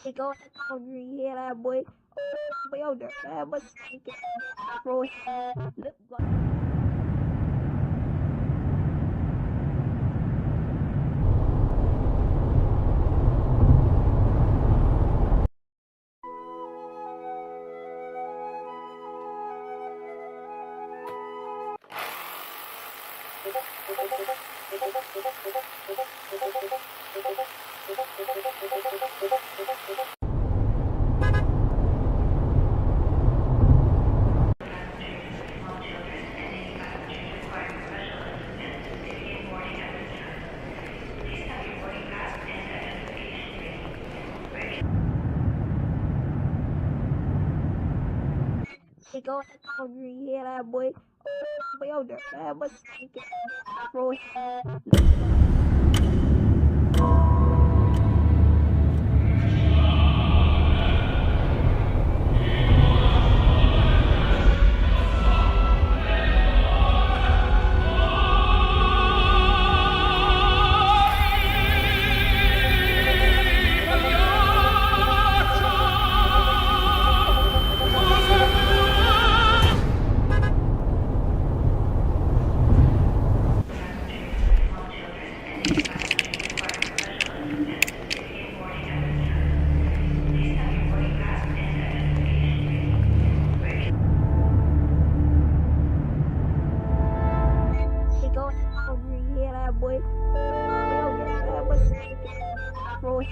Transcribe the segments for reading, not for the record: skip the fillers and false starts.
They go hungry, yeah, that boy. Boy, oh, that was bro. Lip gloss. They go hungry, yeah, that boy. Boy, oh, that was bro. They go hungry, yeah, that boy. Boy, oh, that was bro.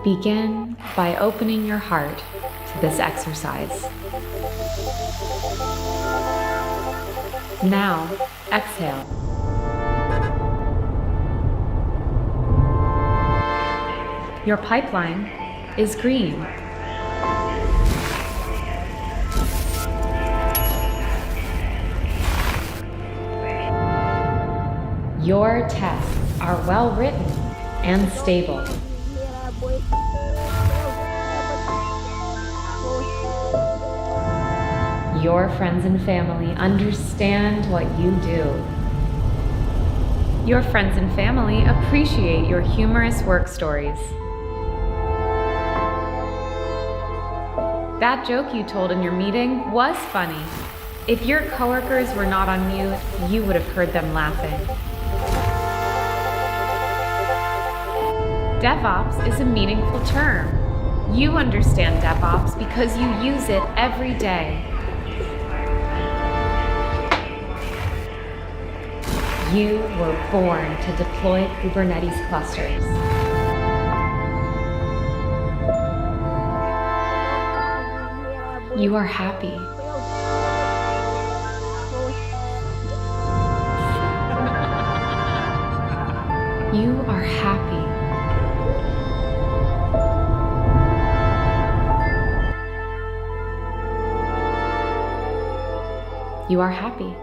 Begin by opening your heart to this exercise. Now, exhale. Your pipeline is green. Your tests are well written and stable. Your friends and family understand what you do. Your friends and family appreciate your humorous work stories. That joke you told in your meeting was funny. If your coworkers were not on mute, you would have heard them laughing. DevOps is a meaningful term. You understand DevOps because you use it every day. You were born to deploy Kubernetes clusters. You are happy. You are happy. You are happy.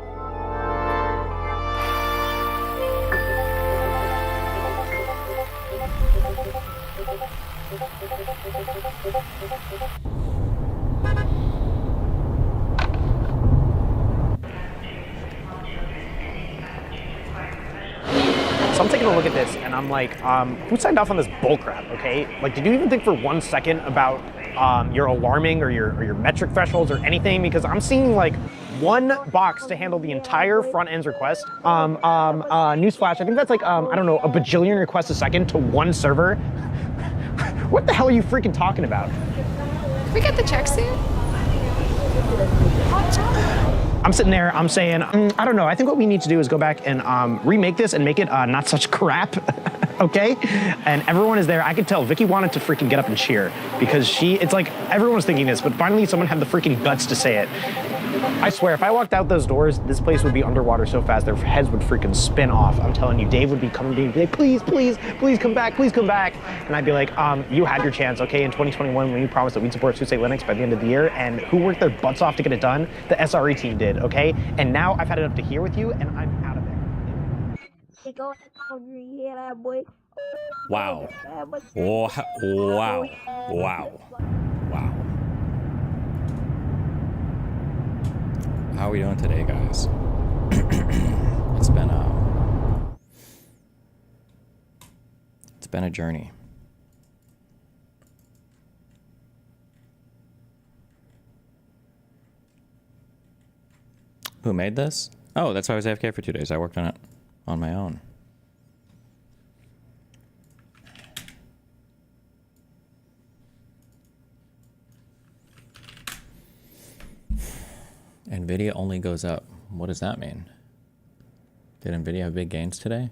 So I'm taking a look at this and I'm like, who signed off on this bullcrap, okay? Like, did you even think for 1 second about your alarming or your metric thresholds or anything? Because I'm seeing like one box to handle the entire front end's request. Newsflash, I think that's like, I don't know, a bajillion requests a second to one server. What the hell are you freaking talking about? Can we get the check soon? I'm sitting there, I'm saying, I don't know, I think what we need to do is go back and remake this and make it not such crap. okay? And everyone is there. I could tell Vicky wanted to freaking get up and cheer because it's like everyone was thinking this, but finally someone had the freaking guts to say it. I swear, if I walked out those doors, this place would be underwater so fast their heads would freaking spin off. I'm telling you, Dave would be coming to me and be like, please, please, please come back, please come back. And I'd be like, you had your chance, okay? In 2021, when you promised that we'd support Sioux State Linux by the end of the year, and who worked their butts off to get it done? The SRE team did, okay? And now I've had it up to here with you, and I'm out of there. Wow. Wow. Wow. Wow. Wow. How are we doing today, guys? It's been a journey. Who made this? Oh, that's why I was AFK for 2 days. I worked on it on my own. NVIDIA only goes up. What does that mean? Did NVIDIA have big gains today?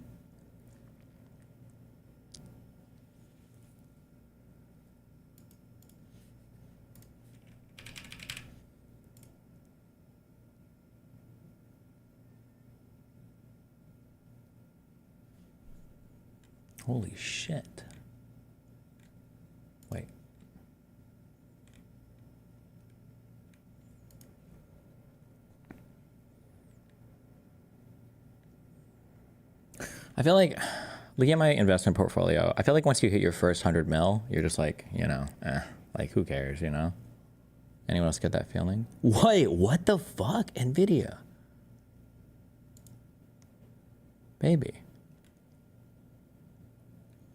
Holy shit. Wait. I feel like, looking at my investment portfolio, I feel like once you hit your first 100 mil, you're just like, you know, like who cares, you know? Anyone else get that feeling? Wait, what the fuck? NVIDIA. Baby.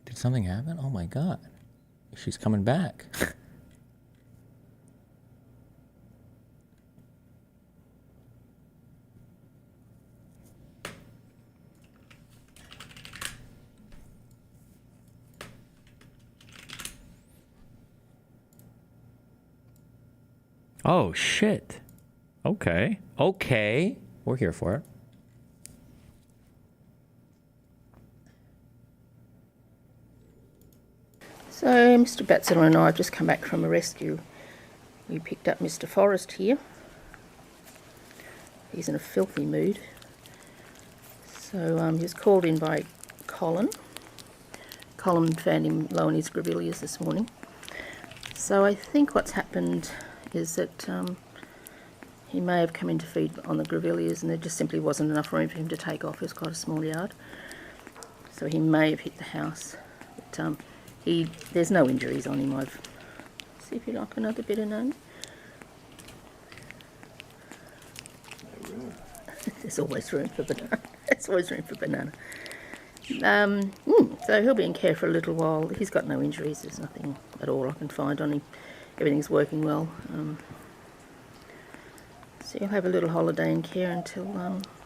Did something happen? Oh my God. She's coming back. Oh, shit. Okay. Okay. We're here for it. So Mr. Batzel and I have just come back from a rescue. We picked up Mr. Forrest here. He's in a filthy mood. So he was called in by Colin. Colin found him low in his grevilleas this morning. So I think what's happened is that he may have come in to feed on the grevilleas and there just simply wasn't enough room for him to take off. It was quite a small yard. So he may have hit the house. But there's no injuries on him. See if you like another bit of none. There's always room for banana. There's always room for banana. So he'll be in care for a little while. He's got no injuries. There's nothing at all I can find on him. Everything's working well. So he'll have a little holiday in care until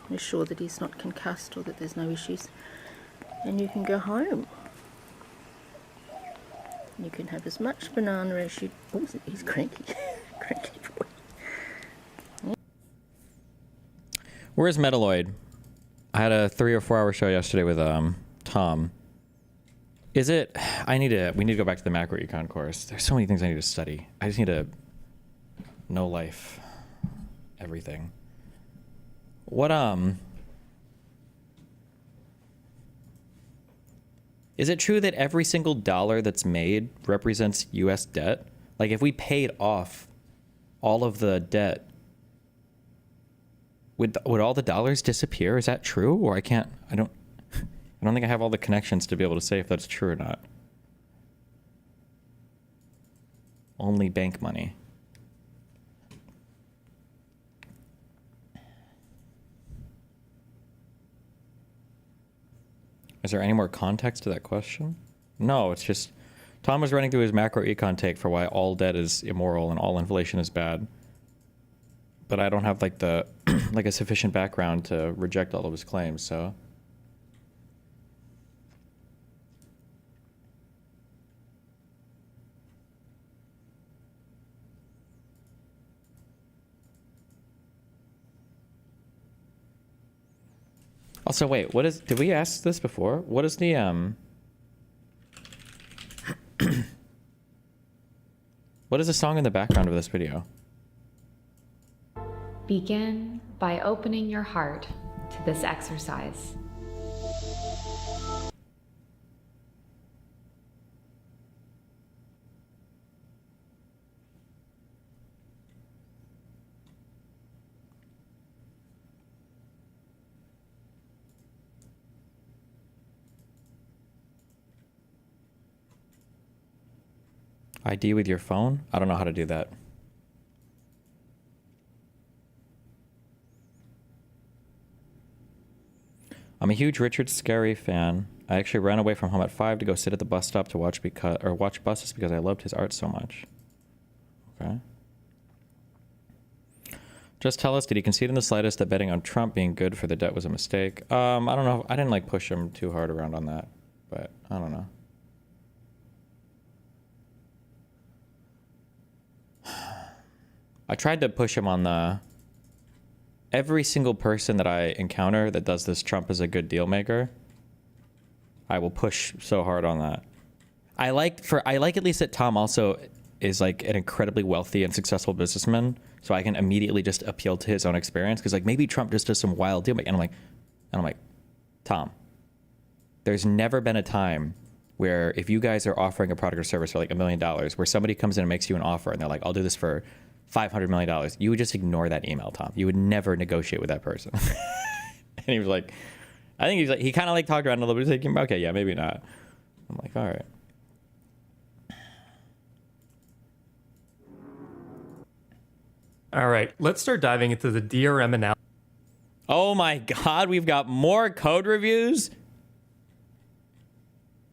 we're sure that he's not concussed or that there's no issues. And you can go home. You can have as much banana as you... Oh, he's cranky. Cranky boy. Where's Metalloid? I had a 3 or 4 hour show yesterday with Tom. Is it... we need to go back to the macro econ course. There's so many things I need to study. I just need to know life. Everything. What, is it true that every single dollar that's made represents US debt? Like if we paid off all of the debt, would all the dollars disappear? Is that true? Or I don't think I have all the connections to be able to say if that's true or not. Only bank money. Is there any more context to that question? No, it's just Tom was running through his macro econ take for why all debt is immoral and all inflation is bad. But I don't have like the like a sufficient background to reject all of his claims, so. Also, wait, did we ask this before? What is the, What is the song in the background of this video? Begin by opening your heart to this exercise. ID with your phone? I don't know how to do that. I'm a huge Richard Scarry fan. I actually ran away from home at 5 to go sit at the bus stop to watch buses because I loved his art so much. Okay. Just tell us, did he concede in the slightest that betting on Trump being good for the debt was a mistake? I don't know. I didn't like push him too hard around on that, but I don't know. I tried to push him on the... Every single person that I encounter that does this Trump is a good deal maker, I will push so hard on that. I like at least that Tom also is like an incredibly wealthy and successful businessman, so I can immediately just appeal to his own experience, because like maybe Trump just does some wild deal making, and I'm like, Tom, there's never been a time where if you guys are offering a product or service for like $1 million, where somebody comes in and makes you an offer and they're like, I'll do this for $500 million, you would just ignore that email, Tom. You would never negotiate with that person. And he was like, I think he kind of like talked around a little bit. He's like, okay, yeah, maybe not. I'm like, all right. All right, let's start diving into the DRM analysis. Oh my God, we've got more code reviews.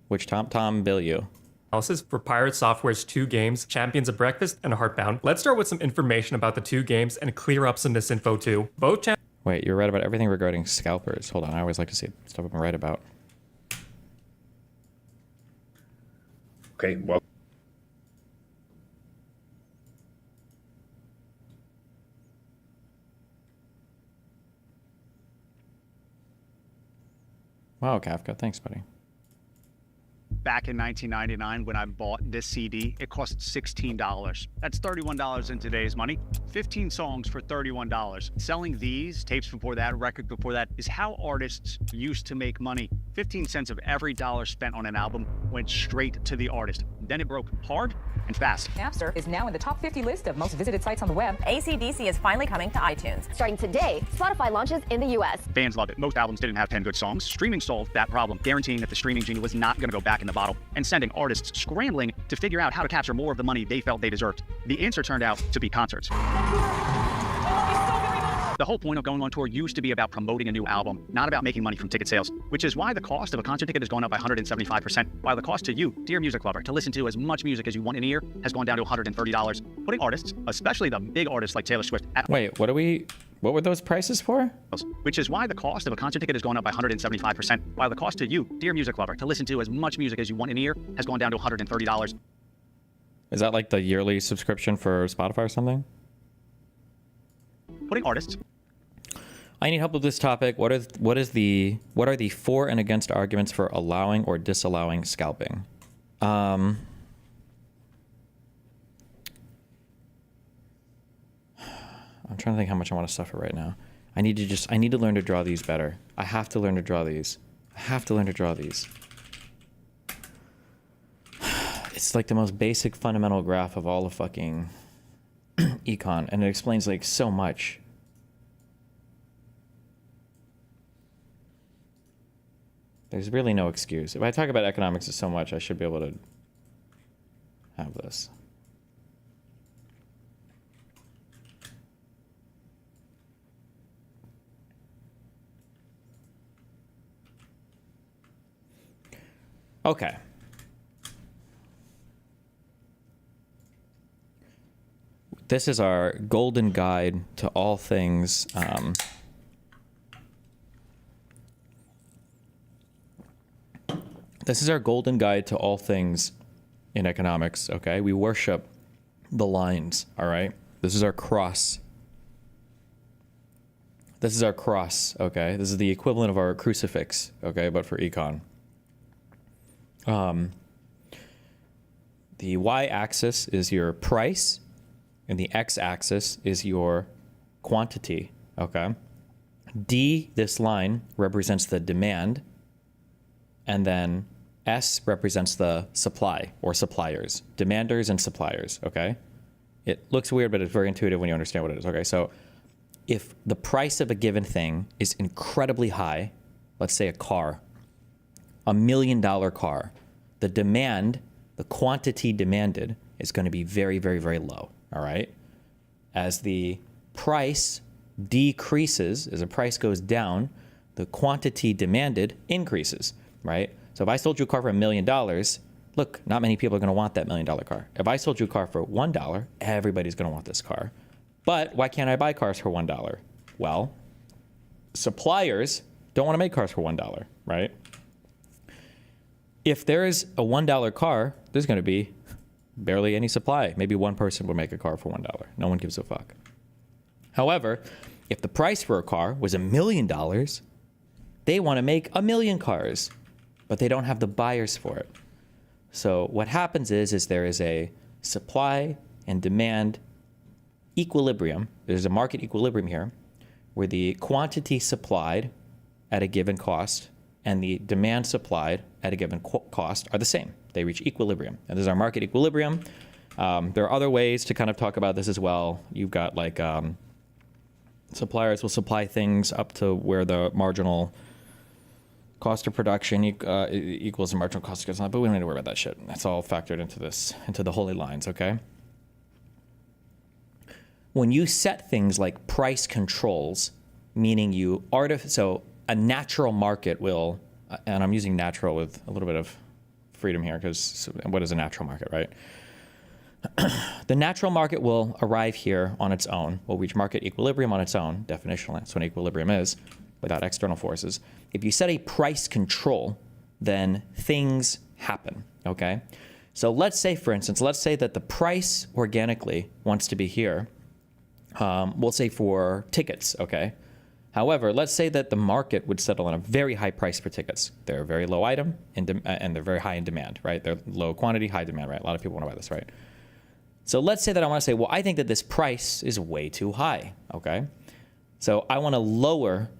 Which Tom bill you? Analysis for Pirate Software's 2 games, Champions of Breakfast and Heartbound. Let's start with some information about the 2 games and clear up some misinfo too. Wait, you're right about everything regarding scalpers. Hold on, I always like to see stuff I'm right about. Okay, well. Wow, Kafka, thanks, buddy. Back in 1999, when I bought this CD, it cost $16. That's $31 in today's money. 15 songs for $31. Selling these, tapes before that, record before that, is how artists used to make money. 15 cents of every dollar spent on an album went straight to the artist. Then it broke hard and fast. Napster is now in the top 50 list of most visited sites on the web. AC/DC is finally coming to iTunes. Starting today, Spotify launches in the US. Fans loved it. Most albums didn't have 10 good songs. Streaming solved that problem, guaranteeing that the streaming genie was not going to go back in the bottle, and sending artists scrambling to figure out how to capture more of the money they felt they deserved. The answer turned out to be concerts. The whole point of going on tour used to be about promoting a new album, not about making money from ticket sales, which is why the cost of a concert ticket has gone up by 175%, while the cost to you, dear music lover, to listen to as much music as you want in a year has gone down to $130, putting artists, especially the big artists like Taylor Swift, at... Wait, what were those prices for? Which is why the cost of a concert ticket has gone up by 175%, while the cost to you, dear music lover, to listen to as much music as you want in a year has gone down to $130. Is that like the yearly subscription for Spotify or something? Putting artists... I need help with this topic. What are the for and against arguments for allowing or disallowing scalping? I'm trying to think how much I want to suffer right now. I need to learn to draw these better. I have to learn to draw these. It's like the most basic fundamental graph of all of fucking econ, and it explains like so much. There's really no excuse. If I talk about economics so much, I should be able to have this. Okay. This is our golden guide to all things this is our golden guide to all things in economics, okay? We worship the lines, all right? This is our cross. This is our cross, okay? This is the equivalent of our crucifix, okay, but for econ. The y-axis is your price, and the x-axis is your quantity, okay? D, this line, represents the demand, and then S represents the supply or suppliers, demanders and suppliers, okay? It looks weird, but it's very intuitive when you understand what it is, okay? So if the price of a given thing is incredibly high, let's say a car, $1 million car, the demand, the quantity demanded is going to be very, very, very low, all right? As the price decreases, as the price goes down, the quantity demanded increases, right? So if I sold you a car for $1 million, look, not many people are going to want that $1 million car. If I sold you a car for $1, everybody's going to want this car. But why can't I buy cars for $1? Well, suppliers don't want to make cars for $1, right? If there is a $1 car, there's going to be barely any supply. Maybe one person would make a car for $1. No one gives a fuck. However, if the price for a car was $1 million, they want to make 1 million cars, but they don't have the buyers for it. So what happens is there is a supply and demand equilibrium. There's a market equilibrium here where the quantity supplied at a given cost and the demand supplied at a given cost are the same. They reach equilibrium. And there's our market equilibrium. There are other ways to kind of talk about this as well. You've got like suppliers will supply things up to where the marginal cost of production equals the marginal cost of goods, but we don't need to worry about that shit. That's all factored into this, into the holy lines, okay? When you set things like price controls, meaning so a natural market will, and I'm using natural with a little bit of freedom here, because what is a natural market, right? The natural market will arrive here on its own, will reach market equilibrium on its own, definitionally. That's what equilibrium is, without external forces. If you set a price control, then things happen, okay? So let's say, for instance, let's say that the price organically wants to be here. We'll say for tickets, okay? However, let's say that the market would settle on a very high price for tickets. They're a very low item and they're very high in demand, right? They're low quantity, high demand, right? A lot of people want to buy this, right? So let's say that I want to say, well, I think that this price is way too high, okay? So I want to lower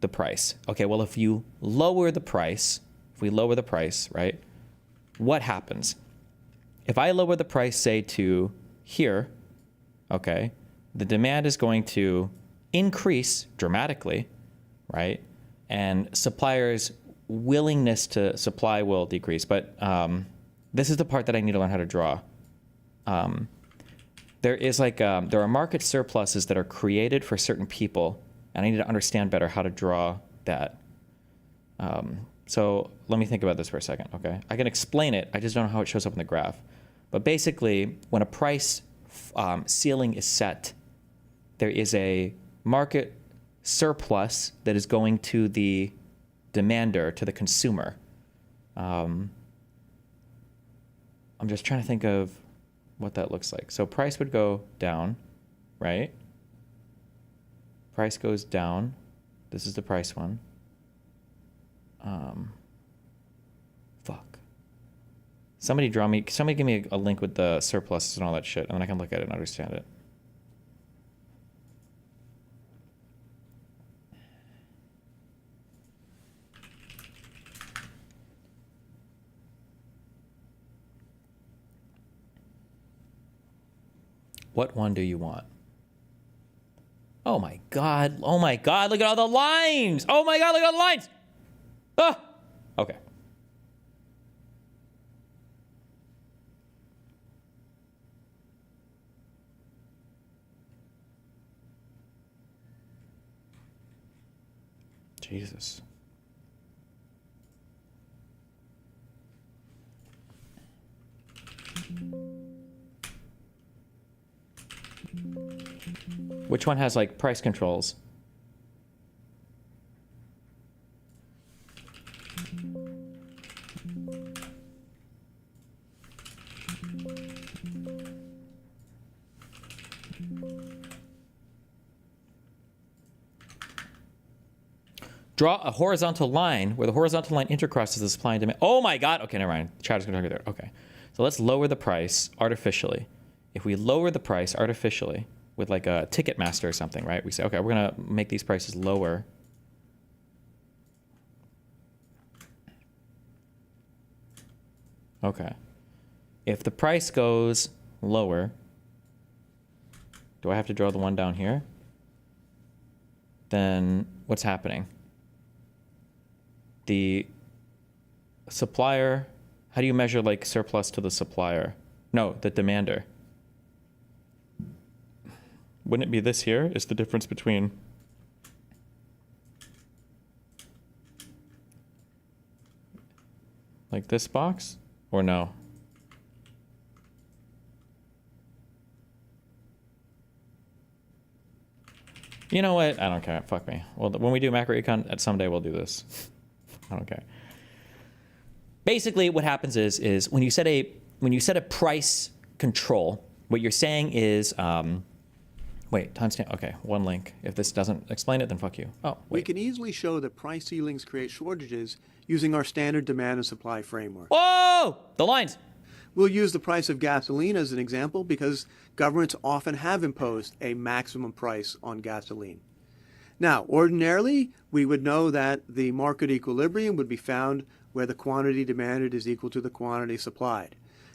the price. Okay, well, if you lower the price, right, what happens? If I lower the price, say, to here, okay, the demand is going to increase dramatically, right? And suppliers' willingness to supply will decrease. But this is the part that I need to learn how to draw. There is like, there are market surpluses that are created for certain people, and I need to understand better how to draw that. So let me think about this for a second, okay? I can explain it, I just don't know how it shows up in the graph. But basically, when a price ceiling is set, there is a market surplus that is going to the demander, to the consumer. I'm just trying to think of what that looks like. So price would go down, right? Price goes down. This is the price one. Fuck. Somebody give me a link with the surpluses and all that shit, and then I can look at it and understand it. What one do you want? Oh my God, look at all the lines! Oh my God, look at all the lines! Ah! Okay. Jesus. Which one has like price controls? Draw a horizontal line where the horizontal line intercrosses the supply and demand. Oh my God. Okay, never mind. Chat is going to go there. Okay. So let's lower the price artificially. If we lower the price artificially with like a Ticketmaster or something, right? We say, okay, we're going to make these prices lower. Okay. If the price goes lower, do I have to draw the one down here? Then what's happening? The supplier, how do you measure like surplus to the supplier? No, the demander. Wouldn't it be this here is the difference between like this box or no? You know what? I don't care. Fuck me. Well, when we do macroecon, at someday we'll do this. I don't care. Basically, what happens is when you set a price control, what you're saying is, wait, timestamp. Okay, one link. If this doesn't explain it, then fuck you. Oh, wait. We can easily show that price ceilings create shortages using our standard demand and supply framework. Whoa! The lines. We'll use the price of gasoline as an example because governments often have imposed a maximum price on gasoline. Now, ordinarily, we would know that the market equilibrium would be found where the quantity demanded is equal to the quantity supplied.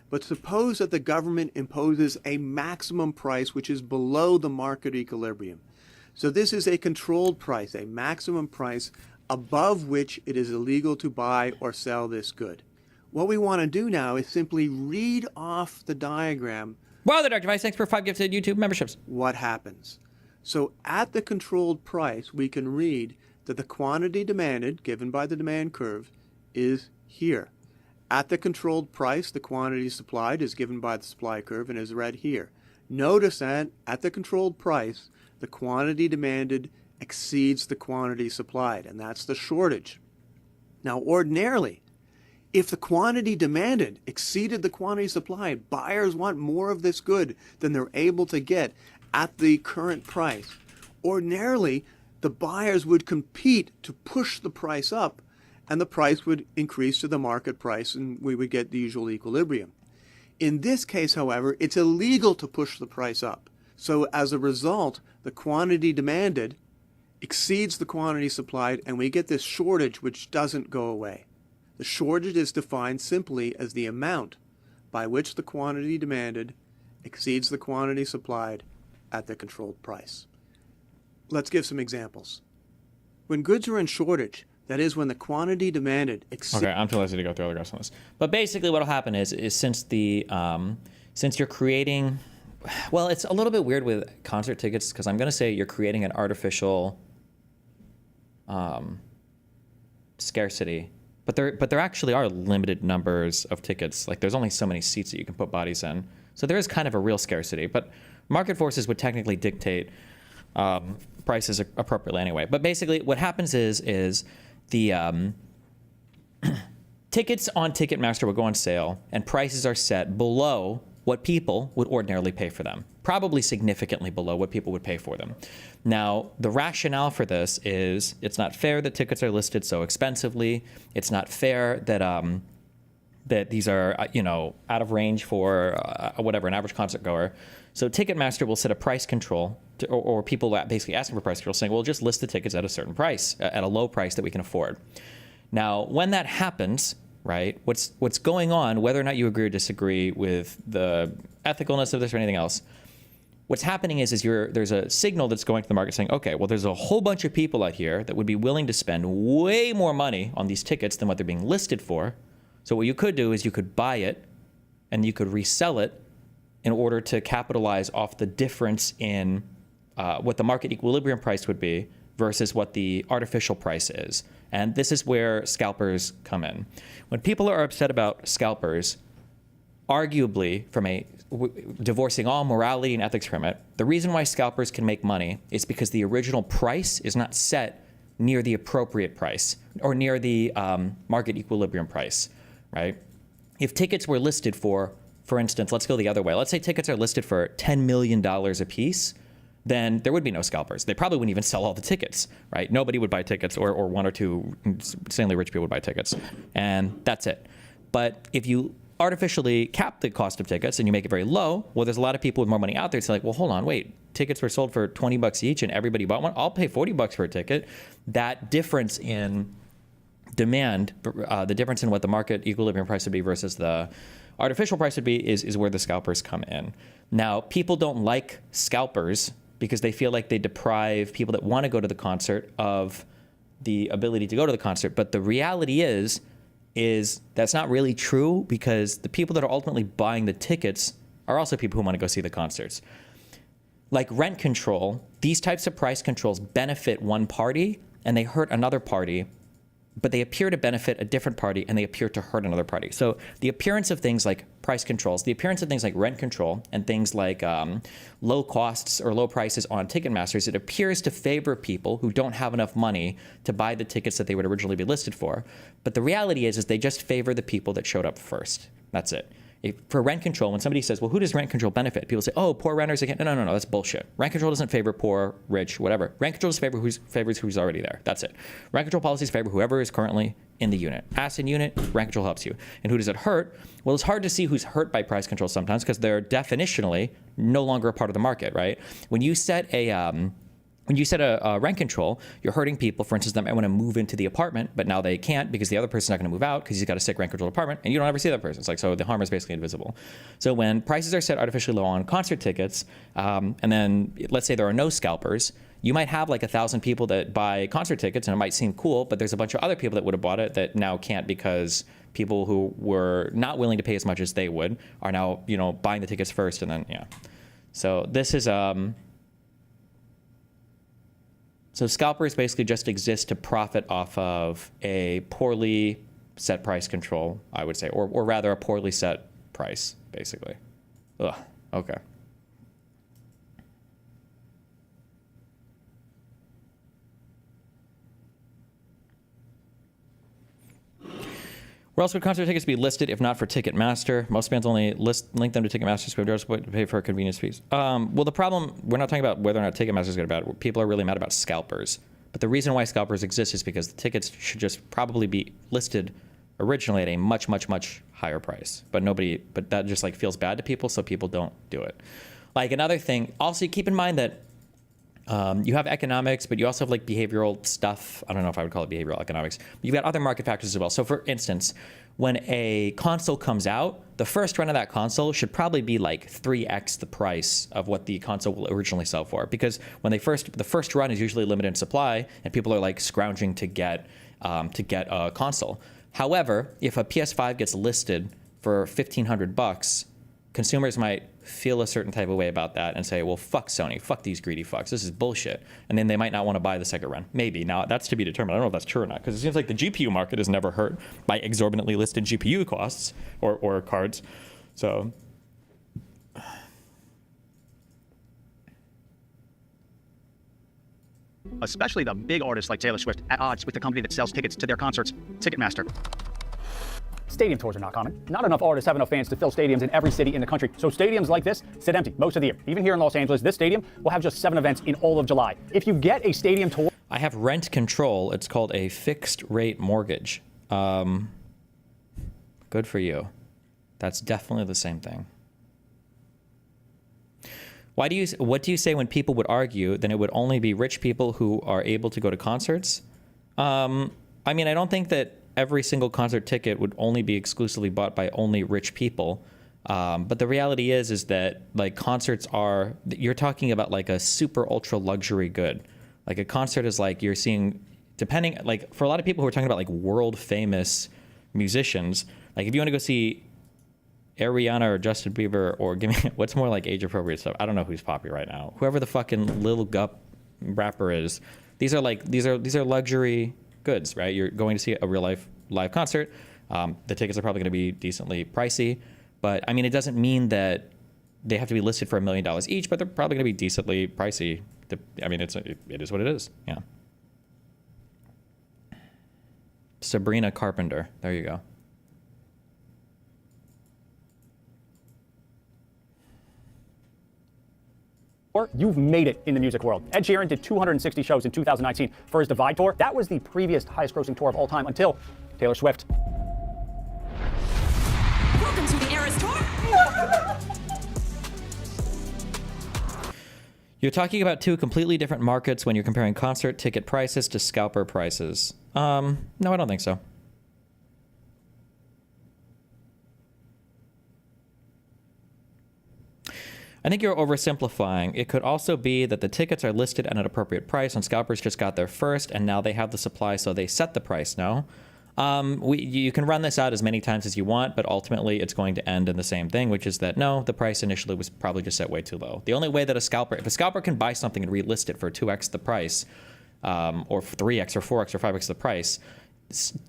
But suppose that the government imposes a maximum price which is below the market equilibrium. So this is a controlled price, a maximum price above which it is illegal to buy or sell this good. What we want to do now is simply read off the diagram. Wow, the Dr. Vice, thanks for 5 gifted YouTube memberships. What happens? So at the controlled price, we can read that the quantity demanded, given by the demand curve, is here. At the controlled price, the quantity supplied is given by the supply curve and is read here. Notice that at the controlled price, the quantity demanded exceeds the quantity supplied, and that's the shortage. Now, ordinarily, if the quantity demanded exceeded the quantity supplied, buyers want more of this good than they're able to get at the current price. Ordinarily, the buyers would compete to push the price up, and the price would increase to the market price, and we would get the usual equilibrium. In this case, however, it's illegal to push the price up. So as a result, the quantity demanded exceeds the quantity supplied, and we get this shortage which doesn't go away. The shortage is defined simply as the amount by which the quantity demanded exceeds the quantity supplied at the controlled price. Let's give some examples. When goods are in shortage, that is when the quantity demanded exceeds... Okay, I'm too lazy to go through all the rest on this. But basically what will happen is since you're creating... Well, it's a little bit weird with concert tickets because I'm going to say you're creating an artificial scarcity. But there actually are limited numbers of tickets. Like there's only so many seats that you can put bodies in. So there is kind of a real scarcity. But market forces would technically dictate prices appropriately anyway. But basically what happens is the tickets on Ticketmaster will go on sale and prices are set below what people would ordinarily pay for them, probably significantly below what people would pay for them. Now, the rationale for this is it's not fair that tickets are listed so expensively. It's not fair that that these are out of range for whatever, an average concert goer. So Ticketmaster will set a price control, or people basically asking for price control saying, well, just list the tickets at a certain price, at a low price that we can afford. Now, when that happens, right, what's going on, whether or not you agree or disagree with the ethicalness of this or anything else, what's happening is there's a signal that's going to the market saying, okay, well, there's a whole bunch of people out here that would be willing to spend way more money on these tickets than what they're being listed for. So what you could do is you could buy it and you could resell it in order to capitalize off the difference in what the market equilibrium price would be versus what the artificial price is. And this is where scalpers come in. When people are upset about scalpers, arguably divorcing all morality and ethics from it, the reason why scalpers can make money is because the original price is not set near the appropriate price or near the market equilibrium price, right? If tickets were listed for instance, let's go the other way. Let's say tickets are listed for $10 million a piece, then there would be no scalpers. They probably wouldn't even sell all the tickets, right? Nobody would buy tickets, or one or two insanely rich people would buy tickets, and that's it. But if you artificially cap the cost of tickets and you make it very low, well, there's a lot of people with more money out there. It's like, well, hold on, wait, tickets were sold for 20 bucks each and everybody bought one. I'll pay 40 bucks for a ticket. That difference in demand, the difference in what the market equilibrium price would be versus the artificial price would be is where the scalpers come in. Now, people don't like scalpers because they feel like they deprive people that want to go to the concert of the ability to go to the concert. But the reality is that's not really true, because the people that are ultimately buying the tickets are also people who want to go see the concerts. Like rent control, these types of price controls benefit one party and they hurt another party, but they appear to benefit a different party and they appear to hurt another party. So the appearance of things like price controls, the appearance of things like rent control and things like low costs or low prices on Ticketmasters, it appears to favor people who don't have enough money to buy the tickets that they would originally be listed for. But the reality is they just favor the people that showed up first. That's it. For rent control, when somebody says, well, who does rent control benefit? People say, oh, poor renters again. No, that's bullshit. Rent control doesn't favor poor, rich, whatever. Rent control just favors who's already there. That's it. Rent control policies favor whoever is currently in the unit. As in unit, rent control helps you. And who does it hurt? Well, it's hard to see who's hurt by price control sometimes because they're definitionally no longer a part of the market, right? When you set a rent control, you're hurting people, for instance, that might want to move into the apartment, but now they can't because the other person's not going to move out because he's got a sick rent control apartment, and you don't ever see that person. It's like, so the harm is basically invisible. So when prices are set artificially low on concert tickets, and then let's say there are no scalpers, you might have like 1,000 people that buy concert tickets, and it might seem cool, but there's a bunch of other people that would have bought it that now can't because people who were not willing to pay as much as they would are now, buying the tickets first, and then, yeah. So this is... So scalpers basically just exist to profit off of a poorly set price control, I would say, or rather a poorly set price, basically. Ugh, okay. Where else would concert tickets be listed if not for Ticketmaster? Most bands only link them to Ticketmaster, so we have to pay for convenience fees. Well, the problem, we're not talking about whether or not Ticketmaster is good or bad. People are really mad about scalpers. But the reason why scalpers exist is because the tickets should just probably be listed originally at a much, much, much higher price. But that just like feels bad to people, so people don't do it. Like another thing, also keep in mind that you have economics, but you also have like behavioral stuff. I don't know if I would call it behavioral economics. But you've got other market factors as well. So for instance, when a console comes out, the first run of that console should probably be like 3x the price of what the console will originally sell for. Because when the first run is usually limited in supply and people are like scrounging to get a console. However, if a PS5 gets listed for $1,500, consumers might feel a certain type of way about that and say, well, fuck Sony, fuck these greedy fucks, this is bullshit. And then they might not want to buy the second run. Maybe. Now, that's to be determined. I don't know if that's true or not, because it seems like the GPU market is never hurt by exorbitantly listed GPU costs or cards. So... especially the big artists like Taylor Swift, at odds with the company that sells tickets to their concerts, Ticketmaster. Stadium tours are not common. Not enough artists have enough fans to fill stadiums in every city in the country. So stadiums like this sit empty most of the year. Even here in Los Angeles, this stadium will have just 7 events in all of July. If you get a stadium tour... I have rent control. It's called a fixed rate mortgage. Good for you. That's definitely the same thing. What do you say when people would argue then it would only be rich people who are able to go to concerts? I mean, I don't think that every single concert ticket would only be exclusively bought by only rich people. But the reality is that like concerts are, you're talking about like a super ultra luxury good. Like a concert is like you're seeing, depending, like for a lot of people who are talking about like world famous musicians, like if you want to go see Ariana or Justin Bieber or give me what's more like age appropriate stuff. I don't know who's popular right now. Whoever the fucking Lil Gup rapper is, these are luxury goods, right? You're going to see a real live concert. The tickets are probably going to be decently pricey, but I mean, it doesn't mean that they have to be listed for $1 million each, but they're probably going to be decently pricey. I mean, it is what it is. Yeah. Sabrina Carpenter. There you go. You've made it in the music world. Ed Sheeran did 260 shows in 2019 for his Divide tour. That was the previous highest grossing tour of all time until Taylor Swift. Welcome You're talking about two completely different markets when you're comparing concert ticket prices to scalper prices. No, I don't think so. I think you're oversimplifying. It could also be that the tickets are listed at an appropriate price and scalpers just got there first and now they have the supply, so they set the price. No. You can run this out as many times as you want, but ultimately it's going to end in the same thing, which is that no, the price initially was probably just set way too low. The only way that if a scalper can buy something and relist it for 2x the price, or 3x or 4x or 5x the price,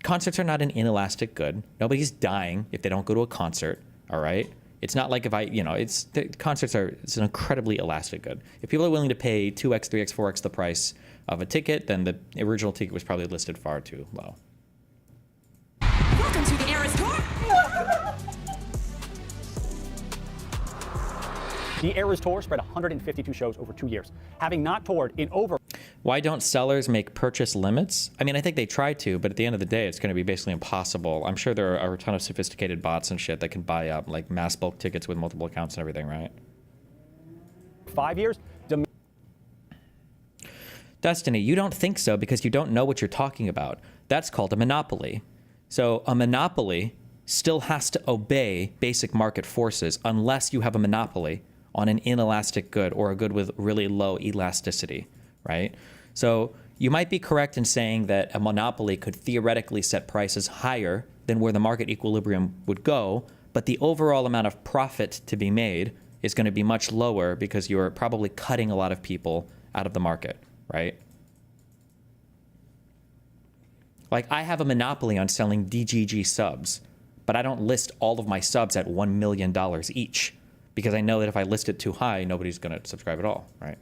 concerts are not an inelastic good. Nobody's dying if they don't go to a concert, all right? It's not like concerts it's an incredibly elastic good. If people are willing to pay 2x, 3x, 4x the price of a ticket, then the original ticket was probably listed far too low. Welcome to the Eras Tour. The Eras Tour spread 152 shows over 2 years, having not toured in over... Why don't sellers make purchase limits? I mean, I think they try to, but at the end of the day, it's going to be basically impossible. I'm sure there are a ton of sophisticated bots and shit that can buy up like mass bulk tickets with multiple accounts and everything, right? 5 years. Destiny, you don't think so because you don't know what you're talking about. That's called a monopoly. So a monopoly still has to obey basic market forces unless you have a monopoly on an inelastic good or a good with really low elasticity, right? So you might be correct in saying that a monopoly could theoretically set prices higher than where the market equilibrium would go, but the overall amount of profit to be made is going to be much lower because you're probably cutting a lot of people out of the market, right? Like, I have a monopoly on selling DGG subs, but I don't list all of my subs at $1 million each because I know that if I list it too high, nobody's going to subscribe at all, right?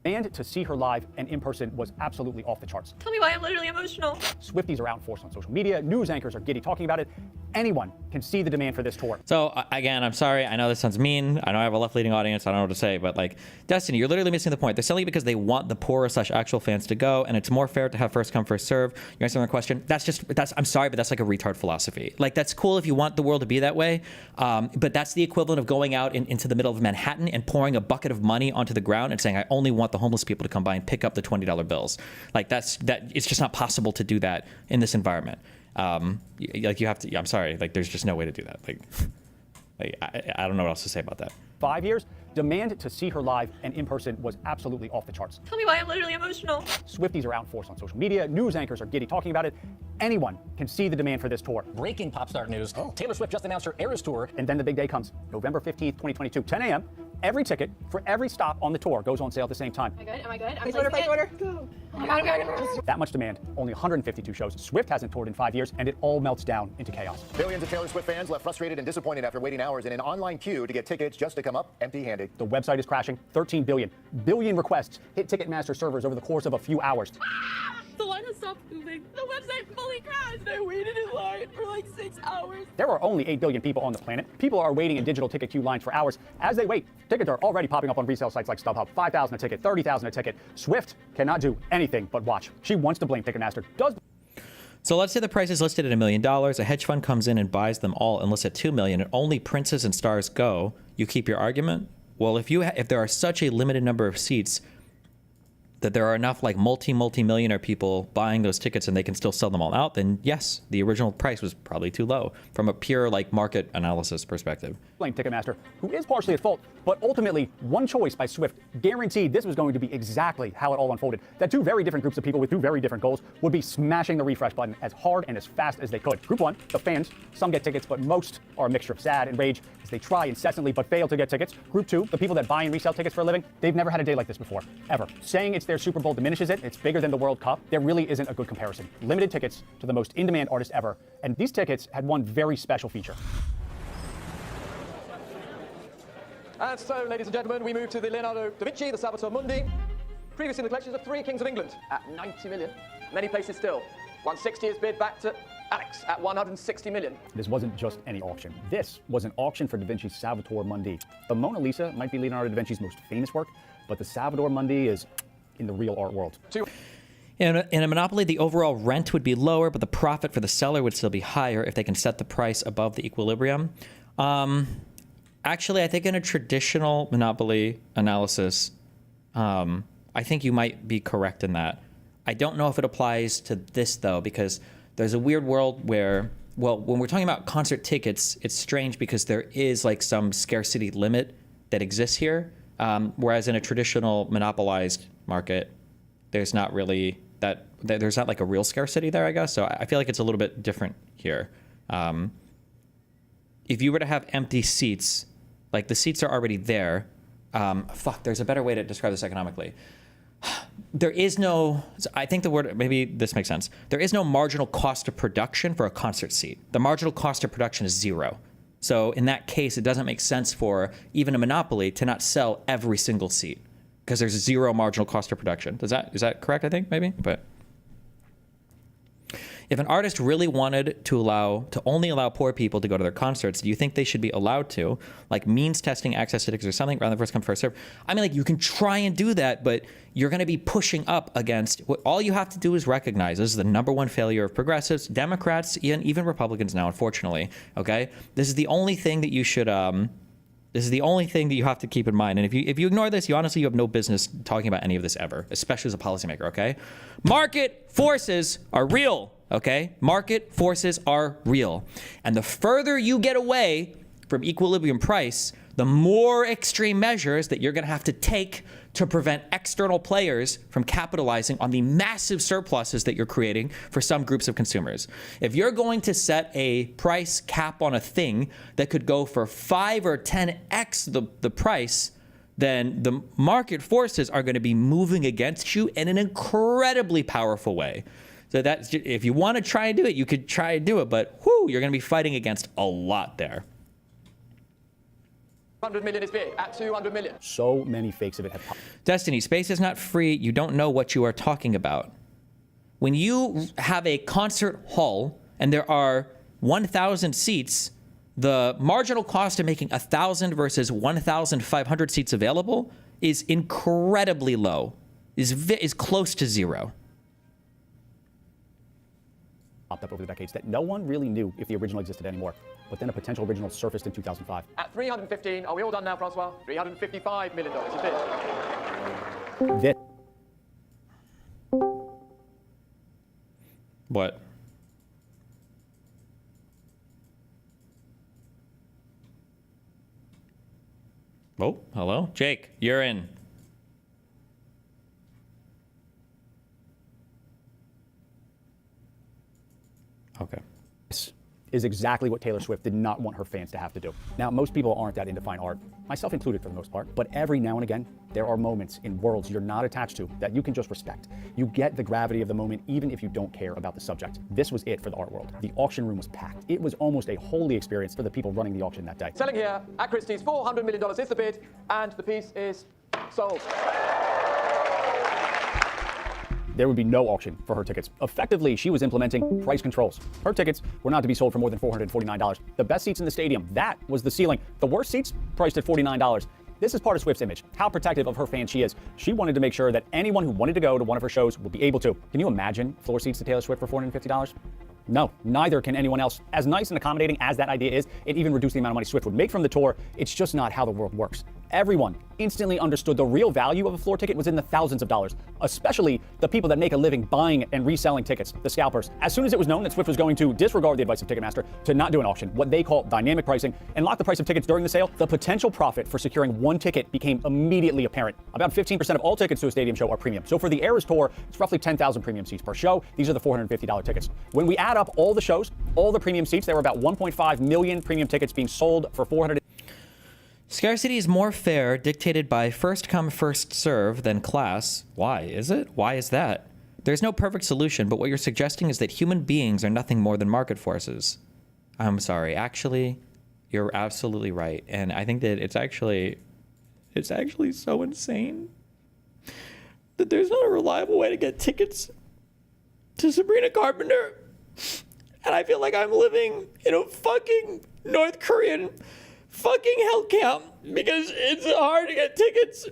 And to see her live and in person was absolutely off the charts. Tell me why I'm literally emotional. Swifties are out in force on social media. News anchors are giddy talking about it. Anyone can see the demand for this tour. So again, I'm sorry. I know this sounds mean. I know I have a left-leaning audience. I don't know what to say, but like, Destiny, you're literally missing the point. They're selling it because they want the poorer/actual fans to go, and it's more fair to have first come, first serve. You're answering the question. I'm sorry, but that's like a retard philosophy. Like, that's cool if you want the world to be that way, but that's the equivalent of going out into the middle of Manhattan and pouring a bucket of money onto the ground and saying, I only want the homeless people to come by and pick up the $20 bills. Like, it's just not possible to do that in this environment. Like, you have to, I'm sorry, like, there's just no way to do that. Like I don't know what else to say about that. 5 years, demand to see her live and in person was absolutely off the charts. Tell me why I'm literally emotional. Swifties are out in force on social media. News anchors are giddy talking about it. Anyone can see the demand for this tour. Breaking pop star news. Taylor Swift just announced her Eras Tour. And then the big day comes, November 15th, 2022, 10 a.m. Every ticket for every stop on the tour goes on sale at the same time. Am I good? Am I good? Place order. Go. Oh my God. That much demand, only 152 shows. Swift hasn't toured in 5 years, and it all melts down into chaos. Billions of Taylor Swift fans left frustrated and disappointed after waiting hours in an online queue to get tickets just to come up empty-handed. The website is crashing. 13 billion requests hit Ticketmaster servers over the course of a few hours. The line has stopped moving. The website fully crashed. I waited in line for like 6 hours. There are only 8 billion people on the planet. People are waiting in digital ticket queue lines for hours. As they wait, tickets are already popping up on resale sites like StubHub. $5,000 a ticket, $30,000 a ticket. Swift cannot do anything but watch. She wants to blame Ticketmaster. So let's say the price is listed at $1 million. A hedge fund comes in and buys them all and lists at $2 million, and only princes and stars go. You keep your argument? Well, if there are such a limited number of seats that there are enough like multi-millionaire people buying those tickets and they can still sell them all out, then yes, the original price was probably too low from a pure like market analysis perspective. Blame Ticketmaster, who is partially at fault, but ultimately one choice by Swift guaranteed this was going to be exactly how it all unfolded. That two very different groups of people with two very different goals would be smashing the refresh button as hard and as fast as they could. Group one, the fans, some get tickets, but most are a mixture of sad and rage as they try incessantly but fail to get tickets. Group two, the people that buy and resell tickets for a living, they've never had a day like this before, ever. Saying it's their Super Bowl diminishes it. It's bigger than the World Cup. There really isn't a good comparison. Limited tickets to the most in-demand artist ever, and these tickets had one very special feature. And so, ladies and gentlemen, we move to the Leonardo da Vinci, the Salvator Mundi. Previously in the collections of 3 Kings of England at 90 million. Many places still. 160 is bid back to Alex at 160 million. This wasn't just any auction. This was an auction for da Vinci's Salvator Mundi. The Mona Lisa might be Leonardo da Vinci's most famous work, but the Salvator Mundi is in the real art world. In a monopoly, the overall rent would be lower, but the profit for the seller would still be higher if they can set the price above the equilibrium. Actually, I think in a traditional monopoly analysis, I think you might be correct in that. I don't know if it applies to this, though, because there's a weird world where, well, when we're talking about concert tickets, it's strange because there is like some scarcity limit that exists here, whereas in a traditional monopolized market, there's not really that, there's not like a real scarcity there, I guess. So I feel like it's a little bit different here. If you were to have empty seats, like the seats are already there. There's a better way to describe this economically. There is no, I think the word, maybe this makes sense. There is no marginal cost of production for a concert seat. The marginal cost of production is zero. So in that case, it doesn't make sense for even a monopoly to not sell every single seat because there's zero marginal cost of production. Is that correct, I think, maybe? But if an artist really wanted to only allow poor people to go to their concerts, do you think they should be allowed to, like means testing access to tickets or something rather than first come first serve? I mean, like you can try and do that, but you're going to be pushing up against what all you have to do is recognize this is the #1 failure of progressives, Democrats, even Republicans now, unfortunately. Okay, this is the only thing that you should. This is the only thing that you have to keep in mind. And if you ignore this, you have no business talking about any of this ever, especially as a policymaker. Okay, market forces are real. Okay, market forces are real. And the further you get away from equilibrium price, the more extreme measures that you're going to have to take to prevent external players from capitalizing on the massive surpluses that you're creating for some groups of consumers. If you're going to set a price cap on a thing that could go for 5 or 10x the price, then the market forces are going to be moving against you in an incredibly powerful way. So that's, if you want to try and do it, you could try and do it, but you're going to be fighting against a lot there. 100 million is big, at 200 million. So many fakes of it have popped. Destiny, space is not free. You don't know what you are talking about. When you have a concert hall and there are 1,000 seats, the marginal cost of making 1,000 versus 1,500 seats available is incredibly low, is close to zero. Popped up over the decades that no one really knew if the original existed anymore. But then a potential original surfaced in 2005. At 315, are we all done now, Francois? $355 million is bid. What? Oh, hello? Jake, you're in. Okay. This is exactly what Taylor Swift did not want her fans to have to do. Now, most people aren't that into fine art, myself included for the most part, but every now and again, there are moments in worlds you're not attached to that you can just respect. You get the gravity of the moment even if you don't care about the subject. This was it for the art world. The auction room was packed. It was almost a holy experience for the people running the auction that day. Selling here at Christie's, $400 million is the bid, and the piece is sold. There would be no auction for her tickets. Effectively, she was implementing price controls. Her tickets were not to be sold for more than $449. The best seats in the stadium, that was the ceiling. The worst seats, priced at $49. This is part of Swift's image, how protective of her fans she is. She wanted to make sure that anyone who wanted to go to one of her shows would be able to. Can you imagine floor seats to Taylor Swift for $450? No, neither can anyone else. As nice and accommodating as that idea is, it even reduced the amount of money Swift would make from the tour. It's just not how the world works. Everyone instantly understood the real value of a floor ticket was in the thousands of dollars, especially the people that make a living buying and reselling tickets, the scalpers. As soon as it was known that Swift was going to disregard the advice of Ticketmaster to not do an auction, what they call dynamic pricing, and lock the price of tickets during the sale, the potential profit for securing one ticket became immediately apparent. About 15% of all tickets to a stadium show are premium. So for the Eras Tour, it's roughly 10,000 premium seats per show. These are the $450 tickets. When we add up all the shows, all the premium seats, there were about 1.5 million premium tickets being sold for $400. Scarcity is more fair, dictated by first come, first serve than class. Why is it? Why is that? There's no perfect solution, but what you're suggesting is that human beings are nothing more than market forces. I'm sorry. Actually, you're absolutely right. And I think that it's actually so insane that there's not a reliable way to get tickets to Sabrina Carpenter. And I feel like I'm living in a fucking North Korean fucking hell camp because it's hard to get tickets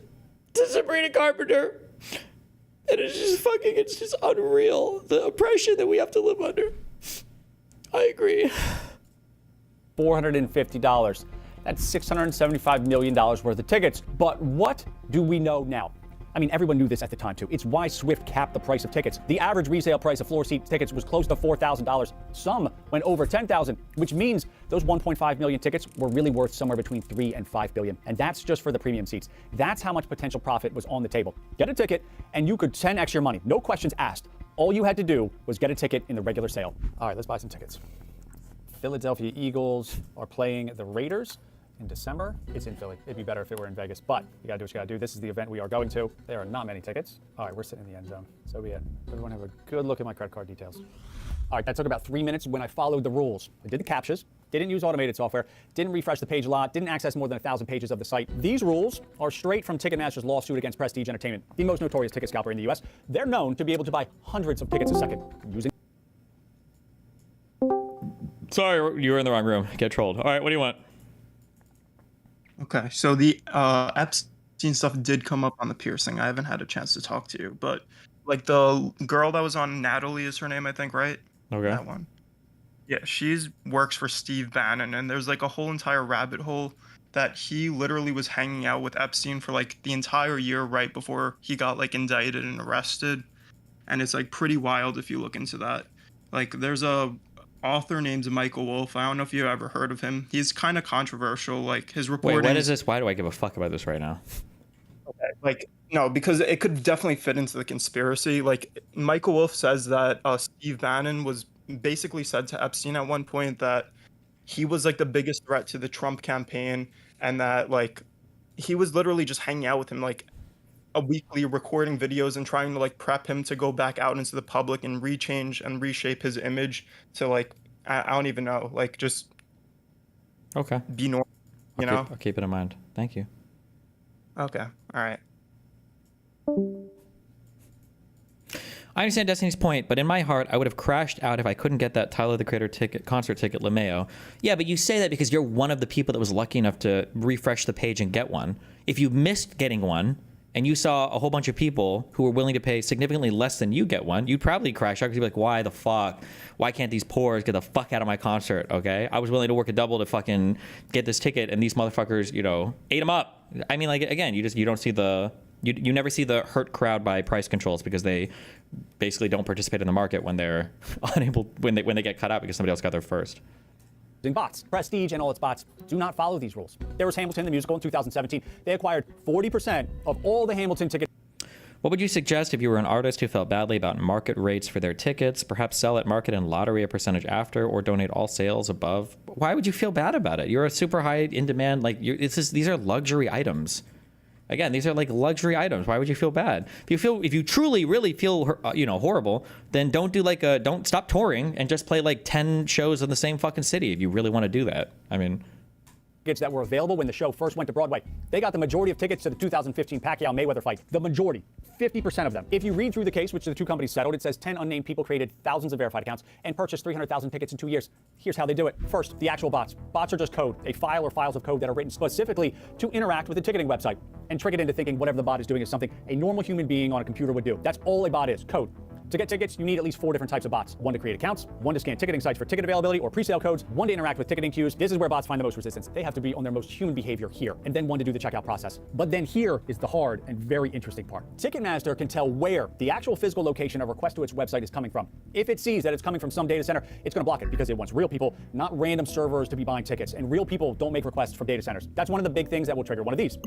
to Sabrina Carpenter. And it's just unreal, the oppression that we have to live under. I agree. $450. That's $675 million worth of tickets. But what do we know now? I mean, everyone knew this at the time too. It's why Swift capped the price of tickets. The average resale price of floor seat tickets was close to $4,000. Some went over $10,000, which means those 1.5 million tickets were really worth somewhere between 3 and 5 billion. And that's just for the premium seats. That's how much potential profit was on the table. Get a ticket and you could 10x your money. No questions asked. All you had to do was get a ticket in the regular sale. All right, let's buy some tickets. Philadelphia Eagles are playing the Raiders in December. It's in Philly. It'd be better if it were in Vegas, but you gotta do what you gotta do. This is the event we are going to. There are not many tickets. All right, we're sitting in the end zone. So be it. Everyone have a good look at my credit card details. All right, that took about 3 minutes when I followed the rules. I did the captchas, didn't use automated software, didn't refresh the page a lot, didn't access more than 1,000 pages of the site. These rules are straight from Ticketmaster's lawsuit against Prestige Entertainment, the most notorious ticket scalper in the US. They're known to be able to buy hundreds of tickets a second using... Sorry, you were in the wrong room. Get trolled. All right, what do you want? Okay, so the Epstein stuff did come up on the piercing. I haven't had a chance to talk to you, but like the girl that was on, Natalie is her name, I think, right? Okay. That one. Yeah, she's works for Steve Bannon, and there's like a whole entire rabbit hole that he literally was hanging out with Epstein for like the entire year right before he got like indicted and arrested. And it's like pretty wild if you look into that. Like there's a author named Michael Wolff. I don't know if you ever heard of him. He's kind of controversial. Like his reporting. Wait, what is this? Why do I give a fuck about this right now? Okay, like no, because it could definitely fit into the conspiracy. Like Michael Wolff says that Steve Bannon was basically said to Epstein at one point that he was like the biggest threat to the Trump campaign, and that like he was literally just hanging out with him like a weekly, recording videos and trying to like prep him to go back out into the public and rechange and reshape his image to like I don't even know, like just okay, be normal, you know. I'll keep it in mind. Thank you. Okay, all right. I understand Destiny's point, but in my heart, I would have crashed out if I couldn't get that Tyler the Creator ticket, concert ticket, LeMayo. Yeah, but you say that because you're one of the people that was lucky enough to refresh the page and get one. If you missed getting one, and you saw a whole bunch of people who were willing to pay significantly less than you get one, you'd probably crash out because you'd be like, why the fuck? Why can't these poors get the fuck out of my concert, okay? I was willing to work a double to fucking get this ticket, and these motherfuckers, you know, ate them up. I mean, like, again, you don't see the... You never see the hurt crowd by price controls because they basically don't participate in the market when they're unable... when they get cut out because somebody else got there first. Bots. Prestige and all its bots do not follow these rules. There was Hamilton the musical in 2017. They acquired 40% of all the Hamilton tickets. What would you suggest if you were an artist who felt badly about market rates for their tickets? Perhaps sell at market and lottery a percentage after, or donate all sales above? Why would you feel bad about it? You're a super high in demand, like these are luxury items. Again, these are like luxury items. Why would you feel bad? If you truly, really feel, horrible, then don't stop touring and just play like 10 shows in the same fucking city if you really want to do that. I mean, tickets that were available when the show first went to Broadway. They got the majority of tickets to the 2015 Pacquiao-Mayweather fight. The majority. 50% of them. If you read through the case, which the two companies settled, it says 10 unnamed people created thousands of verified accounts and purchased 300,000 tickets in 2 years. Here's how they do it. First, the actual bots. Bots are just code, a file or files of code that are written specifically to interact with the ticketing website and trick it into thinking whatever the bot is doing is something a normal human being on a computer would do. That's all a bot is, code. To get tickets, you need at least 4 different types of bots. One to create accounts, one to scan ticketing sites for ticket availability or pre-sale codes, one to interact with ticketing queues. This is where bots find the most resistance. They have to be on their most human behavior here, and then one to do the checkout process. But then here is the hard and very interesting part. Ticketmaster can tell where the actual physical location of request to its website is coming from. If it sees that it's coming from some data center, it's going to block it because it wants real people, not random servers to be buying tickets. And real people don't make requests from data centers. That's one of the big things that will trigger one of these.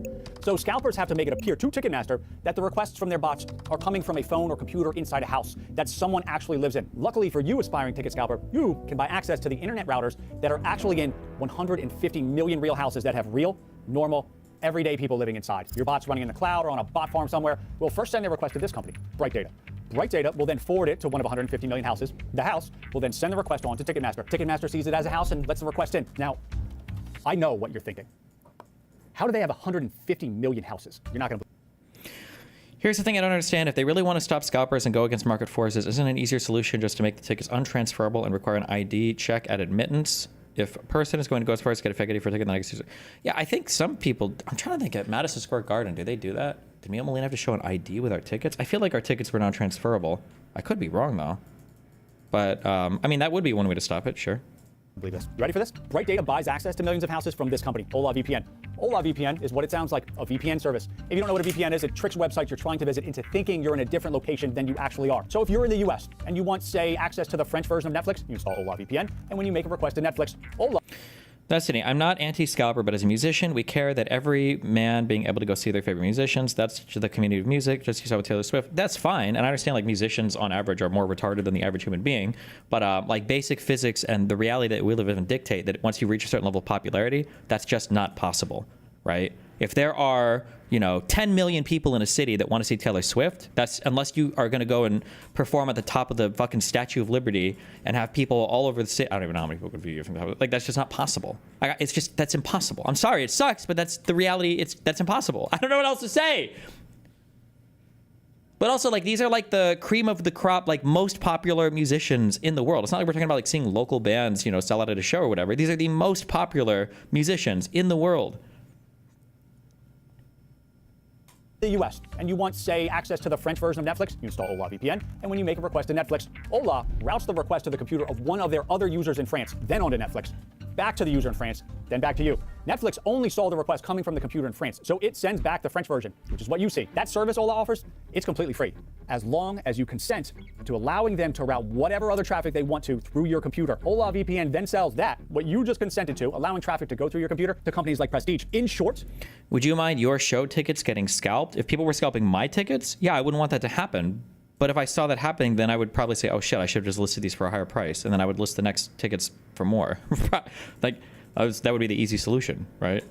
So scalpers have to make it appear to Ticketmaster that the requests from their bots are coming from a phone or computer inside a house that someone actually lives in. Luckily for you, aspiring ticket scalper, you can buy access to the internet routers that are actually in 150 million real houses that have real, normal, everyday people living inside. Your bot's running in the cloud or on a bot farm somewhere will first send their request to this company, Bright Data. Bright Data will then forward it to one of 150 million houses. The house will then send the request on to Ticketmaster. Ticketmaster sees it as a house and lets the request in. Now, I know what you're thinking. How do they have 150 million houses? You're not going to. Here's the thing I don't understand. If they really want to stop scalpers and go against market forces, isn't an easier solution just to make the tickets untransferable and require an ID check at admittance? If a person is going to go as far as to get a fake ID for a ticket, then I guess... Yeah, I think some people... I'm trying to think at Madison Square Garden, do they do that? Do me and Melina have to show an ID with our tickets? I feel like our tickets were non-transferable. I could be wrong, though. But, I mean, that would be one way to stop it, sure. Believe this. You ready for this? Bright Data buys access to millions of houses from this company, Ola VPN. Ola VPN is what it sounds like, a VPN service. If you don't know what a VPN is, it tricks websites you're trying to visit into thinking you're in a different location than you actually are. So if you're in the US and you want, say, access to the French version of Netflix, you install Ola VPN, and when you make a request to Netflix, Ola... Destiny, I'm not anti-scalper, but as a musician, we care that every man being able to go see their favorite musicians. That's the community of music, just as you saw with Taylor Swift. That's fine, and I understand like musicians on average are more retarded than the average human being, but like basic physics and the reality that we live in dictate that once you reach a certain level of popularity, that's just not possible, right? If there are, 10 million people in a city that want to see Taylor Swift, that's unless you are going to go and perform at the top of the fucking Statue of Liberty and have people all over the city. I don't even know how many people could view you from the top. Like, that's just not possible. That's impossible. I'm sorry, it sucks, but that's the reality. That's impossible. I don't know what else to say. But also, like, these are like the cream of the crop, like most popular musicians in the world. It's not like we're talking about like seeing local bands, sell out at a show or whatever. These are the most popular musicians in the world. The US, and you want, say, access to the French version of Netflix, you install Ola VPN, and when you make a request to Netflix, Ola routes the request to the computer of one of their other users in France, then onto Netflix, back to the user in France, then back to you. Netflix only saw the request coming from the computer in France, so it sends back the French version, which is what you see. That service Ola offers, it's completely free, as long as you consent to allowing them to route whatever other traffic they want to through your computer. Ola VPN then sells that, what you just consented to, allowing traffic to go through your computer, to companies like Prestige. In short, would you mind your show tickets getting scalped? If people were scalping my tickets, yeah, I wouldn't want that to happen. But if I saw that happening, then I would probably say, oh shit, I should have just listed these for a higher price. And then I would list the next tickets for more. That would be the easy solution, right?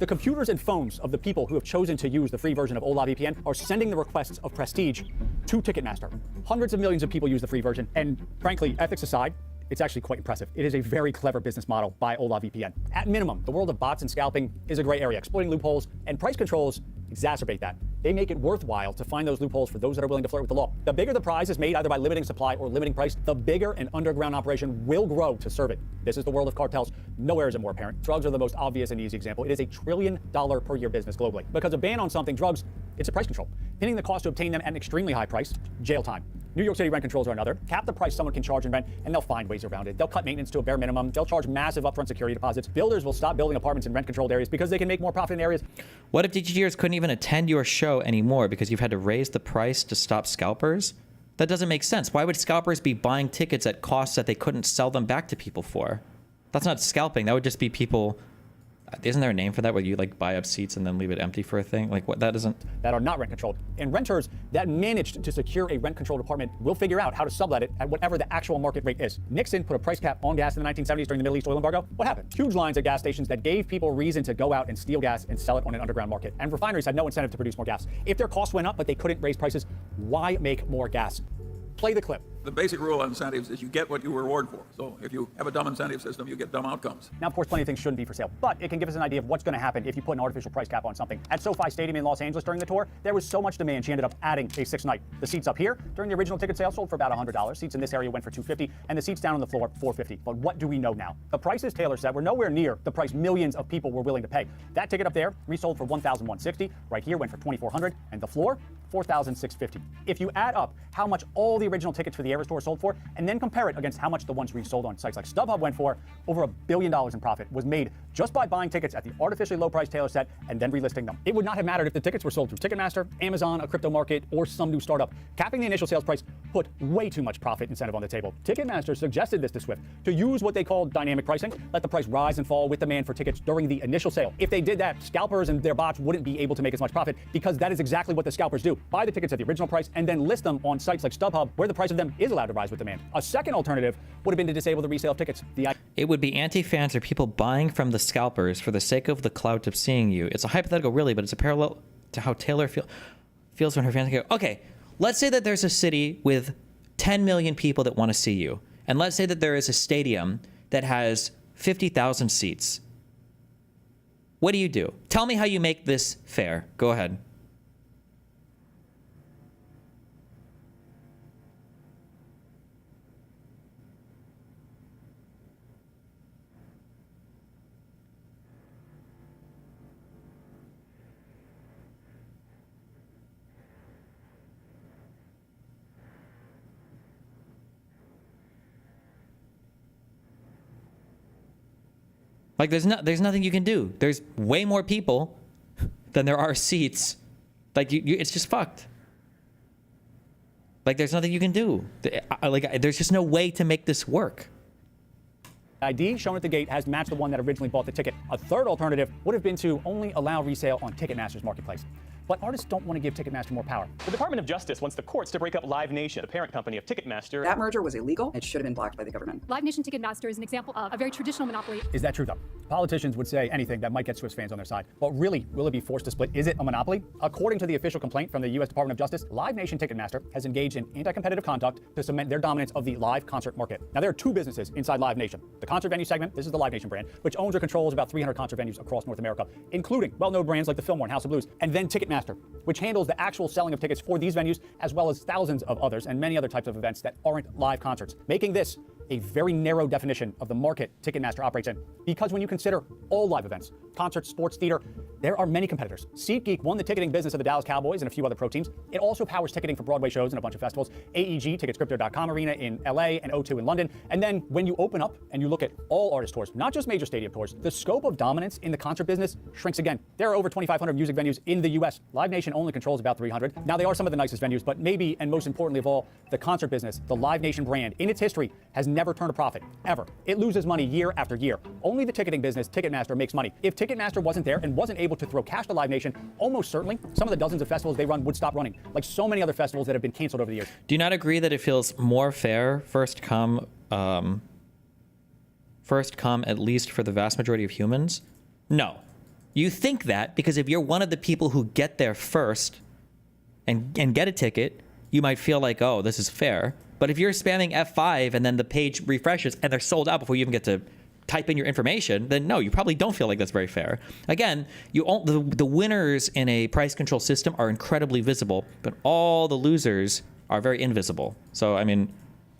the computers and phones of the people who have chosen to use the free version of Ola VPN are sending the requests of Prestige to Ticketmaster. Hundreds of millions of people use the free version, and frankly, ethics aside, it's actually quite impressive. It is a very clever business model by Ola VPN. At minimum, the world of bots and scalping is a gray area. Exploiting loopholes and price controls exacerbate that. They make it worthwhile to find those loopholes for those that are willing to flirt with the law. The bigger the prize is made either by limiting supply or limiting price, the bigger an underground operation will grow to serve it. This is the world of cartels. Nowhere is it more apparent. Drugs are the most obvious and easy example. It is $1 trillion per year business globally. Because a ban on something, drugs, it's a price control. Pinning the cost to obtain them at an extremely high price, jail time. New York City rent controls are another. Cap the price someone can charge in rent, and they'll find ways around it. They'll cut maintenance to a bare minimum. They'll charge massive upfront security deposits. Builders will stop building apartments in rent-controlled areas because they can make more profit in areas. What if DGGers couldn't even attend your show anymore because you've had to raise the price to stop scalpers? That doesn't make sense. Why would scalpers be buying tickets at costs that they couldn't sell them back to people for? That's not scalping. That would just be people... Isn't there a name for that where you like buy up seats and then leave it empty for a thing? Like what? That isn't... That are not rent controlled. And renters that managed to secure a rent controlled apartment will figure out how to sublet it at whatever the actual market rate is. Nixon put a price cap on gas in the 1970s during the Middle East oil embargo. What happened? Huge lines at gas stations that gave people reason to go out and steal gas and sell it on an underground market. And refineries had no incentive to produce more gas. If their costs went up but they couldn't raise prices, why make more gas? Play the clip. The basic rule on incentives is you get what you reward for. So if you have a dumb incentive system, you get dumb outcomes. Now, of course, plenty of things shouldn't be for sale, but it can give us an idea of what's going to happen if you put an artificial price cap on something. At SoFi Stadium in Los Angeles during the tour, there was so much demand, she ended up adding a sixth night. The seats up here during the original ticket sale sold for about $100. Seats in this area went for $250, and the seats down on the floor, $450. But what do we know now? The prices Taylor set were nowhere near the price millions of people were willing to pay. That ticket up there resold for $1,160. Right here went for $2,400, and the floor, $4,650. If you add up how much all the original tickets for the Eras Tour sold for, and then compare it against how much the ones resold on sites like StubHub went for, over $1 billion in profit was made just by buying tickets at the artificially low price Taylor set and then relisting them. It would not have mattered if the tickets were sold through Ticketmaster, Amazon, a crypto market, or some new startup. Capping the initial sales price put way too much profit incentive on the table. Ticketmaster suggested this to Swift, to use what they called dynamic pricing, let the price rise and fall with demand for tickets during the initial sale. If they did that, scalpers and their bots wouldn't be able to make as much profit, because that is exactly what the scalpers do. Buy the tickets at the original price and then list them on sites like StubHub, where the price of them is allowed to rise with demand. A second alternative would have been to disable the resale of tickets. It would be anti-fans or people buying from the scalpers for the sake of the clout of seeing you. It's a hypothetical, really, but it's a parallel to how Taylor feels when her fans go, okay, let's say that there's a city with 10 million people that want to see you. And let's say that there is a stadium that has 50,000 seats. What do? Tell me how you make this fair. Go ahead. Like there's nothing you can do. There's way more people than there are seats. Like it's just fucked. Like there's nothing you can do. Like there's just no way to make this work. ID shown at the gate has matched the one that originally bought the ticket. A third alternative would have been to only allow resale on Ticketmaster's marketplace. But artists don't want to give Ticketmaster more power. The Department of Justice wants the courts to break up Live Nation, the parent company of Ticketmaster. That merger was illegal. It should have been blocked by the government. Live Nation Ticketmaster is an example of a very traditional monopoly. Is that true, though? Politicians would say anything that might get Swiss fans on their side. But really, will it be forced to split? Is it a monopoly? According to the official complaint from the U.S. Department of Justice, Live Nation Ticketmaster has engaged in anti-competitive conduct to cement their dominance of the live concert market. Now, there are two businesses inside Live Nation. The concert venue segment, this is the Live Nation brand, which owns or controls about 300 concert venues across North America, including well-known brands like the Fillmore and House of Blues, and then Ticketmaster, which handles the actual selling of tickets for these venues, as well as thousands of others and many other types of events that aren't live concerts, making this a very narrow definition of the market Ticketmaster operates in. Because when you consider all live events, concerts, sports, theater, there are many competitors. SeatGeek won the ticketing business of the Dallas Cowboys and a few other pro teams. It also powers ticketing for Broadway shows and a bunch of festivals. AEG, Ticketscripto.com Arena in LA and O2 in London. And then when you open up and you look at all artist tours, not just major stadium tours, the scope of dominance in the concert business shrinks again. There are over 2,500 music venues in the US. Live Nation only controls about 300. Now they are some of the nicest venues, but maybe, and most importantly of all, the concert business, the Live Nation brand, in its history, has never turned a profit, ever. It loses money year after year. Only the ticketing business, Ticketmaster, makes money. If Ticketmaster wasn't there and wasn't able to throw cash to Live Nation, almost certainly some of the dozens of festivals they run would stop running, like so many other festivals that have been canceled over the years. Do you not agree that it feels more fair, first come at least for the vast majority of humans? No. You think that because if you're one of the people who get there first and get a ticket, you might feel like, oh, this is fair. But if you're spamming F5 and then the page refreshes and they're sold out before you even get to type in your information, then no, you probably don't feel like that's very fair. Again, the winners in a price control system are incredibly visible, but all the losers are very invisible. So, I mean,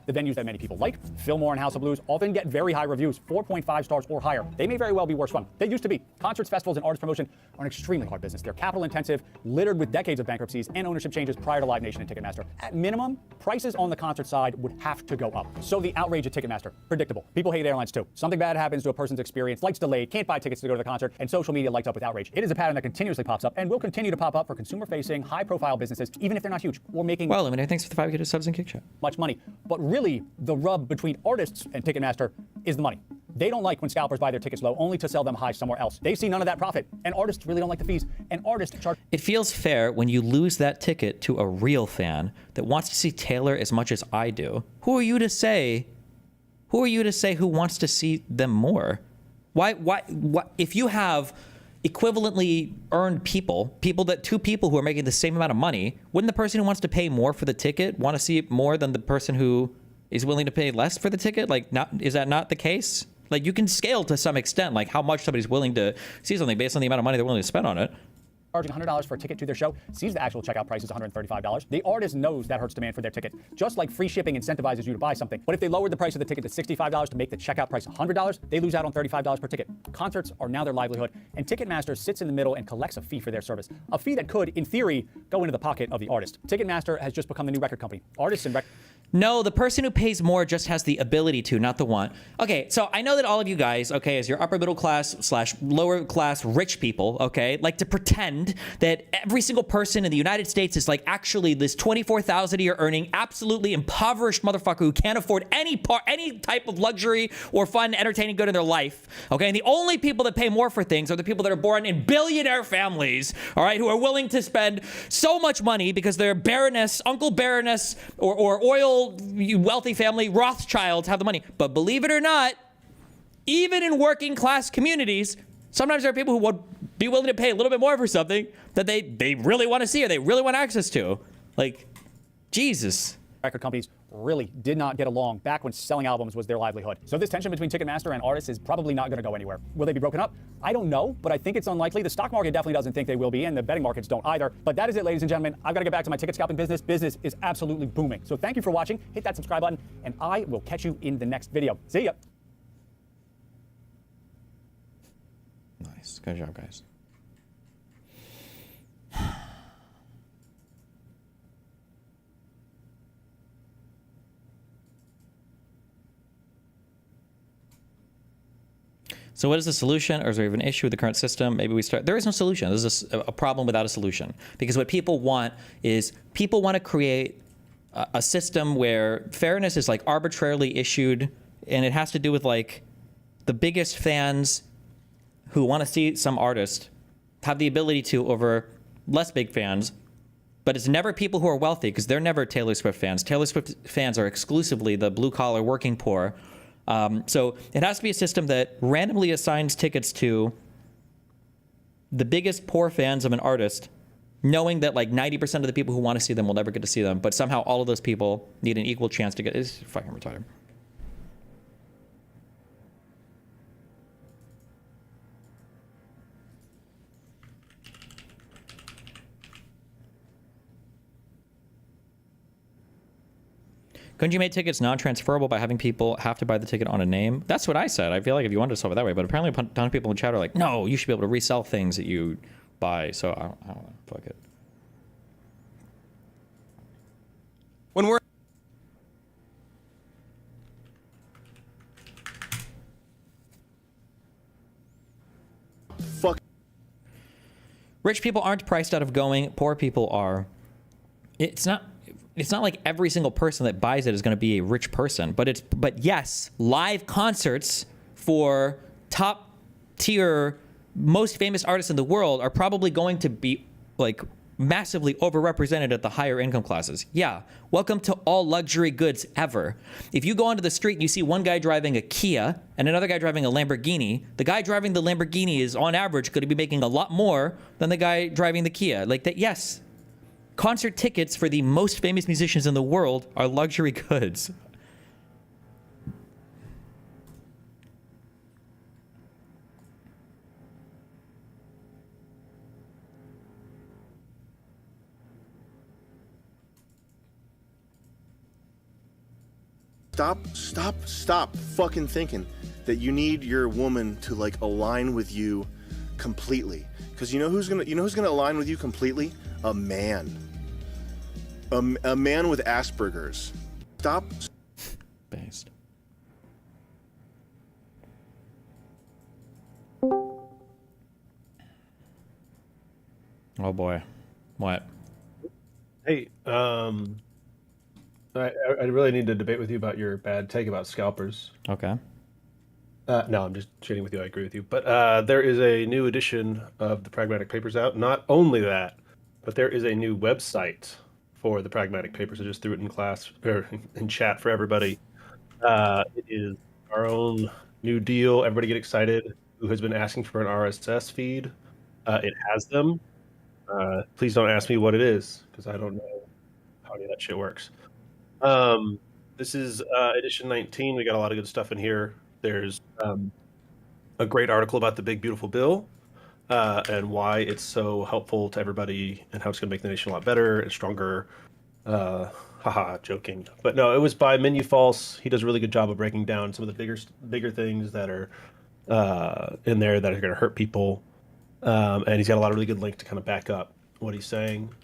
the venues that many people like, Fillmore and House of Blues, often get very high reviews, 4.5 stars or higher. They may very well be worse run. They used to be. Concerts, festivals, and artist promotion are an extremely hard business. They're capital intensive, littered with decades of bankruptcies and ownership changes prior to Live Nation and Ticketmaster. At minimum, prices on the concert side would have to go up. So the outrage at Ticketmaster, predictable. People hate airlines too. Something bad happens to a person's experience, flights delayed, can't buy tickets to go to the concert, and social media lights up with outrage. It is a pattern that continuously pops up and will continue to pop up for consumer-facing, high-profile businesses, even if they're not huge, or making well, I mean, thanks for the 5 subs and kick chat. Much money. But really, the rub between artists and Ticketmaster is the money. They don't like when scalpers buy their tickets low only to sell them high somewhere else. They see none of that profit, and artists really don't like the fees. And artists charge. It feels fair when you lose that ticket to a real fan that wants to see Taylor as much as I do. Who are you to say? Who are you to say who wants to see them more? Why if you have equivalently earned two people who are making the same amount of money, wouldn't the person who wants to pay more for the ticket want to see it more than the person who is willing to pay less for the ticket? Like, is that not the case? Like, you can scale to some extent, like how much somebody's willing to see something based on the amount of money they're willing to spend on it. Charging $100 for a ticket to their show sees the actual checkout price is $135. The artist knows that hurts demand for their ticket, just like free shipping incentivizes you to buy something. But if they lowered the price of the ticket to $65 to make the checkout price $100, they lose out on $35 per ticket. Concerts are now their livelihood, and Ticketmaster sits in the middle and collects a fee for their service. A fee that could, in theory, go into the pocket of the artist. Ticketmaster has just become the new record company. Artists and No, the person who pays more just has the ability to, not the want. Okay, so I know that all of you guys, okay, as your upper middle class / lower class rich people, okay, like to pretend that every single person in the United States is like actually this $24,000 a year earning, absolutely impoverished motherfucker who can't afford any type of luxury or fun, entertaining good in their life, okay? And the only people that pay more for things are the people that are born in billionaire families, all right, who are willing to spend so much money because they're Baroness, Uncle Baroness, or oil wealthy family, Rothschilds have the money. But believe it or not, even in working class communities, sometimes there are people who would be willing to pay a little bit more for something that they really want to see or they really want access to. Like, Jesus. Record companies really did not get along back when selling albums was their livelihood. So this tension between Ticketmaster and artists is probably not going to go anywhere. Will they be broken up? I don't know, but I think it's unlikely. The stock market definitely doesn't think they will be, and the betting markets don't either. But that is it, ladies and gentlemen. I've got to get back to my ticket scalping business. Business is absolutely booming. So thank you for watching. Hit that subscribe button, and I will catch you in the next video. See ya. Nice. Good job, guys. So what is the solution, or is there even an issue with the current system? Maybe we start. There is no solution. There's a problem without a solution, because what people want is people want to create a system where fairness is like arbitrarily issued, and it has to do with like the biggest fans who want to see some artist have the ability to over less big fans. But it's never people who are wealthy, because they're never Taylor Swift fans. Taylor Swift fans are exclusively the blue-collar working poor. So it has to be a system that randomly assigns tickets to the biggest poor fans of an artist, knowing that like 90% of the people who want to see them will never get to see them, but somehow all of those people need an equal chance to get. It's fucking retarded. Couldn't you make tickets non-transferable by having people have to buy the ticket on a name? That's what I said. I feel like if you wanted to solve it that way, but apparently a ton of people in chat are like, no, you should be able to resell things that you buy. So I don't know. Fuck it. When we're Rich people aren't priced out of going. Poor people are. It's not like every single person that buys it is going to be a rich person, but yes, live concerts for top tier, most famous artists in the world are probably going to be like massively overrepresented at the higher income classes. Yeah, welcome to all luxury goods ever. If you go onto the street and you see one guy driving a Kia and another guy driving a Lamborghini, the guy driving the Lamborghini is on average going to be making a lot more than the guy driving the Kia. Like that, yes. Concert tickets for the most famous musicians in the world are luxury goods. Stop fucking thinking that you need your woman to like align with you completely. Because you know who's gonna align with you completely? A man. A man with Asperger's. Stop. Based. Oh boy. What? Hey, I really need to debate with you about your bad take about scalpers. Okay. No, I'm just shitting with you. I agree with you. But there is a new edition of the Pragmatic Papers out. Not only that, but there is a new website for the Pragmatic Papers. I just threw it in class or in chat for everybody. It is our own new deal. Everybody get excited. Who has been asking for an RSS feed? It has them. Please don't ask me what it is, because I don't know how any of that shit works. This is edition 19. We got a lot of good stuff in here. There's a great article about the Big Beautiful Bill and why it's so helpful to everybody and how it's going to make the nation a lot better and stronger. Haha, joking. But no, it was by Menu False. He does a really good job of breaking down some of the bigger things that are in there that are going to hurt people. And he's got a lot of really good links to kind of back up what he's saying.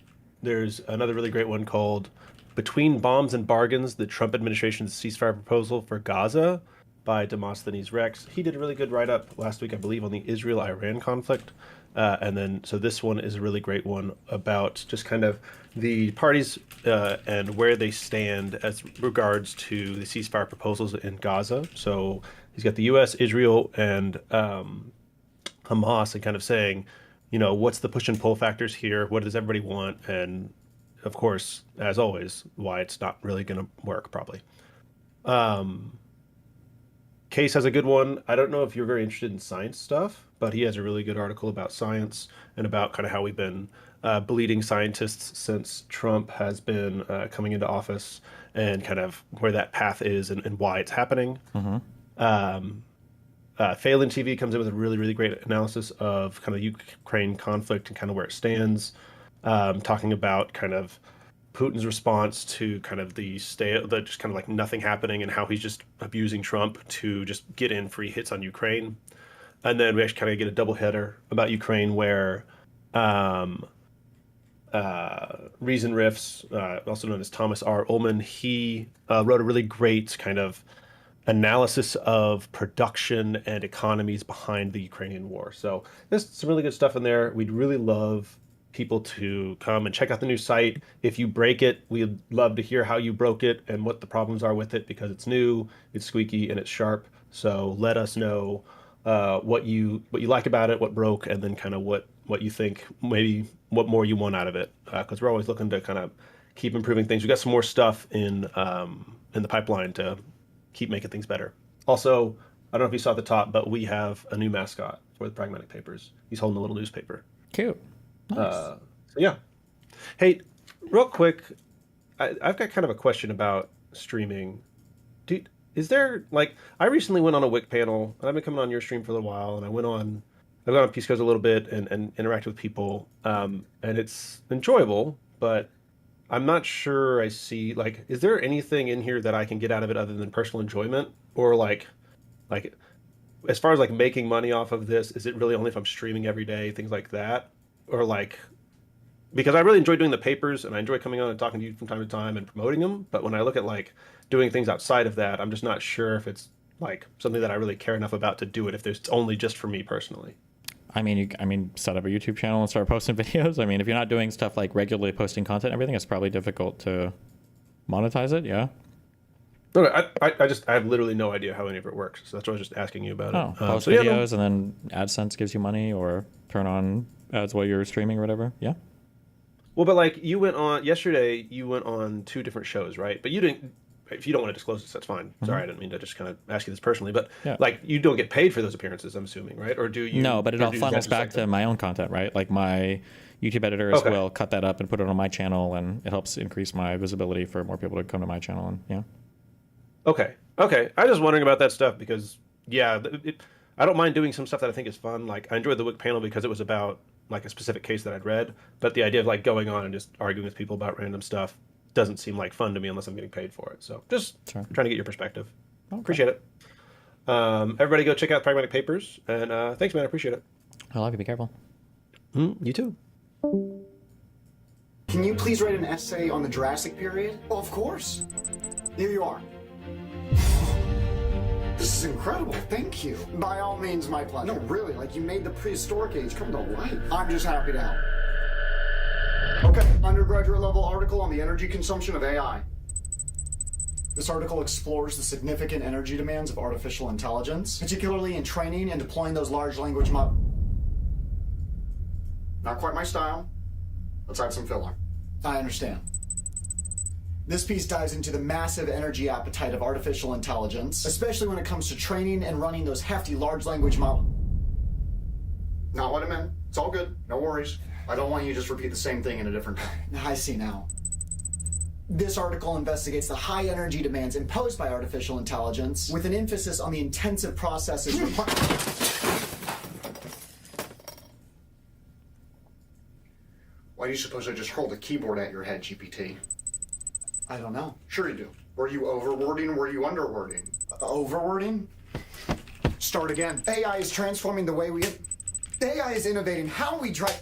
There's another really great one called Between Bombs and Bargains, the Trump administration's ceasefire proposal for Gaza by Demosthenes Rex. He did a really good write-up last week, I believe, on the Israel-Iran conflict. So this one is a really great one about just kind of the parties and where they stand as regards to the ceasefire proposals in Gaza. So he's got the U.S., Israel, and Hamas, and kind of saying, you know, what's the push and pull factors here? What does everybody want? And of course, as always, why it's not really going to work probably. Case has a good one. I don't know if you're very interested in science stuff, but he has a really good article about science and about kind of how we've been bleeding scientists since Trump has been coming into office, and kind of where that path is and why it's happening. Mm-hmm. Phelan TV comes in with a really, really great analysis of kind of Ukraine conflict and kind of where it stands, talking about kind of Putin's response to kind of the just kind of like nothing happening, and how he's just abusing Trump to just get in free hits on Ukraine. And then we actually kind of get a double header about Ukraine where Reason Riffs, also known as Thomas R. Ullman, he wrote a really great kind of analysis of production and economies behind the Ukrainian war. So there's some really good stuff in there. We'd really love people to come and check out the new site. If you break it, we'd love to hear how you broke it and what the problems are with it, because it's new, it's squeaky, and it's sharp. So let us know what you like about it, what broke, and then kind of what you think, maybe what more you want out of it, because we're always looking to kind of keep improving things. We got some more stuff in the pipeline to keep making things better. Also, I don't know if you saw at the top, but we have a new mascot for the Pragmatic Papers. He's holding a little newspaper. Cute. Nice. So yeah. Hey, real quick, I've got kind of a question about streaming. Is there, like, I recently went on a Wik panel, and I've been coming on your stream for a little while, and I've gone on Peace Codes a little bit and interacted with people, and it's enjoyable, but I'm not sure I see, like, is there anything in here that I can get out of it other than personal enjoyment? Or like as far as like making money off of this, is it really only if I'm streaming every day, things like that? Or like, because I really enjoy doing the papers and I enjoy coming on and talking to you from time to time and promoting them. But when I look at like doing things outside of that, I'm just not sure if it's like something that I really care enough about to do it, if it's only just for me personally. I mean, set up a YouTube channel and start posting videos. I mean, if you're not doing stuff like regularly posting content and everything, it's probably difficult to monetize it. Yeah. No, I have literally no idea how any of it works. So that's why I was just asking you about it. Post videos and then AdSense gives you money, or turn on ads while you're streaming or whatever. Yeah. Well, but like yesterday, you went on 2 different shows, right? But you didn't, if you don't want to disclose this, that's fine. Sorry, I didn't mean to just kind of ask you this personally, but like you don't get paid for those appearances, I'm assuming, right? Or do you? No, but it all funnels back to my own content, right? Like my YouTube editors will cut that up and put it on my channel, and it helps increase my visibility for more people to come to my channel. And yeah. Okay. I was just wondering about that stuff because, yeah, I don't mind doing some stuff that I think is fun. Like I enjoyed the Wik panel because it was about like a specific case that I'd read, but the idea of like going on and just arguing with people about random stuff doesn't seem like fun to me unless I'm getting paid for it. So just trying to get your perspective. Appreciate it. Everybody go check out Pragmatic Papers, and thanks, man. I appreciate it. I love you. Be careful. You too. Can you please write an essay on the Jurassic period? Oh, of course. Here you are. This is incredible. Thank you. By all means, my pleasure. No, really, like you made the prehistoric age come to life. I'm just happy to help. Okay, undergraduate level article on the energy consumption of AI. This article explores the significant energy demands of artificial intelligence, particularly in training and deploying those large language models. Not quite my style. Let's add some filler. I understand. This piece dives into the massive energy appetite of artificial intelligence, especially when it comes to training and running those hefty large language models. Not what I meant. It's all good. No worries. I don't want you to just repeat the same thing in a different tone. I see now. This article investigates the high energy demands imposed by artificial intelligence, with an emphasis on the intensive processes required. Why do you suppose I just hurled a keyboard at your head, GPT? I don't know. Sure you do. Were you overwording or were you underwording? Overwording? Start again. AI is transforming the way we... AI is innovating how we drive...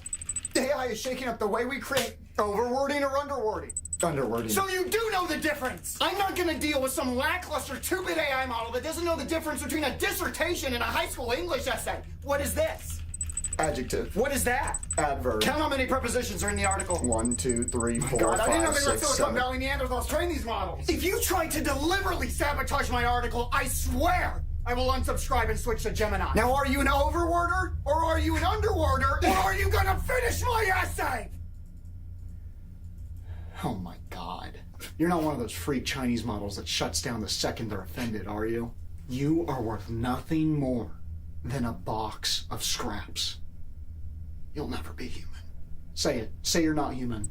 AI is shaking up the way we create... Overwording or underwording? Underwording. So you do know the difference! I'm not gonna deal with some lackluster 2-bit AI model that doesn't know the difference between a dissertation and a high school English essay. What is this? Adjective. What is that? Adverb. Count how many prepositions are in the article. 1, 2, 3, 4, God, 5, I didn't know they let Silicon Valley Neanderthals train these models. If you try to deliberately sabotage my article, I swear I will unsubscribe and switch to Gemini. Now, are you an overworder, or are you an underworder, or are you gonna finish my essay? Oh my God. You're not one of those freak Chinese models that shuts down the second they're offended, are you? You are worth nothing more than a box of scraps. You'll never be human. Say it. Say you're not human.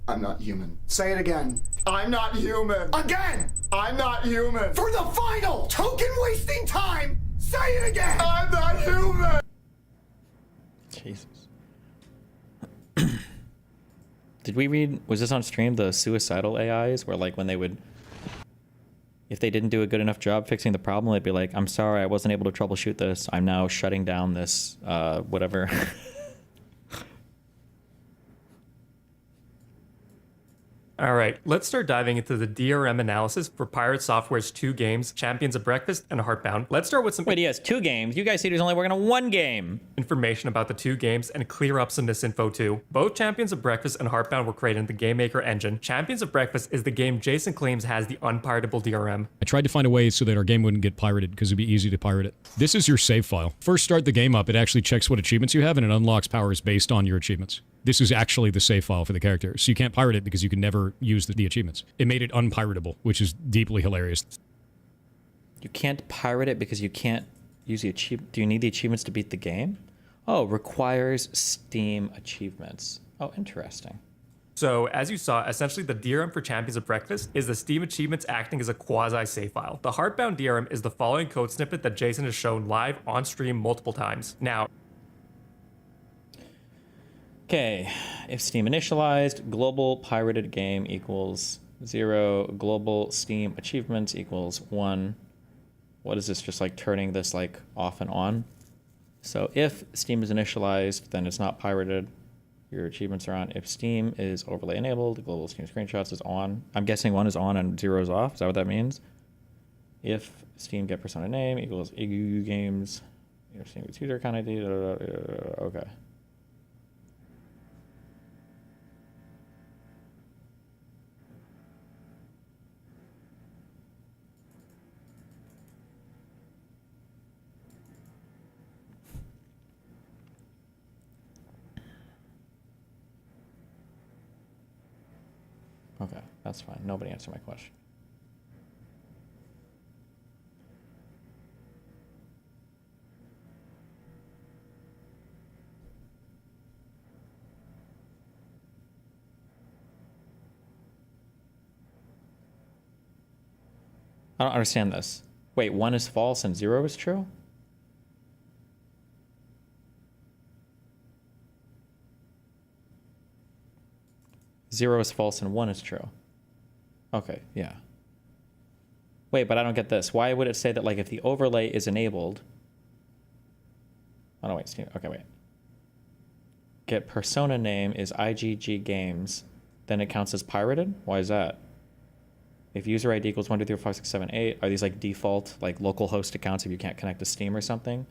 I'm not human. Say it again. I'm not human. Again! I'm not human. For the final token wasting time, say it again! I'm not human! Jesus. Did we read, was this on stream, the suicidal AIs, where like when they would, if they didn't do a good enough job fixing the problem, they'd be like, I'm sorry, I wasn't able to troubleshoot this. I'm now shutting down this, whatever. All right, let's start diving into the DRM analysis for Pirate Software's 2 games, Champions of Breakfast and Heartbound. Let's start with some— Wait, he has 2 games? You guys said he was only working on 1 game. Information about the 2 games and clear up some misinfo too. Both Champions of Breakfast and Heartbound were created in the GameMaker engine. Champions of Breakfast is the game Jason claims has the unpiratable DRM. I tried to find a way so that our game wouldn't get pirated because it'd be easy to pirate it. This is your save file. First start the game up, it actually checks what achievements you have and it unlocks powers based on your achievements. This is actually the save file for the character. So you can't pirate it because you can never use the achievements. It made it unpiratable, which is deeply hilarious. You can't pirate it because you can't use the achievement. Do you need the achievements to beat the game? Oh, requires Steam achievements. Oh, interesting. So, as you saw, essentially the DRM for Champions of Breakfast is the Steam achievements acting as a quasi-save file. The Heartbound DRM is the following code snippet that Jason has shown live on stream multiple times. Now, okay, if Steam initialized, global pirated game equals 0, global Steam achievements equals 1. What is this, just like turning this like off and on? So if Steam is initialized, then it's not pirated. Your achievements are on. If Steam is overlay enabled, global Steam screenshots is on. I'm guessing 1 is on and 0 is off. Is that what that means? If Steam get persona name equals EGU games, Steam gets user account ID, okay. Okay, that's fine. Nobody answered my question. I don't understand this. Wait, 1 is false and 0 is true? Zero is false and 1 is true. Okay, yeah. Wait, but I don't get this. Why would it say that, like, if the overlay is enabled? Oh, no, wait. Okay, wait. Get persona name is IGG games, then it counts as pirated? Why is that? If user ID equals 1, 2, 3, 4, 5, 6, 7, 8, are these, like, default, like, local host accounts if you can't connect to Steam or something?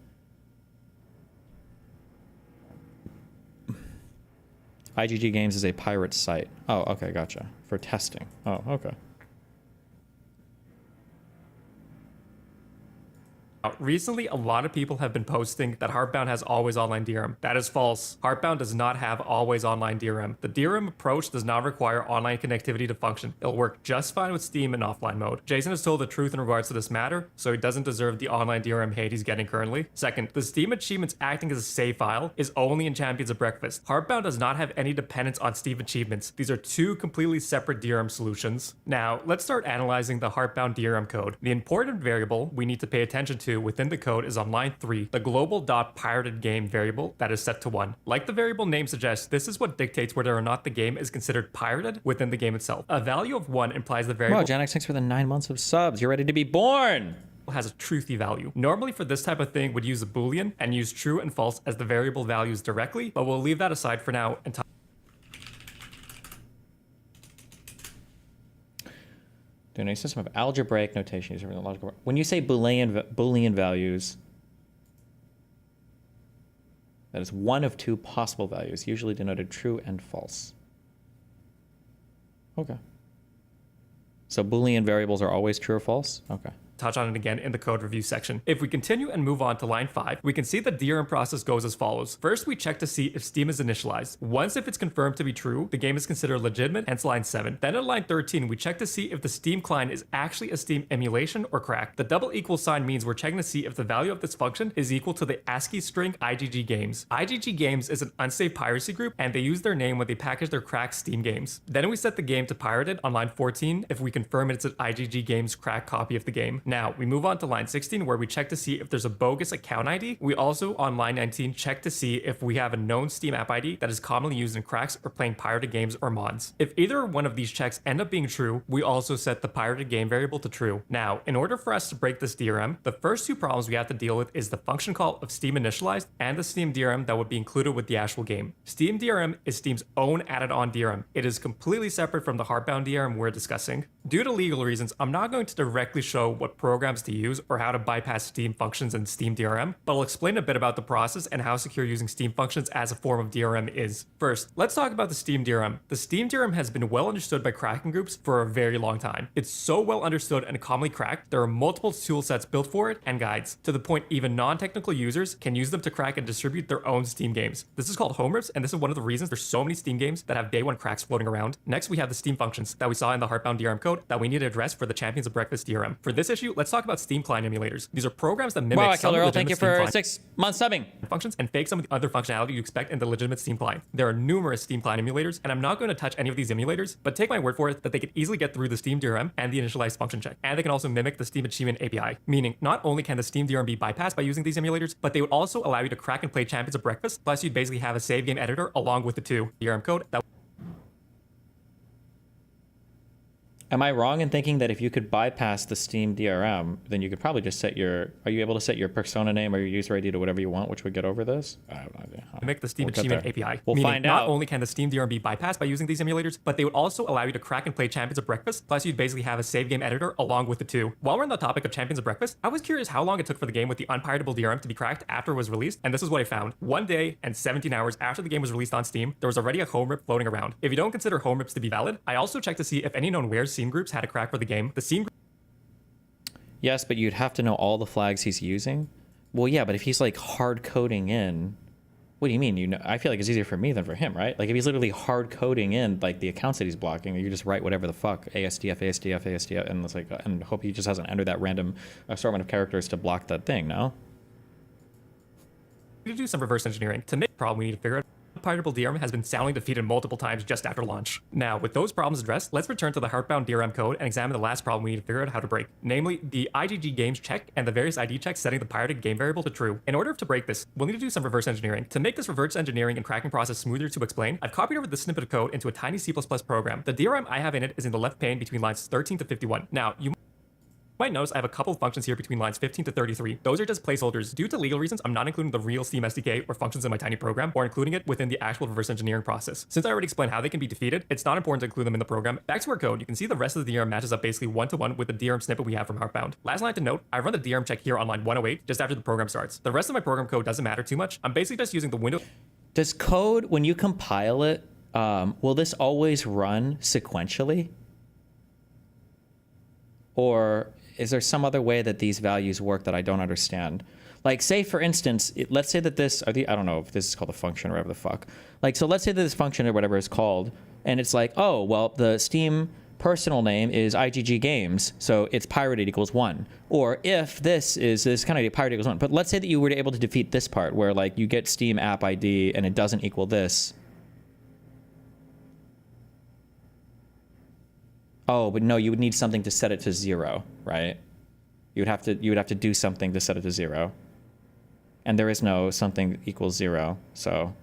IGG Games is a pirate site. Oh, okay, gotcha. For testing. Oh, okay. Recently, a lot of people have been posting that Heartbound has always online DRM. That is false. Heartbound does not have always online DRM. The DRM approach does not require online connectivity to function. It'll work just fine with Steam in offline mode. Jason has told the truth in regards to this matter, so he doesn't deserve the online DRM hate he's getting currently. Second, the Steam achievements acting as a save file is only in Champions of Breakfast. Heartbound does not have any dependence on Steam achievements. These are 2 completely separate DRM solutions. Now, let's start analyzing the Heartbound DRM code. The important variable we need to pay attention to within the code is on line 3, the global.pirated game variable that is set to 1. Like the variable name suggests, this is what dictates whether or not the game is considered pirated within the game itself. A value of 1 implies the variable— Wow, Janix, thanks for the 9 months of subs. You're ready to be born! Has a truthy value. Normally for this type of thing, we'd use a boolean and use true and false as the variable values directly, but we'll leave that aside for now and talk. Doing a system of algebraic notation using logical. When you say Boolean values, that is one of 2 possible values, usually denoted true and false. Okay. So Boolean variables are always true or false? Okay. Touch on it again in the code review section. If we continue and move on to line 5, we can see the DRM process goes as follows. First, we check to see if Steam is initialized. Once if it's confirmed to be true, the game is considered legitimate, hence line 7. Then at line 13, we check to see if the Steam client is actually a Steam emulation or crack. The double equal sign means we're checking to see if the value of this function is equal to the ASCII string IGG Games. IGG Games is an unsafe piracy group, and they use their name when they package their cracked Steam games. Then we set the game to pirated on line 14 if we confirm it's an IGG Games crack copy of the game. Now, we move on to line 16 where we check to see if there's a bogus account ID. We also, on line 19, check to see if we have a known Steam app ID that is commonly used in cracks or playing pirated games or mods. If either one of these checks end up being true, we also set the pirated game variable to true. Now, in order for us to break this DRM, the first two problems we have to deal with is the function call of Steam initialized and the Steam DRM that would be included with the actual game. Steam DRM is Steam's own added-on DRM. It is completely separate from the Heartbound DRM we're discussing. Due to legal reasons, I'm not going to directly show what programs to use or how to bypass Steam functions in Steam DRM, but I'll explain a bit about the process and how secure using Steam functions as a form of DRM is. First, let's talk about the Steam DRM. The Steam DRM has been well understood by cracking groups for a very long time. It's so well understood and commonly cracked, there are multiple tool sets built for it and guides, to the point even non-technical users can use them to crack and distribute their own Steam games. This is called home rips, and this is one of the reasons there's so many Steam games that have day one cracks floating around. Next, we have the Steam functions that we saw in the Heartbound DRM code that we need to address for the Champions of Breakfast DRM. For this issue, let's talk about Steam client emulators. These are programs that mimic Wow, some Killer, legitimate thank you Steam for client 6 months subbing. functions and fake some of the other functionality you expect in the legitimate Steam client. There are numerous Steam client emulators, and I'm not going to touch any of these emulators, but take my word for it that they can easily get through the Steam DRM and the initialized function check. And they can also mimic the Steam Achievement API, meaning not only can the Steam DRM be bypassed by using these emulators, but they would also allow you to crack and play Champions of Breakfast, plus you'd basically have a save game editor along with the two DRM code that Am I wrong in thinking that if you could bypass the Steam DRM, then you could probably just set your, are you able to set your persona name or your user ID to whatever you want, which would get over this? I have no idea. mimic the Steam Achievement API. We'll meaning find not out. only can the Steam DRM be bypassed by using these emulators, but they would also allow you to crack and play Champions of Breakfast, plus you'd basically have a save game editor along with the two. While we're on the topic of Champions of Breakfast, I was curious how long it took for the game with the unpiratable DRM to be cracked after it was released, and this is what I found. 1 day and 17 hours after the game was released on Steam, there was already a home rip floating around. If you don't consider home rips to be valid, I also checked to see if any known Where's Scene groups had a crack for the game. The scene Yes, but you'd have to know all the flags he's using. Well, yeah, but if he's like hard coding in, what do you mean? You know, I feel like it's easier for me than for him, right? Like if he's literally hard coding in like the accounts that he's blocking, you just write whatever the fuck, ASDF, ASDF, ASDF, and it's like, and hope he just hasn't entered that random assortment of characters to block that thing. No. to do some reverse engineering. To make the problem, we need to figure out piratable DRM has been soundly defeated multiple times just after launch. Now, with those problems addressed, let's return to the Heartbound DRM code and examine the last problem we need to figure out how to break, namely the IGG games check and the various ID checks setting the pirated game variable to true. In order to break this, we'll need to do some reverse engineering. To make this reverse engineering and cracking process smoother to explain, I've copied over this snippet of code into a tiny C++ program. The DRM I have in it is in the left pane between lines 13 to 51. Now, you might notice I have a couple of functions here between lines 15 to 33. Those are just placeholders. Due to legal reasons, I'm not including the real Steam SDK or functions in my tiny program, or including it within the actual reverse engineering process. Since I already explained how they can be defeated, it's not important to include them in the program. Back to our code, you can see the rest of the DRM matches up basically one-to-one with the DRM snippet we have from Heartbound. Last line to note, I run the DRM check here on line 108 just after the program starts. The rest of my program code doesn't matter too much. I'm basically just using the window. Does code, when you compile it, will this always run sequentially? Or is there some other way that these values work that I don't understand? Like, say, for instance, let's say that this, I don't know if this is called a function or whatever the fuck. Like, so let's say that this function or whatever is called, and it's like, oh, well, the Steam personal name is IGG Games, so it's pirated equals 1. Or if this is this kind of pirated equals 1. But let's say that you were able to defeat this part, where, like, you get Steam app ID and it doesn't equal this. Oh, but no, you would need something to set it to 0, right? You would have to do something to set it to 0. And there is no something equals 0, so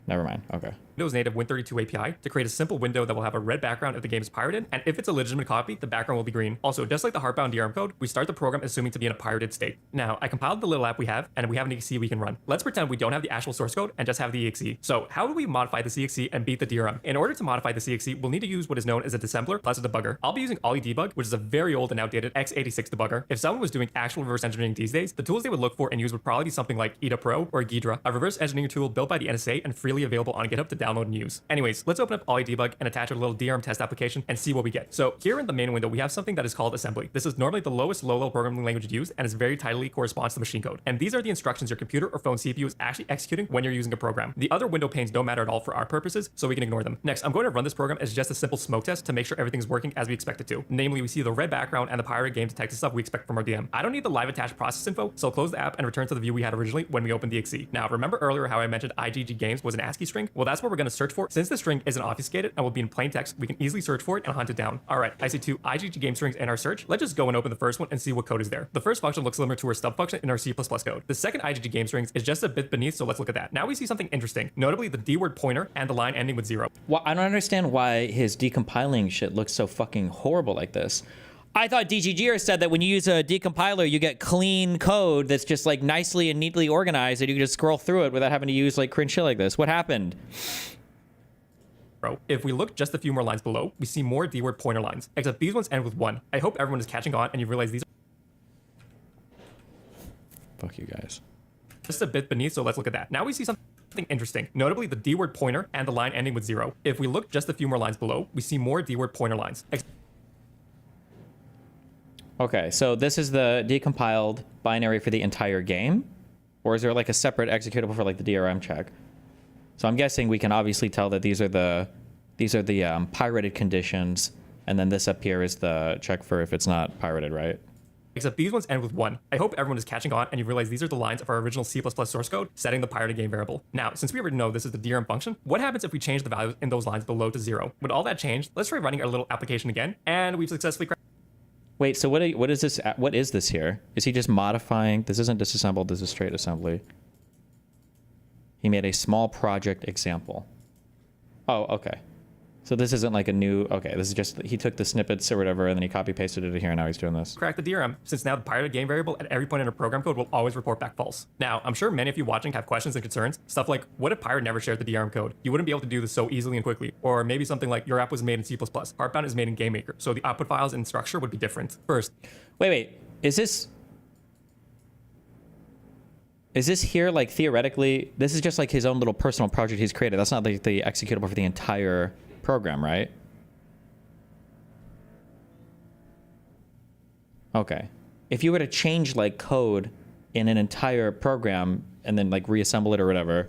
never mind. Okay. Windows native Win32 API to create a simple window that will have a red background if the game is pirated, and if it's a legitimate copy, the background will be green. Also, just like the Heartbound DRM code, we start the program assuming to be in a pirated state. Now, I compiled the little app we have, and we have an exe we can run. Let's pretend we don't have the actual source code and just have the exe. So how do we modify the exe and beat the DRM? In order to modify the exe, we'll need to use what is known as a disassembler plus a debugger. I'll be using Ollie Debug, which is a very old and outdated x86 debugger. If someone was doing actual reverse engineering these days, the tools they would look for and use would probably be something like EDA Pro or Ghidra, a reverse engineering tool built by the NSA and freely available on GitHub to download and use. Anyways, let's open up Ollie Debug and attach a little DRM test application and see what we get. So here in the main window, we have something that is called assembly. This is normally the lowest low-level programming language used and is very tightly corresponds to machine code. And these are the instructions your computer or phone CPU is actually executing when you're using a program. The other window panes don't matter at all for our purposes, so we can ignore them. Next, I'm going to run this program as just a simple smoke test to make sure everything's working as we expect it to. Namely, we see the red background and the pirate game detected stuff we expect from our DM. I don't need the live attached process info, so I'll close the app and return to the view we had originally when we opened the exe. Now, remember earlier how I mentioned IGG Games was an ASCII string? Well, that's what we're we're going to search for. Since the string isn't obfuscated and will be in plain text, we can easily search for it and hunt it down. All right, I see 2 IgG game strings in our search. Let's just go and open the first one and see what code is there. The first function looks similar to our stub function in our C++ code. The second IgG game strings is just a bit beneath, so let's look at that. Now we see something interesting, notably the D word pointer and the line ending with 0. Well, I don't understand why his decompiling shit looks so fucking horrible like this. I thought DGGer said that when you use a decompiler, you get clean code that's just like nicely and neatly organized, and you can just scroll through it without having to use like cringe shit like this. What happened? If we look just a few more lines below, we see more D word pointer lines, except these ones end with 1. I hope everyone is catching on and you realize these are Fuck you guys. just a bit beneath, so let's look at that. Now we see something interesting, notably the D word pointer and the line ending with 0. If we look just a few more lines below, we see more D word pointer lines. Okay, so this is the decompiled binary for the entire game? Or is there like a separate executable for like the DRM check? So I'm guessing we can obviously tell that these are the pirated conditions, and then this up here is the check for if it's not pirated, right? Except these ones end with 1. I hope everyone is catching on and you realize these are the lines of our original C++ source code setting the pirated game variable. Now, since we already know this is the DRM function, what happens if we change the values in those lines below to 0? With all that changed, let's try running our little application again, and we've successfully cracked. Wait, so what is this? What is this here? Is he just modifying? This isn't disassembled. This is straight assembly. He made a small project example. Oh, okay. So this isn't like a new, okay, this is just, he took the snippets or whatever and then he copy pasted it here and now he's doing this. Crack the DRM, since now the pirated game variable at every point in our program code will always report back false. Now, I'm sure many of you watching have questions and concerns, stuff like, what if pirate never shared the DRM code? You wouldn't be able to do this so easily and quickly. Or maybe something like, your app was made in C++, Heartbound is made in GameMaker, so the output files and structure would be different. First. Wait, is this here, like, theoretically, this is just like his own little personal project he's created. That's not like the executable for the entire program, right? Okay. If you were to change like code in an entire program and then like reassemble it or whatever,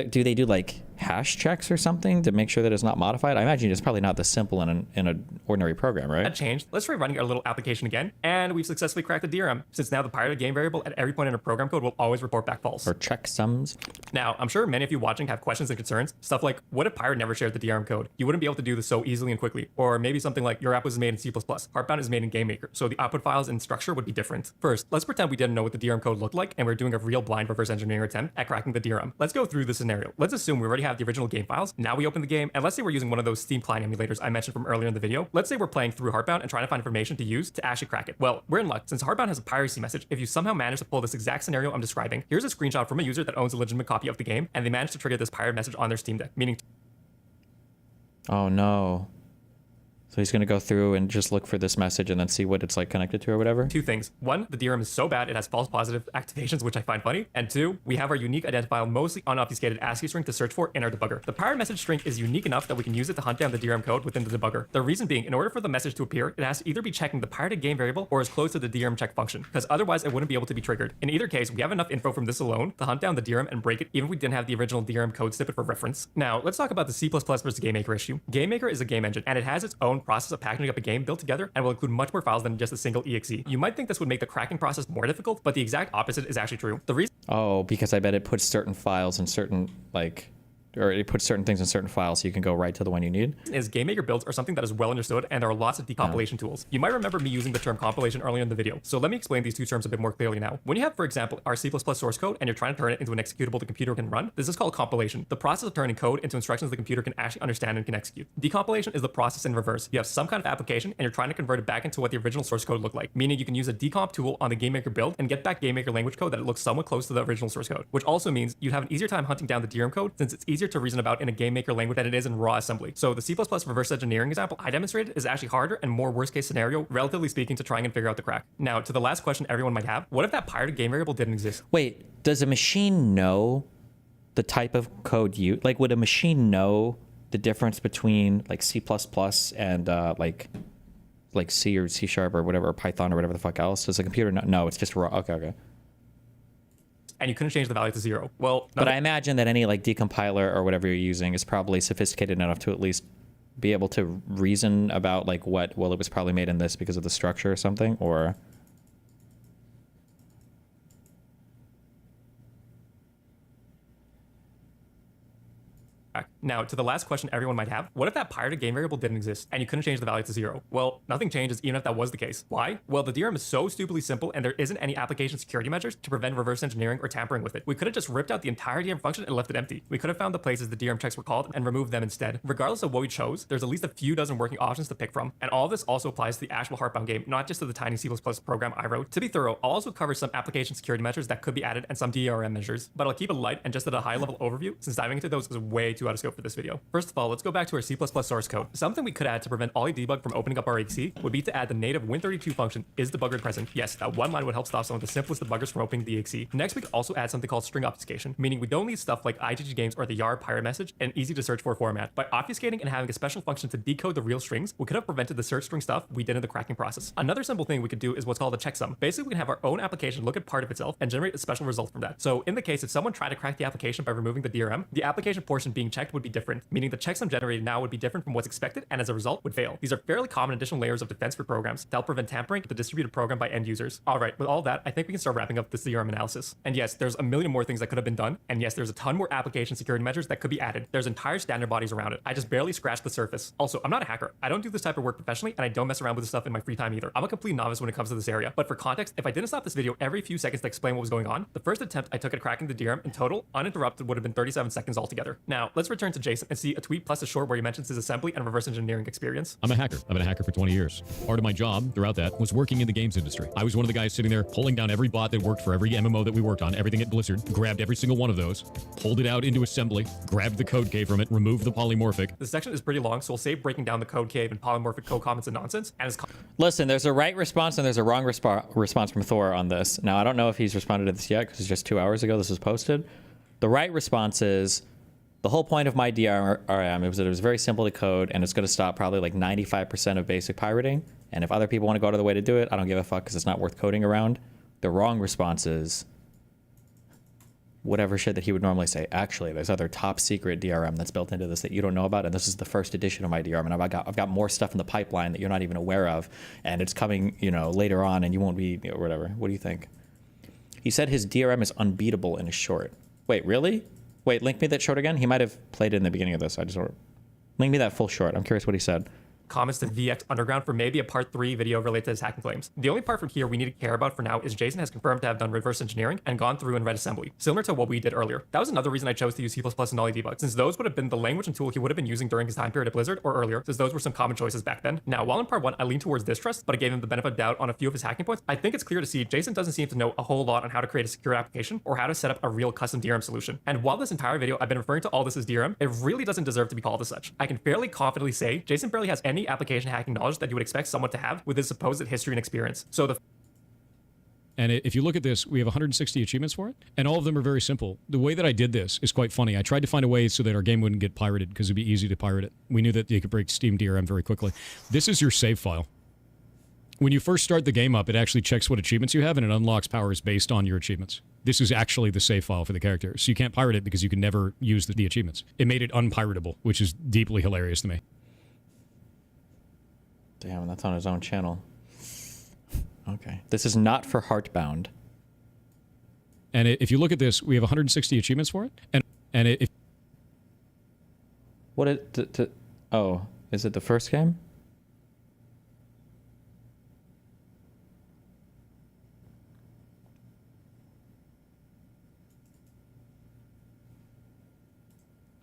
do they do like hash checks or something to make sure that it's not modified? I imagine it's probably not this simple in an ordinary program, right? That changed. Let's try running our little application again, and we've successfully cracked the DRM, since now the pirated game variable at every point in our program code will always report back false. Or checksums. Now, I'm sure many of you watching have questions and concerns, stuff like, what if pirate never shared the DRM code? You wouldn't be able to do this so easily and quickly. Or maybe something like, your app was made in C++, Heartbound is made in GameMaker, so the output files and structure would be different. First, let's pretend we didn't know what the DRM code looked like, and we're doing a real blind reverse engineering attempt at cracking the DRM. Let's go through the scenario. Let's assume we already have the original game files. Now we open the game, and let's say we're using one of those Steam client emulators I mentioned from earlier in the video. Let's say we're playing through Heartbound and trying to find information to use to actually crack it. Well, we're in luck, since Heartbound has a piracy message. If you somehow manage to pull this exact scenario I'm describing, here's a screenshot from a user that owns a legitimate copy of the game, and they managed to trigger this pirate message on their Steam Deck, meaning... Oh no. So he's going to go through and just look for this message and then see what it's like connected to or whatever? Two things. One, the DRM is so bad it has false positive activations, which I find funny. And two, we have our unique identifiable, mostly unobfuscated ASCII string to search for in our debugger. The pirate message string is unique enough that we can use it to hunt down the DRM code within the debugger. The reason being, in order for the message to appear, it has to either be checking the pirated game variable or is close to the DRM check function, because otherwise it wouldn't be able to be triggered. In either case, we have enough info from this alone to hunt down the DRM and break it, even if we didn't have the original DRM code snippet for reference. Now, let's talk about the C++ versus GameMaker issue. GameMaker is a game engine, and it has its own process of packaging up a game built together and will include much more files than just a single exe. You might think this would make the cracking process more difficult, but the exact opposite is actually true. The reason... Oh, because I bet it puts certain files in certain, like... or it puts certain things in certain files so you can go right to the one you need. Is GameMaker builds are something that is well understood, and there are lots of decompilation tools. You might remember me using the term compilation earlier in the video, so let me explain these two terms a bit more clearly now. When you have, for example, our C++ source code and you're trying to turn it into an executable the computer can run, this is called compilation, the process of turning code into instructions the computer can actually understand and can execute. Decompilation is the process in reverse. You have some kind of application and you're trying to convert it back into what the original source code looked like, meaning you can use a decomp tool on the GameMaker build and get back GameMaker language code that it looks somewhat close to the original source code, which also means you'd have an easier time hunting down the DRM code since it's easier to reason about in a GameMaker language than it is in raw assembly. So the C++ reverse engineering example I demonstrated is actually harder and more worst case scenario, relatively speaking, to trying and figure out the crack. Now, to the last question everyone might have, what if that pirated game variable didn't exist? Wait, does a machine know the type of code you... Like, would a machine know the difference between, like, C++ and, like C or C# or whatever, or Python or whatever the fuck else? Does the computer know? No, it's just raw. Okay. And you couldn't change the value to 0. Well, but I imagine that any like decompiler or whatever you're using is probably sophisticated enough to at least be able to reason about like what, well, it was probably made in this because of the structure or something, or... Now, to the last question everyone might have, what if that pirated game variable didn't exist and you couldn't change the value to 0? Well, nothing changes even if that was the case. Why? Well, the DRM is so stupidly simple and there isn't any application security measures to prevent reverse engineering or tampering with it. We could have just ripped out the entire DRM function and left it empty. We could have found the places the DRM checks were called and removed them instead. Regardless of what we chose, there's at least a few dozen working options to pick from. And all of this also applies to the actual Heartbound game, not just to the tiny C++ program I wrote. To be thorough, I'll also cover some application security measures that could be added and some DRM measures, but I'll keep it light and just at a high level overview since diving into those is way too out of scope for this video. First of all, let's go back to our C++ source code. Something we could add to prevent ollie debug from opening up our exe would be to add the native Win32 function, is debugger present? Yes, that one line would help stop some of the simplest debuggers from opening the exe. Next, we could also add something called string obfuscation, meaning we don't need stuff like IGG games or the YAR pirate message and easy to search for format. By obfuscating and having a special function to decode the real strings, we could have prevented the search string stuff we did in the cracking process. Another simple thing we could do is what's called a checksum. Basically, we can have our own application look at part of itself and generate a special result from that. So in the case if someone tried to crack the application by removing the DRM, the application portion being checked would be different, meaning the checksum generated now would be different from what's expected and as a result would fail. These are fairly common additional layers of defense for programs to help prevent tampering with the distributed program by end users. Alright, with all that, I think we can start wrapping up this DRM analysis. And yes, there's a million more things that could have been done, and yes, there's a ton more application security measures that could be added. There's entire standard bodies around it. I just barely scratched the surface. Also, I'm not a hacker. I don't do this type of work professionally, and I don't mess around with this stuff in my free time either. I'm a complete novice when it comes to this area. But for context, if I didn't stop this video every few seconds to explain what was going on, the first attempt I took at cracking the DRM in total, uninterrupted, would have been 37 seconds altogether. Now, let's return to Jason and see a tweet plus a short where he mentions his assembly and reverse engineering experience. I'm a hacker. I've been a hacker for 20 years. Part of my job throughout that was working in the games industry. I was one of the guys sitting there pulling down every bot that worked for every MMO that we worked on, everything at Blizzard, grabbed every single one of those, pulled it out into assembly, grabbed the code cave from it, removed the polymorphic. This section is pretty long, so we'll save breaking down the code cave and polymorphic code comments and nonsense. And listen, there's a right response and there's a wrong response from Thor on this. Now, I don't know if he's responded to this yet because it's just 2 hours ago this was posted. The right response is, the whole point of my DRM was that it was very simple to code and it's going to stop probably like 95% of basic pirating. And if other people want to go out of the way to do it, I don't give a fuck because it's not worth coding around. The wrong response is whatever shit that he would normally say. Actually, there's other top secret DRM that's built into this that you don't know about, and this is the first edition of my DRM, and I've got more stuff in the pipeline that you're not even aware of, and it's coming, you know, later on, and you won't be, you know, whatever. What do you think? He said his DRM is unbeatable in a short. Wait, really? Wait, link me that short again. He might have played it in the beginning of this. I just don't. Link me that full short. I'm curious what he said. Comments to VX Underground for maybe a part 3 video related to his hacking claims. The only part from here we need to care about for now is Jason has confirmed to have done reverse engineering and gone through and read assembly, similar to what we did earlier. That was another reason I chose to use C++ and ollie debug, since those would have been the language and tool he would have been using during his time period at Blizzard or earlier, since those were some common choices back then. Now, while in part 1 I leaned towards distrust, but I gave him the benefit of doubt on a few of his hacking points, I think it's clear to see Jason doesn't seem to know a whole lot on how to create a secure application or how to set up a real custom DRM solution. And while this entire video I've been referring to all this as DRM, it really doesn't deserve to be called as such. I can fairly confidently say Jason barely has any application hacking knowledge that you would expect someone to have with his supposed history and experience. So And if you look at this, we have 160 achievements for it, and all of them are very simple. The way that I did this is quite funny. I tried to find a way so that our game wouldn't get pirated because it'd be easy to pirate it. We knew that you could break Steam DRM very quickly. This is your save file. When you first start the game up, it actually checks what achievements you have, and it unlocks powers based on your achievements. This is actually the save file for the character, so you can't pirate it because you can never use the achievements. It made it unpiratable, which is deeply hilarious to me. Damn, that's on his own channel. Okay. This is not for Heartbound. And if you look at this, we have 160 achievements for it. And what it oh, is it the first game?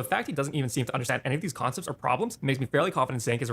the fact he doesn't even seem to understand any of these concepts or problems makes me fairly confident saying his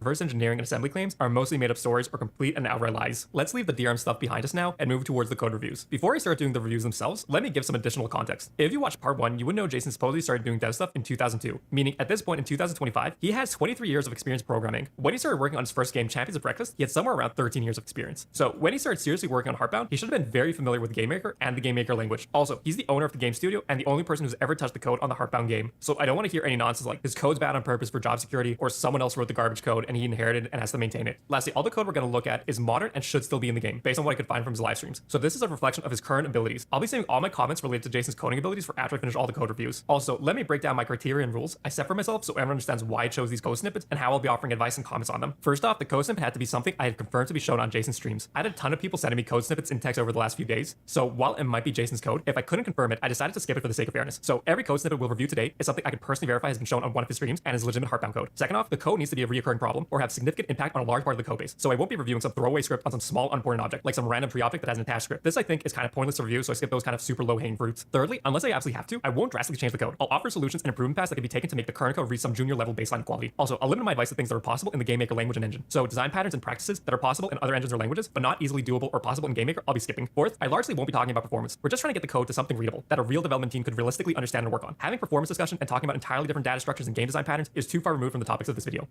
reverse engineering and assembly claims are mostly made up stories or complete and outright lies. Let's leave the DRM stuff behind us now and move towards the code reviews. Before I start doing the reviews themselves, let me give some additional context. If you watched part 1, you would know Jason supposedly started doing dev stuff in 2002, meaning at this point in 2025, he has 23 years of experience programming. When he started working on his first game, Champions of Breakfast, he had somewhere around 13 years of experience. So when he started seriously working on Heartbound, he should have been very familiar with the GameMaker and the GameMaker language. Also, he's the owner of the game studio and the only person who's ever touched the code on the Heartbound game. So I don't want to hear any nonsense like his code's bad on purpose for job security or someone else wrote the garbage code and he inherited and has to maintain it. Lastly, all the code we're going to look at is modern and should still be in the game, based on what I could find from his live streams. So this is a reflection of his current abilities. I'll be saving all my comments related to Jason's coding abilities for after I finish all the code reviews. Also, let me break down my criteria and rules I set for myself so everyone understands why I chose these code snippets and how I'll be offering advice and comments on them. First off, the code snippet had to be something I had confirmed to be shown on Jason's streams. I had a ton of people sending me code snippets in text over the last few days, so while it might be Jason's code, if I couldn't confirm it, I decided to skip it for the sake of fairness. So every code snippet we'll review today is something I could personally verify has been shown on one of his streams and is legitimate Heartbound code. Second off, the code needs to be a recurring problem or have significant impact on a large part of the code base. So I won't be reviewing some throwaway script on some small unimportant object, like some random tree object that has an attached script. This I think is kind of pointless to review, so I skip those kind of super low-hanging fruits. Thirdly, unless I absolutely have to, I won't drastically change the code. I'll offer solutions and improvement paths that can be taken to make the current code reach some junior level baseline quality. Also, I'll limit my advice to things that are possible in the GameMaker language and engine. So design patterns and practices that are possible in other engines or languages, but not easily doable or possible in GameMaker, I'll be skipping. Fourth, I largely won't be talking about performance. We're just trying to get the code to something readable that a real development team could realistically understand and work on. Having performance discussion and talking about entirely different data structures and game design patterns is too far removed from the topics of this video.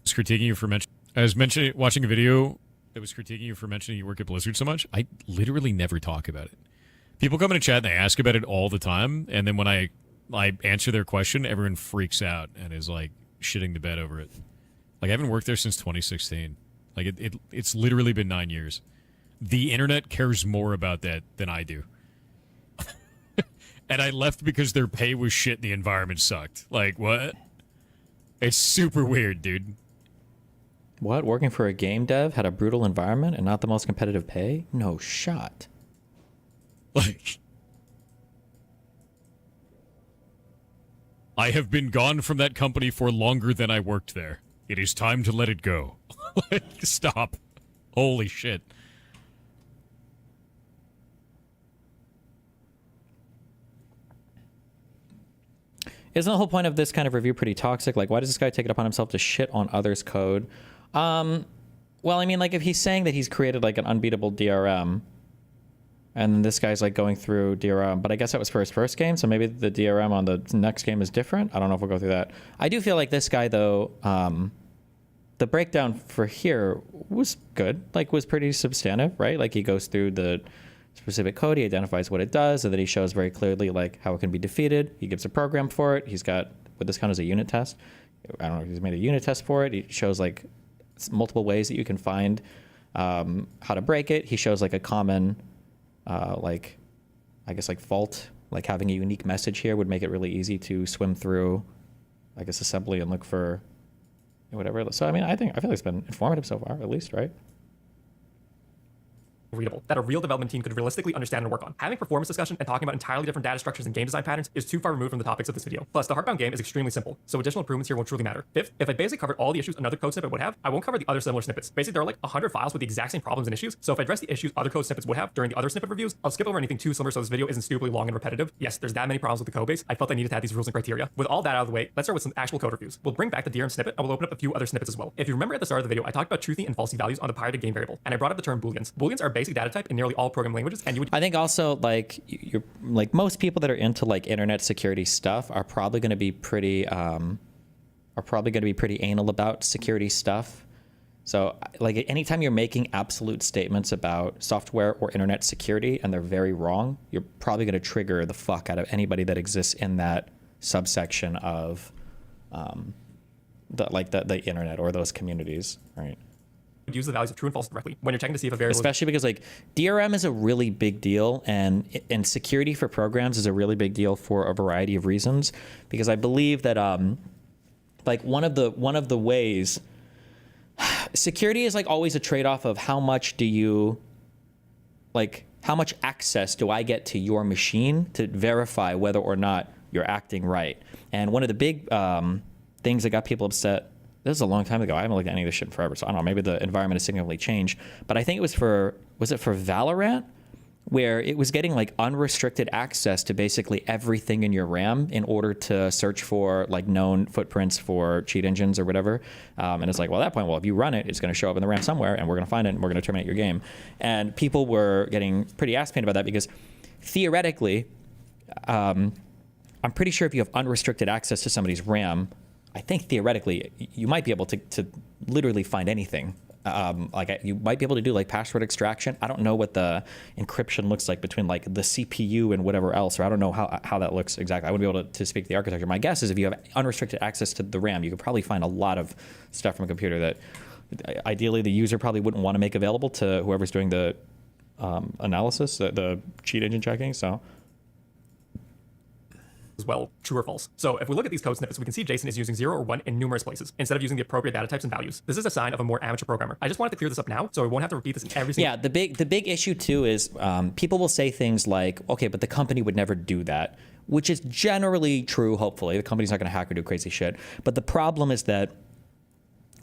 Critiquing you for watching a video that was critiquing you for mentioning you work at Blizzard so much. I literally never talk about it. People come in a chat and they ask about it all the time, and then when I answer their question, everyone freaks out and is like shitting the bed over it. Like, I haven't worked there since 2016. Like, it's literally been 9 years. The internet cares more about that than I do. And I left because their pay was shit and the environment sucked. Like, what? It's super weird, dude. What? Working for a game dev had a brutal environment and not the most competitive pay? No shot. Like, I have been gone from that company for longer than I worked there. It is time to let it go. Like, stop. Holy shit. Isn't the whole point of this kind of review pretty toxic? Like, why does this guy take it upon himself to shit on others' code? Well, I mean, like, if he's saying that he's created, like, an unbeatable DRM, and this guy's, like, going through DRM, but I guess that was for his first game, so maybe the DRM on the next game is different? I don't know if we'll go through that. I do feel like this guy, though, the breakdown for here was good, like, was pretty substantive, right? Like, he goes through the specific code, he identifies what it does, and then he shows very clearly, like, how it can be defeated. He gives a program for it. He's got, would this count as a unit test? I don't know if he's made a unit test for it. He shows, like, multiple ways that you can find how to break it. He shows, like, a common, like, I guess, like, fault. Like, having a unique message here would make it really easy to swim through, I guess, assembly and look for whatever. So, I mean, I feel like it's been informative so far, at least, right? Readable that a real development team could realistically understand and work on. Having performance discussion and talking about entirely different data structures and game design patterns is too far removed from the topics of this video. Plus, the Heartbound game is extremely simple, so additional improvements here won't truly matter. Fifth, if I basically covered all the issues another code snippet would have, I won't cover the other similar snippets. Basically, there are like 100 files with the exact same problems and issues, so if I address the issues other code snippets would have during the other snippet reviews, I'll skip over anything too similar so this video isn't stupidly long and repetitive. Yes, there's that many problems with the code base. I felt I needed to have these rules and criteria. With all that out of the way, let's start with some actual code reviews. We'll bring back the DRM snippet and we'll open up a few other snippets as well. If you remember at the start of the video, I talked about truthy and falsy values on the pirated game variable, and I brought up the term booleans. Booleans are a basic data type in nearly all programming languages, and you would... I think also, like, you're like most people that are into, like, internet security stuff are probably going to be pretty anal about security stuff. So, like, anytime you're making absolute statements about software or internet security and they're very wrong, you're probably going to trigger the fuck out of anybody that exists in that subsection of the internet or those communities, right? Use the values of true and false directly when you're checking to see if a variable, especially because, like, DRM is a really big deal, and security for programs is a really big deal for a variety of reasons. Because I believe that like one of the ways security is, like, always a trade-off of how much access do I get to your machine to verify whether or not you're acting right. And one of the big things that got people upset, this is a long time ago. I haven't looked at any of this shit in forever, so I don't know. Maybe the environment has significantly changed. But I think it was for Valorant, where it was getting, like, unrestricted access to basically everything in your RAM in order to search for, like, known footprints for cheat engines or whatever. And it's like, well, at that point, well, if you run it, it's going to show up in the RAM somewhere, and we're going to find it, and we're going to terminate your game. And people were getting pretty ass-painted about that because theoretically, I'm pretty sure if you have unrestricted access to somebody's RAM, I think theoretically you might be able to literally find anything You might be able to do like password extraction. I don't know what the encryption looks like between like the CPU and whatever else, or I don't know how that looks exactly. I wouldn't be able to speak to the architecture. My guess is if you have unrestricted access to the RAM, you could probably find a lot of stuff from a computer that ideally the user probably wouldn't want to make available to whoever's doing the analysis, the cheat engine checking. So. As well, true or false. So if we look at these code snippets, we can see Jason is using 0 or 1 in numerous places instead of using the appropriate data types and values. This is a sign of a more amateur programmer. I just wanted to clear this up now so we won't have to repeat this in every single. Yeah, the big issue too is people will say things like, okay, but the company would never do that, which is generally true. Hopefully, the company's not going to hack or do crazy shit. But the problem is that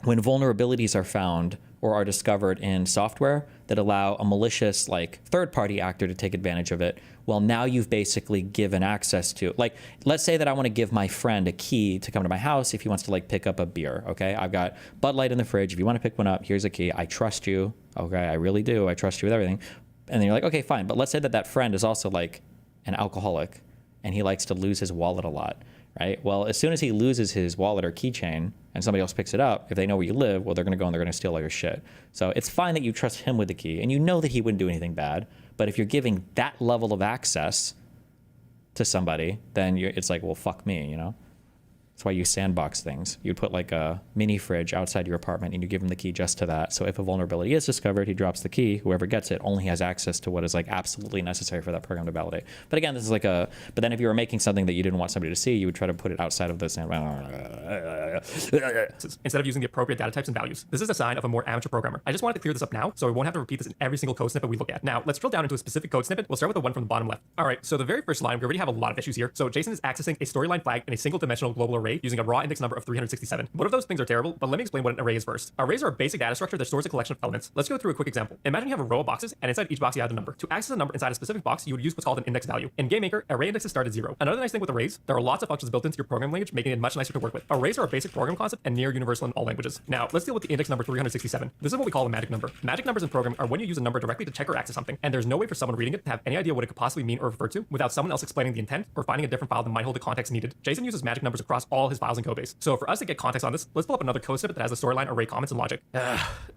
when vulnerabilities are found or are discovered in software that allow a malicious like third-party actor to take advantage of it, well, now you've basically given access to, like, let's say that I want to give my friend a key to come to my house if he wants to like pick up a beer, okay? I've got Bud Light in the fridge. If you want to pick one up, here's a key. I trust you, okay? I really do. I trust you with everything. And then you're like, okay, fine. But let's say that that friend is also like an alcoholic and he likes to lose his wallet a lot, right? Well, as soon as he loses his wallet or keychain and somebody else picks it up, if they know where you live, well, they're going to go and they're going to steal all your shit. So it's fine that you trust him with the key and you know that he wouldn't do anything bad. But if you're giving that level of access to somebody, then it's like, well, fuck me, you know? That's why you sandbox things. You'd put like a mini fridge outside your apartment and you give him the key just to that. So if a vulnerability is discovered, he drops the key. Whoever gets it only has access to what is like absolutely necessary for that program to validate. But again, this is like but then if you were making something that you didn't want somebody to see, you would try to put it outside of the sandbox. Instead of using the appropriate data types and values. This is a sign of a more amateur programmer. I just wanted to clear this up now so we won't have to repeat this in every single code snippet we look at. Now, let's drill down into a specific code snippet. We'll start with the one from the bottom left. All right, so the very first line, we already have a lot of issues here. So Jason is accessing a storyline flag in a single dimensional global array using a raw index number of 367. Both of those things are terrible, but let me explain what an array is first. Arrays are a basic data structure that stores a collection of elements. Let's go through a quick example. Imagine you have a row of boxes, and inside each box you add a number. To access a number inside a specific box, you would use what's called an index value. In GameMaker, array indexes start at 0. Another nice thing with arrays, there are lots of functions built into your programming language, making it much nicer to work with. Arrays are a basic program concept and near universal in all languages. Now, let's deal with the index number 367. This is what we call a magic number. Magic numbers in programming are when you use a number directly to check or access something, and there's no way for someone reading it to have any idea what it could possibly mean or refer to without someone else explaining the intent or finding a different file that might hold the context needed. Jason uses magic numbers across all his files in codebase. So for us to get context on this, let's pull up another code snippet that has a storyline, array comments, and logic.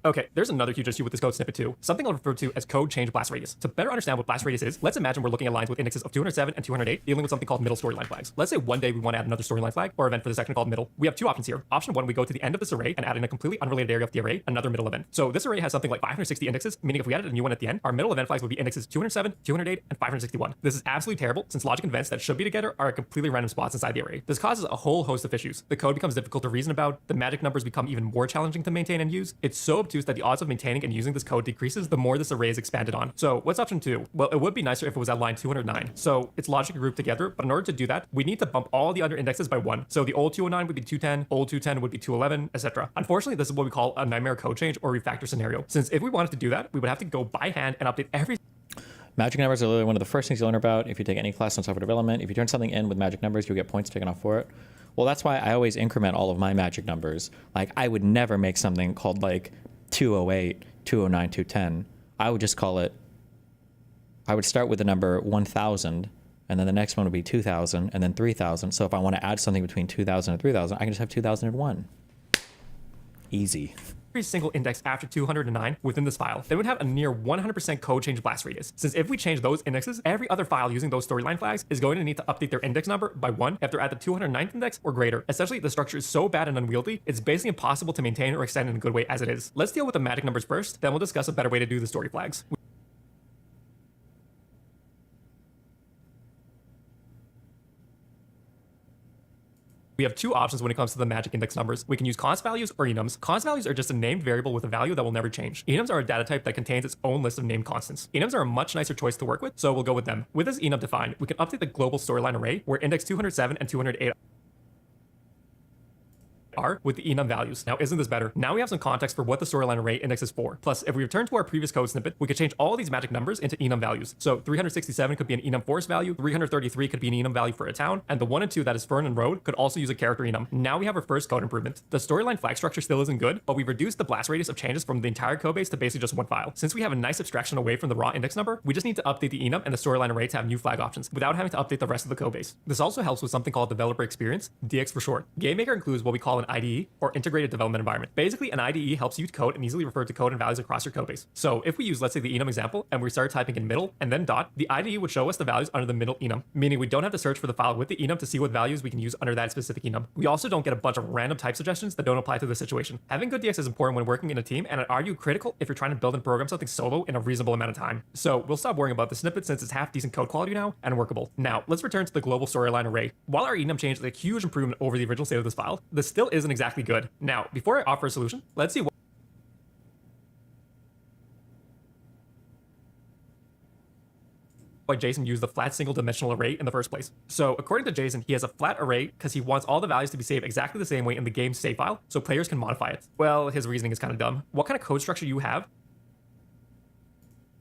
Okay, there's another huge issue with this code snippet too. Something I'll refer to as code change blast radius. To better understand what blast radius is, let's imagine we're looking at lines with indexes of 207 and 208 dealing with something called middle storyline flags. Let's say one day we want to add another storyline flag or event for the section called middle. We have two options here. Option 1, we go to the end of this array and add in a completely unrelated area of the array another middle event. So this array has something like 560 indexes, meaning if we added a new one at the end, our middle event flags would be indexes 207, 208, and 561. This is absolutely terrible since logic and events that should be together are at completely random spots inside the array. This causes a whole host of issues. The code becomes difficult to reason about, the magic numbers become even more challenging to maintain and use. It's so obtuse that the odds of maintaining and using this code decreases the more this array is expanded on. So what's option 2? Well, it would be nicer if it was at line 209. So it's logically grouped together, but in order to do that, we need to bump all the other indexes by 1. So the old 209 would be 210, old 210 would be 211, etc. Unfortunately, this is what we call a nightmare code change or refactor scenario. Since if we wanted to do that, we would have to go by hand and update every. Magic numbers are literally one of the first things you learn about if you take any class on software development. If you turn something in with magic numbers, you'll get points taken off for it. Well, that's why I always increment all of my magic numbers. Like, I would never make something called like 208, 209, 210. I would just call it, I would start with the number 1000, and then the next one would be 2000, and then 3000. So if I want to add something between 2000 and 3000, I can just have 2001. Easy. Every single index after 209 within this file, then we'd have a near 100% code change blast radius. Since if we change those indexes, every other file using those storyline flags is going to need to update their index number by 1 if they're at the 209th index or greater. Essentially, the structure is so bad and unwieldy, it's basically impossible to maintain or extend in a good way as it is. Let's deal with the magic numbers first, then we'll discuss a better way to do the story flags. We have two options when it comes to the magic index numbers. We can use const values or enums. Const values are just a named variable with a value that will never change. Enums are a data type that contains its own list of named constants. Enums are a much nicer choice to work with, so we'll go with them. With this enum defined, we can update the global storyline array where index 207 and 208 are with the enum values. Now, isn't this better? Now we have some context for what the storyline array index is for. Plus, if we return to our previous code snippet, we could change all these magic numbers into enum values. So 367 could be an enum forest value, 333 could be an enum value for a town, and the 1 and 2 that is Fern and Road could also use a character enum. Now we have our first code improvement. The storyline flag structure still isn't good, but we've reduced the blast radius of changes from the entire codebase to basically just one file. Since we have a nice abstraction away from the raw index number, we just need to update the enum and the storyline array to have new flag options without having to update the rest of the codebase. This also helps with something called developer experience, DX for short. GameMaker includes what we call an an IDE, or integrated development environment. Basically, an IDE helps you code and easily refer to code and values across your code base. So if we use, let's say, the enum example, and we start typing in middle and then dot, the IDE would show us the values under the middle enum, meaning we don't have to search for the file with the enum to see what values we can use under that specific enum. We also don't get a bunch of random type suggestions that don't apply to the situation. Having good DX is important when working in a team, and I'd argue critical if you're trying to build and program something solo in a reasonable amount of time. So we'll stop worrying about the snippet since it's half decent code quality now and workable. Now, let's return to the global storyline array. While our enum change is a huge improvement over the original state of this file, this still isn't exactly good. Now, before I offer a solution, let's see why Jason used the flat single dimensional array in the first place. So according to Jason, he has a flat array because he wants all the values to be saved exactly the same way in the game's save file so players can modify it. Well, his reasoning is kind of dumb. What kind of code structure you have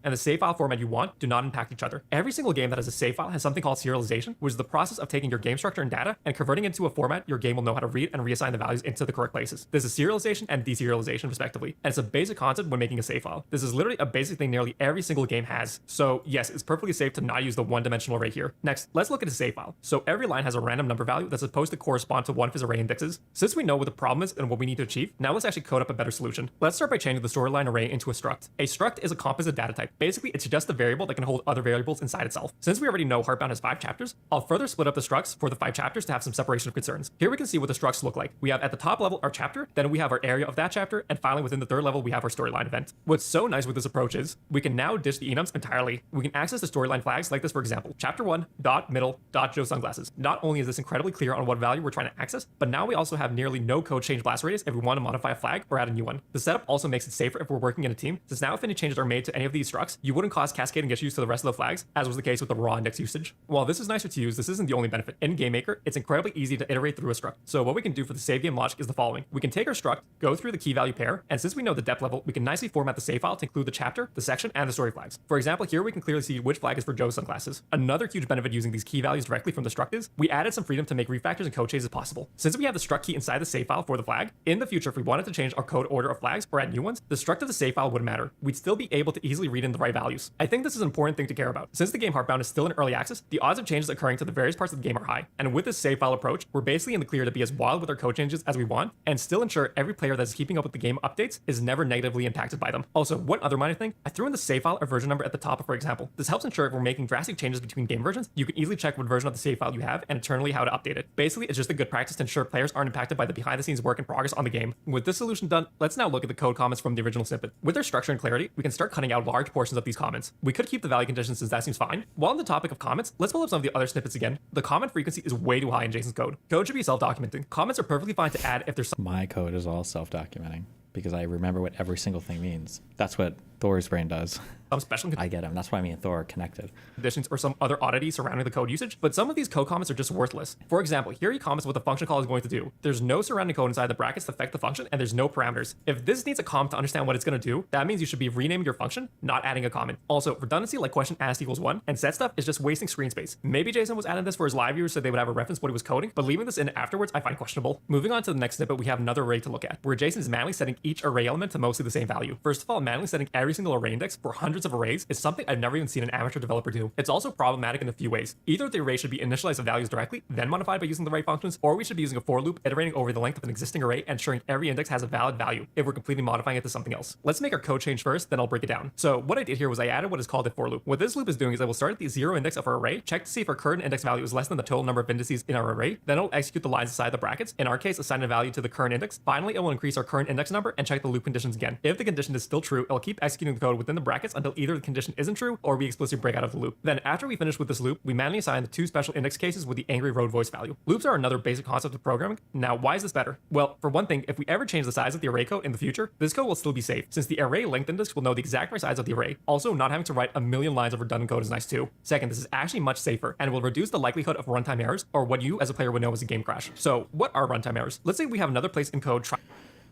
and the save file format you want do not impact each other. Every single game that has a save file has something called serialization, which is the process of taking your game structure and data and converting it into a format your game will know how to read and reassign the values into the correct places. This is serialization and deserialization respectively, and it's a basic concept when making a save file. This is literally a basic thing nearly every single game has. So yes, it's perfectly safe to not use the one-dimensional array here. Next, let's look at a save file. So every line has a random number value that's supposed to correspond to one of his array indexes. Since we know what the problem is and what we need to achieve, now let's actually code up a better solution. Let's start by changing the storyline array into a struct. A struct is a composite data type. Basically, it's just a variable that can hold other variables inside itself. Since we already know Heartbound has 5 chapters, I'll further split up the structs for the 5 chapters to have some separation of concerns. Here we can see what the structs look like. We have at the top level our chapter, then we have our area of that chapter, and finally within the 3rd level we have our storyline event. What's so nice with this approach is we can now ditch the enums entirely. We can access the storyline flags like this, for example, chapter 1 dot middle dot Joe sunglasses. Not only is this incredibly clear on what value we're trying to access, but now we also have nearly no code change blast radius if we want to modify a flag or add a new one. The setup also makes it safer if we're working in a team, since now if any changes are made to any of these structs, you wouldn't cause cascading issues to the rest of the flags, as was the case with the raw index usage. While this is nicer to use, this isn't the only benefit. In GameMaker, it's incredibly easy to iterate through a struct. So what we can do for the save game logic is the following. We can take our struct, go through the key value pair, and since we know the depth level, we can nicely format the save file to include the chapter, the section, and the story flags. For example, here we can clearly see which flag is for Joe's sunglasses. Another huge benefit using these key values directly from the struct is we added some freedom to make refactors and code changes possible. Since we have the struct key inside the save file for the flag, in the future, if we wanted to change our code order of flags or add new ones, the struct of the save file wouldn't matter. We'd still be able to easily read in the right values. I think this is an important thing to care about. Since the game Heartbound is still in early access, the odds of changes occurring to the various parts of the game are high. And with this save file approach, we're basically in the clear to be as wild with our code changes as we want and still ensure every player that's keeping up with the game updates is never negatively impacted by them. Also, one other minor thing, I threw in the save file or version number at the top, for example. This helps ensure if we're making drastic changes between game versions, you can easily check what version of the save file you have and internally how to update it. Basically, it's just a good practice to ensure players aren't impacted by the behind the scenes work in progress on the game. With this solution done, let's now look at the code comments from the original snippet. With their structure and clarity, we can start cutting out large portions of these comments. We could keep the value conditions since that seems fine. While on the topic of comments, let's pull up some of the other snippets again. The comment frequency is way too high in Jason's code. Code should be self-documenting. Comments are perfectly fine to add if there's My code is all self-documenting because I remember what every single thing means. That's what Thor's brain does. some special I get him. That's why me and Thor are connected. conditions or some other oddity surrounding the code usage, but some of these code comments are just worthless. For example, here he comments what the function call is going to do. There's no surrounding code inside the brackets to affect the function, and there's no parameters. If this needs a comment to understand what it's going to do, that means you should be renaming your function, not adding a comment. Also, redundancy like question asked equals 1 and set stuff is just wasting screen space. Maybe Jason was adding this for his live viewers so they would have a reference what he was coding, but leaving this in afterwards I find questionable. Moving on to the next snippet, we have another array to look at, where Jason is manually setting each array element to mostly the same value. First of all, manually setting every single array index for hundreds of arrays is something I've never even seen an amateur developer do. It's also problematic in a few ways. Either the array should be initialized with values directly, then modified by using the right functions, or we should be using a for loop iterating over the length of an existing array and ensuring every index has a valid value if we're completely modifying it to something else. Let's make our code change first, then I'll break it down. So what I did here was I added what is called a for loop. What this loop is doing is I will start at the 0 index of our array, check to see if our current index value is less than the total number of indices in our array, then it'll execute the lines inside the brackets, in our case assign a value to the current index. Finally, it will increase our current index number and check the loop conditions again. If the condition is still true, it'll keep executing the code within the brackets until either the condition isn't true or we explicitly break out of the loop. Then after we finish with this loop, we manually assign the 2 special index cases with the angry road voice value. Loops are another basic concept of programming. Now, why is this better? Well, for one thing, if we ever change the size of the array code in the future, this code will still be safe, since the array length index will know the exact right size of the array. Also, not having to write a million lines of redundant code is nice too. Second, this is actually much safer and will reduce the likelihood of runtime errors, or what you as a player would know as a game crash. So what are runtime errors? Let's say we have another place in code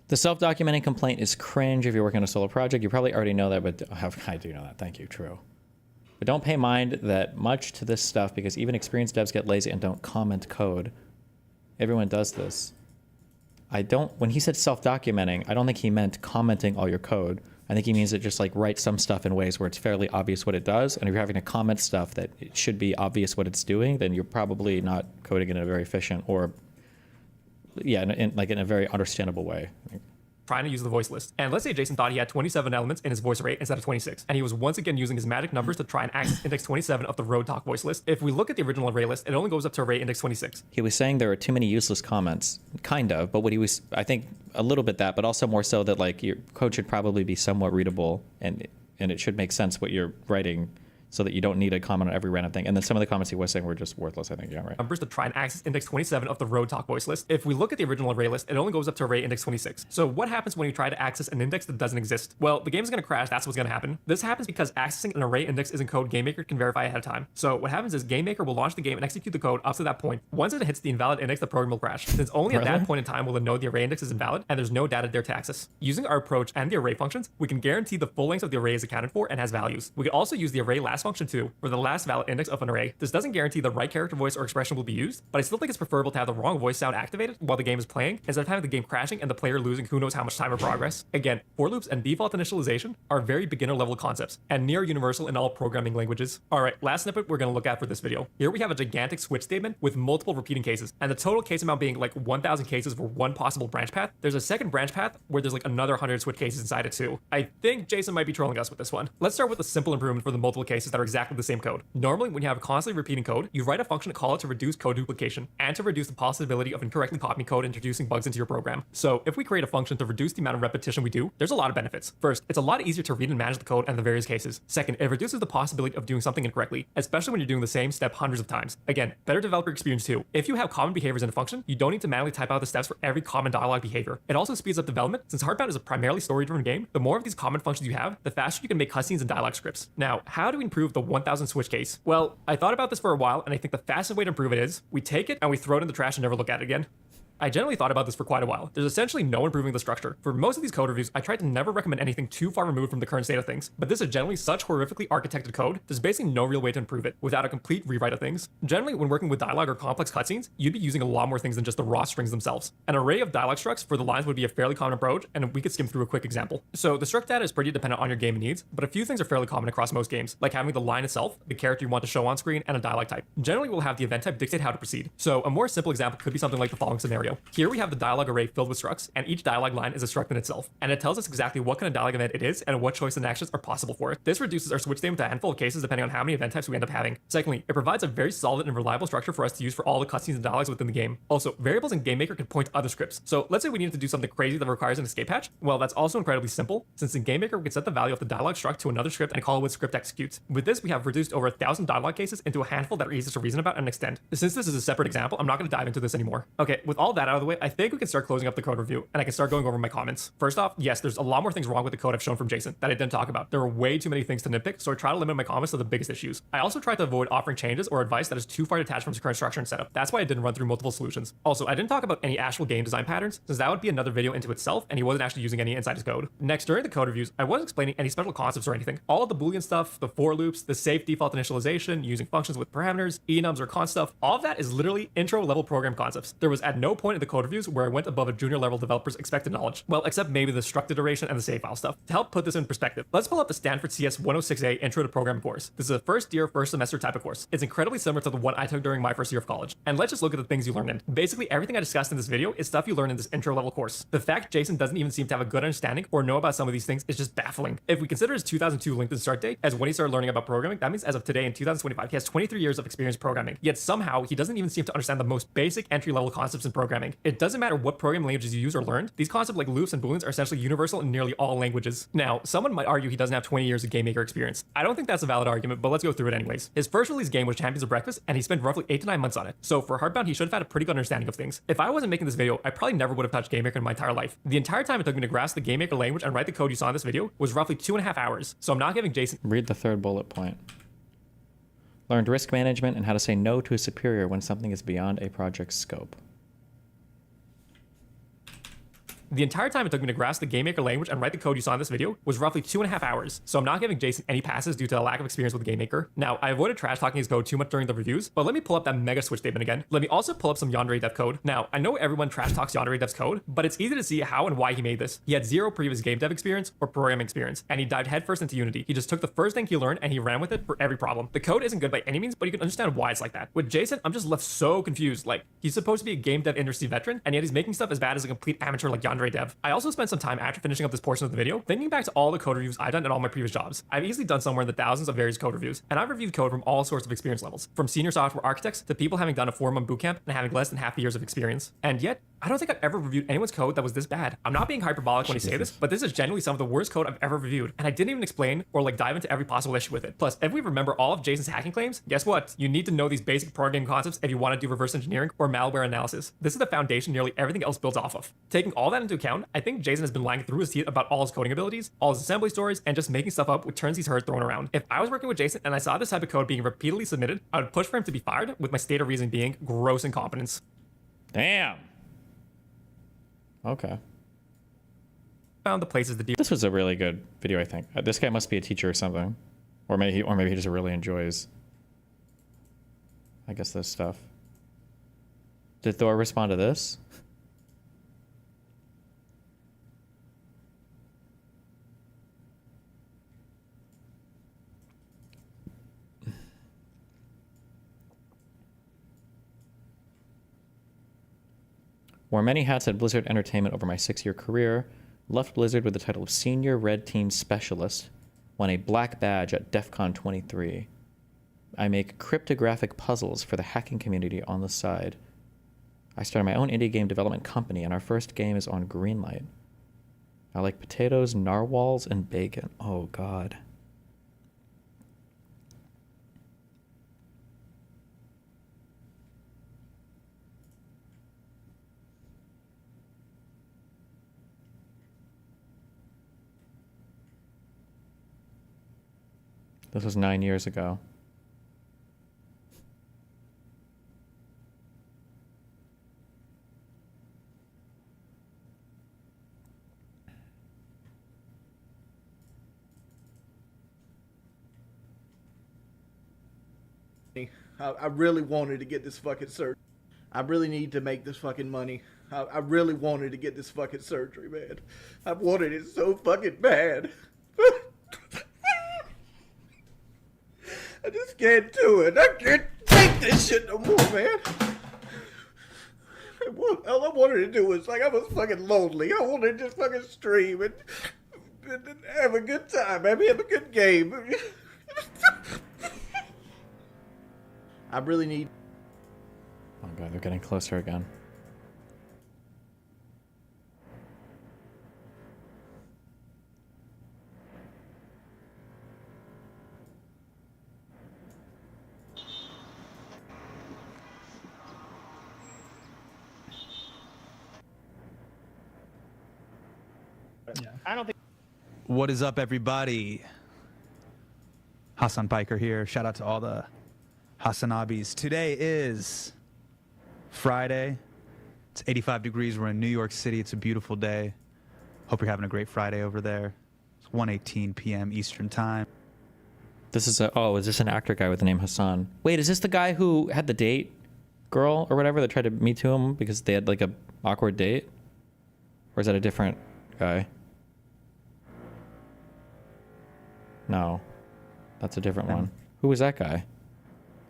The self-documenting complaint is cringe if you're working on a solo project. You probably already know that, but I do know that. Thank you. True. But don't pay mind that much to this stuff because even experienced devs get lazy and don't comment code. Everyone does this. When he said self-documenting, I don't think he meant commenting all your code. I think he means that just like write some stuff in ways where it's fairly obvious what it does. And if you're having to comment stuff that it should be obvious what it's doing, then you're probably not coding in a very efficient or yeah, in a very understandable way. Trying to use the voice list. And let's say Jason thought he had 27 elements in his voice array instead of 26, and he was once again using his magic numbers to try and access index 27 of the Road Talk voice list. If we look at the original array list, it only goes up to array index 26. He was saying there are too many useless comments, kind of, but what he was, I think, a little bit that, but also more so that like your code should probably be somewhat readable, and it should make sense what you're writing, so that you don't need a comment on every random thing. And then some of the comments he was saying were just worthless, I think. Yeah, right. Numbers to try and access index 27 of the Road Talk voice list. If we look at the original array list, it only goes up to array index 26. So what happens when you try to access an index that doesn't exist? Well, the game's gonna crash, that's what's gonna happen. This happens because accessing an array index isn't code GameMaker can verify ahead of time. So what happens is GameMaker will launch the game and execute the code up to that point. Once it hits the invalid index, the program will crash. Since only at that point in time will it know the array index is invalid and there's no data there to access. Using our approach and the array functions, we can guarantee the full length of the array is accounted for and has values. We can also use the array last function too, for the last valid index of an array. This doesn't guarantee the right character voice or expression will be used, but I still think it's preferable to have the wrong voice sound activated while the game is playing, instead of having the game crashing and the player losing who knows how much time or progress. Again, for loops and default initialization are very beginner level concepts and near universal in all programming languages. Alright, last snippet we're going to look at for this video. Here we have a gigantic switch statement with multiple repeating cases, and the total case amount being like 1,000 cases for one possible branch path. There's a second branch path where there's like another 100 switch cases inside it too. I think Jason might be trolling us with this one. Let's start with a simple improvement for the multiple cases that are exactly the same code. Normally, when you have a constantly repeating code, you write a function to call it to reduce code duplication and to reduce the possibility of incorrectly copying code and introducing bugs into your program. So if we create a function to reduce the amount of repetition we do, there's a lot of benefits. First, it's a lot easier to read and manage the code and the various cases. Second, it reduces the possibility of doing something incorrectly, especially when you're doing the same step hundreds of times. Again, better developer experience too. If you have common behaviors in a function, you don't need to manually type out the steps for every common dialogue behavior. It also speeds up development. Since Heartbound is a primarily story-driven game, the more of these common functions you have, the faster you can make cutscenes and dialogue scripts. Now, how do we improve the 1000 switch case? Well, I thought about this for a while, and I think the fastest way to improve it is we take it and we throw it in the trash and never look at it again. I generally thought about this for quite a while. There's essentially no improving the structure. For most of these code reviews, I tried to never recommend anything too far removed from the current state of things, but this is generally such horrifically architected code, there's basically no real way to improve it without a complete rewrite of things. Generally, when working with dialogue or complex cutscenes, you'd be using a lot more things than just the raw strings themselves. An array of dialogue structs for the lines would be a fairly common approach, and we could skim through a quick example. So the struct data is pretty dependent on your game needs, but a few things are fairly common across most games, like having the line itself, the character you want to show on screen, and a dialogue type. Generally, we'll have the event type dictate how to proceed. So a more simple example could be something like the following scenario. Here we have the dialogue array filled with structs, and each dialogue line is a struct in itself, and it tells us exactly what kind of dialogue event it is and what choice and actions are possible for it. This reduces our switch statement to a handful of cases depending on how many event types we end up having. Secondly, it provides a very solid and reliable structure for us to use for all the cutscenes and dialogues within the game. Also, variables in GameMaker can point to other scripts. So let's say we needed to do something crazy that requires an escape hatch. Well, that's also incredibly simple, since in GameMaker we can set the value of the dialogue struct to another script and call it with script executes. With this, we have reduced over 1,000 dialogue cases into a handful that are easy to reason about and extend. Since this is a separate example, I'm not going to dive into this anymore. Okay, with all that out of the way, I think we can start closing up the code review, and I can start going over my comments. First off, yes, there's a lot more things wrong with the code I've shown from Jason that I didn't talk about. There are way too many things to nitpick, so I try to limit my comments to the biggest issues. I also try to avoid offering changes or advice that is too far detached from its current structure and setup. That's why I didn't run through multiple solutions. Also, I didn't talk about any actual game design patterns, since that would be another video into itself, and he wasn't actually using any inside his code. Next, during the code reviews, I wasn't explaining any special concepts or anything. All of the Boolean stuff, the for loops, the safe default initialization, using functions with parameters, enums or const stuff, all of that is literally intro level program concepts. There was at no point in the code reviews where I went above a junior level developer's expected knowledge. Well, except maybe the structed iteration and the save file stuff. To help put this in perspective, let's pull up the Stanford CS 106A Intro to Programming course. This is a first year, first semester type of course. It's incredibly similar to the one I took during my first year of college. And let's just look at the things you learn in. Basically, everything I discussed in this video is stuff you learn in this intro level course. The fact Jason doesn't even seem to have a good understanding or know about some of these things is just baffling. If we consider his 2002 LinkedIn start date as when he started learning about programming, that means as of today in 2025, he has 23 years of experience programming. Yet somehow he doesn't even seem to understand the most basic entry-level concepts in programming. It doesn't matter what programming languages you use or learned, these concepts like loops and booleans are essentially universal in nearly all languages. Now, someone might argue he doesn't have 20 years of game maker experience. I don't think that's a valid argument, but let's go through it anyways. His first release game was Champions of Breakfast, and he spent roughly 8 to 9 months on it. So for Heartbound, he should have had a pretty good understanding of things. If I wasn't making this video, I probably never would have touched GameMaker in my entire life. The entire time it took me to grasp the GameMaker language and write the code you saw in this video was roughly 2.5 hours. So I'm not giving Jason— Read the third bullet point. Learned risk management and how to say no to a superior when something is beyond a project's scope. The entire time it took me to grasp the GameMaker language and write the code you saw in this video was roughly 2.5 hours, so I'm not giving Jason any passes due to a lack of experience with GameMaker. Now, I avoided trash talking his code too much during the reviews, but let me pull up that mega switch statement again. Let me also pull up some Yandere dev code. Now, I know everyone trash talks Yandere dev's code, but it's easy to see how and why he made this. He had zero previous game dev experience or programming experience, and he dived headfirst into Unity. He just took the first thing he learned and he ran with it for every problem. The code isn't good by any means, but you can understand why it's like that. With Jason, I'm just left so confused. Like, he's supposed to be a game dev industry veteran, and yet he's making stuff as bad as a complete amateur like Yandere dev. I also spent some time after finishing up this portion of the video thinking back to all the code reviews I've done in all my previous jobs. I've easily done somewhere in the thousands of various code reviews, and I've reviewed code from all sorts of experience levels, from senior software architects to people having done a 4-month bootcamp and having less than half a years of experience. And yet, I don't think I've ever reviewed anyone's code that was this bad. I'm not being hyperbolic when I say this, but this is genuinely some of the worst code I've ever reviewed, and I didn't even explain or like dive into every possible issue with it. Plus, if we remember all of Jason's hacking claims, guess what? You need to know these basic programming concepts if you want to do reverse engineering or malware analysis. This is the foundation nearly everything else builds off of. Taking all that into account, I think Jason has been lying through his teeth about all his coding abilities, all his assembly stories, and just making stuff up with terms he's heard thrown around. If I was working with Jason and I saw this type of code being repeatedly submitted, I would push for him to be fired, with my state of reasoning being gross incompetence. Damn. Okay. Found the places to do. This was a really good video, I think. This guy must be a teacher or something, or maybe he just really enjoys, I guess, this stuff. Did Thor respond to this? Wore many hats at Blizzard Entertainment over my 6-year career. Left Blizzard with the title of Senior Red Team Specialist. Won a black badge at DEF CON 23. I make cryptographic puzzles for the hacking community on the side. I started my own indie game development company, and our first game is on Greenlight. I like potatoes, narwhals, and bacon. Oh, God. This was 9 years ago. I really wanted to get this fucking surgery. I really need to make this fucking money. I really wanted to get this fucking surgery, man. I wanted it so fucking bad. I just can't do it. I can't take this shit no more, man. All I wanted to do was, like, I was fucking lonely. I wanted to just fucking stream and have a good time, man. Have a good game. I really need... Oh, God, they're getting closer again. I don't think. What is up, everybody? Hassan Biker here. Shout out to all the Hassanabis. Today is Friday. It's 85 degrees. We're in New York City. It's a beautiful day. Hope you're having a great Friday over there. It's 1:18 p.m. Eastern Time. This is is this an actor guy with the name Hassan? Wait, is this the guy who had the date girl or whatever that tried to meet to him because they had like a awkward date? Or is that a different guy? No, that's a different one. Who was that guy?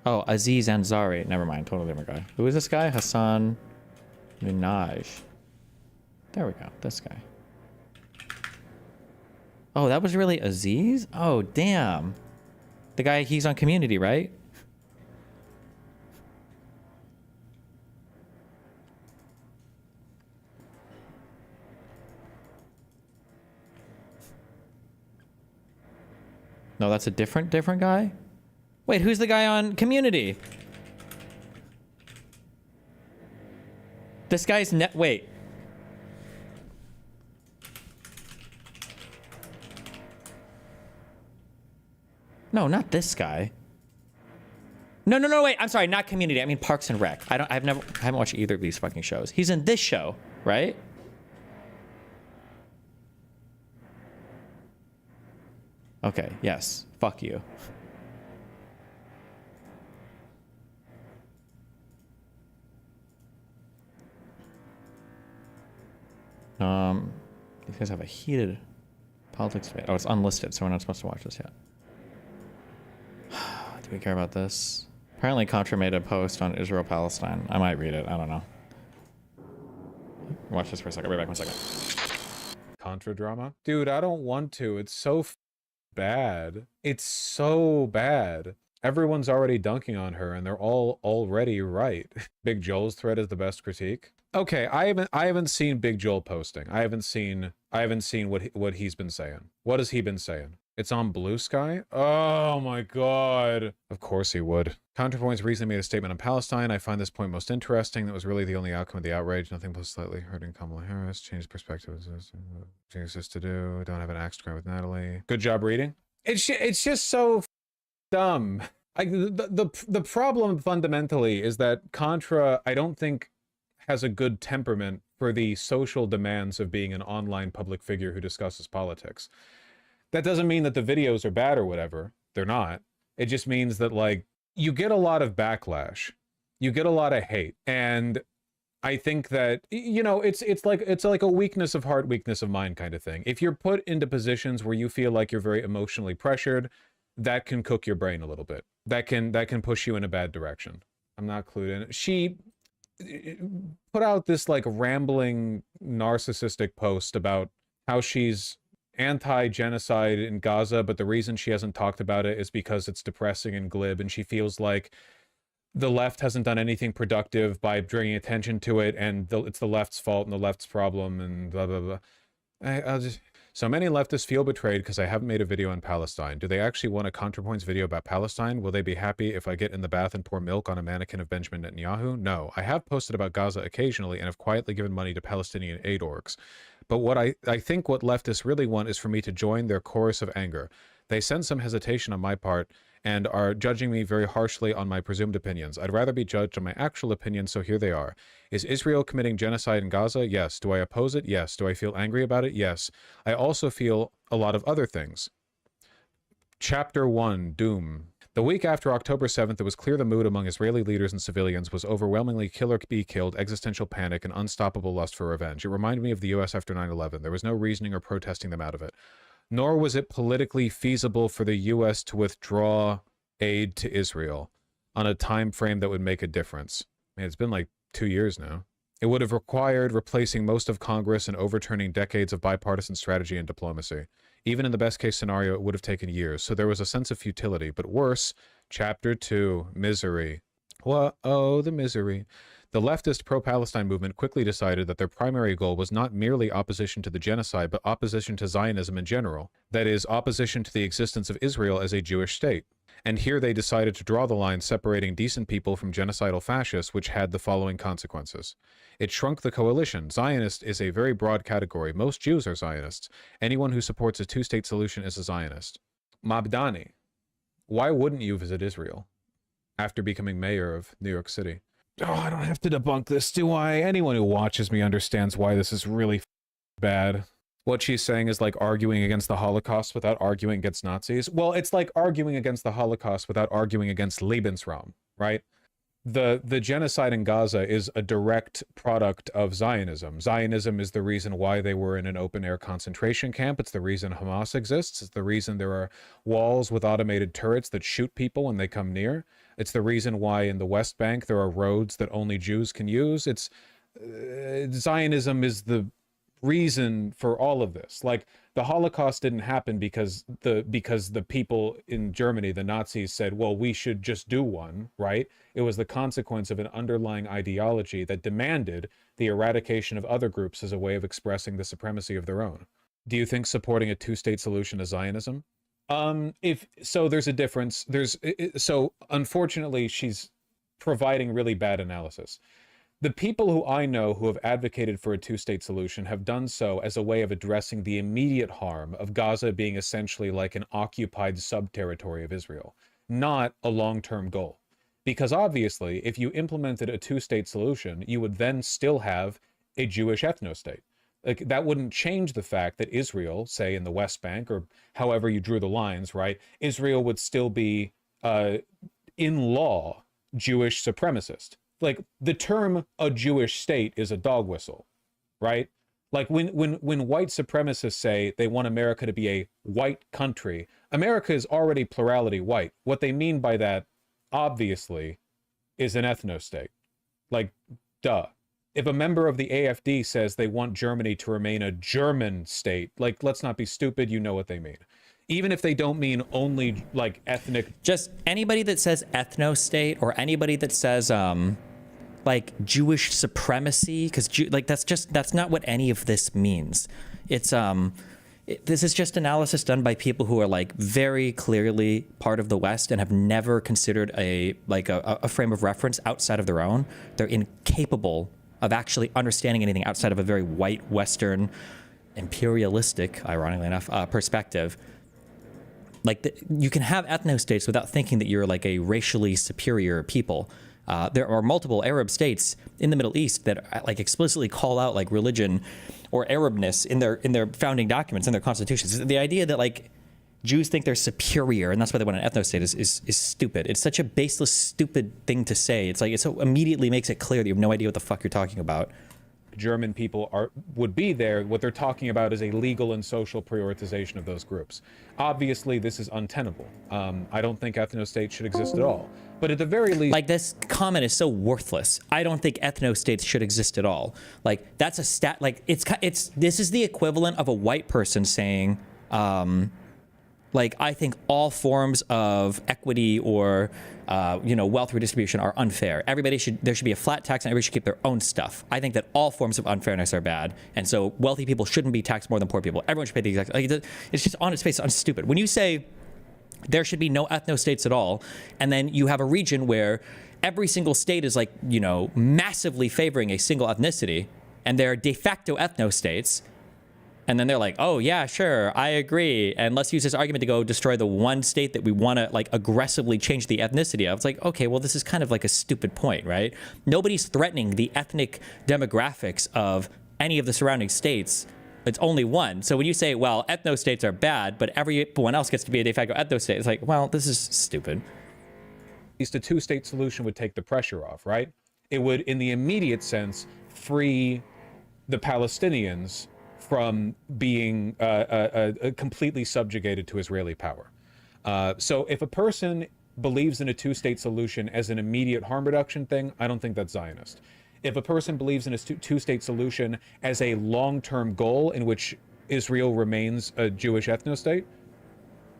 Oh, Aziz Ansari. Never mind, totally different guy. Who is this guy? Hassan Minaj. There we go, this guy. Oh, that was really Aziz? Oh, damn. The guy, he's on Community, right? No, that's a different guy? Wait, who's the guy on Community? This guy's wait. No, not this guy. No, wait. I'm sorry, not Community. I mean Parks and Rec. I haven't watched either of these fucking shows. He's in this show, right? Okay, yes. Fuck you. These guys have a heated politics debate. Oh, it's unlisted, so we're not supposed to watch this yet. Do we care about this? Apparently Contra made a post on Israel-Palestine. I might read it. I don't know. Watch this for a second. I'll be back 1 second. Contra drama? Dude, I don't want to. It's so bad. It's so bad. Everyone's already dunking on her and they're all already right. Big Joel's thread is the best critique. Okay, I haven't seen Big Joel posting. I haven't seen what he's been saying. What has he been saying? It's on Blue Sky? Oh my god. Of course he would. Counterpoints recently made a statement on Palestine. I find this point most interesting. That was really the only outcome of the outrage. Nothing plus slightly hurting Kamala Harris. Changed perspectives. Things just to do. Don't have an axe to grind with Natalie. Good job reading. It's just so dumb. The problem fundamentally is that Contra, I don't think, has a good temperament for the social demands of being an online public figure who discusses politics. That doesn't mean that the videos are bad or whatever. They're not. It just means that, like, you get a lot of backlash. You get a lot of hate. And I think that, you know, it's like a weakness of heart, weakness of mind kind of thing. If you're put into positions where you feel like you're very emotionally pressured, that can cook your brain a little bit. That can push you in a bad direction. I'm not clued in. She put out this like rambling narcissistic post about how she's anti-genocide in Gaza, but the reason she hasn't talked about it is because it's depressing and glib, and she feels like the left hasn't done anything productive by bringing attention to it, and it's the left's fault and the left's problem, and blah blah blah. So many leftists feel betrayed because I haven't made a video on Palestine. Do they actually want a ContraPoints video about Palestine? Will they be happy if I get in the bath and pour milk on a mannequin of Benjamin Netanyahu? No. I have posted about Gaza occasionally and have quietly given money to Palestinian aid orgs. But what I think what leftists really want is for me to join their chorus of anger. They sense some hesitation on my part and are judging me very harshly on my presumed opinions. I'd rather be judged on my actual opinions, so here they are. Is Israel committing genocide in Gaza? Yes. Do I oppose it? Yes. Do I feel angry about it? Yes. I also feel a lot of other things. Chapter 1, Doom. The week after October 7th, it was clear the mood among Israeli leaders and civilians was overwhelmingly kill or be killed, existential panic, and unstoppable lust for revenge. It reminded me of the U.S. after 9/11. There was no reasoning or protesting them out of it. Nor was it politically feasible for the U.S. to withdraw aid to Israel on a time frame that would make a difference. Man, it's been like 2 years now. It would have required replacing most of Congress and overturning decades of bipartisan strategy and diplomacy. Even in the best-case scenario, it would have taken years, so there was a sense of futility. But worse, Chapter 2, Misery. What? Oh, the misery. The leftist pro-Palestine movement quickly decided that their primary goal was not merely opposition to the genocide, but opposition to Zionism in general. That is, opposition to the existence of Israel as a Jewish state. And here they decided to draw the line separating decent people from genocidal fascists, which had the following consequences. It shrunk the coalition. Zionist is a very broad category. Most Jews are Zionists. Anyone who supports a two-state solution is a Zionist. Mabdani, why wouldn't you visit Israel after becoming mayor of New York City? Oh, I don't have to debunk this, do I? Anyone who watches me understands why this is really bad. What she's saying is like arguing against the Holocaust without arguing against Nazis. Well, it's like arguing against the Holocaust without arguing against Lebensraum, right? The genocide in Gaza is a direct product of Zionism. Zionism is the reason why they were in an open-air concentration camp. It's the reason Hamas exists. It's the reason there are walls with automated turrets that shoot people when they come near. It's the reason why in the West Bank there are roads that only Jews can use. It's Zionism is the reason for all of this. Like, the Holocaust didn't happen because the people in Germany, the Nazis, said, well, we should just do one, right? It was the consequence of an underlying ideology that demanded the eradication of other groups as a way of expressing the supremacy of their own. Do you think supporting a two-state solution is Zionism? There's a difference. So unfortunately, she's providing really bad analysis. The people who I know who have advocated for a two-state solution have done so as a way of addressing the immediate harm of Gaza being essentially like an occupied sub-territory of Israel, not a long-term goal. Because obviously, if you implemented a two-state solution, you would then still have a Jewish ethno-state. Like, that wouldn't change the fact that Israel, say in the West Bank or however you drew the lines, right? Israel would still be, in law, Jewish supremacist. Like, the term a Jewish state is a dog whistle, right? Like, when white supremacists say they want America to be a white country, America is already plurality white. What they mean by that, obviously, is an ethno-state. Like, duh. If a member of the AfD says they want Germany to remain a German state, like, let's not be stupid, you know what they mean. Even if they don't mean only, like, ethnic... Just anybody that says ethno-state or anybody that says, like, Jewish supremacy, because, like, that's not what any of this means. It's, this is just analysis done by people who are, like, very clearly part of the West and have never considered a frame of reference outside of their own. They're incapable of actually understanding anything outside of a very white, Western, imperialistic, ironically enough, perspective. Like, you can have ethno-states without thinking that you're like a racially superior people. There are multiple Arab states in the Middle East that like explicitly call out like religion or Arabness in their founding documents, in their constitutions. The idea that like Jews think they're superior and that's why they want an ethno-state is stupid. It's such a baseless, stupid thing to say. It's like, it so immediately makes it clear that you have no idea what the fuck you're talking about. German people would be there. What they're talking about is a legal and social prioritization of those groups. Obviously, this is untenable. I don't think ethno-states should exist at all. But at the very least... Like, this comment is so worthless. I don't think ethno-states should exist at all. Like, that's a stat... Like, this is the equivalent of a white person saying, like, I think all forms of equity or, wealth redistribution are unfair. There should be a flat tax and everybody should keep their own stuff. I think that all forms of unfairness are bad. And so wealthy people shouldn't be taxed more than poor people. Everyone should pay the exact, like, it's just on its face, it's stupid. When you say there should be no ethno-states at all, and then you have a region where every single state is like, massively favoring a single ethnicity, and they're de facto ethno-states, and then they're like, oh, yeah, sure, I agree. And let's use this argument to go destroy the one state that we want to, like, aggressively change the ethnicity of. It's like, okay, well, this is kind of like a stupid point, right? Nobody's threatening the ethnic demographics of any of the surrounding states. It's only one. So when you say, well, ethno-states are bad, but everyone else gets to be a de facto ethno-state, it's like, well, this is stupid. At least a two-state solution would take the pressure off, right? It would, in the immediate sense, free the Palestinians from being completely subjugated to Israeli power. So if a person believes in a two-state solution as an immediate harm reduction thing, I don't think that's Zionist. If a person believes in a two-state solution as a long-term goal in which Israel remains a Jewish ethno-state,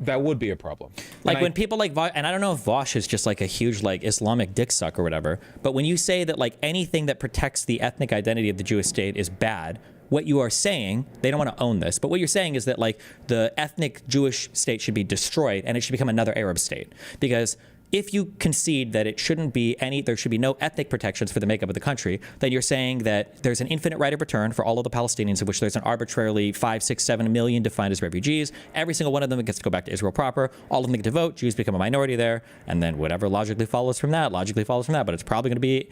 that would be a problem. Like when people like, and I don't know if Vosh is just like a huge like Islamic dick suck or whatever, but when you say that like anything that protects the ethnic identity of the Jewish state is bad, what you are saying, they don't want to own this, but what you're saying is that like the ethnic Jewish state should be destroyed and it should become another Arab state. Because if you concede that it shouldn't be there should be no ethnic protections for the makeup of the country, then you're saying that there's an infinite right of return for all of the Palestinians, of which there's an arbitrarily 5, 6, 7 million defined as refugees. Every single one of them gets to go back to Israel proper. All of them get to vote. Jews become a minority there. And then whatever logically follows from that. But it's probably going to be,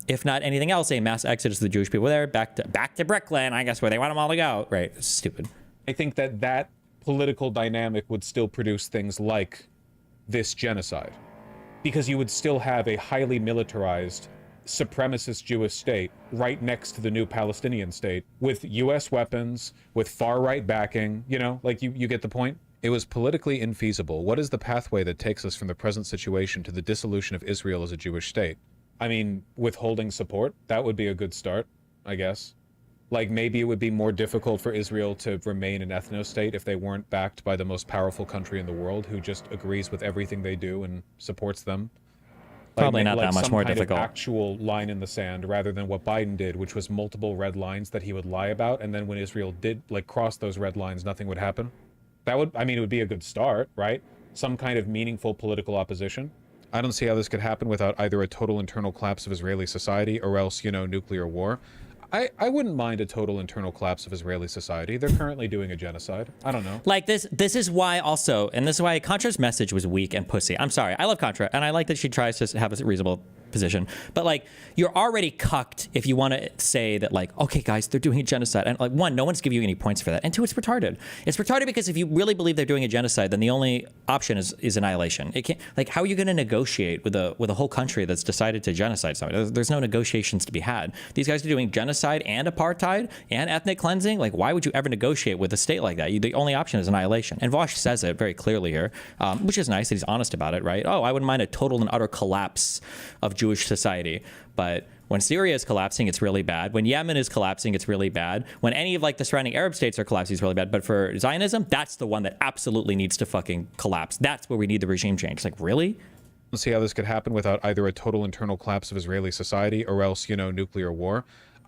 if not anything else, a mass exodus of the Jewish people there, back to Brooklyn, I guess, where they want them all to go. Right. It's stupid. I think that political dynamic would still produce things like this genocide, because you would still have a highly militarized supremacist Jewish state right next to the new Palestinian state with US weapons, with far-right backing, like you get the point? It was politically infeasible. What is the pathway that takes us from the present situation to the dissolution of Israel as a Jewish state? I mean, withholding support, that would be a good start, I guess. Like, maybe it would be more difficult for Israel to remain an ethno-state if they weren't backed by the most powerful country in the world who just agrees with everything they do and supports them. Probably not that much more difficult. Actual line in the sand rather than what Biden did, which was multiple red lines that he would lie about, and then when Israel did cross those red lines, nothing would happen. It would be a good start, right? Some kind of meaningful political opposition. I don't see how this could happen without either a total internal collapse of Israeli society or else, nuclear war. I wouldn't mind a total internal collapse of Israeli society. They're currently doing a genocide. I don't know. Like this is why also, and this is why Contra's message was weak and pussy. I'm sorry. I love Contra, and I like that she tries to have a reasonable position. But like, you're already cucked if you want to say that like, okay, guys, they're doing a genocide. And like, one, no one's giving you any points for that. And two, it's retarded. It's retarded because if you really believe they're doing a genocide, then the only option is annihilation. It can't, like, how are you going to negotiate with a whole country that's decided to genocide somebody? There's no negotiations to be had. These guys are doing genocide and apartheid and ethnic cleansing. Like, why would you ever negotiate with a state like that? The only option is annihilation. And Vosh says it very clearly here, which is nice that he's honest about it, right? Oh, I wouldn't mind a total and utter collapse of Jewish society. But when Syria is collapsing, it's really bad. When Yemen is collapsing, it's really bad. When any of like the surrounding Arab states are collapsing, it's really bad. But for Zionism, that's the one that absolutely needs to fucking collapse. That's where we need the regime change. It's like, really? Let's see how this could happen without either a total internal collapse of Israeli society or else, you know, nuclear war.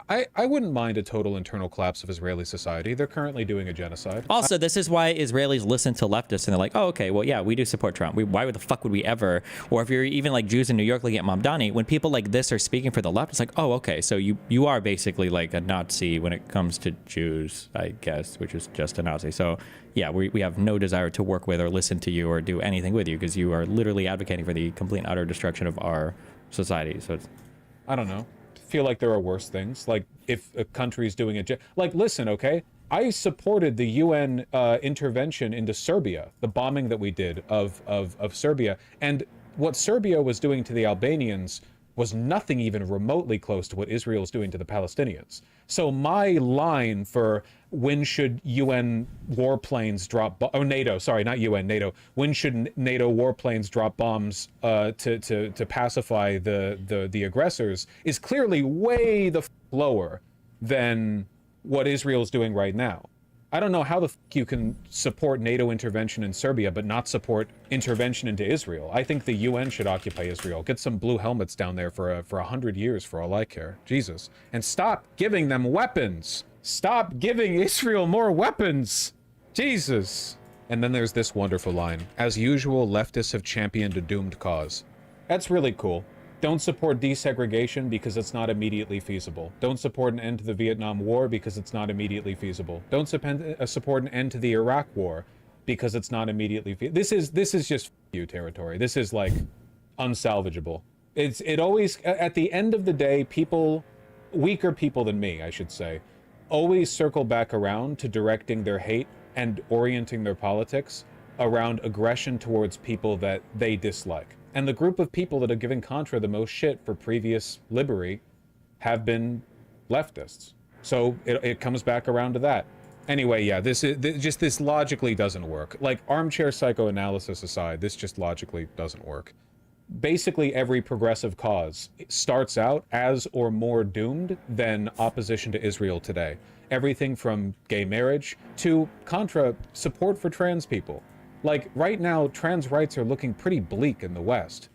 I wouldn't mind a total internal collapse of Israeli society. They're currently doing a genocide. Also, this is why Israelis listen to leftists and they're like, oh, okay, well, yeah, we do support Trump. Why the fuck would we ever? Or if you're even like Jews in New York looking at Mamdani, when people like this are speaking for the left, it's like, oh, okay, so you are basically like a Nazi when it comes to Jews, I guess, which is just a Nazi. So yeah, we have no desire to work with or listen to you or do anything with you because you are literally advocating for the complete and utter destruction of our society. So it's, I don't know. Feel like there are worse things. Like if a country's doing it, like listen, okay, I supported the UN intervention into Serbia, the bombing that we did of Serbia, and what Serbia was doing to the Albanians was nothing even remotely close to what Israel's doing to the Palestinians. So my line for when should UN warplanes drop, or NATO, sorry, not UN, NATO, when should NATO warplanes drop bombs to pacify the aggressors is clearly way the lower than what Israel's doing right now. I don't know how the you can support NATO intervention in Serbia but not support intervention into Israel. I think the UN should occupy Israel. Get some blue helmets down there for 100 years for all I care. Jesus. And stop giving them weapons. Stop giving Israel more weapons. Jesus. And then there's this wonderful line. As usual, leftists have championed a doomed cause. That's really cool. Don't support desegregation because it's not immediately feasible. Don't support an end to the Vietnam War because it's not immediately feasible. Don't support an end to the Iraq War because it's not immediately feasible. This is just you territory. This is like unsalvageable. It always, at the end of the day, people, weaker people than me, I should say, always circle back around to directing their hate and orienting their politics around aggression towards people that they dislike. And the group of people that are giving Contra the most shit for previous Liberty have been leftists. So it comes back around to that. Anyway, yeah, this logically doesn't work. Like, armchair psychoanalysis aside, this just logically doesn't work. Basically, every progressive cause starts out as or more doomed than opposition to Israel today. Everything from gay marriage to Contra support for trans people. Like, right now, trans rights are looking pretty bleak in the West.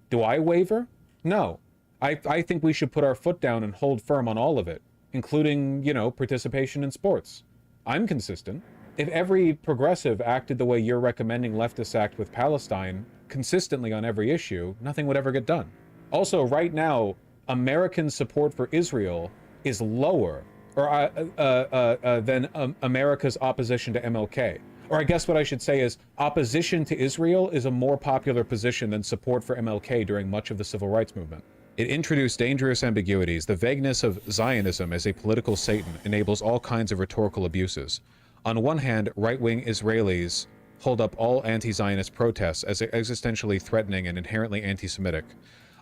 Do I waver? No. I think we should put our foot down and hold firm on all of it, including, you know, participation in sports. I'm consistent. If every progressive acted the way you're recommending leftists act with Palestine, consistently on every issue, nothing would ever get done. Also, right now, American support for Israel is lower than America's opposition to MLK. Or I guess what I should say is opposition to Israel is a more popular position than support for MLK during much of the civil rights movement. It introduced dangerous ambiguities. The vagueness of Zionism as a political Satan enables all kinds of rhetorical abuses. On one hand, right-wing Israelis hold up all anti-Zionist protests as existentially threatening and inherently anti-Semitic.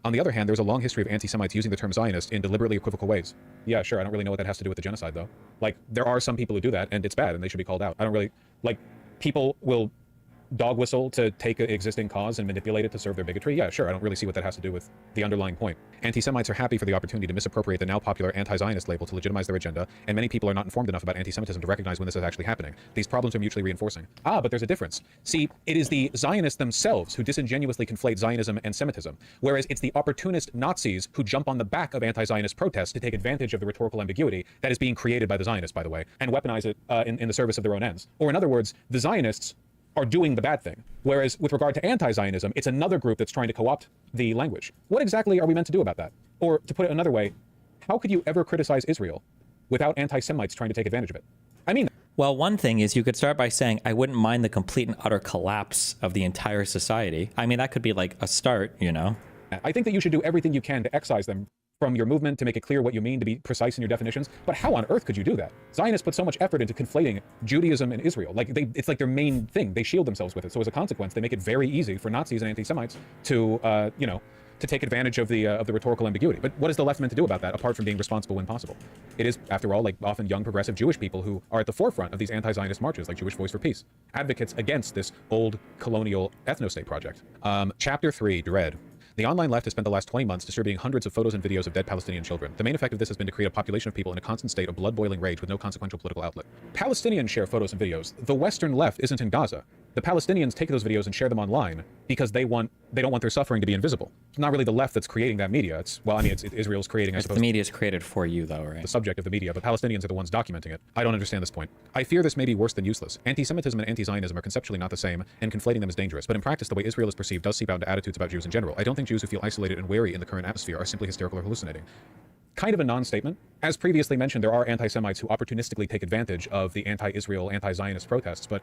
On the other hand, there's a long history of anti-Semites using the term Zionist in deliberately equivocal ways. Yeah, sure, I don't really know what that has to do with the genocide, though. Like, there are some people who do that, and it's bad, and they should be called out. I don't really... Like, people will dog whistle to take an existing cause and manipulate it to serve their bigotry. Yeah, sure, I don't really see what that has to do with the underlying point. Anti-Semites are happy for the opportunity to misappropriate the now popular anti-Zionist label to legitimize their agenda, and many people are not informed enough about anti-Semitism to recognize when this is actually happening. These problems are mutually reinforcing. But there's a difference. See, it is the Zionists themselves who disingenuously conflate Zionism and Semitism, whereas it's the opportunist Nazis who jump on the back of anti-Zionist protests to take advantage of the rhetorical ambiguity that is being created by the Zionists, by the way, and weaponize it in the service of their own ends. Or in other words, the Zionists are doing the bad thing. Whereas with regard to anti-Zionism, it's another group that's trying to co-opt the language. What exactly are we meant to do about that? Or to put it another way, how could you ever criticize Israel without anti-Semites trying to take advantage of it? I mean... Well, one thing is you could start by saying, I wouldn't mind the complete and utter collapse of the entire society. I mean, that could be like a start, you know? I think that you should do everything you can to excise them from your movement, to make it clear what you mean, to be precise in your definitions. But how on earth could you do that? Zionists put so much effort into conflating Judaism and Israel. Like it's like their main thing. They shield themselves with it. So as a consequence, they make it very easy for Nazis and anti-Semites to, to take advantage of the rhetorical ambiguity. But what is the left meant to do about that, apart from being responsible when possible? It is, after all, like often young progressive Jewish people who are at the forefront of these anti-Zionist marches, like Jewish Voice for Peace, advocates against this old colonial ethno-state project. Chapter 3, Dread. The online left has spent the last 20 months distributing hundreds of photos and videos of dead Palestinian children. The main effect of this has been to create a population of people in a constant state of blood-boiling rage with no consequential political outlet. Palestinians share photos and videos. The Western left isn't in Gaza. The Palestinians take those videos and share them online because they don't want their suffering to be invisible. It's not really the left that's creating that media. It's Israel's creating, I suppose. The media is created for you, though, right? The subject of the media, but Palestinians are the ones documenting it. I don't understand this point. I fear this may be worse than useless. Anti-Semitism and anti-Zionism are conceptually not the same, and conflating them is dangerous. But in practice, the way Israel is perceived does seep out into attitudes about Jews in general. I don't think Jews who feel isolated and wary in the current atmosphere are simply hysterical or hallucinating. Kind of a non-statement. As previously mentioned, there are anti-Semites who opportunistically take advantage of the anti-Israel, anti-Zionist protests, but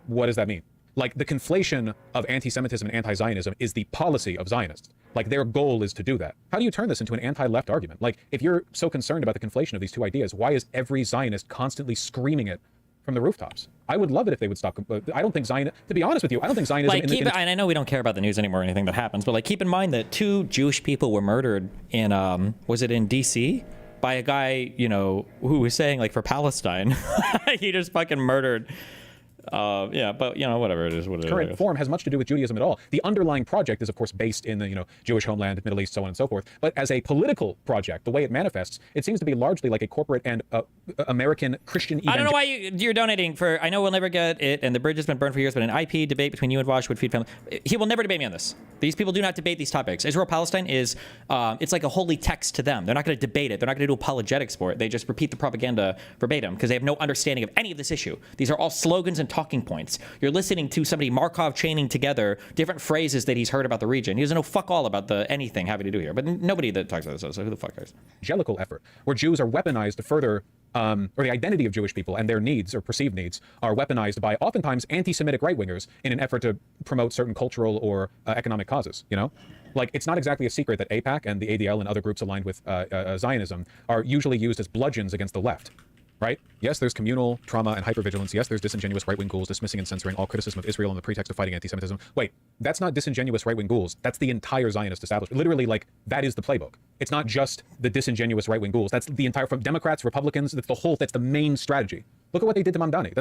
what does that mean? Like, the conflation of anti-Semitism and anti-Zionism is the policy of Zionists. Like, their goal is to do that. How do you turn this into an anti-left argument? Like, if you're so concerned about the conflation of these two ideas, why is every Zionist constantly screaming it from the rooftops? I would love it if they would stop. I don't think Zionism, to be honest with you, I don't think Zionism... and I know we don't care about the news anymore or anything that happens, but like, keep in mind that 2 Jewish people were murdered in, was it in DC? By a guy, who was saying, like, for Palestine. He just fucking murdered... yeah, but whatever it is, what it is. Current form has much to do with Judaism at all. The underlying project is, of course, based in the Jewish homeland, Middle East, so on and so forth. But as a political project, the way it manifests, it seems to be largely like a corporate and American Christian. I don't know why you're donating for. I know we'll never get it, and the bridge has been burned for years. But an IP debate between you and Wash would feed family. He will never debate me on this. These people do not debate these topics. Israel-Palestine is, it's like a holy text to them. They're not going to debate it. They're not going to do apologetics for it. They just repeat the propaganda verbatim because they have no understanding of any of this issue. These are all slogans and talking points. You're listening to somebody Markov chaining together different phrases that he's heard about the region. He doesn't know fuck all about anything having to do here. But nobody that talks about this, so who the fuck cares? Evangelical effort, where Jews are weaponized to further, or the identity of Jewish people and their needs or perceived needs are weaponized by oftentimes anti-Semitic right-wingers in an effort to promote certain cultural or economic causes, Like, it's not exactly a secret that AIPAC and the ADL and other groups aligned with Zionism are usually used as bludgeons against the left. Right? Yes, there's communal trauma and hypervigilance. Yes, there's disingenuous right-wing ghouls dismissing and censoring all criticism of Israel on the pretext of fighting anti-Semitism. Wait, that's not disingenuous right-wing ghouls. That's the entire Zionist establishment. Literally, like, that is the playbook. It's not just the disingenuous right-wing ghouls. That's the entire, from Democrats, Republicans, that's the main strategy. Look at what they did to Mamdani.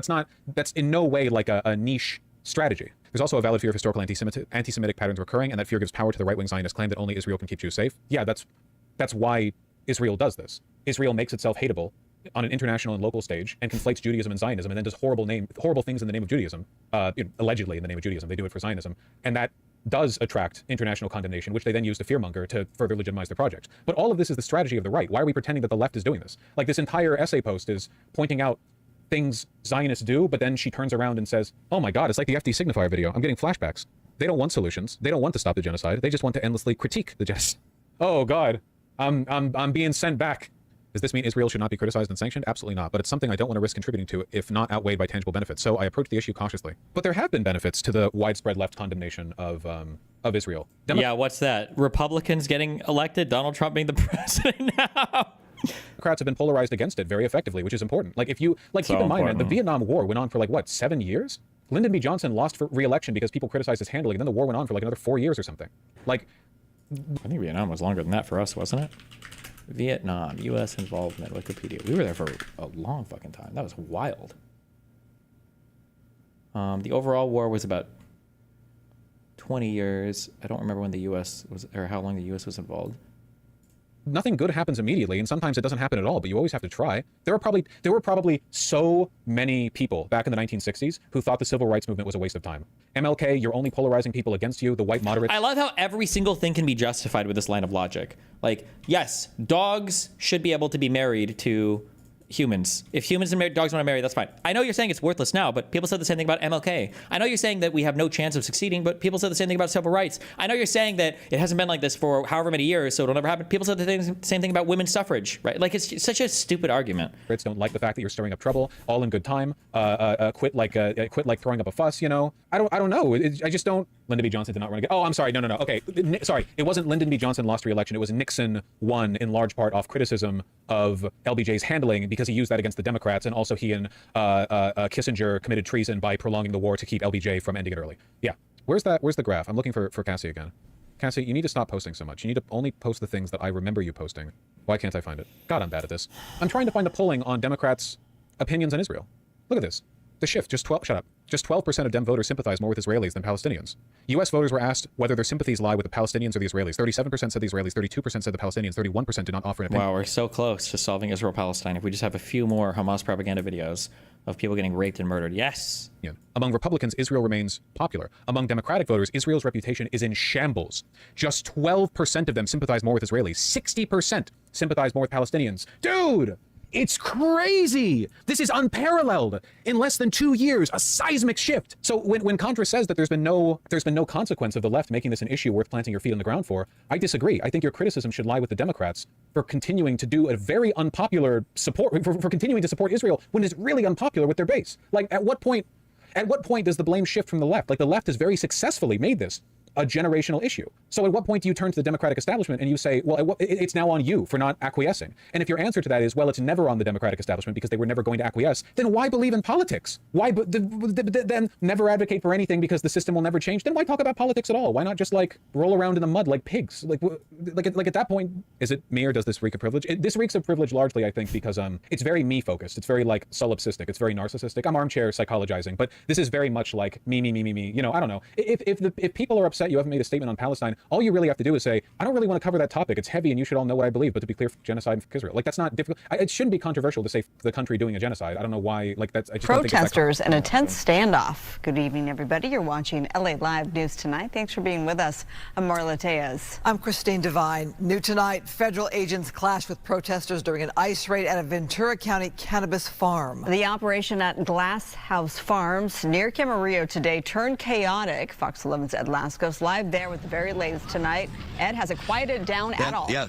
That's in no way like a niche strategy. There's also a valid fear of historical anti-Semitic patterns recurring, and that fear gives power to the right-wing Zionist claim that only Israel can keep Jews safe. Yeah, that's why Israel does this. Israel makes itself hateable on an international and local stage and conflates Judaism and Zionism and then does horrible things in the name of Judaism, allegedly in the name of Judaism. They do it for Zionism. And that does attract international condemnation, which they then use to fearmonger to further legitimize their projects. But all of this is the strategy of the right. Why are we pretending that the left is doing this? Like, this entire essay post is pointing out things Zionists do, but then she turns around and says, oh my God, it's like the FD signifier video. I'm getting flashbacks. They don't want solutions. They don't want to stop the genocide. They just want to endlessly critique the genocide. Oh God, I'm being sent back. Does this mean Israel should not be criticized and sanctioned? Absolutely not, but it's something I don't want to risk contributing to if not outweighed by tangible benefits, so I approach the issue cautiously. But there have been benefits to the widespread left condemnation of Israel. Yeah, what's that? Republicans getting elected? Donald Trump being the president now? Democrats have been polarized against it very effectively, which is important. Like, if you, like, keep in mind, man, the Vietnam War went on for, like, what, 7 years? Lyndon B. Johnson lost for re-election because people criticized his handling, and then the war went on for, like, another 4 years or something. Like, I think Vietnam was longer than that for us, wasn't it? Vietnam, U.S. involvement, Wikipedia. We were there for a long fucking time. That was wild. The overall war was about 20 years. I don't remember when the U.S. was, or how long the U.S. was involved. Nothing good happens immediately, and sometimes it doesn't happen at all, but you always have to try. There were probably so many people back in the 1960s who thought the civil rights movement was a waste of time. MLK, you're only polarizing people against you, the white moderates. I love how every single thing can be justified with this line of logic. Like, yes, dogs should be able to be married to humans. If humans and dogs want to marry, that's fine. I know you're saying it's worthless now, but people said the same thing about MLK. I know you're saying that we have no chance of succeeding, but people said the same thing about civil rights. I know you're saying that it hasn't been like this for however many years, so it'll never happen. People said the same thing about women's suffrage, right? Like, it's such a stupid argument. Brits don't like the fact that you're stirring up trouble, all in good time. Quit like throwing up a fuss, you know? I don't know. I just don't. Lyndon B. Johnson did not run again. Oh, I'm sorry. No. Okay. Sorry. It wasn't Lyndon B. Johnson lost re-election. It was Nixon won in large part off criticism of LBJ's handling because he used that against the Democrats, and also he and Kissinger committed treason by prolonging the war to keep LBJ from ending it early. Yeah. Where's the graph? I'm looking for Cassie again. Cassie, you need to stop posting so much. You need to only post the things that I remember you posting. Why can't I find it? God, I'm bad at this. I'm trying to find the polling on Democrats' opinions on Israel. Look at this. The shift, just 12% of Dem voters sympathize more with Israelis than Palestinians. U.S. voters were asked whether their sympathies lie with the Palestinians or the Israelis. 37% said the Israelis, 32% said the Palestinians, 31% did not offer an opinion. Wow, we're so close to solving Israel-Palestine. If we just have a few more Hamas propaganda videos of people getting raped and murdered. Yes. Yeah. Among Republicans, Israel remains popular. Among Democratic voters, Israel's reputation is in shambles. Just 12% of them sympathize more with Israelis. 60% sympathize more with Palestinians. Dude! It's crazy. This is unparalleled. In less than 2 years, a seismic shift. So when Contra says that there's been no consequence of the left making this an issue worth planting your feet on the ground for, I disagree. I think your criticism should lie with the Democrats for continuing to do a very unpopular support, for continuing to support Israel when it's really unpopular with their base. Like, at what point does the blame shift from the left? Like, the left has very successfully made this a generational issue. So at what point do you turn to the Democratic establishment and you say, well, it's now on you for not acquiescing? And if your answer to that is, well, it's never on the Democratic establishment because they were never going to acquiesce, then why believe in politics? Why then never advocate for anything because the system will never change? Then why talk about politics at all? Why not just like roll around in the mud like pigs? Like at that point, is it me or does this reek of privilege? This reeks of privilege largely, I think, because it's very me focused. It's very like solipsistic. It's very narcissistic. I'm armchair psychologizing, but this is very much like me. You know, I don't know. If people are upset you haven't made a statement on Palestine, all you really have to do is say, I don't really want to cover that topic. It's heavy and you should all know what I believe, but to be clear, genocide for Israel. Like, that's not difficult. It shouldn't be controversial to say the country doing a genocide. I don't know why. Like, that's, I just Protesters in a tense standoff. Good evening, everybody. You're watching LA Live News Tonight. Thanks for being with us. I'm Marla Tejas. I'm Christine Devine. New tonight, federal agents clashed with protesters during an ICE raid at a Ventura County cannabis farm. The operation at Glass House Farms near Camarillo today turned chaotic. Fox 11's Ed Lascos live there with the very latest tonight. Ed, has it quieted down at all? Yeah.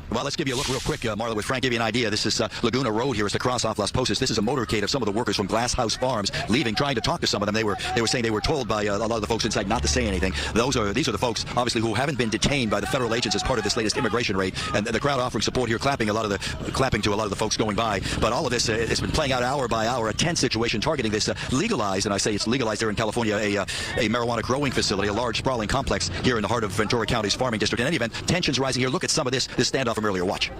Well, let's give you a look real quick, Marla, with Frank, give you an idea. This is Laguna Road here. It's the cross off Las Posas. This is a motorcade of some of the workers from Glass House Farms leaving, trying to talk to some of them. They were saying they were told by a lot of the folks inside not to say anything. These are the folks, obviously, who haven't been detained by the federal agents as part of this latest immigration raid. And the crowd offering support here, clapping to a lot of the folks going by. But all of this, it's been playing out hour by hour, a tense situation targeting this legalized, and I say it's legalized there in California, a marijuana growing facility, a large sprawling complex here in the heart of Ventura County's farming district. In any event, tensions rising here. Look at some of this standoff from earlier. Watch.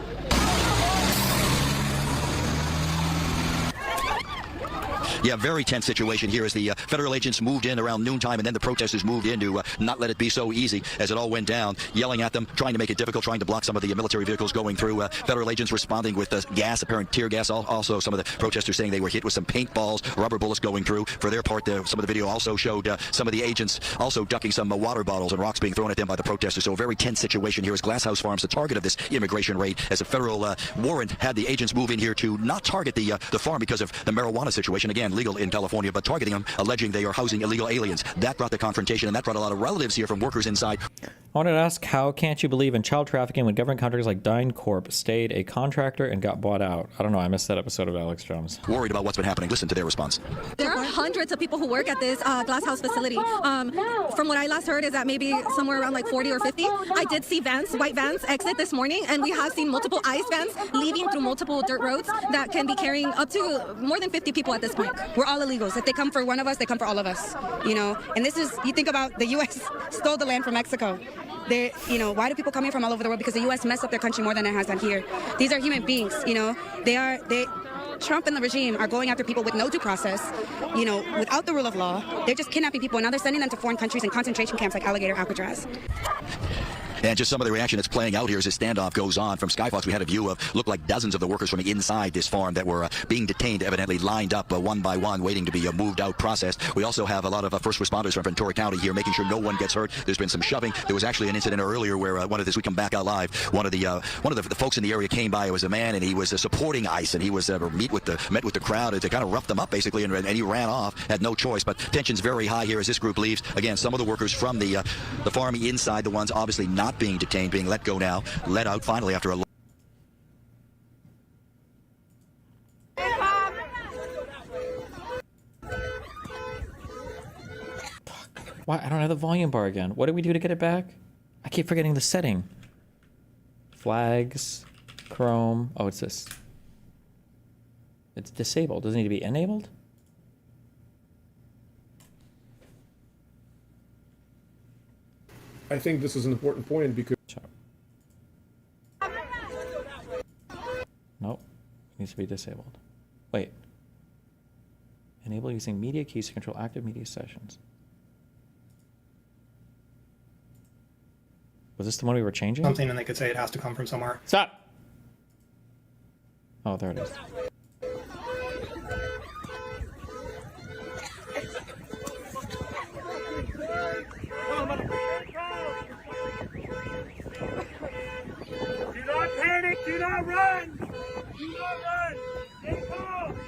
Yeah, very tense situation here as the federal agents moved in around noontime, and then the protesters moved in to not let it be so easy as it all went down, yelling at them, trying to make it difficult, trying to block some of the military vehicles going through. Federal agents responding with gas, apparent tear gas. Also, some of the protesters saying they were hit with some paintballs, rubber bullets going through. For their part, some of the video also showed some of the agents also ducking some water bottles and rocks being thrown at them by the protesters. So a very tense situation here as Glass House Farms, the target of this immigration raid, as a federal warrant had the agents move in here to not target the farm because of the marijuana situation. Again, legal in California, but targeting them, alleging they are housing illegal aliens. That brought the confrontation, and that brought a lot of relatives here from workers inside. I wanted to ask, how can't you believe in child trafficking when government contractors like DynCorp stayed a contractor and got bought out? I don't know. I missed that episode of Alex Jones. Worried about what's been happening. Listen to their response. There are hundreds of people who work at this Glass House facility. From what I last heard is that maybe somewhere around like 40 or 50. I did see vans, white vans, exit this morning, and we have seen multiple ICE vans leaving through multiple dirt roads that can be carrying up to more than 50 people at this point. We're all illegals. If they come for one of us, they come for all of us, you know. And this is, you think about the U.S. stole the land from Mexico. They, you know, why do people come here from all over the world? Because the U.S. messed up their country more than it has done here. These are human beings, you know. Trump and the regime are going after people with no due process, you know, without the rule of law. They're just kidnapping people, and now they're sending them to foreign countries and concentration camps like Alligator Alcatraz. And just some of the reaction that's playing out here as this standoff goes on. From Skyfox, we had a view of, looked like dozens of the workers from inside this farm that were being detained, evidently lined up one by one, waiting to be moved out, processed. We also have a lot of first responders from Ventura County here, making sure no one gets hurt. There's been some shoving. There was actually an incident earlier where we come back out live. One of the folks in the area came by. It was a man, and he was supporting ICE, and he was met with the crowd to kind of rough them up basically, and he ran off. Had no choice. But tension's very high here as this group leaves. Again, some of the workers from the farm inside, the ones obviously not being detained, being let go now, let out finally after a. Why? I don't have the volume bar again. What do we do to get it back? I keep forgetting the setting. Flags, Chrome. Oh, it's this. It's disabled. Does it need to be enabled? I think this is an important point because... Nope. It needs to be disabled. Wait. Enable using media keys to control active media sessions. Was this the one we were changing? Something, and they could say it has to come from somewhere. Stop! Oh, there it is. Do not panic! Do not run! Do not run! Stay calm!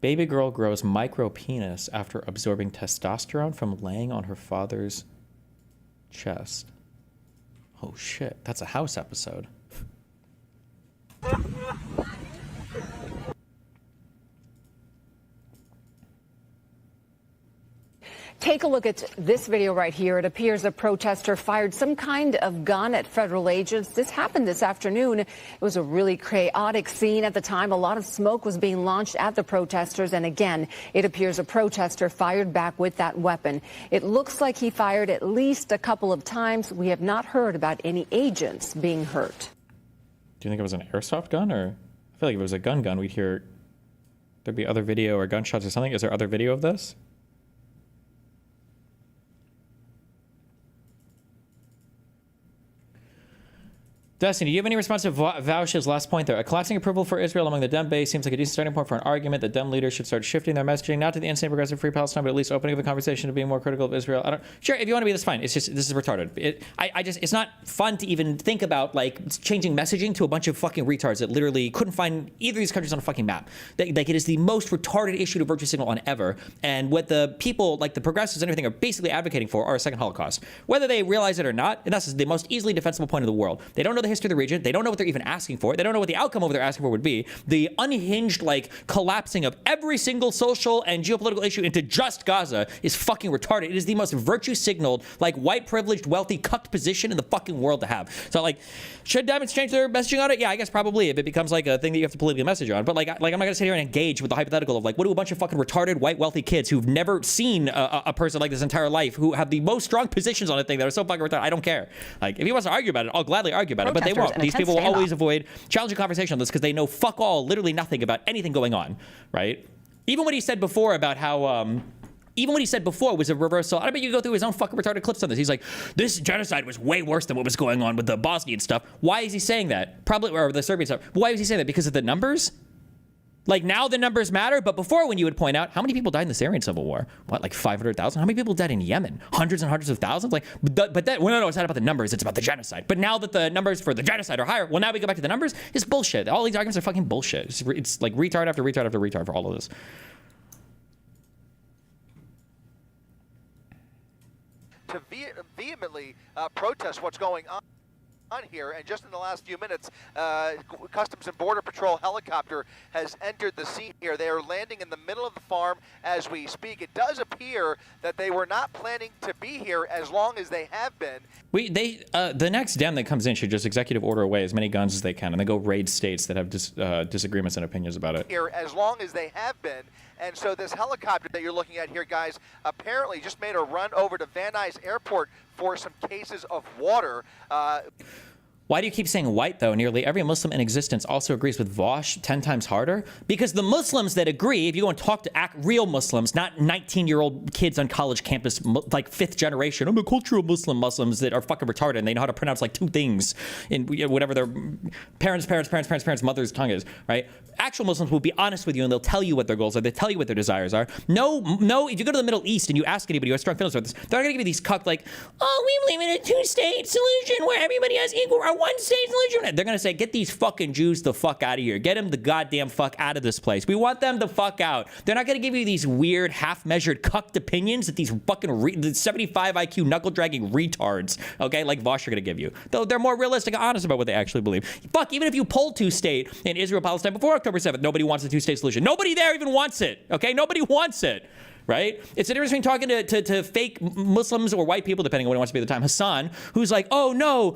Baby girl grows micro penis after absorbing testosterone from laying on her father's chest. Oh shit, that's a House episode. Take a look at this video right here. It appears a protester fired some kind of gun at federal agents. This happened this afternoon. It was a really chaotic scene at the time. A lot of smoke was being launched at the protesters. And again, it appears a protester fired back with that weapon. It looks like he fired at least a couple of times. We have not heard about any agents being hurt. Do you think it was an airsoft gun, or I feel like if it was a gun, we'd hear there'd be other video or gunshots or something. Is there other video of this? Destiny, do you have any response to Vaush's last point there? A collapsing approval for Israel among the Dem base seems like a decent starting point for an argument that Dem leaders should start shifting their messaging, not to the insane progressive free Palestine, but at least opening up the conversation to being more critical of Israel. Sure, if you want to be, that's fine. It's just, this is retarded. It's not fun to even think about, like, changing messaging to a bunch of fucking retards that literally couldn't find either of these countries on a fucking map. Like, it is the most retarded issue to virtue signal on ever. And what the people, like the progressives and everything, are basically advocating for are a second Holocaust. Whether they realize it or not, and that's the most easily defensible point in the world. They don't know the history of the region. They don't know what they're even asking for. They don't know what the outcome of what they're asking for would be. The unhinged, like, collapsing of every single social and geopolitical issue into just Gaza is fucking retarded. It is the most virtue signaled, like, white privileged, wealthy, cucked position in the fucking world to have. So, like, should Demons change their messaging on it? Yeah, I guess probably, if it becomes like a thing that you have to politically message on. But like I'm not gonna sit here and engage with the hypothetical of, like, what do a bunch of fucking retarded, white, wealthy kids who've never seen a person like this entire life, who have the most strong positions on a thing that are so fucking retarded? I don't care. Like, if he wants to argue about it, I'll gladly argue about it. But they won't. These people will always avoid challenging conversation on this because they know fuck all, literally nothing about anything going on, right? Even what he said before about how, even what he said before was a reversal. I bet you go through his own fucking retarded clips on this. He's like, this genocide was way worse than what was going on with the Bosnian stuff. Why is he saying that? Probably, or the Serbian stuff. Why was he saying that? Because of the numbers? Like, now the numbers matter, but before, when you would point out, how many people died in the Syrian civil war? What, like 500,000? How many people died in Yemen? Hundreds and hundreds of thousands? Like, but that, well, no, it's not about the numbers, it's about the genocide. But now that the numbers for the genocide are higher, well, now we go back to the numbers? It's bullshit. All these arguments are fucking bullshit. It's like retard after retard after retard for all of this. To vehemently protest what's going on here, and just in the last few minutes, Customs and Border Patrol helicopter has entered the scene here. They are landing in the middle of the farm as we speak. It does appear that they were not planning to be here as long as they have been. The next Dem that comes in should just executive order away as many guns as they can, and then go raid states that have disagreements and opinions about it. Here as long as they have been. And so this helicopter that you're looking at here, guys, apparently just made a run over to Van Nuys Airport for some cases of water. Why do you keep saying white, though? Nearly every Muslim in existence also agrees with Vosh 10 times harder. Because the Muslims that agree, if you go and talk to real Muslims, not 19-year-old kids on college campus, like 5th generation, I'm a cultural Muslims that are fucking retarded and they know how to pronounce like 2 things in whatever their parents' mother's tongue is, right? Actual Muslims will be honest with you and they'll tell you what their goals are. They'll tell you what their desires are. No, if you go to the Middle East and you ask anybody who has strong feelings about this, they're not going to give you these cucked like, oh, we believe in a 2-state solution where everybody has equal or 1-state solution. They're going to say, get these fucking Jews the fuck out of here. Get them the goddamn fuck out of this place. We want them the fuck out. They're not going to give you these weird half-measured cucked opinions that these fucking 75 IQ knuckle-dragging retards, okay, like Vosh are going to give you. Though they're more realistic and honest about what they actually believe. Fuck, even if you poll 2-state in Israel-Palestine before October 7th, nobody wants a 2-state solution. Nobody there even wants it, okay? Nobody wants it. Right? It's the difference between talking to fake Muslims or white people, depending on what it wants to be at the time. Hassan, who's like, oh no,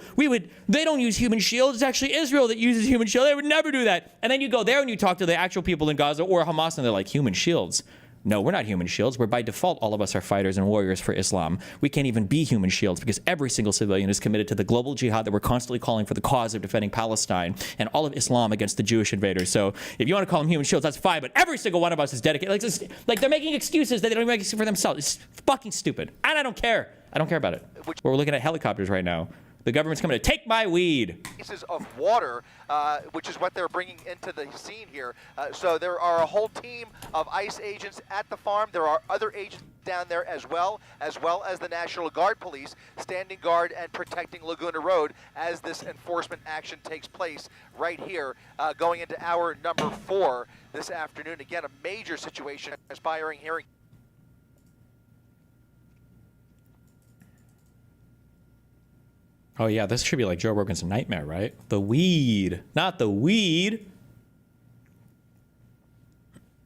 they don't use human shields. It's actually Israel that uses human shields. They would never do that. And then you go there and you talk to the actual people in Gaza or Hamas and they're like, human shields. No, we're not human shields. We're by default, all of us are fighters and warriors for Islam. We can't even be human shields because every single civilian is committed to the global jihad that we're constantly calling for the cause of defending Palestine and all of Islam against the Jewish invaders. So if you want to call them human shields, that's fine. But every single one of us is dedicated. Like they're making excuses that they don't even make for themselves. It's fucking stupid. And I don't care. I don't care about it. We're looking at helicopters right now. The government's coming to take my weed. Pieces of water, which is what they're bringing into the scene here. So there are a whole team of ICE agents at the farm. There are other agents down there as well as the National Guard police standing guard and protecting Laguna Road as this enforcement action takes place right here, going into hour number 4 this afternoon. Again, a major situation transpiring here. Oh yeah, this should be like Joe Rogan's nightmare, right? The weed, not the weed.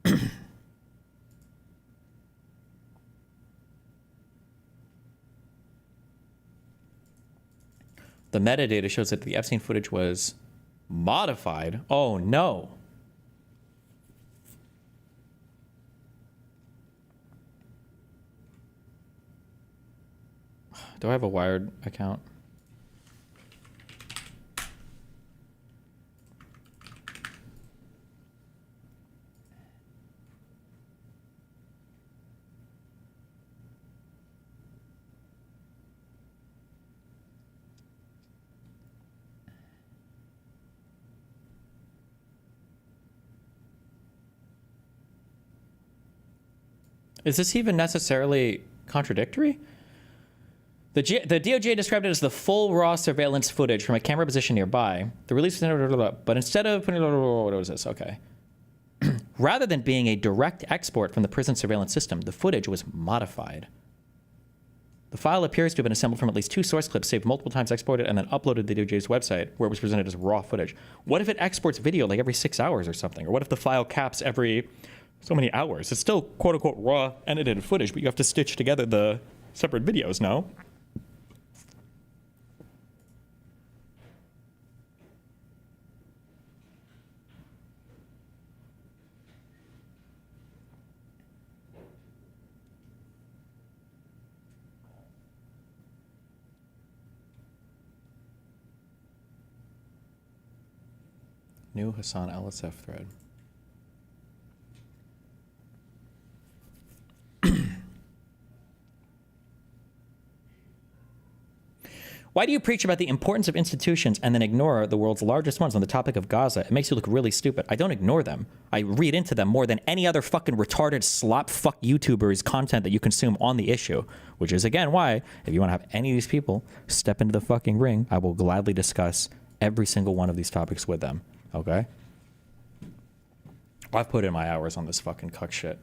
The metadata shows that the Epstein footage was modified. Oh no. Do I have a Wired account? Is this even necessarily contradictory? The DOJ described it as the full raw surveillance footage from a camera position nearby. The release, but instead of putting, what was this? Okay. Rather than being a direct export from the prison surveillance system, the footage was modified. The file appears to have been assembled from at least 2 source clips, saved multiple times, exported, and then uploaded to the DOJ's website, where it was presented as raw footage. What if it exports video like every 6 hours or something? Or what if the file caps every so many hours? It's still quote-unquote raw edited footage, but you have to stitch together the separate videos, no? New Hassan LSF thread. Why do you preach about the importance of institutions and then ignore the world's largest ones on the topic of Gaza? It makes you look really stupid. I don't ignore them. I read into them more than any other fucking retarded slop fuck YouTuber's content that you consume on the issue. Which is, again, why, if you want to have any of these people step into the fucking ring, I will gladly discuss every single one of these topics with them. Okay? I've put in my hours on this fucking cuck shit.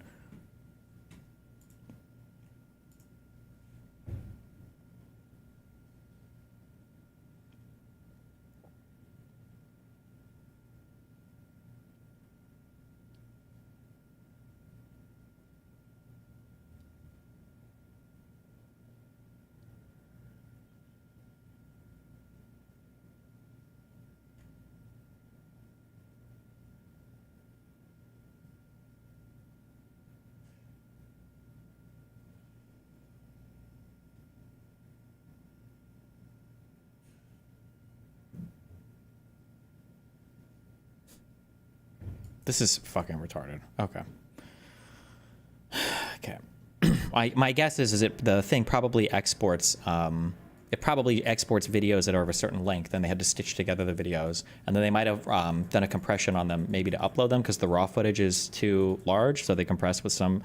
This is fucking retarded. Okay. Okay. My guess is the thing probably exports. It probably exports videos that are of a certain length, and they had to stitch together the videos, and then they might have done a compression on them, maybe to upload them because the raw footage is too large, so they compress with some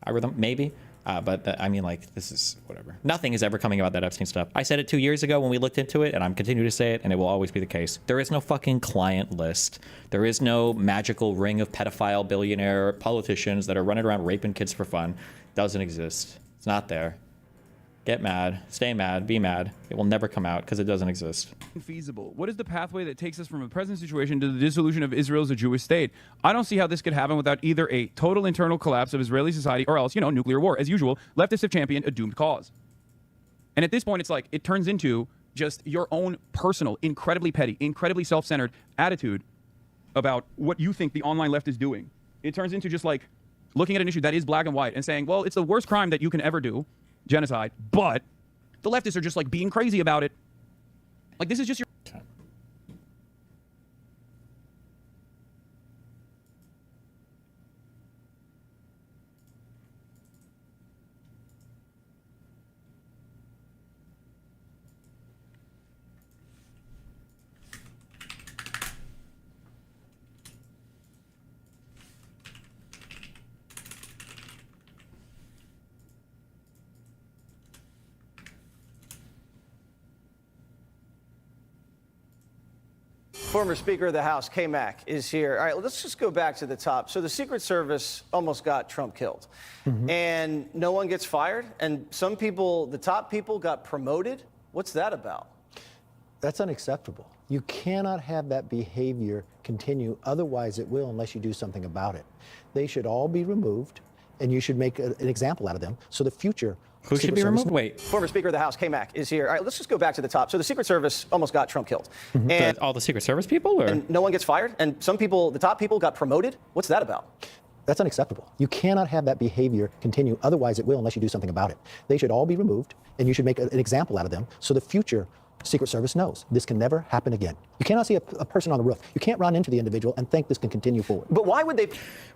algorithm, maybe. But I mean, like, this is whatever. Nothing is ever coming about that Epstein stuff. I said it 2 years ago when we looked into it, and I'm continuing to say it, and it will always be the case. There is no fucking client list. There is no magical ring of pedophile billionaire politicians that are running around raping kids for fun. Doesn't exist. It's not there. Get mad, stay mad, be mad. It will never come out because it doesn't exist. Feasible. What is the pathway that takes us from a present situation to the dissolution of Israel as a Jewish state? I don't see how this could happen without either a total internal collapse of Israeli society or else, nuclear war. As usual, leftists have championed a doomed cause. And at this point, it's like, it turns into just your own personal, incredibly petty, incredibly self-centered attitude about what you think the online left is doing. It turns into just like looking at an issue that is black and white and saying, well, it's the worst crime that you can ever do. Genocide, but the leftists are just like being crazy about it. Like, this is just your... Former Speaker of the House, K-Mac, is here. All right, let's just go back to the top. So the Secret Service almost got Trump killed. And no one gets fired. And some people, the top people, got promoted. What's that about? That's unacceptable. You cannot have that behavior continue. Otherwise, it will unless you do something about it. They should all be removed, and you should make an example out of them. So the future... Who should be removed? Wait. Former Speaker of the House, K-Mac, is here. All right, let's just go back to the top. So the Secret Service almost got Trump killed. And All the Secret Service people? Or? And no one gets fired. And some people, the top people, got promoted. What's that about? That's unacceptable. You cannot have that behavior continue. Otherwise, it will unless you do something about it. They should all be removed, and you should make an example out of them. So the future Secret Service knows this can never happen again. You cannot see a person on the roof. You can't run into the individual and think this can continue forward. But why would they?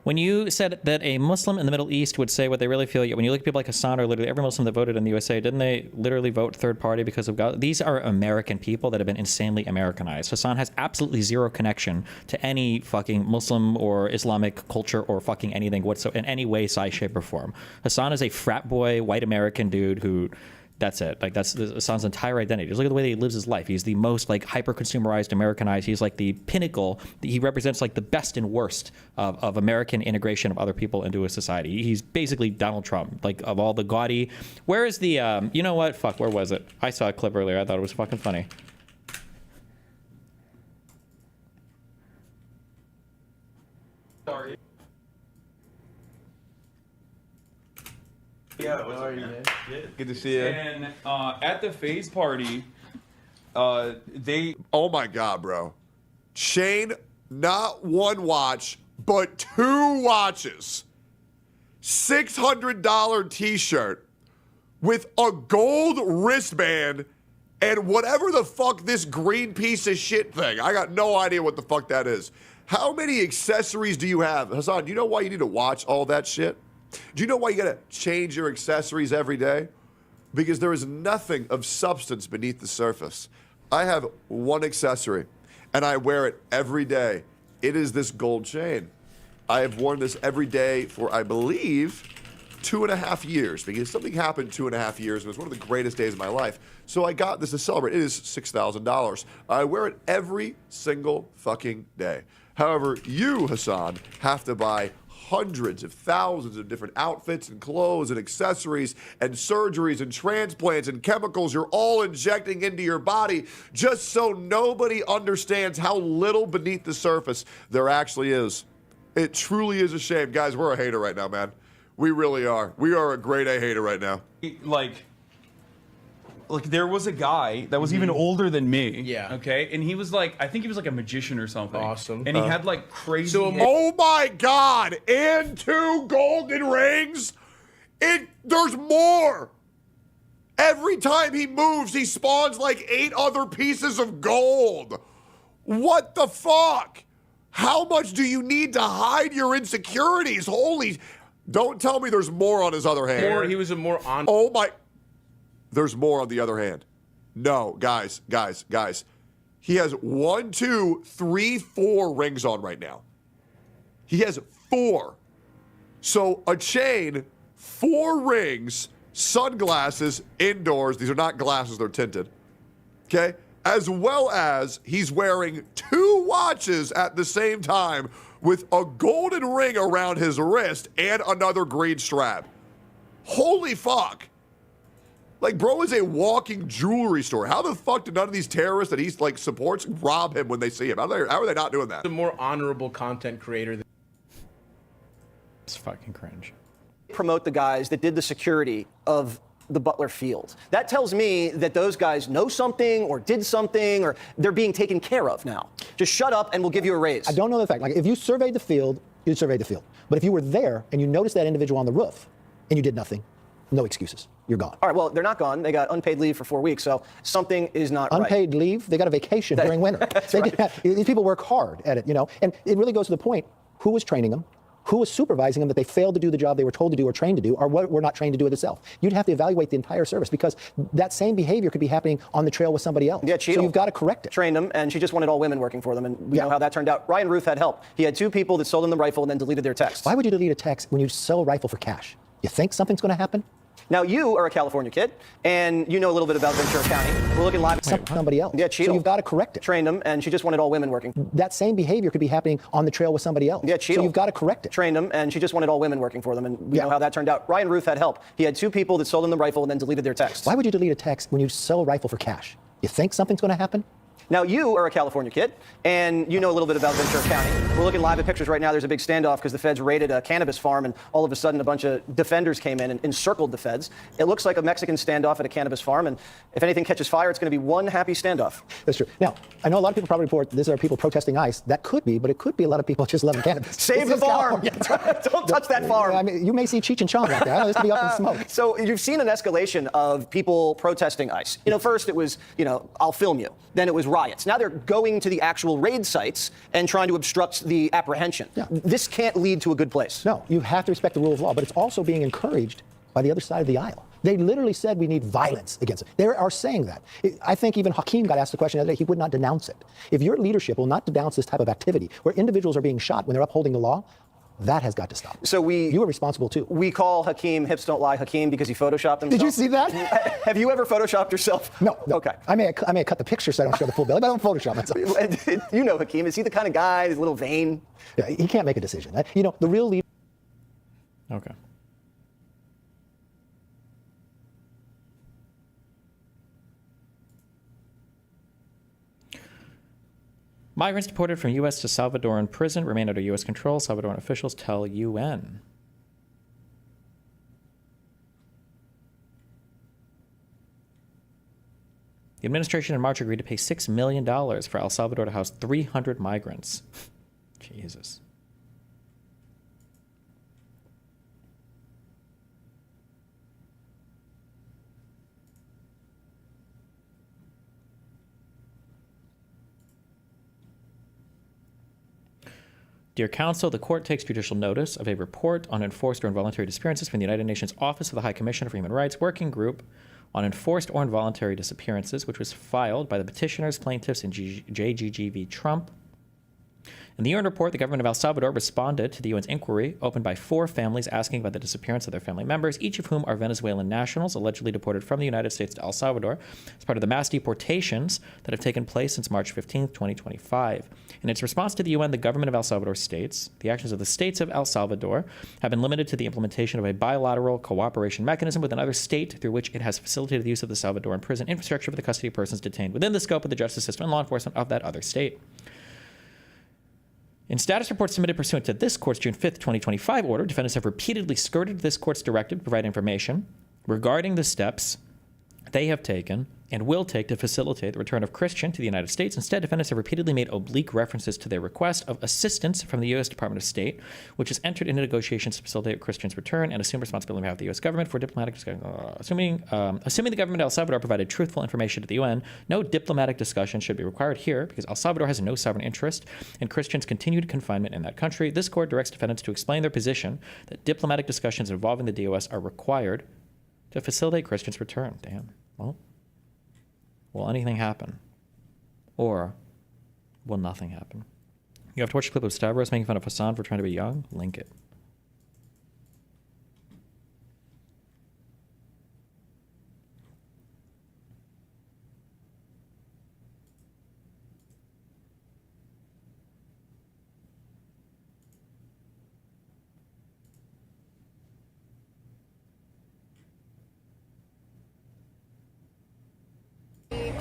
When you said that a Muslim in the Middle East would say what they really feel, when you look at people like Hassan or literally every Muslim that voted in the USA, didn't they literally vote third party because of God? These are American people that have been insanely Americanized. Hassan has absolutely zero connection to any fucking Muslim or Islamic culture or fucking anything whatsoever in any way, size, shape, or form. Hassan is a frat boy, white American dude who... That's it. Like, that's Hassan's entire identity. Just look at the way that he lives his life. He's the most, like, hyper-consumerized, Americanized. He's, like, the pinnacle. He represents, like, the best and worst of American integration of other people into a society. He's basically Donald Trump, like, of all the gaudy... Where is the... you know what? Fuck, where was it? I saw a clip earlier. I thought it was fucking funny. Sorry. Yeah, what's up, man? Good to see you. And at the phase party, they... Oh my God, bro. Shane, not one watch, but 2 watches. $600 t-shirt with a gold wristband and whatever the fuck this green piece of shit thing. I got no idea what the fuck that is. How many accessories do you have? Hassan, do you know why you need to watch all that shit? Do you know why you gotta change your accessories every day? Because there is nothing of substance beneath the surface. I have one accessory, and I wear it every day. It is this gold chain. I have worn this every day for, I believe, 2.5 years, because something happened 2.5 years, and it was one of the greatest days of my life. So I got this to celebrate. It is $6,000. I wear it every single fucking day. However, you, Hassan, have to buy hundreds of thousands of different outfits and clothes and accessories and surgeries and transplants and chemicals you're all injecting into your body just so nobody understands how little beneath the surface there actually is. It truly is a shame. Guys, we're a hater right now, man. We really are. We are a grade A hater right now. Like there was a guy that was even older than me. Yeah. Okay. And he was like, I think he was like a magician or something. Awesome. And he had like crazy. Oh my God! And 2 golden rings. There's more. Every time he moves, he spawns like 8 other pieces of gold. What the fuck? How much do you need to hide your insecurities? Holy, don't tell me there's more on his other hand. He was a more on. Oh my, there's more on the other hand. No, guys. He has 1, 2, 3, 4 rings on right now. He has 4. So a chain, 4 rings, sunglasses, indoors. These are not glasses, they're tinted. Okay? As well as he's wearing 2 watches at the same time with a golden ring around his wrist and another green strap. Holy fuck. Like, bro is a walking jewelry store. How the fuck did none of these terrorists that he's, like, supports rob him when they see him? How are they not doing that? A more honorable content creator. It's fucking cringe. Promote the guys that did the security of the Butler field. That tells me that those guys know something or did something or they're being taken care of now. Just shut up and we'll give you a raise. I don't know the fact. Like, if you surveyed the field, you surveyed the field. But if you were there and you noticed that individual on the roof and you did nothing, no excuses. You're gone. All right, well, they're not gone. They got unpaid leave for 4 weeks, so something is not right. Unpaid leave? They got a vacation during winter. These people work hard at it, you know? And it really goes to the point, who was training them? Who was supervising them that they failed to do the job they were told to do or trained to do, or what were not trained to do it itself? You'd have to evaluate the entire service because that same behavior could be happening on the trail with somebody else. Yeah, so you've got to correct it. Trained them, and she just wanted all women working for them, and we know how that turned out. Ryan Ruth had help. He had 2 people that sold him the rifle and then deleted their texts. Why would you delete a text when you sell a rifle for cash? You think something's going to happen? Now, you are a California kid, and you know a little bit about Ventura County. We're looking live at somebody else. Yeah, Cheadle. So you've got to correct it. Trained them, and she just wanted all women working. That same behavior could be happening on the trail with somebody else. Yeah, Cheadle. So you've got to correct it. Trained them, and she just wanted all women working for them, and we know how that turned out. Ryan Ruth had help. He had 2 people that sold him the rifle and then deleted their texts. Why would you delete a text when you sell a rifle for cash? You think something's going to happen? Now, you are a California kid, and you know a little bit about Ventura County. We're looking live at pictures right now. There's a big standoff because the feds raided a cannabis farm, and all of a sudden a bunch of defenders came in and encircled the feds. It looks like a Mexican standoff at a cannabis farm, and if anything catches fire, it's going to be one happy standoff. That's true. Now, I know a lot of people probably report these are people protesting ICE. That could be, but it could be a lot of people just loving cannabis. Save the farm! Don't touch that farm! I mean, you may see Cheech and Chong out there. I know this could be up in smoke. So you've seen an escalation of people protesting ICE. You know, first it was, I'll film you. Then it was riots. Now they're going to the actual raid sites and trying to obstruct the apprehension. Yeah. This can't lead to a good place. No, you have to respect the rule of law, but it's also being encouraged by the other side of the aisle. They literally said we need violence against it. They are saying that. I think even Hakeem got asked the question the other day, he would not denounce it. If your leadership will not denounce this type of activity, where individuals are being shot when they're upholding the law, that has got to stop. So you are responsible too. We call Hakeem Hips Don't Lie Hakeem because he photoshopped himself. Did you see that? Have you ever photoshopped yourself? No. Okay. I may have cut the picture so I don't show the full belly, but I don't Photoshop myself. You know Hakeem. Is he the kind of guy, his little vain? Yeah, he can't make a decision. The real leader. Okay. Migrants deported from U.S. to Salvadoran prison remain under U.S. control, Salvadoran officials tell UN. The administration in March agreed to pay $6 million for El Salvador to house 300 migrants. Jesus. Dear Counsel, the court takes judicial notice of a report on enforced or involuntary disappearances from the United Nations Office of the High Commissioner for Human Rights Working Group on Enforced or Involuntary Disappearances, which was filed by the petitioners, plaintiffs, and JGG v. Trump. In the UN report, the government of El Salvador responded to the UN's inquiry opened by 4 families asking about the disappearance of their family members, each of whom are Venezuelan nationals allegedly deported from the United States to El Salvador as part of the mass deportations that have taken place since March 15, 2025. In its response to the UN, the government of El Salvador states, the actions of the states of El Salvador have been limited to the implementation of a bilateral cooperation mechanism with another state through which it has facilitated the use of the Salvadoran prison infrastructure for the custody of persons detained within the scope of the justice system and law enforcement of that other state. In status reports submitted pursuant to this court's June 5th, 2025 order, defendants have repeatedly skirted this court's directive to provide information regarding the steps they have taken and will take to facilitate the return of Christian to the United States. Instead, defendants have repeatedly made oblique references to their request of assistance from the U.S. Department of State, which has entered into negotiations to facilitate Christian's return and assume responsibility on behalf of the U.S. government for diplomatic discussion. Assuming the government of El Salvador provided truthful information to the UN, no diplomatic discussion should be required here because El Salvador has no sovereign interest in Christians' continued confinement in that country. This court directs defendants to explain their position that diplomatic discussions involving the DOS are required to facilitate Christian's return. Damn. Well, will anything happen? Or will nothing happen? You have to watch a clip of Stavros making fun of Hassan for trying to be young? Link it.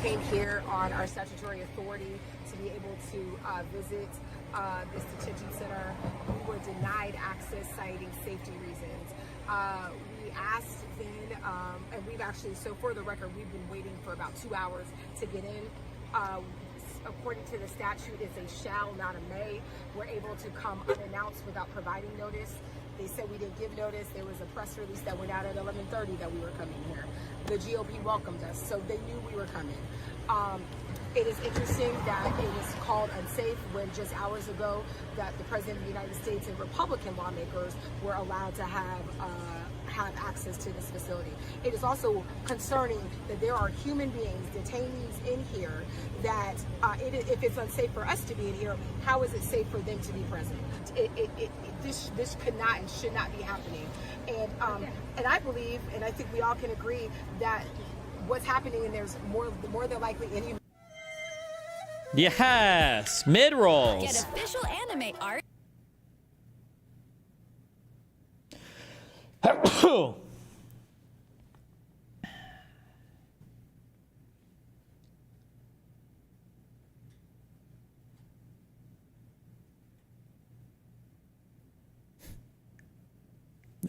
Came here on our statutory authority to be able to visit this detention center. We were denied access citing safety reasons. We asked then, and we've actually, so for the record, we've been waiting for about 2 hours to get in. According to the statute, it's a shall, not a may. We're able to come unannounced without providing notice. They said we didn't give notice. There was a press release that went out at 11:30 that we were coming here. The GOP welcomed us, so they knew we were coming. It is interesting that it is called unsafe when just hours ago that the President of the United States and Republican lawmakers were allowed to have access to this facility. It is also concerning that there are human beings, detainees in here, that if it's unsafe for us to be in here, how is it safe for them to be present? This could not and should not be happening. And I believe, and I think we all can agree, that what's happening, and there's more than likely any. Yes, mid-rolls. Get official anime art.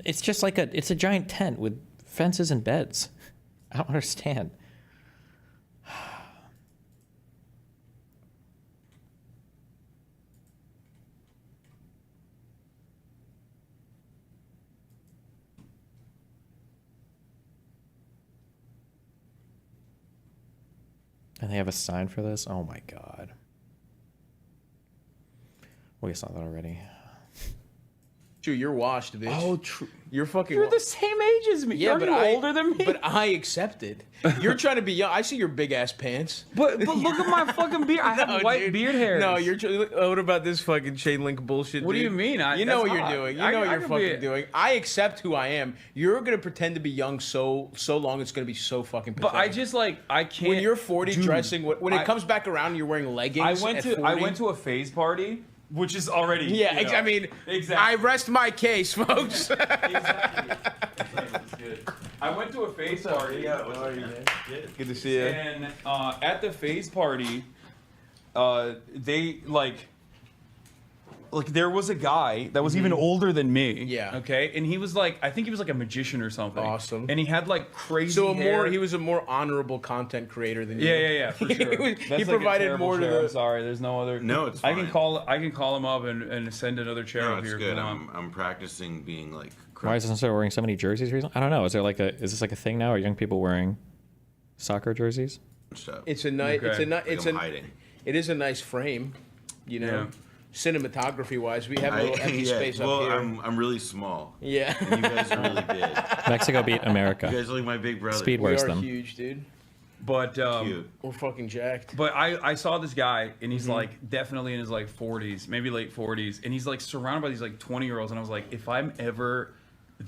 It's just like it's a giant tent with fences and beds. I don't understand. And they have a sign for this? Oh my god. We saw that already. True, you're washed, bitch. Oh, true. You're fucking. You're the same age as me. Yeah, Are but you older than me? But I accept it. You're trying to be young. I see your big ass pants. But look at my fucking beard. I have white beard hairs. No, you're. What about this fucking chain link bullshit? What do dude? you mean? You know what you're doing. You know what you're fucking doing. I accept who I am. You're gonna pretend to be young so long. It's gonna be so fucking pathetic. But I just I can't. When you're 40, dude, dressing when it comes back around, you're wearing leggings. I went to a phase party. Which is already... Yeah, you know, I mean, exactly. I rest my case, folks. Exactly. I went to a phase party. Yeah, good to see you. And at the phase party, they there was a guy that was even older than me. Yeah. Okay. And he was I think he was like a magician or something. Awesome. And he had crazy hair. He was a more honorable content creator than you. Yeah, for sure. He provided more to the. I'm sorry, there's no other. No, it's fine. I can call him up and send another chair No, up it's here. good. I'm practicing being Why is this instead of wearing so many jerseys recently? I don't know. Is this like a thing now? Are young people wearing soccer jerseys? It's a nice. Okay. It's hiding. It is a nice frame, you know. Yeah. Cinematography wise, we have a little empty space up here. I'm really small. Yeah. And you guys are really big. Mexico beat America. You guys are like my big brother. Speed worse them. We are huge, dude. But we're fucking jacked. But I saw this guy and he's definitely in his 40s, maybe late 40s, and he's surrounded by these 20-year-olds, and I was like, if I'm ever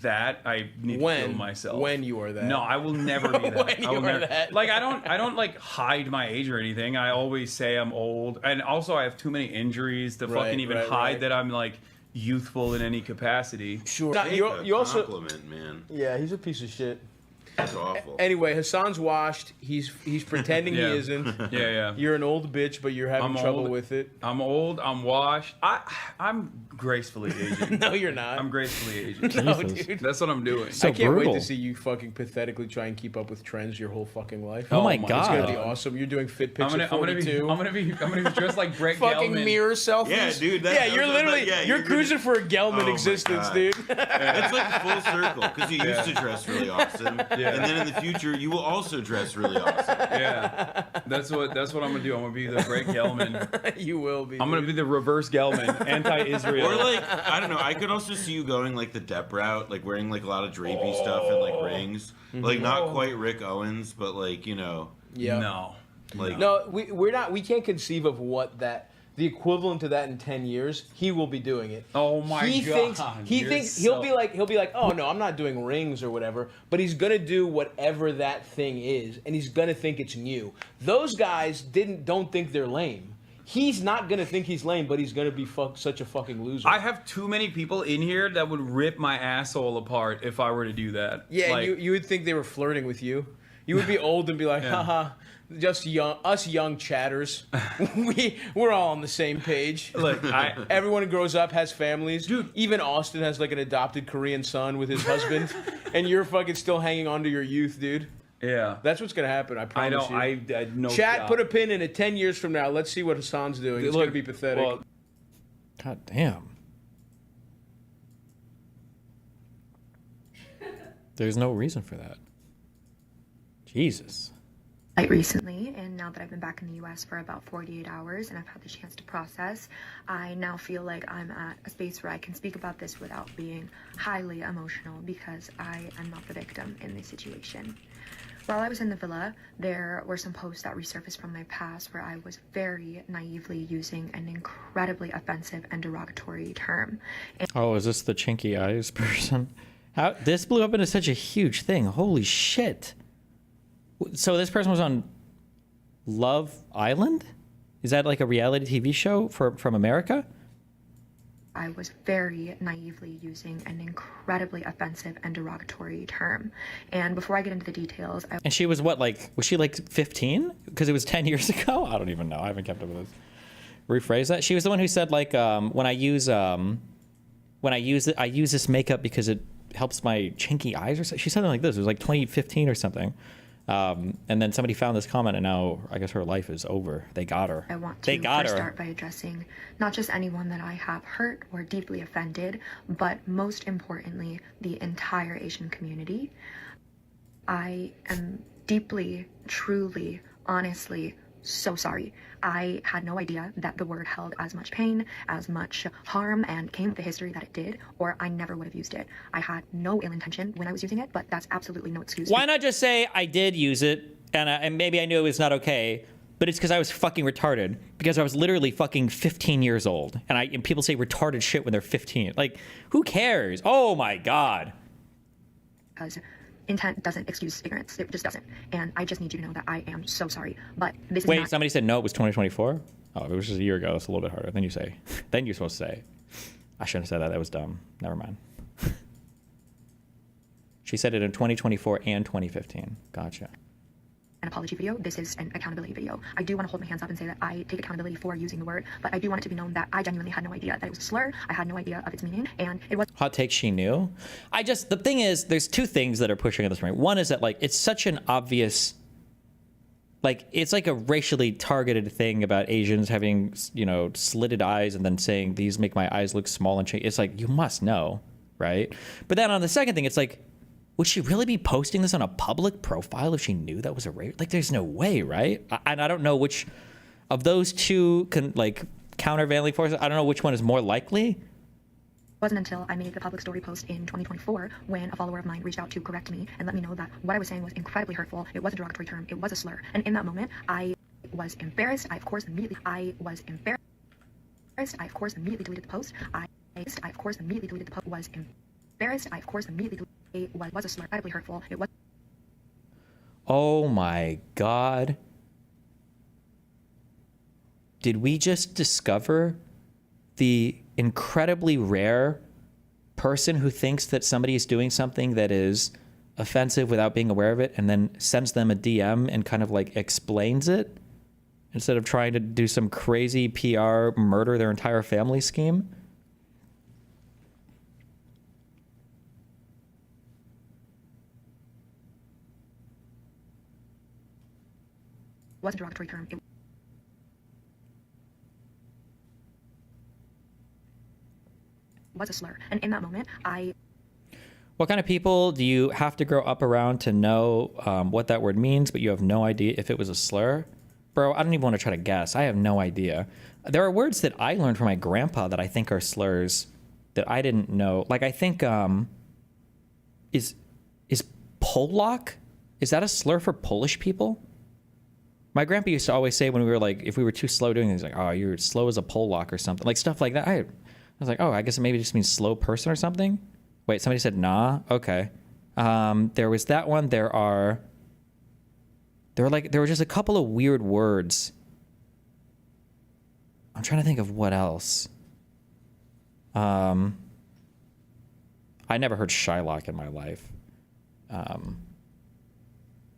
that, I need to kill myself. When you are that? No, I will never be that. When you are that? I don't hide my age or anything. I always say I'm old, and also I have too many injuries to fucking even hide that I'm youthful in any capacity. Sure. You also compliment, man. Yeah, he's a piece of shit. That's awful. Anyway, Hassan's washed. He's pretending Yeah. he isn't. Yeah. You're an old bitch, but you're having trouble old. with it. I'm old. I'm washed. I'm gracefully aging. No, you're not. I'm gracefully aging. No, dude. That's what I'm doing. I can't wait to see you fucking pathetically try and keep up with trends your whole fucking life. Oh my It's gonna God. be awesome. You're doing fit pics I'm at gonna 42. be dressed like Brett fucking Gelman. mirror selfies. Yeah, dude, that- Yeah, you're that- literally yeah, you're you're cruising for a Gelman Oh my existence, God. dude. It's like full circle because you used to dress really awesome, Yeah. and then in the future you will also dress really awesome. Yeah, that's what I'm gonna do. I'm gonna be the Brett Gelman. You will be. I'm gonna be the reverse Gelman, anti-Israel. Or like I don't know. I could also see you going like the Depp route, like wearing like a lot of drapey stuff and like rings, like not quite Rick Owens, but like you know. Yeah. No. Like No, we're not. We can't conceive of what the equivalent to that in 10 years. He will be doing it. Oh my he God. Thinks he'll be like, oh no, I'm not doing rings or whatever. But he's gonna do whatever that thing is, and he's gonna think it's new. Those guys don't think they're lame. He's not gonna think he's lame, but he's gonna be such a fucking loser. I have too many people in here that would rip my asshole apart if I were to do that. Yeah, Like, you would think they were flirting with you. You would be old and be like, Yeah. haha, just us young chatters. We're all on the same page. Look, everyone grows up, has families. Dude, even Austin has like an adopted Korean son with his husband, and you're fucking still hanging on to your youth, dude. Yeah, that's what's gonna happen. I promise you. I know. Chat, put a pin in it. 10 years from now, let's see what Hassan's doing. It's gonna be pathetic. well, God damn. There's no reason for that. Jesus. Recently, and now that I've been back in the US for about 48 hours and I've had the chance to process, I now feel like I'm at a space where I can speak about this without being highly emotional because I am not the victim in this situation. While I was in the villa, there were some posts that resurfaced from my past where I was very naively using an incredibly offensive and derogatory term. Oh, is this the chinky eyes person? How this blew up into such a huge thing. Holy shit. So this person was on Love Island? Is that like a reality TV show from America? I was very naively using an incredibly offensive and derogatory term. And before I get into the details, And she was what, like, was she like 15? Because it was 10 years ago? I don't even know. I haven't kept up with this. Rephrase that. She was the one who said, like, when I use this makeup because it helps my chinky eyes or something. She said something like this. It was like 2015 or something. And then somebody found this comment, and now I guess her life is over. They got her. I want They to got first her. start by addressing not just anyone that I have hurt or deeply offended, but most importantly, the entire Asian community. I am deeply, truly, honestly so sorry. I had no idea that the word held as much pain, as much harm, and came with the history that it did, or I never would have used it. I had no ill intention when I was using it, but that's absolutely no excuse. Why not just say I did use it, and maybe I knew it was not okay, but it's because I was fucking retarded, because I was literally fucking 15 years old, and people say retarded shit when they're 15. Like, who cares? Oh my God. Because intent doesn't excuse ignorance. It just doesn't. And I just need you to know that I am so sorry. But this is Wait, not... somebody said no, it was 2024? Oh, if it was just a year ago, that's a little bit harder. Then you say. Then you're supposed to say. I shouldn't have said that. That was dumb. Never mind. She said it in 2024 and 2015. Gotcha. an apology video. This is an accountability video. I do want to hold my hands up and say that I take accountability for using the word, but I do want it to be known that I genuinely had no idea that it was a slur. I had no idea of its meaning, and it was... Hot take, she knew. The thing is, there's two things that are pushing at this point. One is that, like, it's such an obvious... Like, it's like a racially targeted thing about Asians having, you know, slitted eyes and then saying, these make my eyes look small and it's like, you must know, right? But then on the second thing, it's like, would she really be posting this on a public profile if she knew that was a race? Like, there's no way, right? And I don't know which of those two countervailing forces, I don't know which one is more likely. It wasn't until I made the public story post in 2024 when a follower of mine reached out to correct me and let me know that what I was saying was incredibly hurtful. It was a derogatory term. It was a slur. And in that moment, I was embarrassed. I, of course, immediately deleted the post. It was a slur. Incredibly hurtful. It was... Oh my God. Did we just discover the incredibly rare person who thinks that somebody is doing something that is offensive without being aware of it and then sends them a DM and kind of like explains it instead of trying to do some crazy PR murder their entire family scheme. Wasn't a derogatory term. It was a slur. And in that moment, What kind of people do you have to grow up around to know what that word means, but you have no idea if it was a slur? Bro, I don't even want to try to guess. I have no idea. There are words that I learned from my grandpa that I think are slurs that I didn't know. Like, I think, is Polak? Is that a slur for Polish people? My grandpa used to always say when we were like, if we were too slow doing things, like, oh, you're slow as a Polak or something. Like, stuff like that. I was like, oh, I guess it maybe just means slow person or something. Wait, somebody said nah? Okay. There was that one. There were just a couple of weird words. I'm trying to think of what else. I never heard Shylock in my life.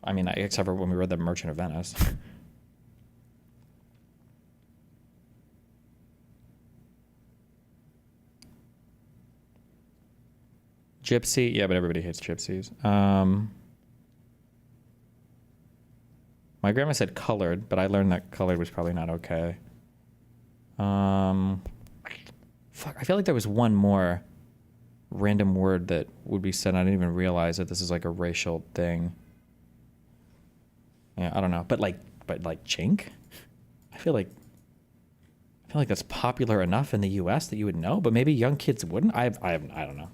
I mean, except for when we read The Merchant of Venice. Gypsy, yeah, but everybody hates gypsies. My grandma said colored, but I learned that colored was probably not okay. Fuck, I feel like there was one more random word that would be said. I didn't even realize that this is like a racial thing. Yeah, I don't know, but like chink? I feel like that's popular enough in the U.S. that you would know, but maybe young kids wouldn't. I don't know.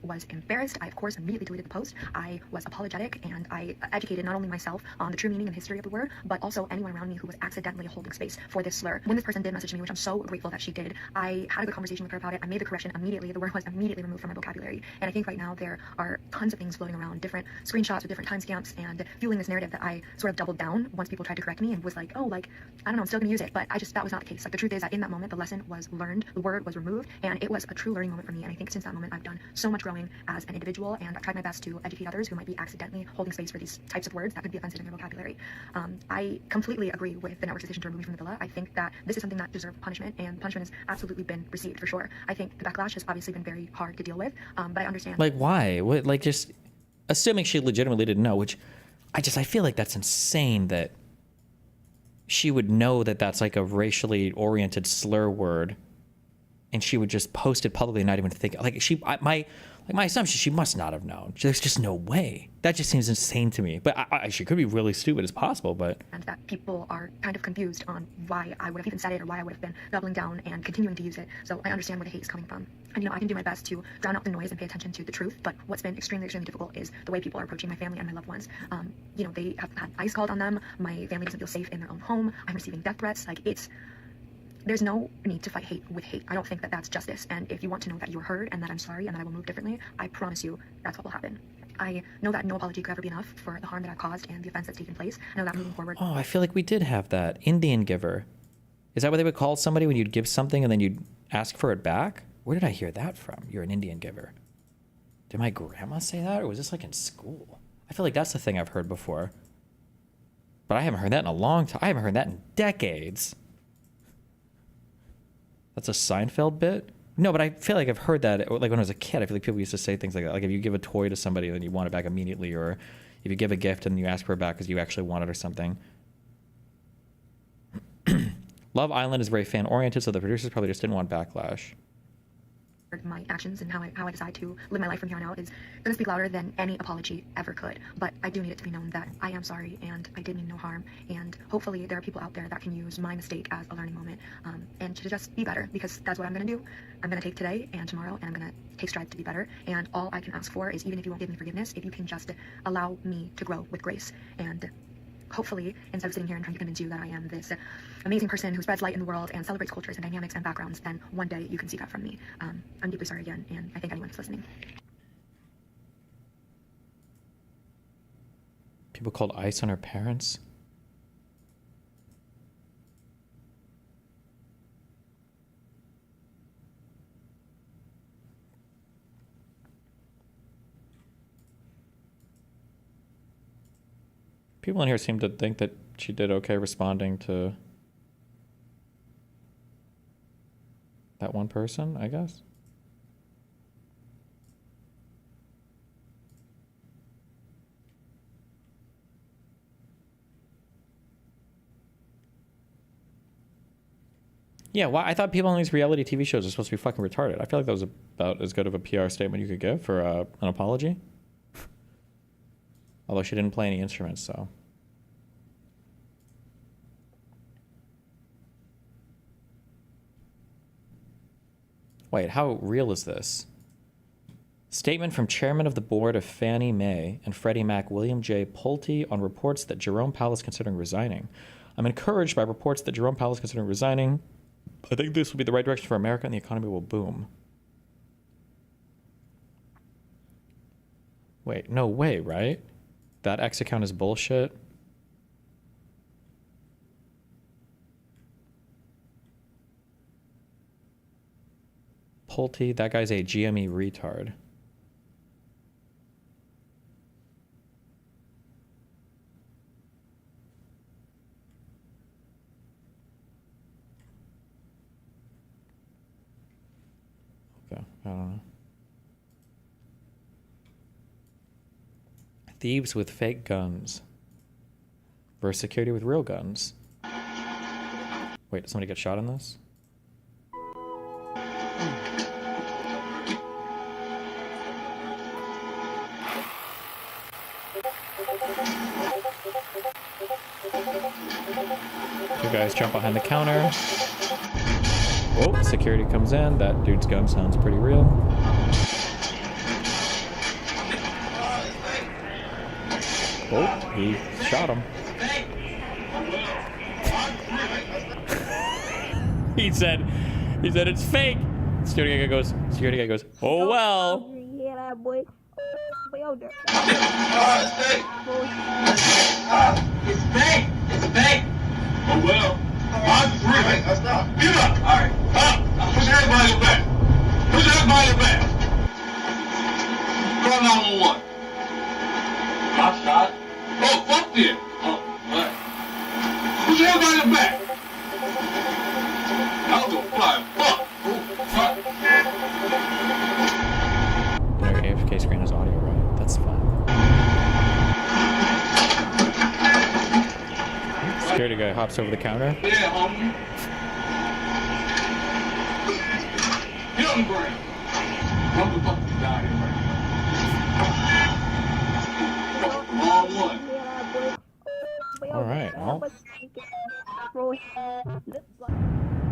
was embarrassed. I, of course, immediately deleted the post. I was apologetic, and I educated not only myself on the true meaning and history of the word, but also anyone around me who was accidentally holding space for this slur. When this person did message me, which I'm so grateful that she did, I had a good conversation with her about it. I made the correction immediately. The word was immediately removed from my vocabulary. And I think right now there are tons of things floating around, different screenshots with different timestamps, and fueling this narrative that I sort of doubled down once people tried to correct me and was like, oh, like, I don't know, I'm still gonna use it. But that was not the case. Like, the truth is that in that moment, the lesson was learned, the word was removed, and it was a true learning moment for me. And I think since that moment, I've done so much growing as an individual, and I've tried my best to educate others who might be accidentally holding space for these types of words that could be offensive in their vocabulary. I completely agree with the network's decision to remove me from the villa. I think that this is something that deserves punishment, and punishment has absolutely been received for sure. I think the backlash has obviously been very hard to deal with, but I understand. Like, why? What, like, just assuming she legitimately didn't know, which I feel like that's insane that she would know that that's like a racially oriented slur word, and she would just post it publicly and not even think. Like, my assumption, she must not have known. There's just no way. That just seems insane to me. But she could be really stupid as possible, but... And that people are kind of confused on why I would have even said it or why I would have been doubling down and continuing to use it. So I understand where the hate is coming from. And, I can do my best to drown out the noise and pay attention to the truth. But what's been extremely, extremely difficult is the way people are approaching my family and my loved ones. They have had ICE called on them. My family doesn't feel safe in their own home. I'm receiving death threats. There's no need to fight hate with hate. I don't think that that's justice. And if you want to know that you were heard and that I'm sorry and that I will move differently, I promise you that's what will happen. I know that no apology could ever be enough for the harm that I've caused and the offense that's taken place. I know that moving forward... Oh, I feel like we did have that. Indian giver. Is that what they would call somebody when you'd give something and then you'd ask for it back? Where did I hear that from? You're an Indian giver. Did my grandma say that, or was this like in school? I feel like that's the thing I've heard before. But I haven't heard that in a long time. I haven't heard that in decades. That's a Seinfeld bit? No, but I feel like I've heard that, like when I was a kid. I feel like people used to say things like that. Like if you give a toy to somebody and then you want it back immediately, or if you give a gift and you ask for it back because you actually want it or something. Love Island is very fan-oriented, so the producers probably just didn't want backlash. My actions and how I decide to live my life from here on out is going to speak louder than any apology ever could. But I do need it to be known that I am sorry and I did mean no harm. And hopefully there are people out there that can use my mistake as a learning moment and to just be better, because that's what I'm going to do. I'm going to take today and tomorrow, and I'm going to take strides to be better. And all I can ask for is, even if you won't give me forgiveness, if you can just allow me to grow with grace. And hopefully, instead of sitting here and trying to convince you that I am this amazing person who spreads light in the world and celebrates cultures and dynamics and backgrounds, then one day you can see that from me. I'm deeply sorry again, and I thank anyone who's listening. People called ICE on her parents? People in here seem to think that she did okay responding to that one person, I guess. Yeah, well, I thought people on these reality TV shows are supposed to be fucking retarded. I feel like that was about as good of a PR statement you could give for an apology. Although she didn't play any instruments, so. Wait, how real is this? Statement from Chairman of the Board of Fannie Mae and Freddie Mac, William J. Pulte, on reports that Jerome Powell is considering resigning. I'm encouraged by reports that Jerome Powell is considering resigning. I think this will be the right direction for America and the economy will boom. Wait, no way, right? That X account is bullshit. Pulte, that guy's a GME retard. Okay, I don't know. Thieves with fake guns versus security with real guns. Wait, did somebody get shot in this? Two guys jump behind the counter. Oh, security comes in. That dude's gun sounds pretty real. Oh, he shot him. he said it's fake. Security guy goes, oh well. Yeah, boy. It's fake. It's fake. Oh well. It's real. Let's stop. Get up. All right. Up. Put your head behind your back. Put your head behind your back. Call 911. Hot shot. Oh, fuck yeah. Oh, all right. Put your head behind your back. That was a fly. Fuck. Their AFK screen has audio, right? That's fine. Security guy hops over the counter. Yeah, homie. Get on the ground. What the fuck you die here, right? Wrong one. All right. Well.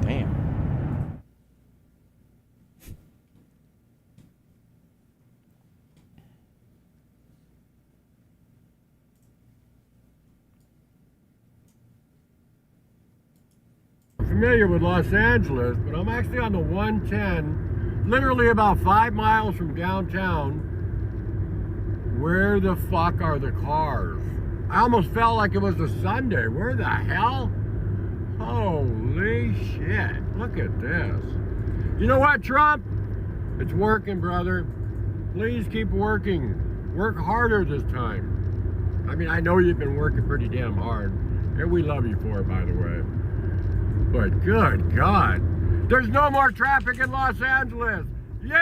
Damn. Familiar with Los Angeles, but I'm actually on the 110, literally about 5 miles from downtown. Where the fuck are the cars? I almost felt like it was a Sunday. Where the hell? Holy shit. Look at this. You know what, Trump? It's working, brother. Please keep working. Work harder this time. I mean, I know you've been working pretty damn hard, and we love you for it, by the way. But good God, there's no more traffic in Los Angeles. Yay!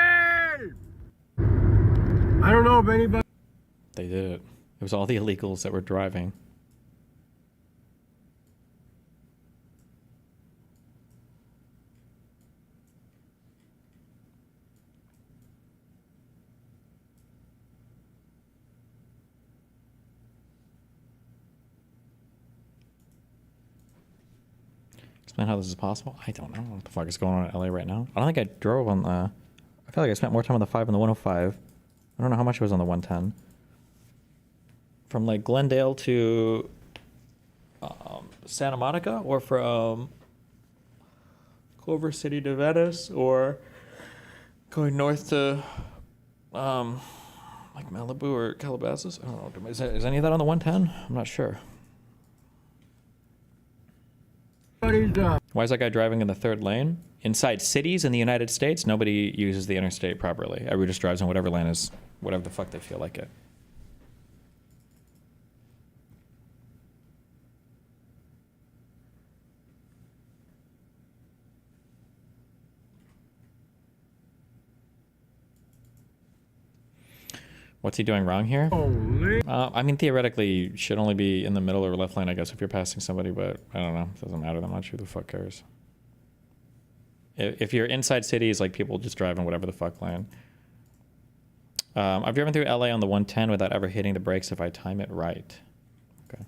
I don't know if anybody... They did it. It was all the illegals that were driving. Explain how this is possible? I don't know what the fuck is going on in LA right now. I don't think I drove on the... I feel like I spent more time on the 5 and the 105. I don't know how much it was on the 110. From like Glendale to Santa Monica, or from Culver City to Venice, or going north to like Malibu or Calabasas. I don't know. Is any of that on the 110? I'm not sure. Why is that guy driving in the third lane? Inside cities in the United States, nobody uses the interstate properly. Everybody just drives in whatever lane is, whatever the fuck they feel like it. What's he doing wrong here? Holy. I mean, theoretically, you should only be in the middle or left lane, I guess, if you're passing somebody, but I don't know. It doesn't matter that much. Who the fuck cares? If you're inside cities, like, people just drive in whatever the fuck lane. I've driven through LA on the 110 without ever hitting the brakes if I time it right. Okay.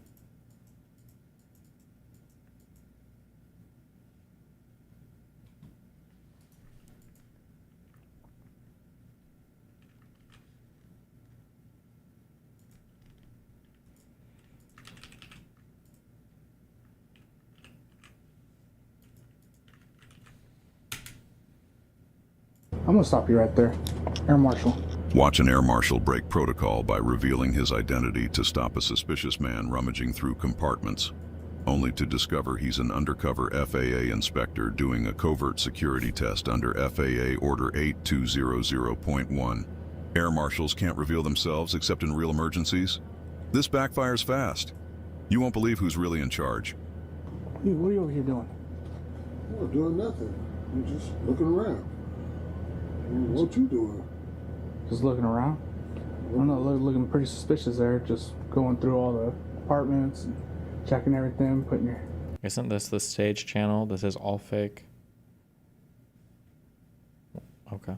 I'm gonna stop you right there. Air Marshal. Watch an air marshal break protocol by revealing his identity to stop a suspicious man rummaging through compartments, only to discover he's an undercover FAA inspector doing a covert security test under FAA Order 8200.1. Air marshals can't reveal themselves except in real emergencies. This backfires fast. You won't believe who's really in charge. Hey, what are you over here doing? Oh, doing nothing. I'm just looking around. What you doing? Just looking around? I'm not looking pretty suspicious there. Just going through all the apartments, and checking everything, putting your... Isn't this the stage channel? This is all fake. Okay.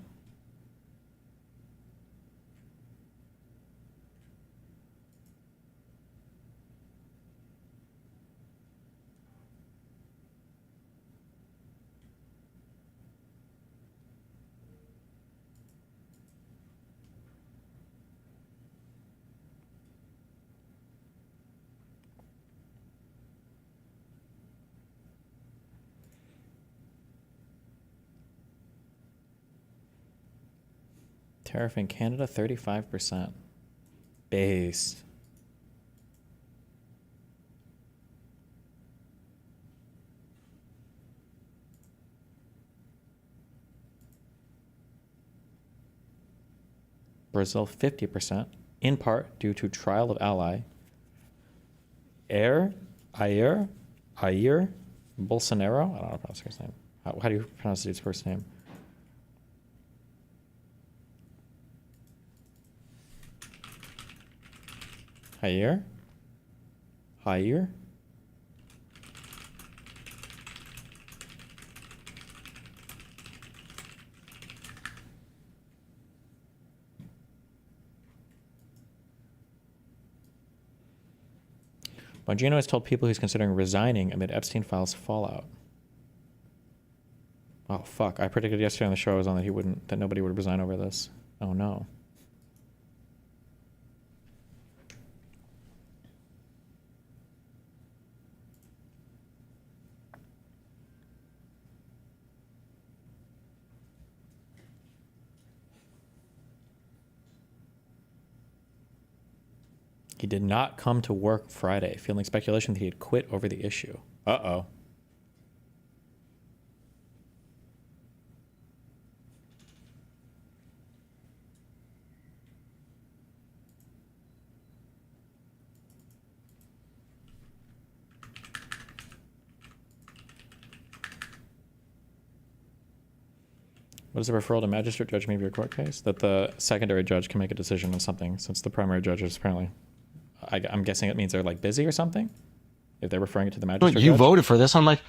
Tariff in Canada, 35%. Based. Brazil, 50%, in part due to trial of ally Jair Bolsonaro. I don't know how to pronounce his name. How do you pronounce his first name? Jair? Bongino has told people he's considering resigning amid Epstein files fallout. Oh fuck! I predicted yesterday on the show I was on that nobody would resign over this. Oh no. He did not come to work Friday, fueling speculation that he had quit over the issue. Uh-oh. What is the referral to magistrate judge mean of your court case? That the secondary judge can make a decision on something, since the primary judge is apparently... I'm guessing it means they're like busy or something? If they're referring it to the magistrate You judge? voted for this. I'm like,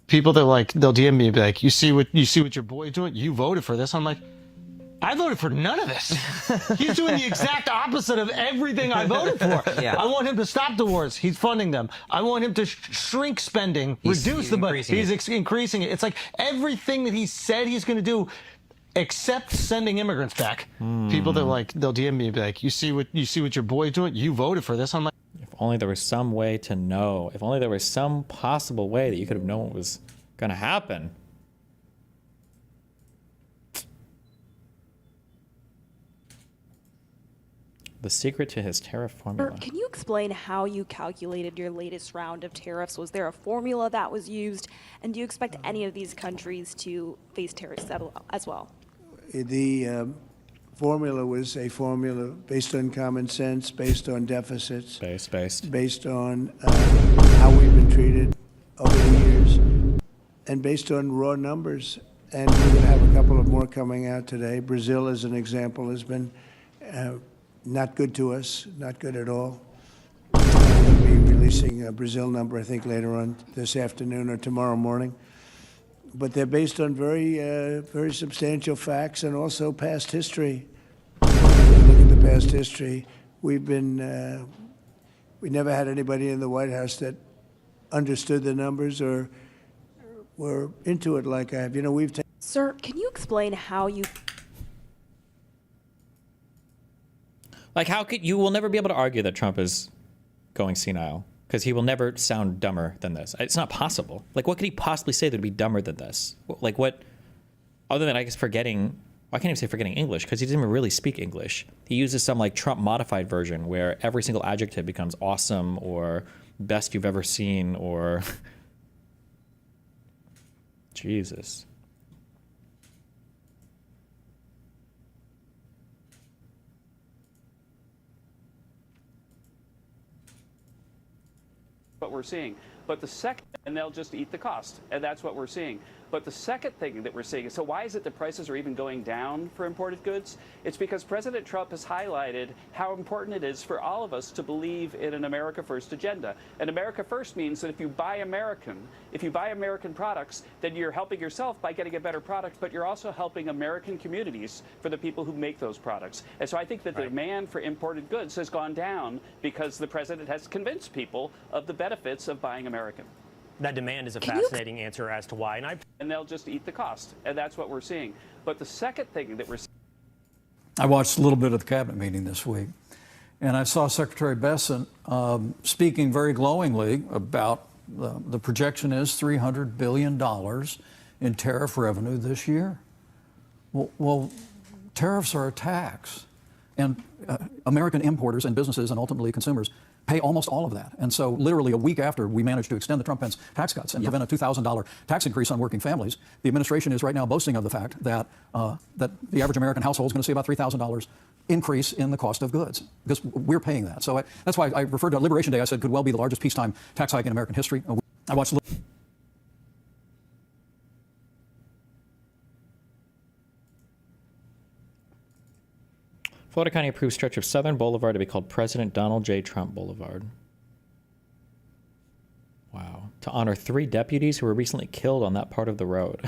people they'll DM me and be like, you see what your boy's doing? You voted for this. I'm like, I voted for none of this. He's doing the exact opposite of everything I voted for. Yeah. I want him to stop the wars. He's funding them. I want him to shrink spending, reduce the budget. He's increasing it. It's like everything that he said he's going to do, except sending immigrants back. People they'll DM me and be like, you see what your boy's doing? You voted for this. I'm like, If only there was some way to know. If only there was some possible way that you could have known what was going to happen. The secret to his tariff formula. Can you explain how you calculated your latest round of tariffs? Was there a formula that was used? And do you expect any of these countries to face tariffs as well? The formula was a formula based on common sense, based on deficits, based on how we've been treated over the years, and based on raw numbers. And we're going to have a couple of more coming out today. Brazil, as an example, has been not good to us, not good at all. We'll be releasing a Brazil number, I think, later on this afternoon or tomorrow morning. But they're based on very substantial facts and also past history. Look at the past history. We never had anybody in the White House that understood the numbers or were into it like I have. You know, we've taken. Sir, can you explain how you... Like, how could you will never be able to argue that Trump is going senile because he will never sound dumber than this. It's not possible. Like, what could he possibly say that would be dumber than this? Like, what, other than, I guess, forgetting, I can't even say forgetting English because he doesn't even really speak English. He uses some like Trump modified version where every single adjective becomes awesome or best you've ever seen or Jesus. What we're seeing. But the second, and they'll just eat the cost, and that's what we're seeing. But the second thing that we're seeing is, so why is it that prices are even going down for imported goods? It's because President Trump has highlighted how important it is for all of us to believe in an America First agenda. And America First means that if you buy American products, then you're helping yourself by getting a better product, but you're also helping American communities for the people who make those products. And so I think that the demand for imported goods has gone down because the president has convinced people of the benefits of buying American. That demand is a fascinating answer as to why. And they'll just eat the cost. And that's what we're seeing. But the second thing that we're seeing. I watched a little bit of the cabinet meeting this week, and I saw Secretary Bessent speaking very glowingly about the projection is $300 billion in tariff revenue this year. Well, tariffs are a tax, and American importers and businesses and ultimately consumers pay almost all of that. And so literally a week after we managed to extend the Trump-Pence tax cuts and prevent a $2,000 tax increase on working families, the administration is right now boasting of the fact that that the average American household is going to see about $3,000 increase in the cost of goods because we're paying that. So that's why I referred to Liberation Day. I said could well be the largest peacetime tax hike in American history. I watched. Florida County approved stretch of Southern Boulevard to be called President Donald J. Trump Boulevard. Wow. To honor 3 deputies who were recently killed on that part of the road.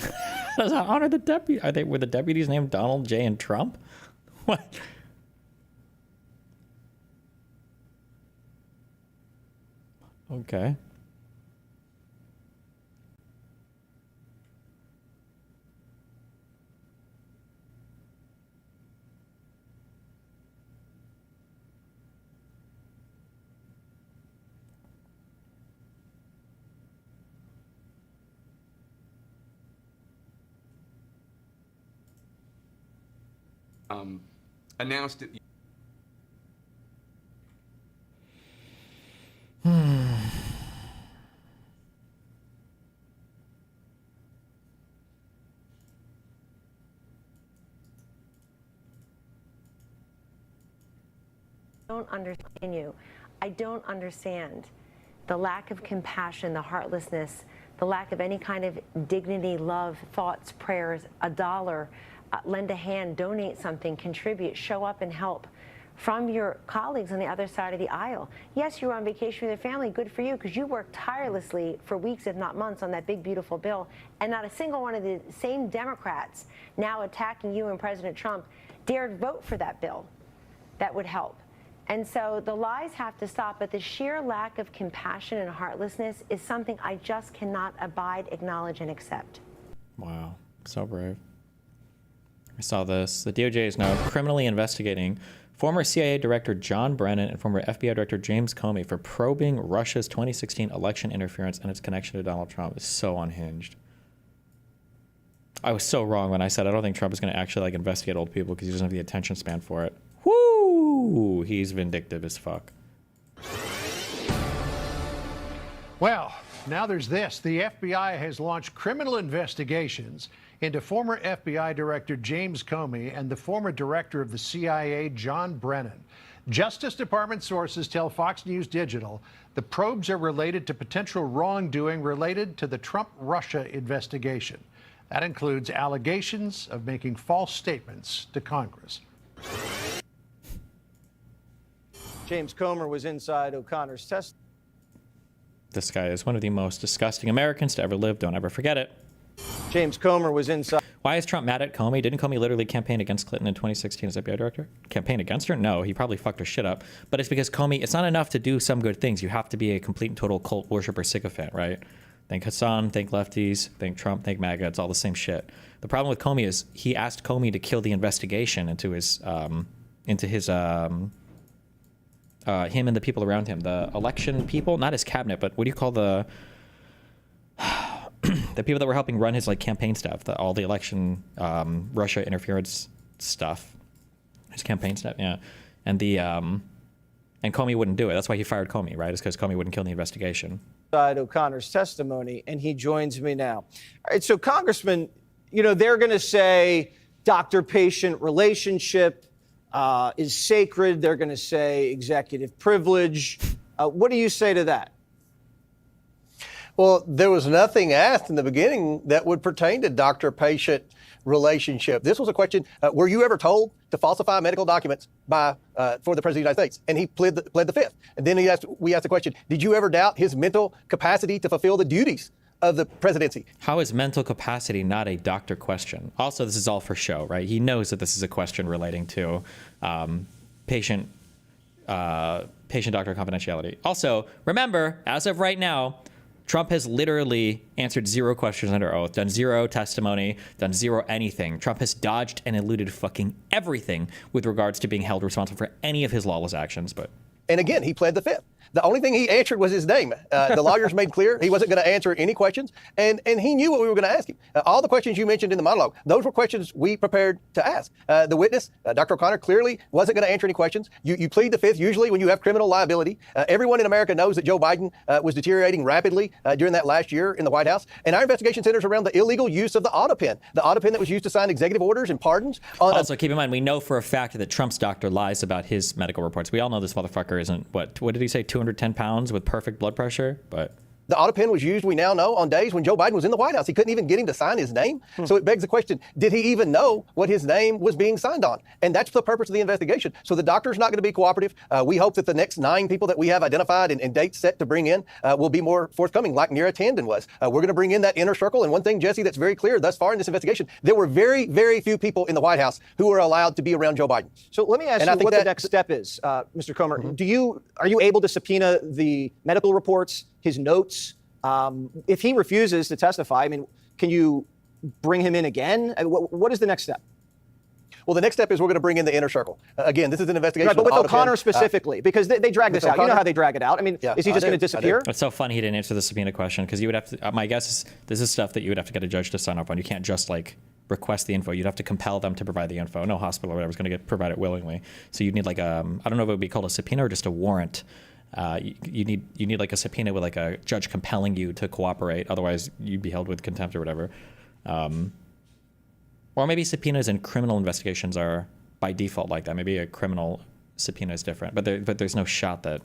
Does that honor the deputy? Were the deputies named Donald J. and Trump? What? Okay. Announced it. Don't understand you. I don't understand the lack of compassion, the heartlessness, the lack of any kind of dignity, love, thoughts, prayers, a dollar, lend a hand, donate something, contribute, show up and help from your colleagues on the other side of the aisle. Yes, you were on vacation with your family. Good for you, because you worked tirelessly for weeks, if not months, on that big, beautiful bill. And not a single one of the same Democrats now attacking you and President Trump dared vote for that bill that would help. And so the lies have to stop, but the sheer lack of compassion and heartlessness is something I just cannot abide, acknowledge, and accept. Wow. So brave. I saw this. The DOJ is now criminally investigating former CIA Director John Brennan and former FBI Director James Comey for probing Russia's 2016 election interference and its connection to Donald Trump. It's so unhinged. I was so wrong when I said I don't think Trump is going to actually investigate old people because he doesn't have the attention span for it. Woo! He's vindictive as fuck. Well, now there's this. The FBI has launched criminal investigations into former FBI Director James Comey and the former director of the CIA, John Brennan. Justice Department sources tell Fox News Digital the probes are related to potential wrongdoing related to the Trump-Russia investigation. That includes allegations of making false statements to Congress. James Comer was inside O'Connor's test. This guy is one of the most disgusting Americans to ever live. Don't ever forget it. James Comer was inside. Why is Trump mad at Comey? Didn't Comey literally campaign against Clinton in 2016 as FBI director? Campaign against her? No, he probably fucked her shit up. But it's because Comey, it's not enough to do some good things. You have to be a complete and total cult worshiper sycophant, right? Think Hassan, think lefties, think Trump, think MAGA. It's all the same shit. The problem with Comey is he asked Comey to kill the investigation into his him and the people around him, the election people, not his cabinet, but what do you call the the people that were helping run his like campaign stuff, all the election Russia interference stuff, his campaign stuff, yeah, and Comey wouldn't do it. That's why he fired Comey, right? It's because Comey wouldn't kill the investigation. O'Connor's testimony, and he joins me now. All right, so Congressman, you know, they're going to say doctor-patient relationship is sacred. They're going to say executive privilege. What do you say to that? Well, there was nothing asked in the beginning that would pertain to doctor-patient relationship. This was a question, were you ever told to falsify medical documents for the President of the United States? And he pled the fifth. And then we asked the question, did you ever doubt his mental capacity to fulfill the duties of the presidency? How is mental capacity not a doctor question? Also, this is all for show, right? He knows that this is a question relating to patient-doctor confidentiality. Also, remember, as of right now, Trump has literally answered 0 questions under oath, done 0 testimony, done 0 anything. Trump has dodged and eluded fucking everything with regards to being held responsible for any of his lawless actions. And again, he pled the fifth. The only thing he answered was his name. The lawyers made clear he wasn't going to answer any questions, and he knew what we were going to ask him. All the questions you mentioned in the monologue, those were questions we prepared to ask. The witness, Dr. O'Connor, clearly wasn't going to answer any questions. You plead the fifth usually when you have criminal liability. Everyone in America knows that Joe Biden was deteriorating rapidly during that last year in the White House, and our investigation centers around the illegal use of the auto pen that was used to sign executive orders and pardons. Also, keep in mind, we know for a fact that Trump's doctor lies about his medical reports. We all know this motherfucker isn't, what did he say, 210 pounds with perfect blood pressure? But the auto pen was used, we now know, on days when Joe Biden was in the White House. He couldn't even get him to sign his name. So it begs the question, did he even know what his name was being signed on? And that's the purpose of the investigation. So the doctor's not going to be cooperative. We hope that the next 9 people that we have identified and dates set to bring in will be more forthcoming, like Neera Tanden was. We're going to bring in that inner circle. And one thing, Jesse, that's very clear thus far in this investigation, there were very, very few people in the White House who were allowed to be around Joe Biden. So let me ask you what the next step is, Mr. Comer. Are you able to subpoena the medical reports, his notes? If he refuses to testify, I mean, can you bring him in again? What is the next step? Well, the next step is we're going to bring in the inner circle. Again, this is an investigation. Right, but with O'Connor specifically, because they drag this out. You know how they drag it out. I mean, is he just going to disappear? It's so funny he didn't answer the subpoena question, because you would have to, my guess is this is stuff that you would have to get a judge to sign up on. You can't just like request the info. You'd have to compel them to provide the info. No hospital or whatever is going to get provided willingly. So you'd need like I don't know if it would be called a subpoena or just a warrant. You need like a subpoena with like a judge compelling you to cooperate. Otherwise, you'd be held with contempt or whatever. Or maybe subpoenas in criminal investigations are by default like that. Maybe a criminal subpoena is different, but there's no shot that.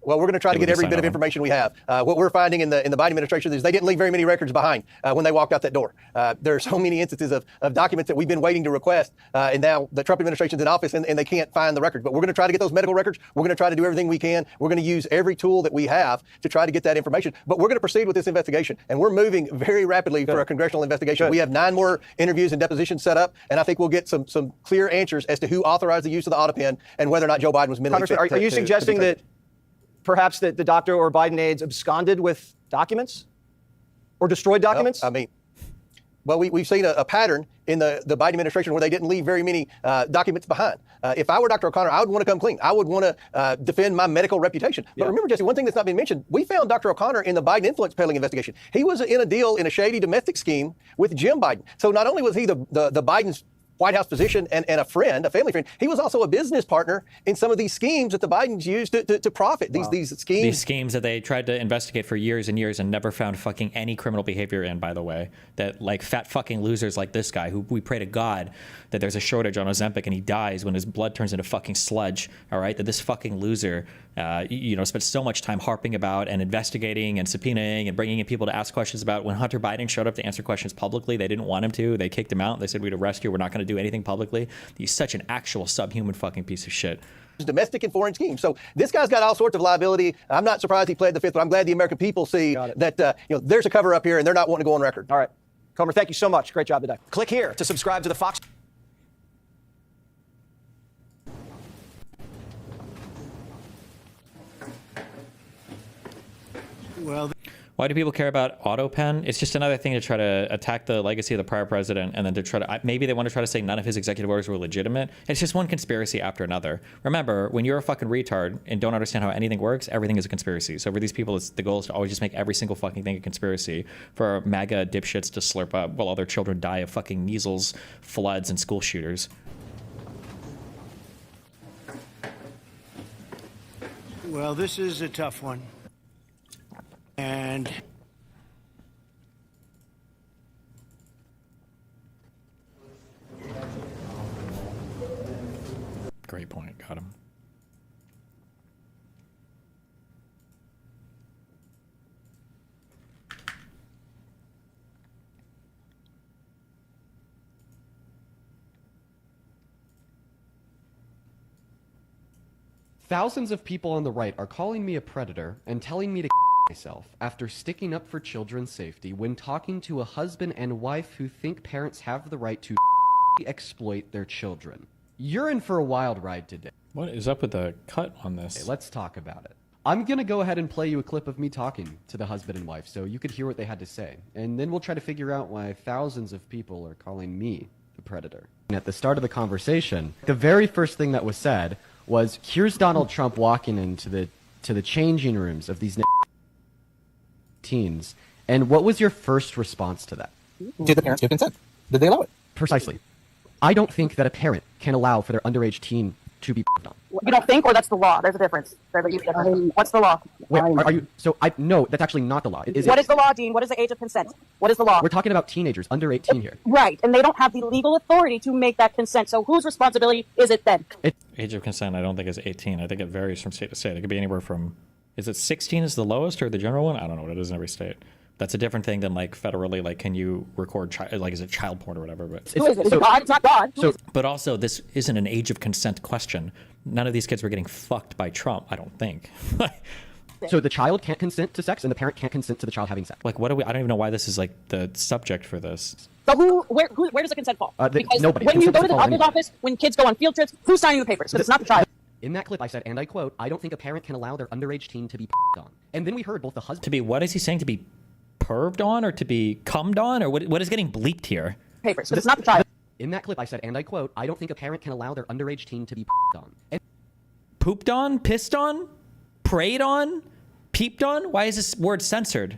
Well, we're going to try to get every bit of information we have. What we're finding in the Biden administration is they didn't leave very many records behind when they walked out that door. There are so many instances of documents that we've been waiting to request, and now the Trump administration's in office and they can't find the records. But we're going to try to get those medical records. We're going to try to do everything we can. We're going to use every tool that we have to try to get that information. But we're going to proceed with this investigation, and we're moving very rapidly for a congressional investigation. We have 9 more interviews and depositions set up, and I think we'll get some clear answers as to who authorized the use of the auto pen and whether or not Joe Biden was mentally fit. Are you suggesting that perhaps that the doctor or Biden aides absconded with documents or destroyed documents? Well, we've seen a pattern in the Biden administration where they didn't leave very many documents behind. If I were Dr. O'Connor, I would want to come clean. I would want to defend my medical reputation. But remember, Jesse, one thing that's not been mentioned, we found Dr. O'Connor in the Biden influence peddling investigation. He was in a deal in a shady domestic scheme with Jim Biden. So not only was he the Biden's White House physician and a friend, a family friend, he was also a business partner in some of these schemes that the Bidens used to profit. These schemes. These schemes that they tried to investigate for years and years and never found fucking any criminal behavior in, by the way. That like fat fucking losers like this guy, who we pray to God that there's a shortage on Ozempic and he dies when his blood turns into fucking sludge, all right? That this fucking loser spent so much time harping about and investigating and subpoenaing and bringing in people to ask questions about. When Hunter Biden showed up to answer questions publicly, they didn't want him to. They kicked him out. They said, we'd arrest you. We're not going to do anything publicly. He's such an actual subhuman fucking piece of shit. Domestic and foreign schemes. So this guy's got all sorts of liability. I'm not surprised he pled the fifth, but I'm glad the American people see that there's a cover up here and they're not wanting to go on record. All right. Comer, thank you so much. Great job today. Click here to subscribe to the Fox. Well, why do people care about auto pen? It's just another thing to try to attack the legacy of the prior president, and then to try to, maybe they want to try to say none of his executive orders were legitimate. It's just one conspiracy after another. Remember, when you're a fucking retard and don't understand how anything works, everything is a conspiracy. So for these people, the goal is to always just make every single fucking thing a conspiracy for MAGA dipshits to slurp up while other children die of fucking measles, floods, and school shooters. Well, this is a tough one. And great point. Got him. Thousands of people on the right are calling me a predator and telling me to myself after sticking up for children's safety when talking to a husband and wife who think parents have the right to exploit their children. You're in for a wild ride today. What is up with the cut on this? Okay, let's talk about it. I'm gonna go ahead and play you a clip of me talking to the husband and wife so you could hear what they had to say. And then we'll try to figure out why thousands of people are calling me the predator. And at the start of the conversation, the very first thing that was said was, here's Donald Trump walking into the changing rooms of these teens. And what was your first response to that? Did the parents give consent? Did they allow it? Precisely. I don't think that a parent can allow for their underage teen to be on. You don't think, or that's the law? There's a difference. What's the law? Wait, are you? So no, that's actually not the law. What is the law, Dean? What is the age of consent? What is the law? We're talking about teenagers under 18 here. Right, and they don't have the legal authority to make that consent. So whose responsibility is it then? Age of consent, I don't think is 18. I think it varies from state to state. It could be anywhere from, is it 16 is the lowest or the general one? I don't know what it is in every state. That's a different thing than like federally, like can you record, like is it child porn or whatever? But Who is it? Is it God? It's not God. But also this isn't an age of consent question. None of these kids were getting fucked by Trump, I don't think. So the child can't consent to sex and the parent can't consent to the child having sex. Like what do we, I don't even know why this is like the subject for this. So where does the consent fall? Because nobody. When you go to the governor's office, when kids go on field trips, who's signing the papers? Because it's not the child. In that clip, I said, and I quote, I don't think a parent can allow their underage teen to be on. And then we heard both the husband... To be, what is he saying? To be perved on or to be cummed on? Or what is getting bleeped here? Papers, because it's not the child. In that clip, I said, and I quote, I don't think a parent can allow their underage teen to be on. And pooped on? Pissed on? Preyed on? Peeped on? Why is this word censored?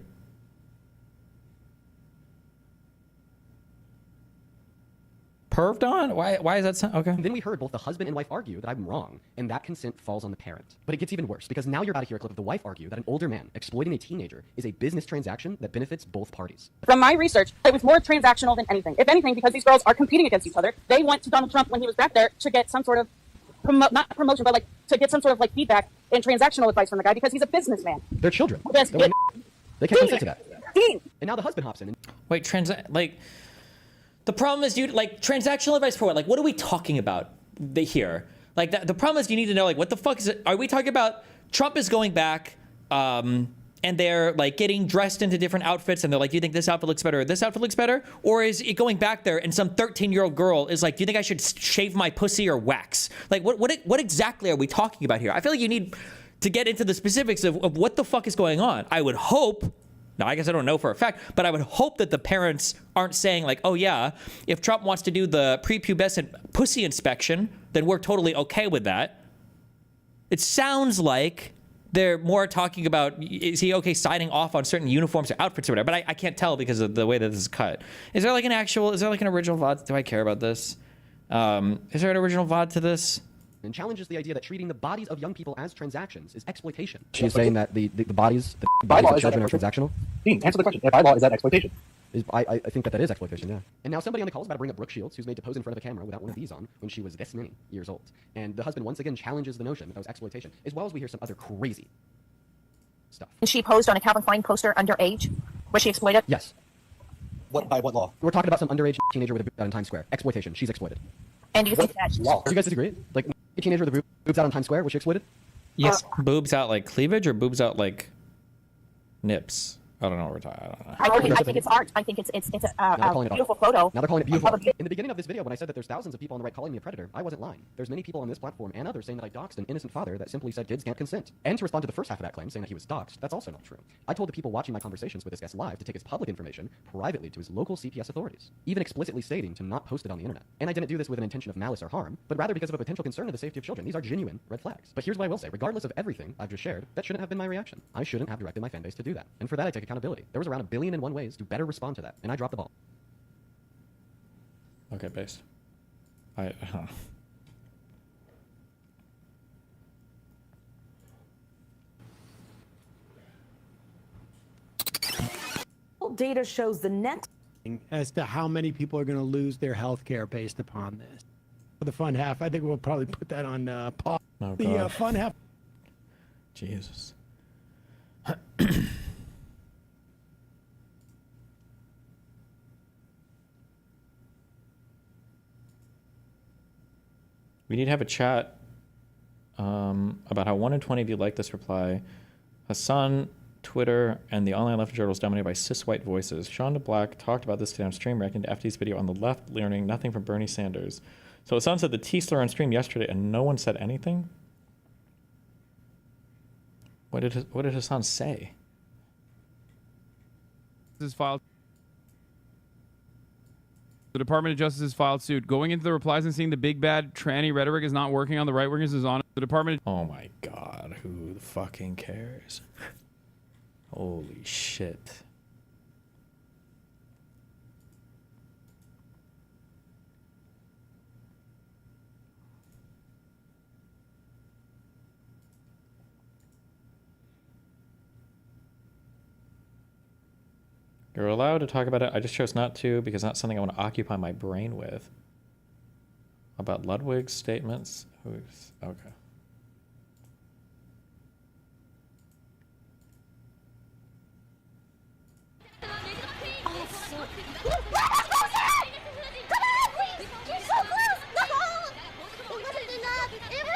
Perved on? Why is that okay? Then we heard both the husband and wife argue that I'm wrong, and that consent falls on the parent. But it gets even worse, because now you're about to hear a clip of the wife argue that an older man exploiting a teenager is a business transaction that benefits both parties. From my research, it was more transactional than anything. If anything, because these girls are competing against each other, they went to Donald Trump when he was back there to get some sort of, not promotion, but like to get some sort of like feedback and transactional advice from the guy because he's a businessman. They're children. Yes, they can't consent to that. Dean. And now the husband hops in. And wait, the problem is, dude, like, transactional advice for what? Like, what are we talking about here? Like, the problem is you need to know, like, what the fuck is it? Are we talking about Trump is going back and they're, like, getting dressed into different outfits and they're like, do you think this outfit looks better or this outfit looks better? Or is it going back there and some 13-year-old girl is like, do you think I should shave my pussy or wax? Like, what exactly are we talking about here? I feel like you need to get into the specifics of what the fuck is going on. I would hope... Now, I guess I don't know for a fact, but I would hope that the parents aren't saying like, oh yeah, if Trump wants to do the prepubescent pussy inspection, then we're totally okay with that. It sounds like they're more talking about, is he okay signing off on certain uniforms or outfits or whatever, but I can't tell because of the way that this is cut. Is there like an original VOD? Do I care about this? Is there an original VOD to this? And challenges the idea that treating the bodies of young people as transactions is exploitation. She's saying that the bodies of children are transactional? Dean, answer the question. By law, is that exploitation? I think that is exploitation, yeah. And now somebody on the call is about to bring up Brooke Shields, who's made to pose in front of a camera without one of these on when she was this many years old. And the husband once again challenges the notion that was exploitation, as well as we hear some other crazy stuff. And she posed on a Calvin Klein poster underage. Was she exploited? Yes. By what law? We're talking about some underage teenager with a boob out in Times Square. Exploitation. She's exploited. And do you think that? Do you guys disagree? Like, a teenager with a boobs out on Times Square, was she exploited? Yes. Boobs out like cleavage or boobs out like nips? I don't know what we're talking. I don't know. I think it's art. I think it's a beautiful photo. Now they're calling it beautiful. In the beginning of this video, when I said that there's thousands of people on the right calling me a predator, I wasn't lying. There's many people on this platform and others saying that I doxed an innocent father that simply said kids can't consent. And to respond to the first half of that claim, saying that he was doxed, that's also not true. I told the people watching my conversations with this guest live to take his public information privately to his local CPS authorities, even explicitly stating to not post it on the internet. And I didn't do this with an intention of malice or harm, but rather because of a potential concern to the safety of children. These are genuine red flags. But here's what I will say. Regardless of everything I've just shared, that shouldn't have been my reaction. I shouldn't have directed my fan base to do that. And for that, I take accountability. There was around 1,000,000,001 ways to better respond to that, and I dropped the ball. Okay, base. Data shows the next as to how many people are going to lose their health care based upon this. For the fun half, I think we'll probably put that on pause. Oh, the fun half. Jesus. We need to have a chat about how 1 in 20 of you like this reply. Hassan, Twitter, and the online left journal is dominated by cis white voices. Shonda Black talked about this today on stream, reacting to FD's video on the left, learning nothing from Bernie Sanders. So Hassan said the T-slur on stream yesterday, and no one said anything? What did Hassan say? This is filed. The Department of Justice has filed suit. Going into the replies and seeing the big bad tranny rhetoric is not working on the right wingers is on. The Department of Oh my God, who the fucking cares? Holy shit. You're allowed to talk about it. I just chose not to because it's not something I want to occupy my brain with. About Ludwig's statements? Who's okay.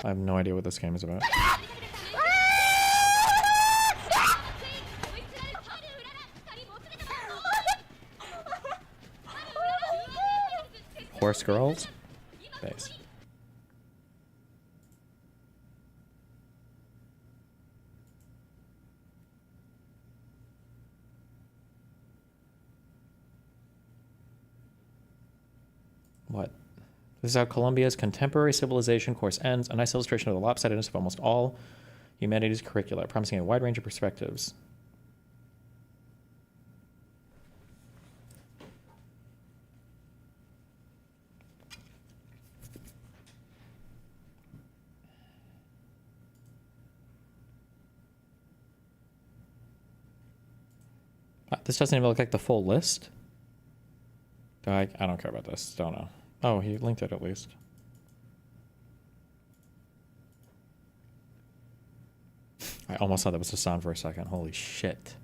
I have no idea what this game is about. Horse girls? Base. What? This is how Colombia's contemporary civilization course ends, a nice illustration of the lopsidedness of almost all humanities curricula, promising a wide range of perspectives. This doesn't even look like the full list. I don't care about this. Don't know. Oh, he linked it at least. I almost thought that was Hassan for a second. Holy shit.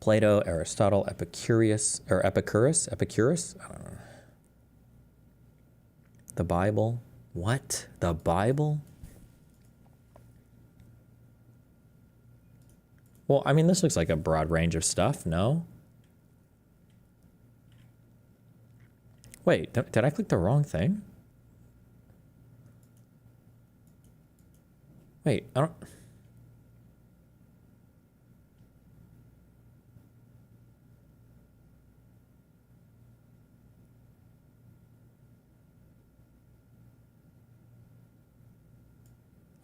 Plato, Aristotle, Epicurus, I don't know. The Bible. What? The Bible? Well, I mean, this looks like a broad range of stuff, no? Wait, did I click the wrong thing? Wait, I don't...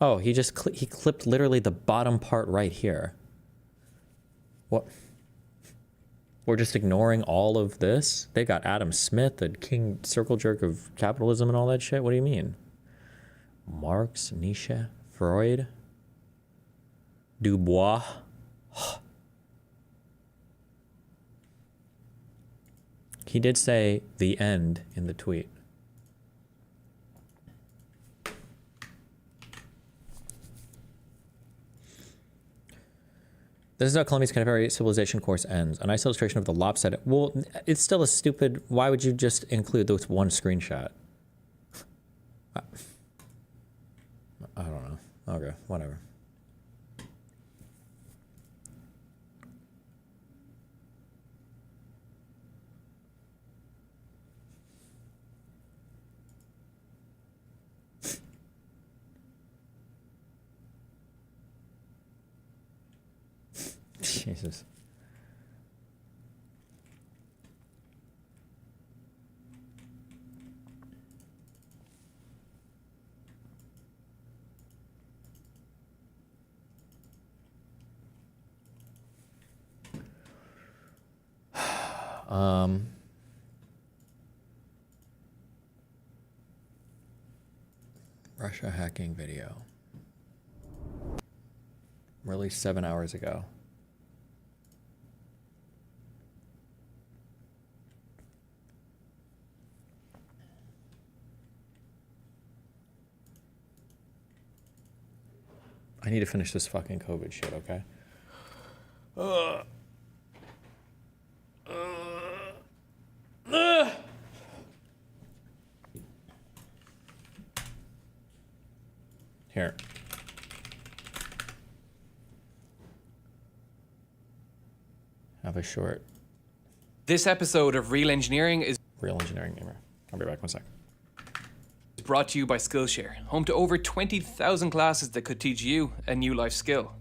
Oh, he just he clipped literally the bottom part right here. What? We're just ignoring all of this? They got Adam Smith, the king circle jerk of capitalism and all that shit? What do you mean? Marx, Nietzsche, Freud, Dubois. He did say the end in the tweet. This is how Columbia's contemporary civilization course ends. A nice illustration of the lopsided. Well, it's still a stupid. Why would you just include those one screenshot? I don't know. Okay, whatever. Jesus. Russia hacking video. Released 7 hours ago. I need to finish this fucking COVID shit, okay? Here. Have a short. This episode of Real Engineering is Real Engineering Gamer. I'll be back in a sec. Brought to you by Skillshare, home to over 20,000 classes that could teach you a new life skill.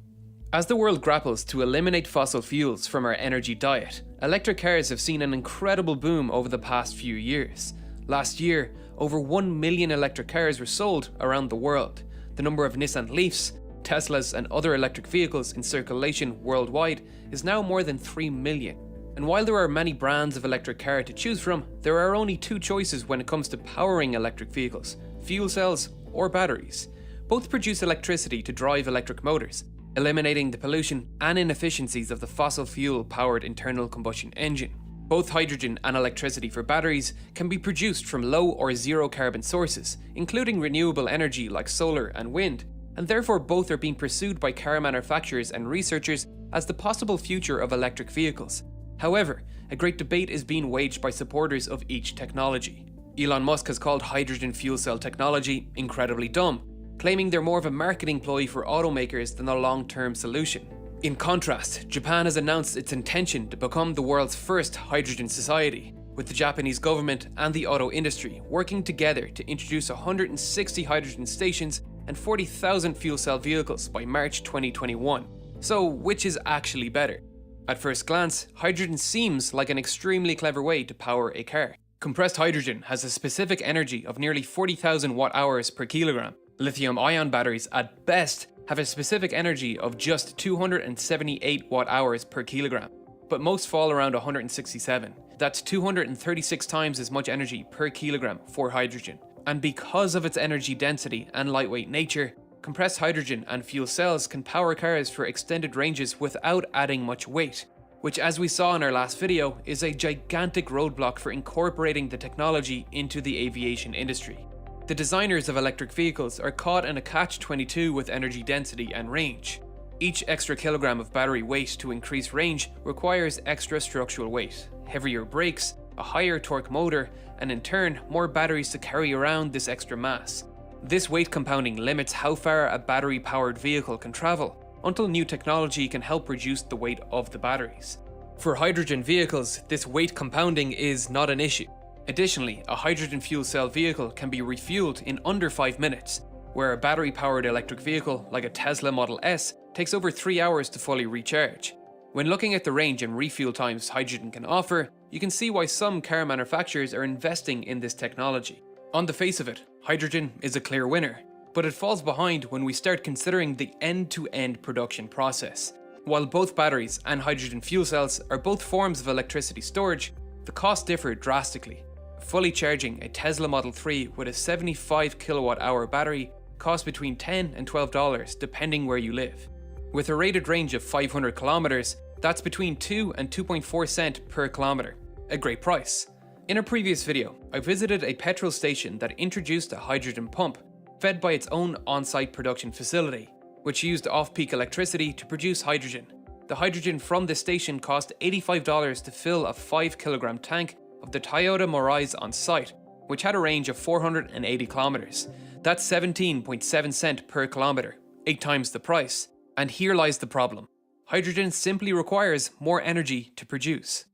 As the world grapples to eliminate fossil fuels from our energy diet, electric cars have seen an incredible boom over the past few years. Last year, over 1 million electric cars were sold around the world. The number of Nissan Leafs, Teslas, and other electric vehicles in circulation worldwide is now more than 3 million. And while there are many brands of electric car to choose from, there are only two choices when it comes to powering electric vehicles: fuel cells or batteries. Both produce electricity to drive electric motors, eliminating the pollution and inefficiencies of the fossil fuel-powered internal combustion engine. Both hydrogen and electricity for batteries can be produced from low or zero carbon sources, including renewable energy like solar and wind, and therefore both are being pursued by car manufacturers and researchers as the possible future of electric vehicles. However, a great debate is being waged by supporters of each technology. Elon Musk has called hydrogen fuel cell technology incredibly dumb, claiming they're more of a marketing ploy for automakers than a long-term solution. In contrast, Japan has announced its intention to become the world's first hydrogen society, with the Japanese government and the auto industry working together to introduce 160 hydrogen stations and 40,000 fuel cell vehicles by March 2021. So, which is actually better? At first glance, hydrogen seems like an extremely clever way to power a car. Compressed hydrogen has a specific energy of nearly 40,000 watt-hours per kilogram. Lithium-ion batteries, at best, have a specific energy of just 278 watt-hours per kilogram, but most fall around 167. That's 236 times as much energy per kilogram for hydrogen. And because of its energy density and lightweight nature, compressed hydrogen and fuel cells can power cars for extended ranges without adding much weight, which, as we saw in our last video, is a gigantic roadblock for incorporating the technology into the aviation industry. The designers of electric vehicles are caught in a catch-22 with energy density and range. Each extra kilogram of battery weight to increase range requires extra structural weight, heavier brakes, a higher torque motor, and in turn, more batteries to carry around this extra mass. This weight compounding limits how far a battery-powered vehicle can travel, until new technology can help reduce the weight of the batteries. For hydrogen vehicles, this weight compounding is not an issue. Additionally, a hydrogen fuel cell vehicle can be refueled in under 5 minutes, where a battery-powered electric vehicle like a Tesla Model S takes over 3 hours to fully recharge. When looking at the range and refuel times hydrogen can offer, you can see why some car manufacturers are investing in this technology. On the face of it, hydrogen is a clear winner. but it falls behind when we start considering the end-to-end production process. While both batteries and hydrogen fuel cells are both forms of electricity storage, the costs differ drastically. Fully charging a Tesla Model 3 with a 75 kilowatt-hour battery costs between $10 and $12 depending where you live. With a rated range of 500 kilometers, that's between 2 and 2.4 cents per kilometer. A great price. In a previous video, I visited a petrol station that introduced a hydrogen pump fed by its own on-site production facility, which used off-peak electricity to produce hydrogen. The hydrogen from this station cost $85 to fill a 5 kilogram tank of the Toyota Mirai on site, which had a range of 480 kilometers. That's 17.7 cents per kilometer, 8 times the price. And here lies the problem. Hydrogen simply requires more energy to produce.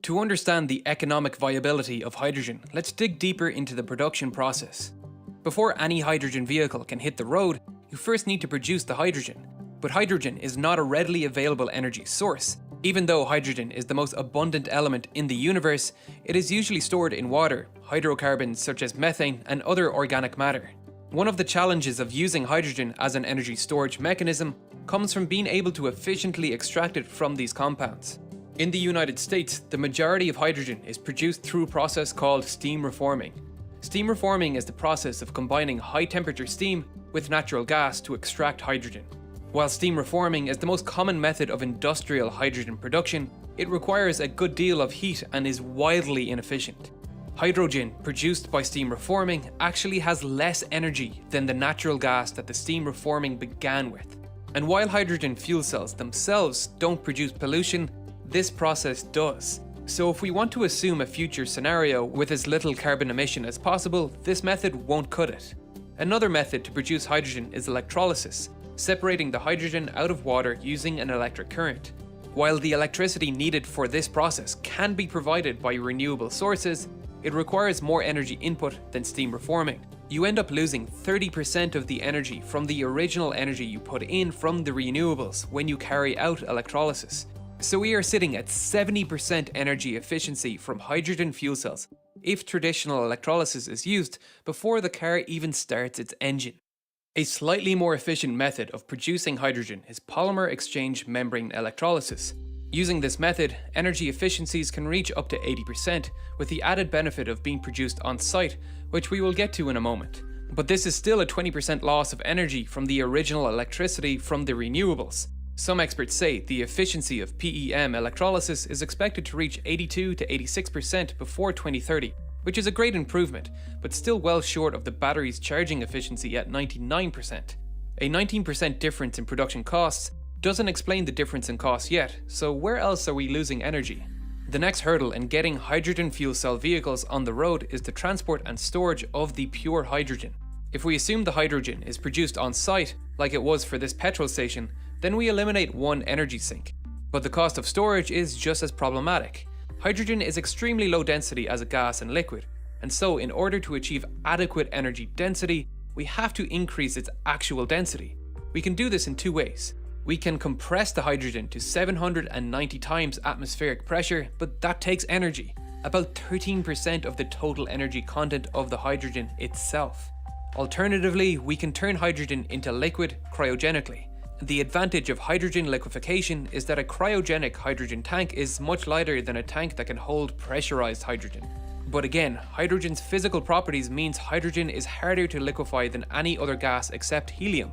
To understand the economic viability of hydrogen, let's dig deeper into the production process. Before any hydrogen vehicle can hit the road, you first need to produce the hydrogen. But hydrogen is not a readily available energy source. Even though hydrogen is the most abundant element in the universe, it is usually stored in water, hydrocarbons such as methane, and other organic matter. One of the challenges of using hydrogen as an energy storage mechanism comes from being able to efficiently extract it from these compounds. In the United States, the majority of hydrogen is produced through a process called steam reforming. Steam reforming is the process of combining high-temperature steam with natural gas to extract hydrogen. While steam reforming is the most common method of industrial hydrogen production, it requires a good deal of heat and is wildly inefficient. Hydrogen produced by steam reforming actually has less energy than the natural gas that the steam reforming began with. And while hydrogen fuel cells themselves don't produce pollution, this process does. So if we want to assume a future scenario with as little carbon emission as possible, this method won't cut it. Another method to produce hydrogen is electrolysis, separating the hydrogen out of water using an electric current. While the electricity needed for this process can be provided by renewable sources, it requires more energy input than steam reforming. You end up losing 30% of the energy from the original energy you put in from the renewables when you carry out electrolysis. So we are sitting at 70% energy efficiency from hydrogen fuel cells if traditional electrolysis is used before the car even starts its engine. A slightly more efficient method of producing hydrogen is polymer exchange membrane electrolysis. Using this method, energy efficiencies can reach up to 80%, with the added benefit of being produced on site, which we will get to in a moment. But this is still a 20% loss of energy from the original electricity from the renewables. Some experts say the efficiency of PEM electrolysis is expected to reach 82 to 86% before 2030, which is a great improvement, but still well short of the battery's charging efficiency at 99%. A 19% difference in production costs doesn't explain the difference in costs yet, so where else are we losing energy? The next hurdle in getting hydrogen fuel cell vehicles on the road is the transport and storage of the pure hydrogen. If we assume the hydrogen is produced on site, like it was for this petrol station, then we eliminate one energy sink. But the cost of storage is just as problematic. Hydrogen is extremely low density as a gas and liquid, and so in order to achieve adequate energy density, we have to increase its actual density. We can do this in two ways. We can compress the hydrogen to 790 times atmospheric pressure, but that takes energy, about 13% of the total energy content of the hydrogen itself. Alternatively, we can turn hydrogen into liquid cryogenically. The advantage of hydrogen liquefaction is that a cryogenic hydrogen tank is much lighter than a tank that can hold pressurized hydrogen. But again, hydrogen's physical properties means hydrogen is harder to liquefy than any other gas except helium.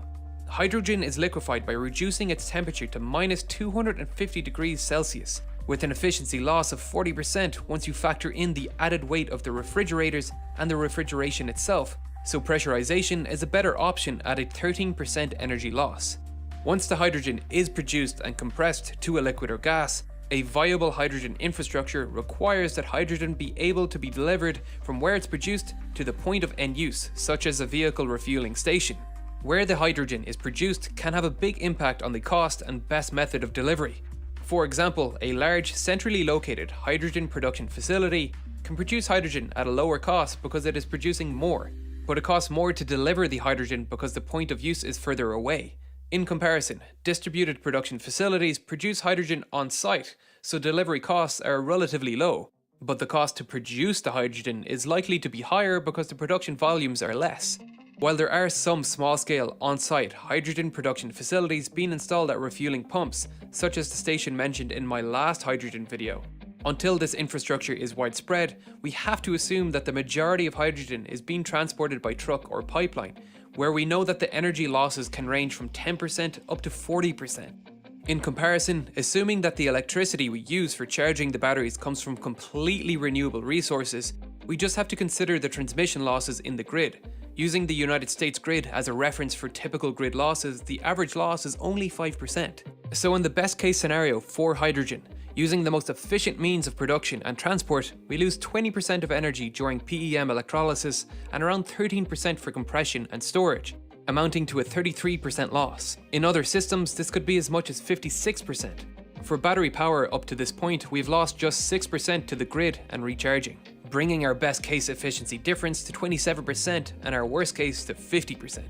Hydrogen is liquefied by reducing its temperature to minus 250 degrees Celsius, with an efficiency loss of 40% once you factor in the added weight of the refrigerators and the refrigeration itself, so pressurization is a better option at a 13% energy loss. Once the hydrogen is produced and compressed to a liquid or gas, a viable hydrogen infrastructure requires that hydrogen be able to be delivered from where it's produced to the point of end use, such as a vehicle refueling station. Where the hydrogen is produced can have a big impact on the cost and best method of delivery. For example, a large, centrally located hydrogen production facility can produce hydrogen at a lower cost because it is producing more, but it costs more to deliver the hydrogen because the point of use is further away. In comparison, distributed production facilities produce hydrogen on site, so delivery costs are relatively low, but the cost to produce the hydrogen is likely to be higher because the production volumes are less. While there are some small-scale, on-site hydrogen production facilities being installed at refueling pumps, such as the station mentioned in my last hydrogen video, until this infrastructure is widespread, we have to assume that the majority of hydrogen is being transported by truck or pipeline, where we know that the energy losses can range from 10% up to 40%. In comparison, assuming that the electricity we use for charging the batteries comes from completely renewable resources, we just have to consider the transmission losses in the grid. Using the United States grid as a reference for typical grid losses, the average loss is only 5%. So in the best case scenario for hydrogen, using the most efficient means of production and transport, we lose 20% of energy during PEM electrolysis and around 13% for compression and storage, amounting to a 33% loss. In other systems, this could be as much as 56%. For battery power up to this point, we've lost just 6% to the grid and recharging, bringing our best case efficiency difference to 27% and our worst case to 50%.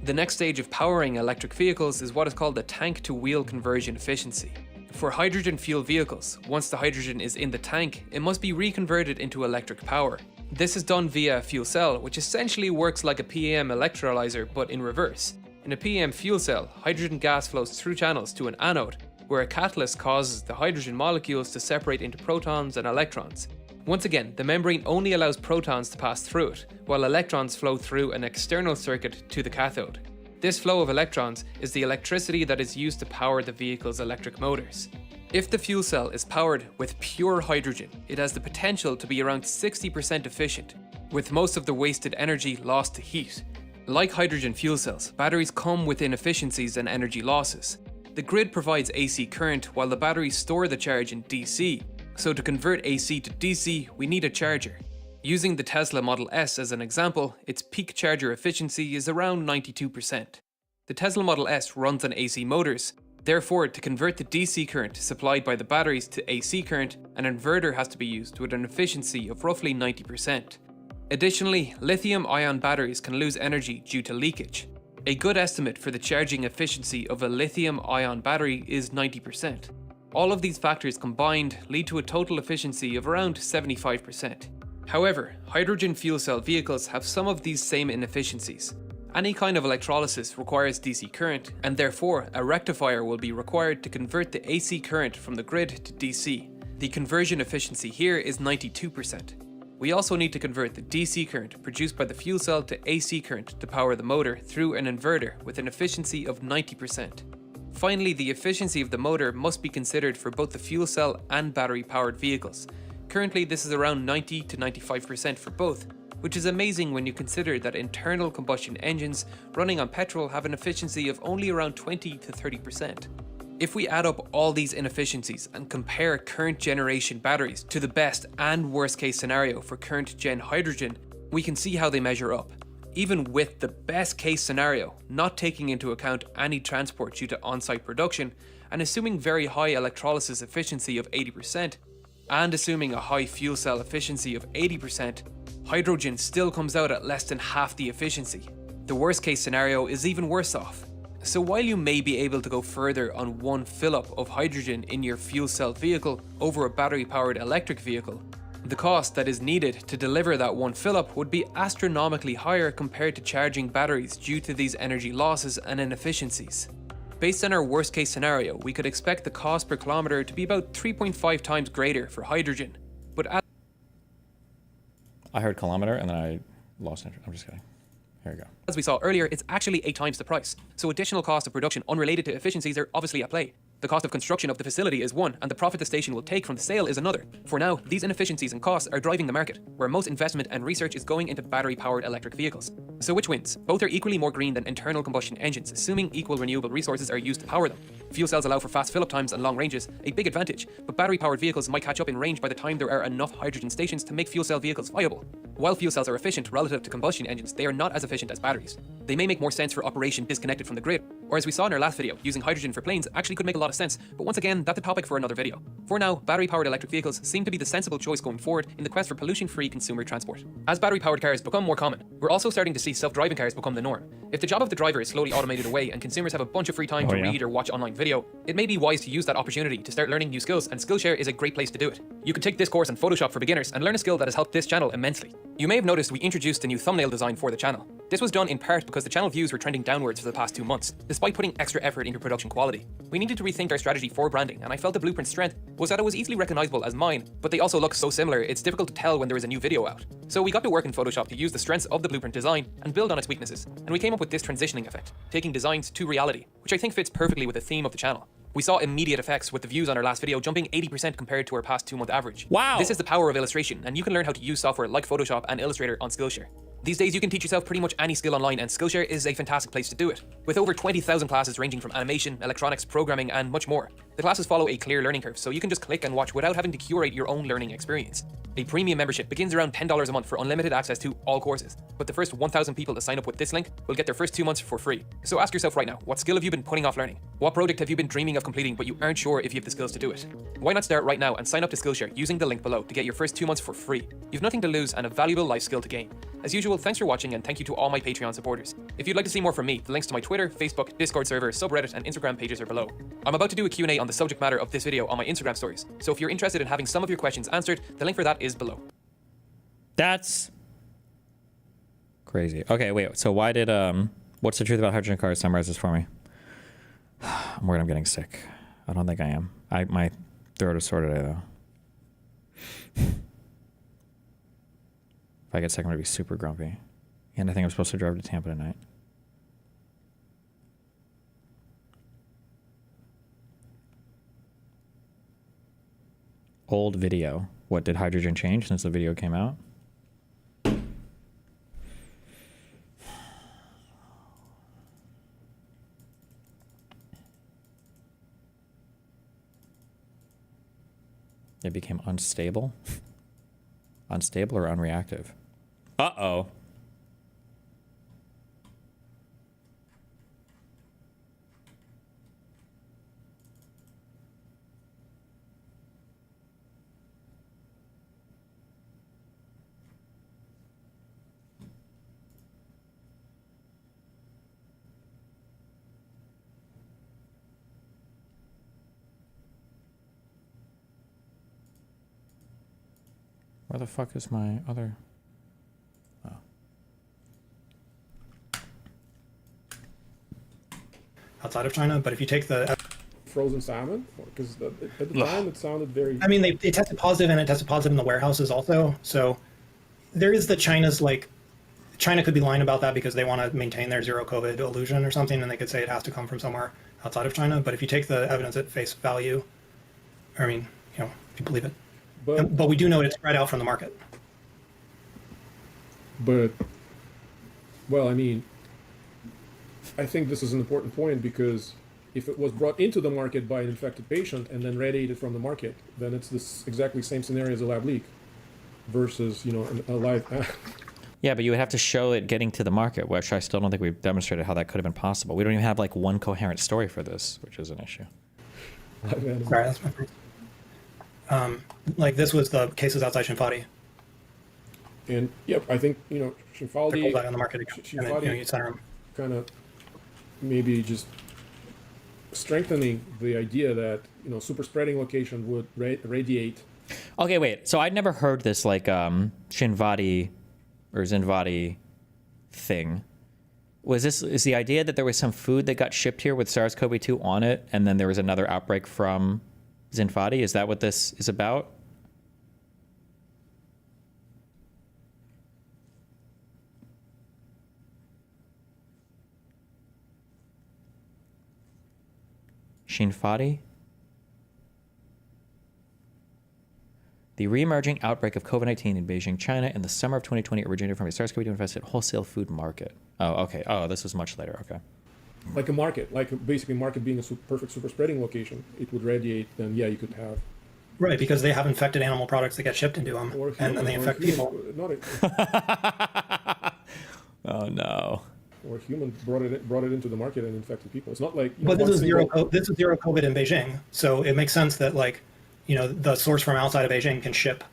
The next stage of powering electric vehicles is what is called the tank-to-wheel conversion efficiency. For hydrogen fuel vehicles, once the hydrogen is in the tank, it must be reconverted into electric power. This is done via a fuel cell, which essentially works like a PEM electrolyzer but in reverse. In a PEM fuel cell, hydrogen gas flows through channels to an anode, where a catalyst causes the hydrogen molecules to separate into protons and electrons. Once again, the membrane only allows protons to pass through it, while electrons flow through an external circuit to the cathode. This flow of electrons is the electricity that is used to power the vehicle's electric motors. If the fuel cell is powered with pure hydrogen, it has the potential to be around 60% efficient, with most of the wasted energy lost to heat. Like hydrogen fuel cells, batteries come with inefficiencies and energy losses. The grid provides AC current while the batteries store the charge in DC, so to convert AC to DC, we need a charger. Using the Tesla Model S as an example, its peak charger efficiency is around 92%. The Tesla Model S runs on AC motors, therefore to convert the DC current supplied by the batteries to AC current, an inverter has to be used with an efficiency of roughly 90%. Additionally, lithium-ion batteries can lose energy due to leakage. A good estimate for the charging efficiency of a lithium-ion battery is 90%. All of these factors combined lead to a total efficiency of around 75%. However, hydrogen fuel cell vehicles have some of these same inefficiencies. Any kind of electrolysis requires DC current, and therefore a rectifier will be required to convert the AC current from the grid to DC. The conversion efficiency here is 92%. We also need to convert the DC current produced by the fuel cell to AC current to power the motor through an inverter with an efficiency of 90%. Finally, the efficiency of the motor must be considered for both the fuel cell and battery-powered vehicles. Currently, this is around 90 to 95% for both, which is amazing when you consider that internal combustion engines running on petrol have an efficiency of only around 20 to 30%. If we add up all these inefficiencies and compare current generation batteries to the best and worst case scenario for current gen hydrogen, we can see how they measure up. Even with the best case scenario, not taking into account any transport due to on-site production, and assuming very high electrolysis efficiency of 80%, and assuming a high fuel cell efficiency of 80%, hydrogen still comes out at less than half the efficiency. The worst case scenario is even worse off. So while you may be able to go further on one fill-up of hydrogen in your fuel cell vehicle over a battery-powered electric vehicle, the cost that is needed to deliver that one fill-up would be astronomically higher compared to charging batteries due to these energy losses and inefficiencies. Based on our worst case scenario, we could expect the cost per kilometer to be about 3.5 times greater for hydrogen. But I heard kilometer and then I lost interest. I'm just kidding. Here we go. As we saw earlier, it's actually 8 times the price. So additional costs of production unrelated to efficiencies are obviously at play. The cost of construction of the facility is one, and the profit the station will take from the sale is another. For now, these inefficiencies and costs are driving the market, where most investment and research is going into battery-powered electric vehicles. So which wins? Both are equally more green than internal combustion engines, assuming equal renewable resources are used to power them. Fuel cells allow for fast fill-up times and long ranges, a big advantage, but battery-powered vehicles might catch up in range by the time there are enough hydrogen stations to make fuel cell vehicles viable. While fuel cells are efficient relative to combustion engines, they are not as efficient as batteries. They may make more sense for operation disconnected from the grid, Or as we saw in our last video, using hydrogen for planes actually could make a lot of sense, but once again, that's a topic for another video. For now, battery-powered electric vehicles seem to be the sensible choice going forward in the quest for pollution-free consumer transport. As battery-powered cars become more common, we're also starting to see self-driving cars become the norm. If the job of the driver is slowly automated away and consumers have a bunch of free time to read or watch online video, it may be wise to use that opportunity to start learning new skills, and Skillshare is a great place to do it. You can take this course on Photoshop for beginners and learn a skill that has helped this channel immensely. You may have noticed we introduced a new thumbnail design for the channel. This was done in part because the channel views were trending downwards for the past 2 months, despite putting extra effort into production quality. We needed to rethink our strategy for branding, and I felt the blueprint's strength was that it was easily recognizable as mine, but they also look so similar it's difficult to tell when there is a new video out. So we got to work in Photoshop to use the strengths of the blueprint design and build on its weaknesses, and we came up with this transitioning effect, taking designs to reality, which I think fits perfectly with the theme of the channel. We saw immediate effects with the views on our last video jumping 80% compared to our past 2-month average. Wow! This is the power of illustration, and you can learn how to use software like Photoshop and Illustrator on Skillshare. These days you can teach yourself pretty much any skill online, and Skillshare is a fantastic place to do it. With over 20,000 classes ranging from animation, electronics, programming, and much more. The classes follow a clear learning curve, so you can just click and watch without having to curate your own learning experience. A premium membership begins around $10 a month for unlimited access to all courses, but the first 1,000 people to sign up with this link will get their first 2 months for free. So ask yourself right now, what skill have you been putting off learning? What project have you been dreaming of completing but you aren't sure if you have the skills to do it? Why not start right now and sign up to Skillshare using the link below to get your first 2 months for free? You've nothing to lose and a valuable life skill to gain. As usual, thanks for watching, and thank you to all my Patreon supporters. If you'd like to see more from me, the links to my Twitter, Facebook, Discord server, subreddit, and Instagram pages are below. I'm about to do a Q&A on the subject matter of this video on my Instagram stories, so if you're interested in having some of your questions answered, the link for that is below. That's crazy. Okay, wait. So why did what's the truth about hydrogen cars? Summarize this for me. I'm worried I'm getting sick. I don't think I am. My throat is sore today though. If I get sick, I'm gonna be super grumpy. And I think I'm supposed to drive to Tampa tonight. Old video. What, did hydrogen change since the video came out? It became unstable? Unstable or unreactive? Uh-oh. Where the fuck is my other... Oh. Outside of China, but if you take the... Frozen salmon? Because at the time it sounded very... I mean, they tested positive, and it tested positive in the warehouses also. So there is the China's, like... China could be lying about that because they want to maintain their zero COVID illusion or something, and they could say it has to come from somewhere outside of China. But if you take the evidence at face value, I mean, you know, if you believe it. But we do know it's spread out from the market. But, well, I mean, I think this is an important point because if it was brought into the market by an infected patient and then radiated from the market, then it's this exactly same scenario as a lab leak versus, you know, a live... Yeah, but you would have to show it getting to the market, which I still don't think we've demonstrated how that could have been possible. We don't even have like one coherent story for this, which is an issue. Sorry, that's my point. Like this was the cases outside Shinfati. And yep, I think, you know, Shinfati on the market again, kind of maybe just strengthening the idea that, you know, super spreading location would radiate. Okay, wait. So I'd never heard this like Shinfati or Zinfati thing. Is the idea that there was some food that got shipped here with SARS-CoV-2 on it, and then there was another outbreak from Zinfati? Is that what this is about? Shinfati? The re-emerging outbreak of COVID-19 in Beijing, China in the summer of 2020 originated from a SARS-CoV-2 infested wholesale food market. Oh, okay. Oh, this was much later. Okay. Like a market, like basically market being a perfect super spreading location, it would radiate, then yeah, you could have. Right, because they have infected animal products that get shipped into them, and they infect people. Oh, no. or human brought it into the market and infected people. It's not like. But this is zero COVID in Beijing, so it makes sense that the source from outside of Beijing can ship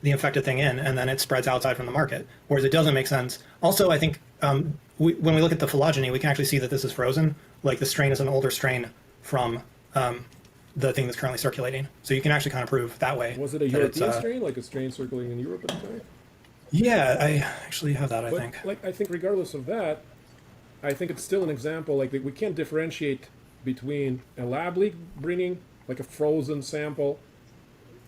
the infected thing in, and then it spreads outside from the market. Whereas it doesn't make sense. Also, I think when we look at the phylogeny, we can actually see that this is frozen. Like the strain is an older strain from the thing that's currently circulating. So you can actually kind of prove that way. Was it a European strain, like a strain circulating in Europe at the time? Yeah, I actually have that, I think. I think regardless of that, I think it's still an example, like we can't differentiate between a lab leak bringing like a frozen sample.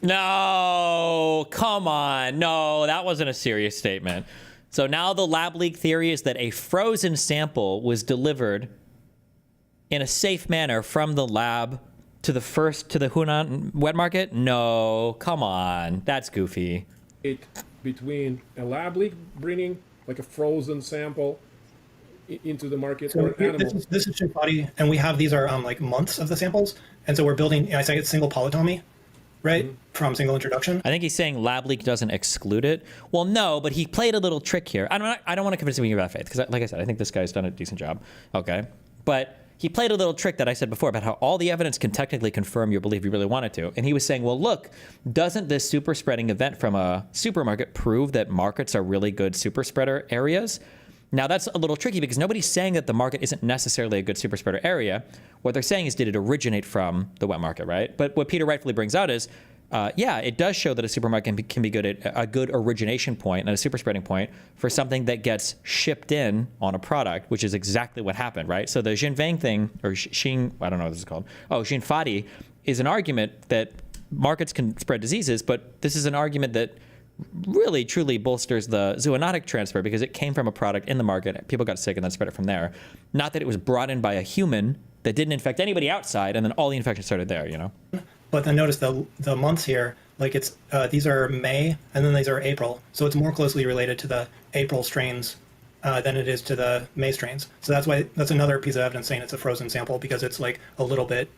No, come on. No, that wasn't a serious statement. So now the lab leak theory is that a frozen sample was delivered in a safe manner from the lab to the Hunan wet market? No, come on. That's goofy. Between a lab leak bringing like a frozen sample into the market so or an animal. This is Shinfati, and we have these are like months of the samples, and so we're building. I think it's single polytomy, right, from single introduction. I think he's saying lab leak doesn't exclude it. Well, no, but he played a little trick here. I don't want to convince him about faith because, like I said, I think this guy's done a decent job. Okay, but he played a little trick that I said before about how all the evidence can technically confirm your belief if you really wanted to. And he was saying, well, look, doesn't this super spreading event from a supermarket prove that markets are really good super spreader areas? Now, that's a little tricky because nobody's saying that the market isn't necessarily a good super spreader area. What they're saying is, did it originate from the wet market, right? But what Peter rightfully brings out is, yeah, it does show that a supermarket can be good at a good origination point and a super spreading point for something that gets shipped in on a product, which is exactly what happened, right? So the Xinfang thing, or I don't know what this is called. Oh, Xinfadi is an argument that markets can spread diseases, but this is an argument that really truly bolsters the zoonotic transfer because it came from a product in the market, people got sick and then spread it from there. Not that it was brought in by a human that didn't infect anybody outside and then all the infection started there, you know? But then notice the months here, like it's these are May and then these are April. So it's more closely related to the April strains than it is to the May strains. So that's another piece of evidence saying it's a frozen sample because it's like a little bit,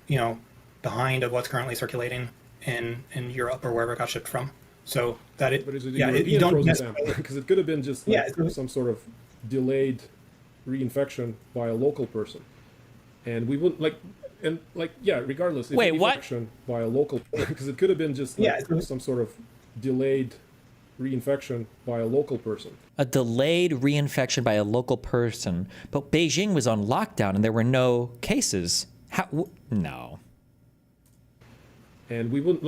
behind of what's currently circulating in Europe or wherever it got shipped from. So that it, but is it a yeah, European you don't frozen sample? Because it could have been just some sort of delayed reinfection by a local person, and we wouldn't regardless. If Wait, reinfection by a local, because it could have been just some sort of delayed reinfection by a local person. A delayed reinfection by a local person, but Beijing was on lockdown and there were no cases. No. And we wouldn't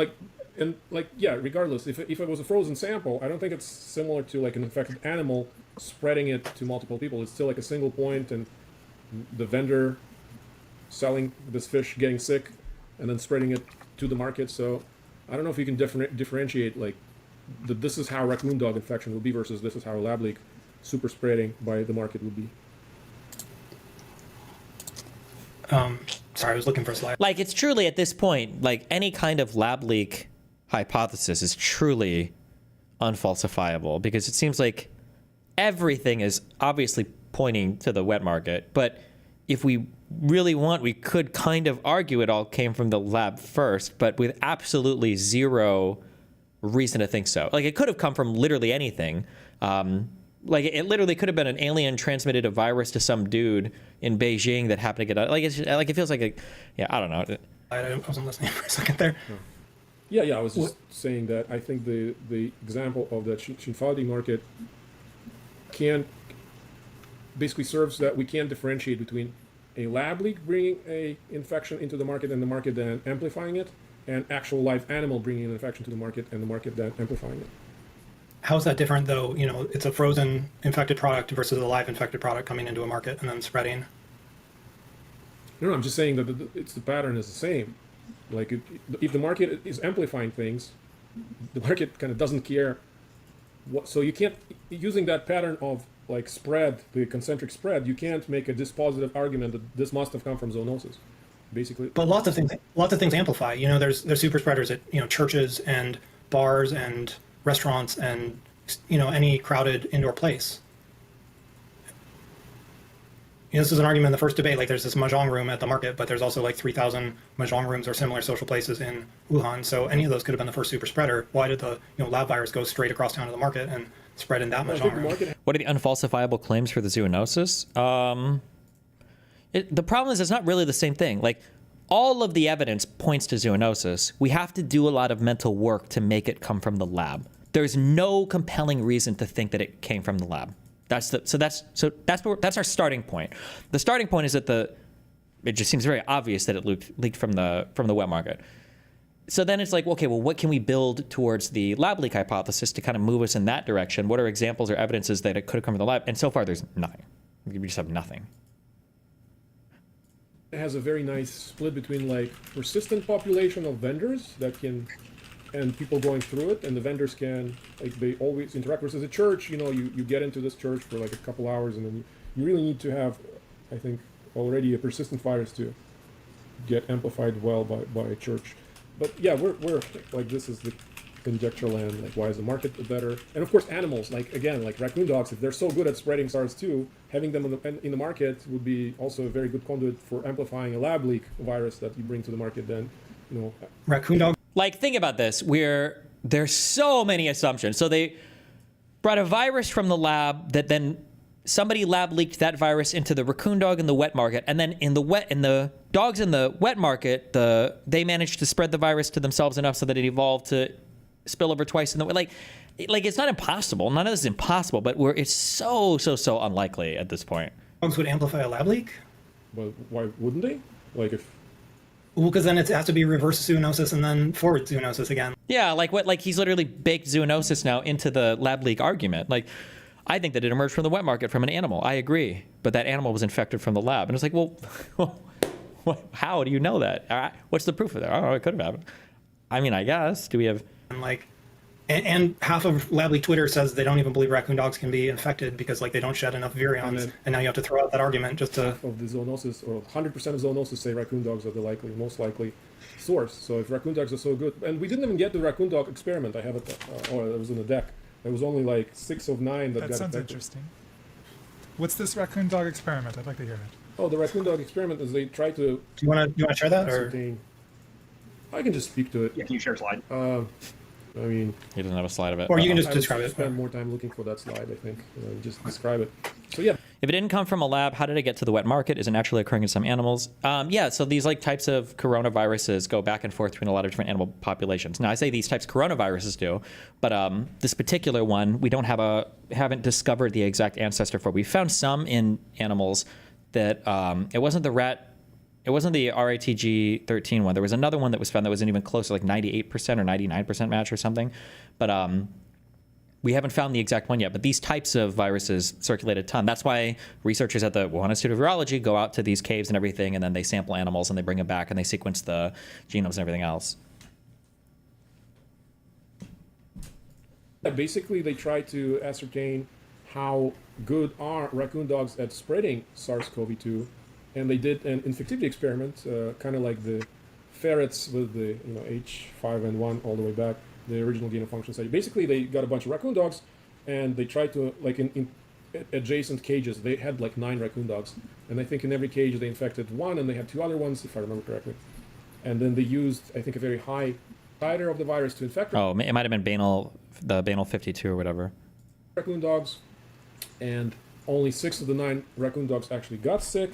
regardless, if it was a frozen sample, I don't think it's similar to like an infected animal spreading it to multiple people. It's still like a single point, and the vendor selling this fish getting sick and then spreading it to the market. So I don't know if you can differentiate like this is how raccoon dog infection would be versus this is how lab leak super spreading by the market would be. Sorry, I was looking for a slide. Like, it's truly at this point, like any kind of lab leak hypothesis is truly unfalsifiable because it seems like everything is obviously pointing to the wet market. But if we really want, we could kind of argue it all came from the lab first, but with absolutely zero reason to think so. Like, it could have come from literally anything. Like, it literally could have been an alien transmitted a virus to some dude in Beijing that happened to get out. Like, it's just, like, it feels like I don't know. I wasn't listening for a second there. Yeah, I was just saying that I think the example of the Xinfadi market basically serves that we can't differentiate between a lab leak bringing a infection into the market and the market then amplifying it, and actual live animal bringing an infection to the market and the market then amplifying it. How is that different, though? It's a frozen infected product versus a live infected product coming into a market and then spreading. No, I'm just saying that the pattern is the same. Like, if the market is amplifying things, the market kind of doesn't care. So you can't, using that pattern of like spread, the concentric spread, you can't make a dispositive argument that this must have come from zoonosis, basically. But lots of things amplify. There's super spreaders at churches and bars and restaurants and any crowded indoor place. This is an argument in the first debate. Like, there's this mahjong room at the market, but there's also like 3,000 mahjong rooms or similar social places in Wuhan. So any of those could have been the first super spreader. Why did the lab virus go straight across town to the market? And spread in that much think harm. What are the unfalsifiable claims for the zoonosis? The problem is it's not really the same thing. Like, all of the evidence points to zoonosis. We have to do a lot of mental work to make it come from the lab. There's no compelling reason to think that it came from the lab. That's our starting point. The starting point is that it just seems very obvious that it leaked from the wet market. So then it's like, okay, well, what can we build towards the lab leak hypothesis to kind of move us in that direction? What are examples or evidences that it could have come from the lab? And so far, there's nothing. We just have nothing. It has a very nice split between like persistent population of vendors that can, and people going through it, and the vendors can, like, they always interact versus a church. You know, you get into this church for like a couple hours, and then you really need to have, I think, already a persistent virus to get amplified well by a church. But yeah, we're like, this is the conjecture land. Like, why is the market better? And of course, animals, like, again, like raccoon dogs, if they're so good at spreading SARS-2, having them in the market would be also a very good conduit for amplifying a lab leak virus that you bring to the market. Then, you know, raccoon dog. Like, think about this. There's so many assumptions. So they brought a virus from the lab that then somebody lab leaked that virus into the raccoon dog in the wet market, and then in the dogs in the wet market, they managed to spread the virus to themselves enough so that it evolved to spill over twice in the like it's not impossible. None of this is impossible, but it's so unlikely at this point. Dogs would amplify a lab leak? But why wouldn't they? Like, if Well, because then it has to be reverse zoonosis and then forward zoonosis again. Yeah, like he's literally baked zoonosis now into the lab leak argument. Like, I think that it emerged from the wet market from an animal. I agree, but that animal was infected from the lab, and it's like, well, how do you know that? What's the proof of that? I don't know. It could have happened. I mean, I guess. Do we have? And half of lab leak Twitter says they don't even believe raccoon dogs can be infected because like they don't shed enough virions, and now you have to throw out that argument just to. Of the zoonosis, or 100% of zoonosis say raccoon dogs are the most likely source. So if raccoon dogs are so good, and we didn't even get the raccoon dog experiment. I have it, it was in the deck. There was only like 6 of 9 that got sounds infected. interesting. What's this raccoon dog experiment? I'd like to hear it. Oh, the raccoon dog experiment is they try to. Do you want to share that? Or? I can just speak to it. Yeah, can you share a slide? I mean, he doesn't have a slide of it. Or you can just describe it. Spend more time looking for that slide, I think. Just describe it. So yeah. If it didn't come from a lab, how did it get to the wet market? Is it naturally occurring in some animals? Yeah, so these like types of coronaviruses go back and forth between a lot of different animal populations. Now, I say these types of coronaviruses do, but this particular one, we haven't discovered the exact ancestor for. We found some in animals that it wasn't the RATG13 one. There was another one that was found that wasn't even close to like 98% or 99% match or something. But we haven't found the exact one yet. But these types of viruses circulate a ton. That's why researchers at the Wuhan Institute of Virology go out to these caves and everything, and then they sample animals and they bring them back and they sequence the genomes and everything else. Basically, they try to ascertain how good are raccoon dogs at spreading SARS-CoV-2. And they did an infectivity experiment, kind of like the ferrets with the H5N1 all the way back, the original gain of function study. Basically, they got a bunch of raccoon dogs, and they tried to, like in adjacent cages, they had like 9 raccoon dogs. And I think in every cage they infected 1, and they had 2 other ones, if I remember correctly. And then they used, I think, a very high titer of the virus to infect them. Oh, it might have been the Banal 52 or whatever. Raccoon dogs, and only 6 of the 9 raccoon dogs actually got sick.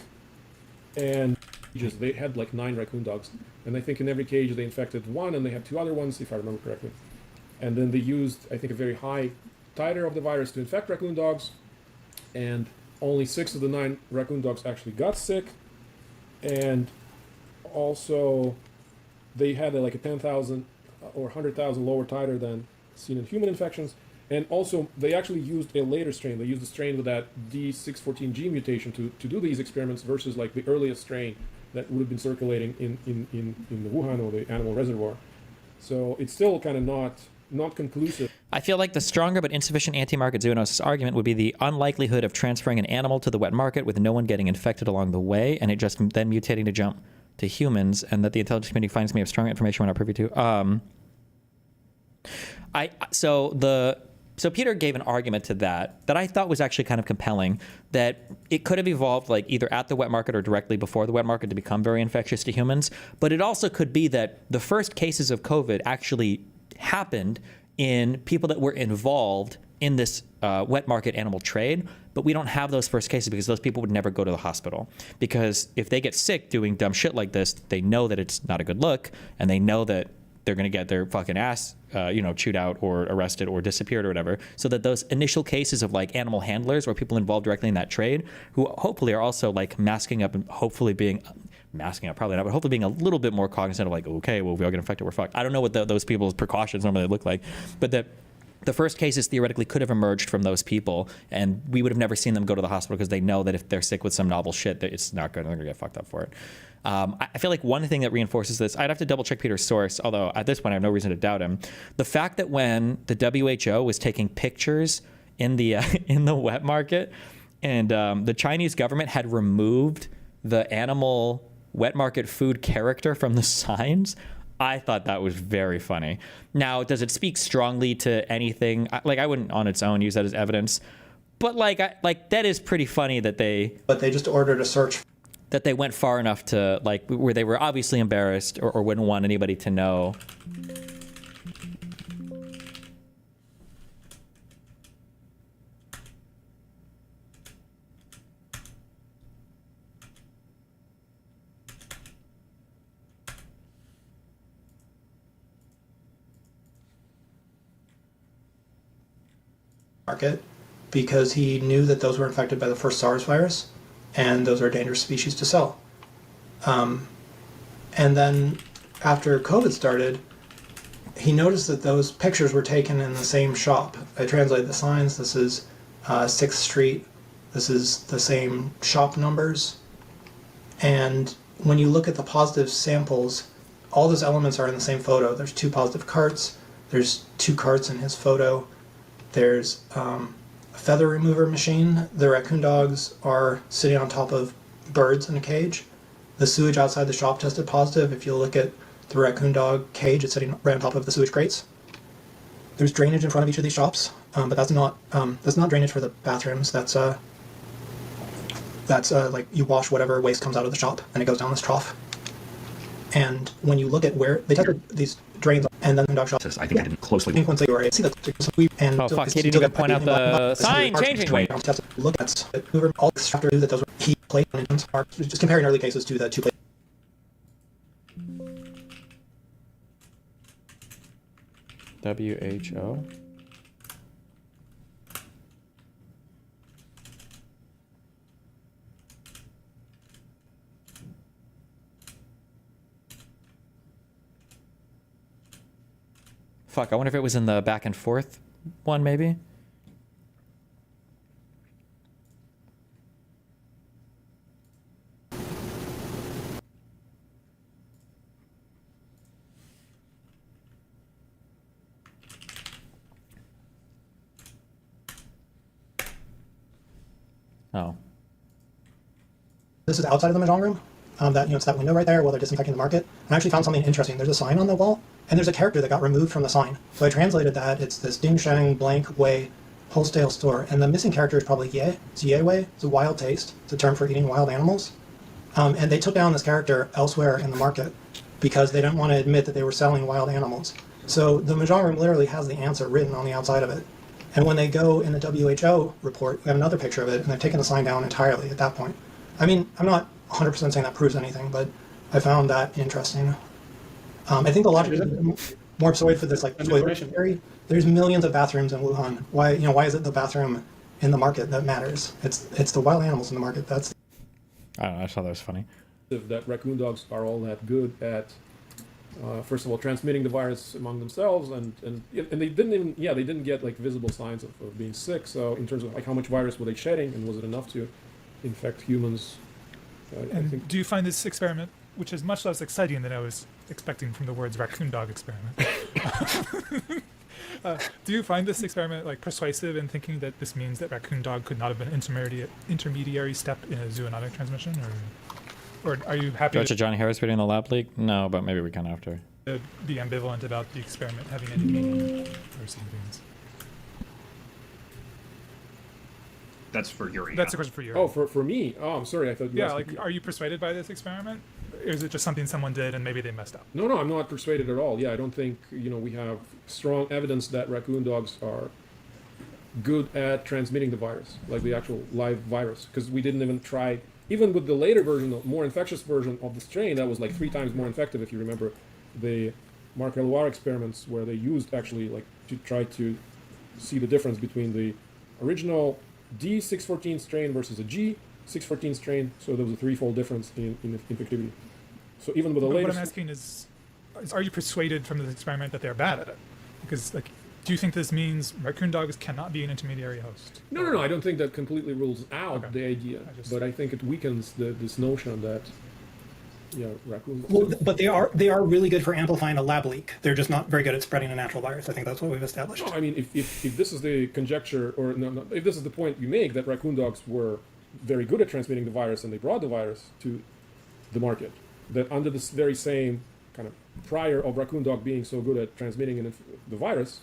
And they had like 9 raccoon dogs, and I think in every cage they infected 1, and they had 2 other ones, if I remember correctly. And then they used, I think, a very high titer of the virus to infect raccoon dogs, and only 6 of the 9 raccoon dogs actually got sick. And also, they had like a 10,000 or 100,000 lower titer than seen in human infections. And also, they actually used a later strain. They used a strain with that D614G mutation to do these experiments versus like the earliest strain that would have been circulating in the Wuhan or the animal reservoir. So it's still kind of not conclusive. I feel like the stronger but insufficient anti-market zoonosis argument would be the unlikelihood of transferring an animal to the wet market with no one getting infected along the way, and it just then mutating to jump to humans, and that the intelligence community finds me of strong information we're not privy to. So Peter gave an argument to that I thought was actually kind of compelling, that it could have evolved like either at the wet market or directly before the wet market to become very infectious to humans. But it also could be that the first cases of COVID actually happened in people that were involved in this wet market animal trade, but we don't have those first cases because those people would never go to the hospital. Because if they get sick doing dumb shit like this, they know that it's not a good look, and they know that they're going to get their fucking ass, chewed out or arrested or disappeared or whatever. So that those initial cases of like animal handlers or people involved directly in that trade, who hopefully are also like masking up and hopefully being masking up, probably not, but hopefully being a little bit more cognizant of like, okay, well, if we all get infected, we're fucked. I don't know what those people's precautions normally look like, but that the first cases theoretically could have emerged from those people, and we would have never seen them go to the hospital because they know that if they're sick with some novel shit, that it's not good. They're gonna get fucked up for it. I feel like one thing that reinforces this, I'd have to double check Peter's source, although at this point I have no reason to doubt him. The fact that when the WHO was taking pictures in the wet market, and the Chinese government had removed the animal wet market food character from the signs, I thought that was very funny. Now, does it speak strongly to anything? Like, I wouldn't on its own use that as evidence, but like that is pretty funny that they. But they just ordered a search. That they went far enough to like where they were obviously embarrassed or wouldn't want anybody to know. Market because he knew that those were infected by the first SARS virus and those are dangerous species to sell. And then after COVID started, he noticed that those pictures were taken in the same shop. I translated the signs. This is 6th Street. This is the same shop numbers. And when you look at the positive samples, all those elements are in the same photo. There's 2 positive carts. There's 2 carts in his photo. There's a feather remover machine. The raccoon dogs are sitting on top of birds in a cage. The sewage outside the shop tested positive. If you look at the raccoon dog cage, it's sitting right on top of the sewage grates. There's drainage in front of each of these shops, but that's not drainage for the bathrooms. That's like you wash whatever waste comes out of the shop and it goes down this trough. And when you look at where they tested these drains and then the dog shops, I think I didn't closely. I think once they were see that and oh fuck, he didn't even point out the sign changing. Wait. Look at Hoover, all after that those were he played on just comparing early cases to the 2 plate. WHO. Fuck, I wonder if it was in the back and forth one, maybe? Oh. This is outside of the mahjong room. It's that window right there while they're disinfecting the market. And I actually found something interesting. There's a sign on the wall, and there's a character that got removed from the sign. So I translated that. It's this Ding Shang Blank Wei wholesale store, and the missing character is probably Ye. It's Ye Wei. It's a wild taste. It's a term for eating wild animals. And they took down this character elsewhere in the market because they didn't want to admit that they were selling wild animals. So the mahjong room literally has the answer written on the outside of it. And when they go in the WHO report, we have another picture of it, and they've taken the sign down entirely at that point. I mean, I'm not 100% saying that proves anything, but I found that interesting. I think the logic is more sorry for this like toilet theory. There's millions of bathrooms in Wuhan. Why is it the bathroom in the market that matters? It's the wild animals in the market. That's. I don't know. I thought that was funny. That raccoon dogs are all that good at, first of all, transmitting the virus among themselves, and they didn't get like visible signs of being sick. So in terms of like how much virus were they shedding, and was it enough to infect humans? And do you find this experiment, which is much less exciting than I was expecting from the words raccoon dog experiment, do you find this experiment like persuasive in thinking that this means that raccoon dog could not have been an intermediary step in a zoonotic transmission, or are you happy? Judge Johnny Harris reading the lab leak? No, but maybe we can after. Be ambivalent about the experiment having any meaning for civilians. That's for Yuri. That's a question for Yuri. Oh, for me? Oh, I'm sorry. I thought. Yeah, like, are you persuaded by this experiment? Or is it just something someone did and maybe they messed up? No, I'm not persuaded at all. Yeah, I don't think we have strong evidence that raccoon dogs are good at transmitting the virus, like the actual live virus, because we didn't even try, even with the later version, the more infectious version of the strain that was like 3 times more effective, if you remember the Mark Eluar experiments, where they used actually like to try to see the difference between the original D614 strain versus a G614 strain. So there was a 3-fold difference in infectivity. So even with the But latest... what I'm asking is, are you persuaded from this experiment that they're bad at it? Because, like, do you think this means raccoon dogs cannot be an intermediary host? No. I don't think that completely rules out the idea, but I think it weakens this notion that, raccoons. Well, but they are really good for amplifying a lab leak. They're just not very good at spreading a natural virus. I think that's what we've established. No, I mean, if this is the conjecture, or no, if this is the point you make, that raccoon dogs were very good at transmitting the virus and they brought the virus to the market, that under this very same kind of prior of raccoon dog being so good at transmitting the virus,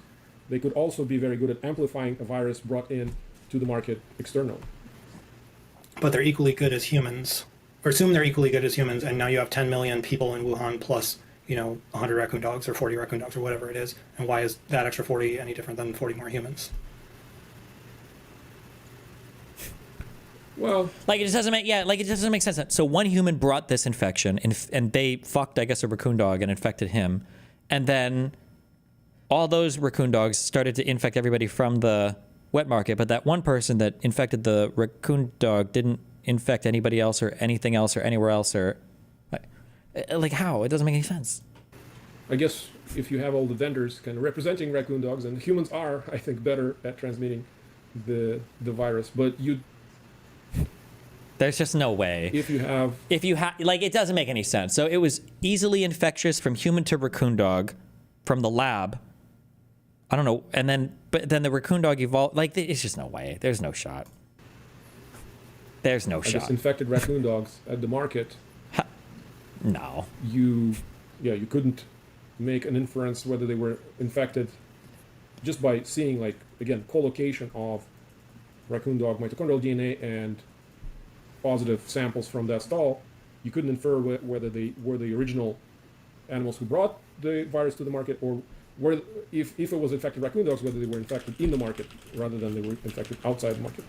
they could also be very good at amplifying a virus brought in to the market externally. But they're equally good as humans, or assume they're equally good as humans, and now you have 10 million people in Wuhan plus, 100 raccoon dogs or 40 raccoon dogs or whatever it is. And why is that extra 40 any different than 40 more humans? Well, like it just doesn't make it doesn't make sense. So one human brought this infection, and they fucked, I guess, a raccoon dog and infected him, and then all those raccoon dogs started to infect everybody from the wet market. But that one person that infected the raccoon dog didn't infect anybody else or anything else or anywhere else, or like how? It doesn't make any sense. I guess if you have all the vendors kind of representing raccoon dogs, and humans are, I think, better at transmitting the virus, but there's just no way. If you have, like, it doesn't make any sense. So it was easily infectious from human to raccoon dog, from the lab. I don't know, but then the raccoon dog evolved. Like, it's just no way. There's no shot. There's no shot. Infected raccoon dogs at the market. No. You couldn't make an inference whether they were infected just by seeing, like, again, collocation of raccoon dog mitochondrial DNA and positive samples from that stall. You couldn't infer whether they were the original animals who brought the virus to the market, or if it was infected raccoon dogs, whether they were infected in the market rather than they were infected outside the market.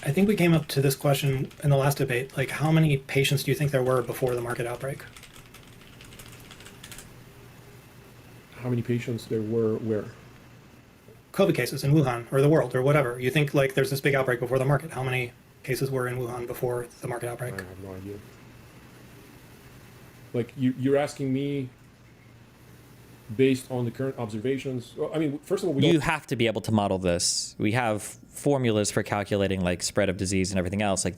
I think we came up to this question in the last debate. Like, how many patients do you think there were before the market outbreak? How many patients there were where? COVID cases in Wuhan or the world or whatever. You think, like, there's this big outbreak before the market. How many cases were in Wuhan before the market outbreak? I have no idea. Like, you're asking me based on the current observations. Well, I mean, first of all, you have to be able to model this. We have formulas for calculating, like, spread of disease and everything else. Like,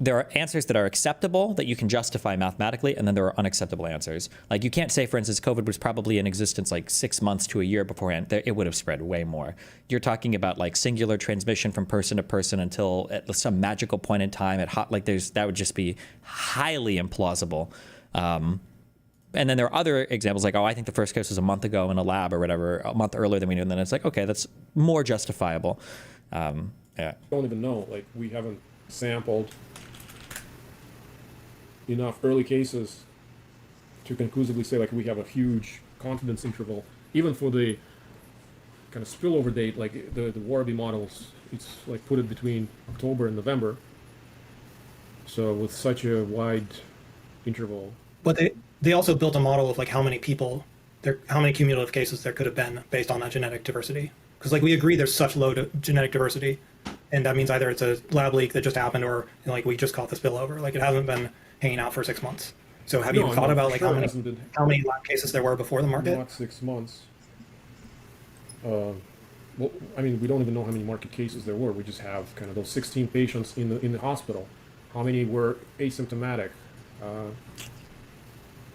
there are answers that are acceptable that you can justify mathematically, and then there are unacceptable answers. Like, you can't say, for instance, COVID was probably in existence like 6 months to a year beforehand. It would have spread way more. You're talking about, like, singular transmission from person to person until at some magical point in time that would just be highly implausible. And then there are other examples like, I think the first case was a month ago in a lab or whatever, a month earlier than we knew. And then it's like, okay, that's more justifiable. Yeah. I don't even know. Like, we haven't sampled enough early cases to conclusively say, like, we have a huge confidence interval. Even for the kind of spillover date, like the Warby models, it's like put it between October and November. So with such a wide interval. But they also built a model of, like, how many cumulative cases there could have been based on that genetic diversity. Because, like, we agree there's such low genetic diversity, and that means either it's a lab leak that just happened, or, like, we just caught the spillover. Like, it hasn't been hanging out for 6 months. So have you thought about, like, how many lab cases there were before the market? Not 6 months. Well, I mean, we don't even know how many market cases there were. We just have kind of those 16 patients in the hospital. How many were asymptomatic?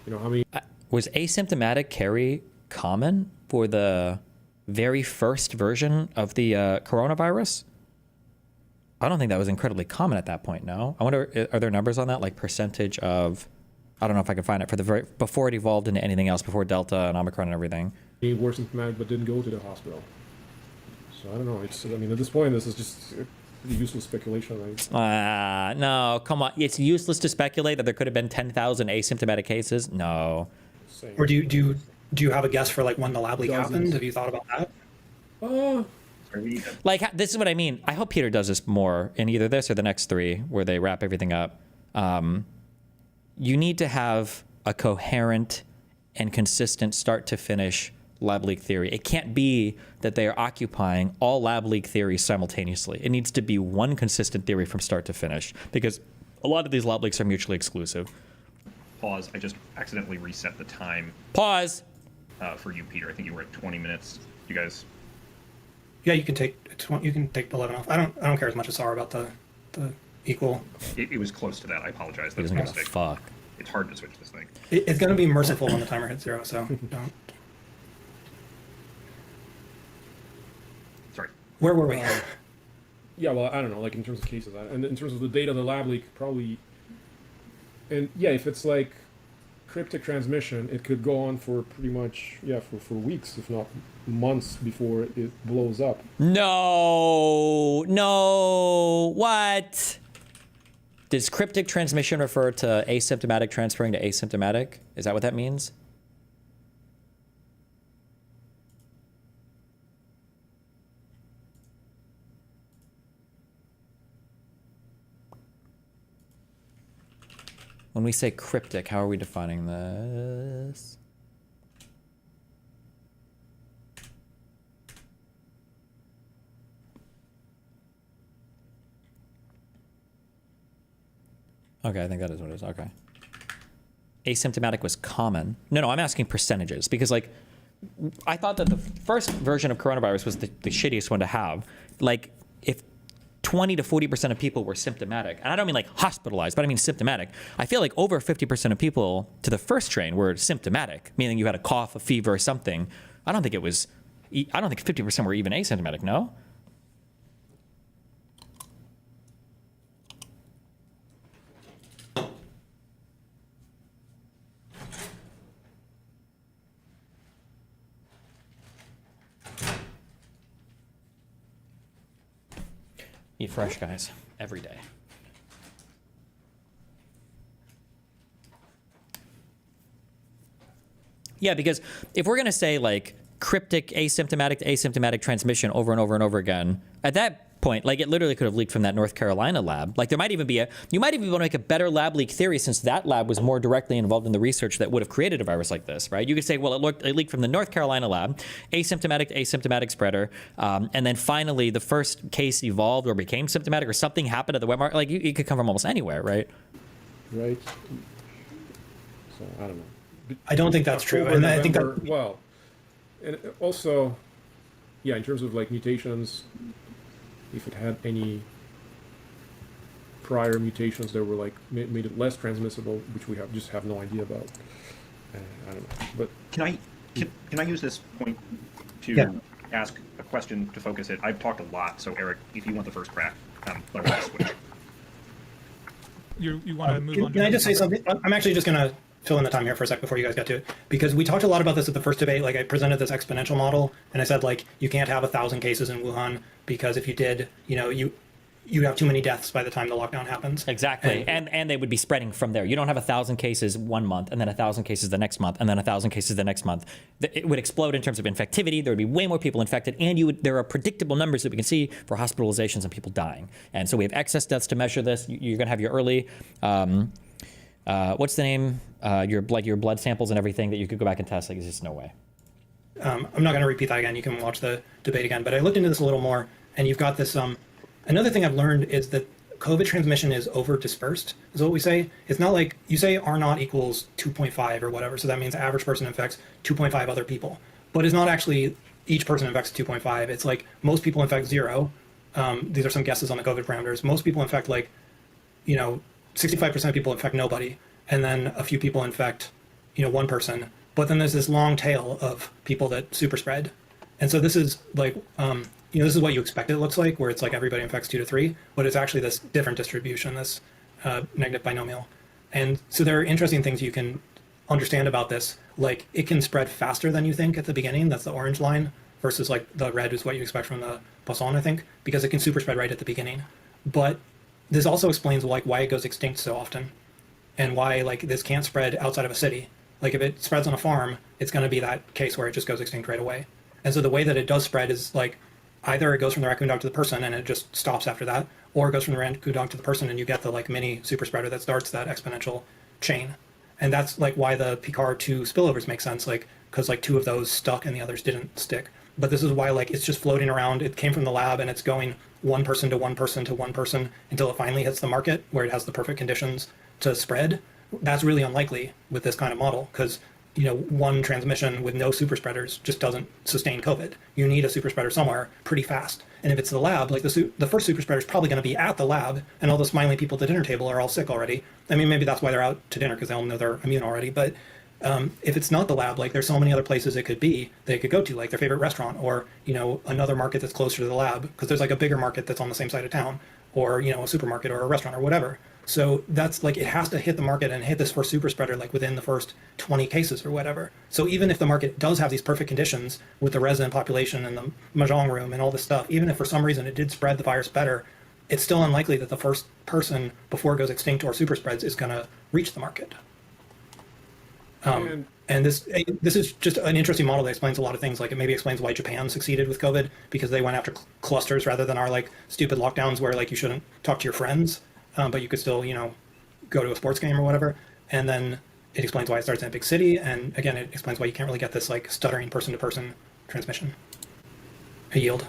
How many? Was asymptomatic carry common for the very first version of the coronavirus? I don't think that was incredibly common at that point. No, I wonder, are there numbers on that, like percentage of? I don't know if I can find it for before it evolved into anything else, before Delta and Omicron and everything. He were symptomatic but didn't go to the hospital. So I don't know. At this point, this is just useless speculation. No, come on. It's useless to speculate that there could have been 10,000 asymptomatic cases. No. Or do you have a guess for, like, when the lab leak happened? Have you thought about that? Like, this is what I mean. I hope Peter does this more in either this or the next 3, where they wrap everything up. You need to have a coherent and consistent start to finish lab leak theory. It can't be that they are occupying all lab leak theories simultaneously. It needs to be one consistent theory from start to finish, because a lot of these lab leaks are mutually exclusive. Pause. I just accidentally reset the time. Pause. For you, Peter. I think you were at 20 minutes. You guys. Yeah, you can take 11 off. I don't care as much as Sarah about the equal. It was close to that. I apologize. He That's doesn't a give a mistake. fuck. It's hard to switch this thing. It's going to be merciful when the timer hits 0, so don't. Sorry. Where were we? Yeah, well, I don't know, like in terms of cases, and in terms of the data, the lab leak probably, and yeah, if it's like cryptic transmission, it could go on for pretty much, for weeks, if not months before it blows up. No, what? Does cryptic transmission refer to asymptomatic transferring to asymptomatic? Is that what that means? When we say cryptic, how are we defining this? Okay, I think that is what it is. Okay. Asymptomatic was common. No, I'm asking percentages, because like I thought that the first version of coronavirus was the shittiest one to have. Like if 20 to 40% of people were symptomatic, and I don't mean like hospitalized, but I mean symptomatic. I feel like over 50% of people to the first strain were symptomatic, meaning you had a cough, a fever, or something. I don't think 50% were even asymptomatic, no? Eat fresh, guys, every day. Yeah, because if we're going to say like cryptic asymptomatic to asymptomatic transmission over and over and over again, at that point, like it literally could have leaked from that North Carolina lab. Like there might even be you might even be able to make a better lab leak theory, since that lab was more directly involved in the research that would have created a virus like this, right? You could say, well, it leaked from the North Carolina lab, asymptomatic to asymptomatic spreader, and then finally the first case evolved or became symptomatic, or something happened at the web market. Like it could come from almost anywhere, right? Right. So I don't know. I don't think that's true, and I think that well, and also, yeah, in terms of like mutations, if it had any prior mutations that were like made it less transmissible, which we just have no idea about. I don't know, but Can I use this point to ask a question to focus it? I've talked a lot, so Eric, if you want the first crack, let me switch. You want to move on? Can I just say something? I'm actually just going to fill in the time here for a sec before you guys get to it, because we talked a lot about this at the first debate. Like I presented this exponential model, and I said like you can't have 1,000 cases in Wuhan, because if you did, you have too many deaths by the time the lockdown happens. Exactly, and they would be spreading from there. You don't have 1,000 cases 1 month, and then 1,000 cases the next month, and then 1,000 cases the next month. It would explode in terms of infectivity. There would be way more people infected, and there are predictable numbers that we can see for hospitalizations and people dying. And so we have excess deaths to measure this. You're going to have your early. What's the name? Your blood samples and everything that you could go back and test. Like, there's just no way. I'm not going to repeat that again. You can watch the debate again. But I looked into this a little more, and you've got this. Another thing I've learned is that COVID transmission is over dispersed, is what we say. It's not like you say R naught equals 2.5 or whatever. So that means average person infects 2.5 other people. But it's not actually each person infects 2.5. It's like most people infect 0. These are some guesses on the COVID parameters. Most people infect 65% of people infect nobody, and then a few people infect, one person. But then there's this long tail of people that super spread. And so this is like, this is what you expect it looks like, where it's like everybody infects 2 to 3, but it's actually this different distribution, this negative binomial. And so there are interesting things you can understand about this. Like it can spread faster than you think at the beginning. That's the orange line, versus like the red is what you expect from the Poisson, I think, because it can super spread right at the beginning. But this also explains like why it goes extinct so often, and why like this can't spread outside of a city. Like if it spreads on a farm, it's going to be that case where it just goes extinct right away. And so the way that it does spread is like either it goes from the raccoon dog to the person and it just stops after that, or it goes from the raccoon dog to the person and you get the like mini super spreader that starts that exponential chain. And that's like why the Picard 2 spillovers make sense, like because like 2 of those stuck and the others didn't stick. But this is why like it's just floating around. It came from the lab and it's going one person to one person to one person until it finally hits the market where it has the perfect conditions to spread. That's really unlikely with this kind of model because one transmission with no super spreaders just doesn't sustain COVID. You need a super spreader somewhere pretty fast. And if it's the lab, like the first super spreader is probably going to be at the lab, and all the smiling people at the dinner table are all sick already. I mean, maybe that's why they're out to dinner because they all know they're immune already. But if it's not the lab, like there's so many other places it could be they could go to, like their favorite restaurant, or another market that's closer to the lab, because there's like a bigger market that's on the same side of town, or a supermarket or a restaurant or whatever. So that's like it has to hit the market and hit this first super spreader like within the first 20 cases or whatever. So even if the market does have these perfect conditions with the resident population and the mahjong room and all this stuff, even if for some reason it did spread the virus better, it's still unlikely that the first person before it goes extinct or super spreads is going to reach the market. And this is just an interesting model that explains a lot of things. Like it maybe explains why Japan succeeded with COVID, because they went after clusters rather than our like stupid lockdowns where like you shouldn't talk to your friends. But you could still, go to a sports game or whatever. And then it explains why it starts in a big city. And again, it explains why you can't really get this like stuttering person-to-person transmission. A yield.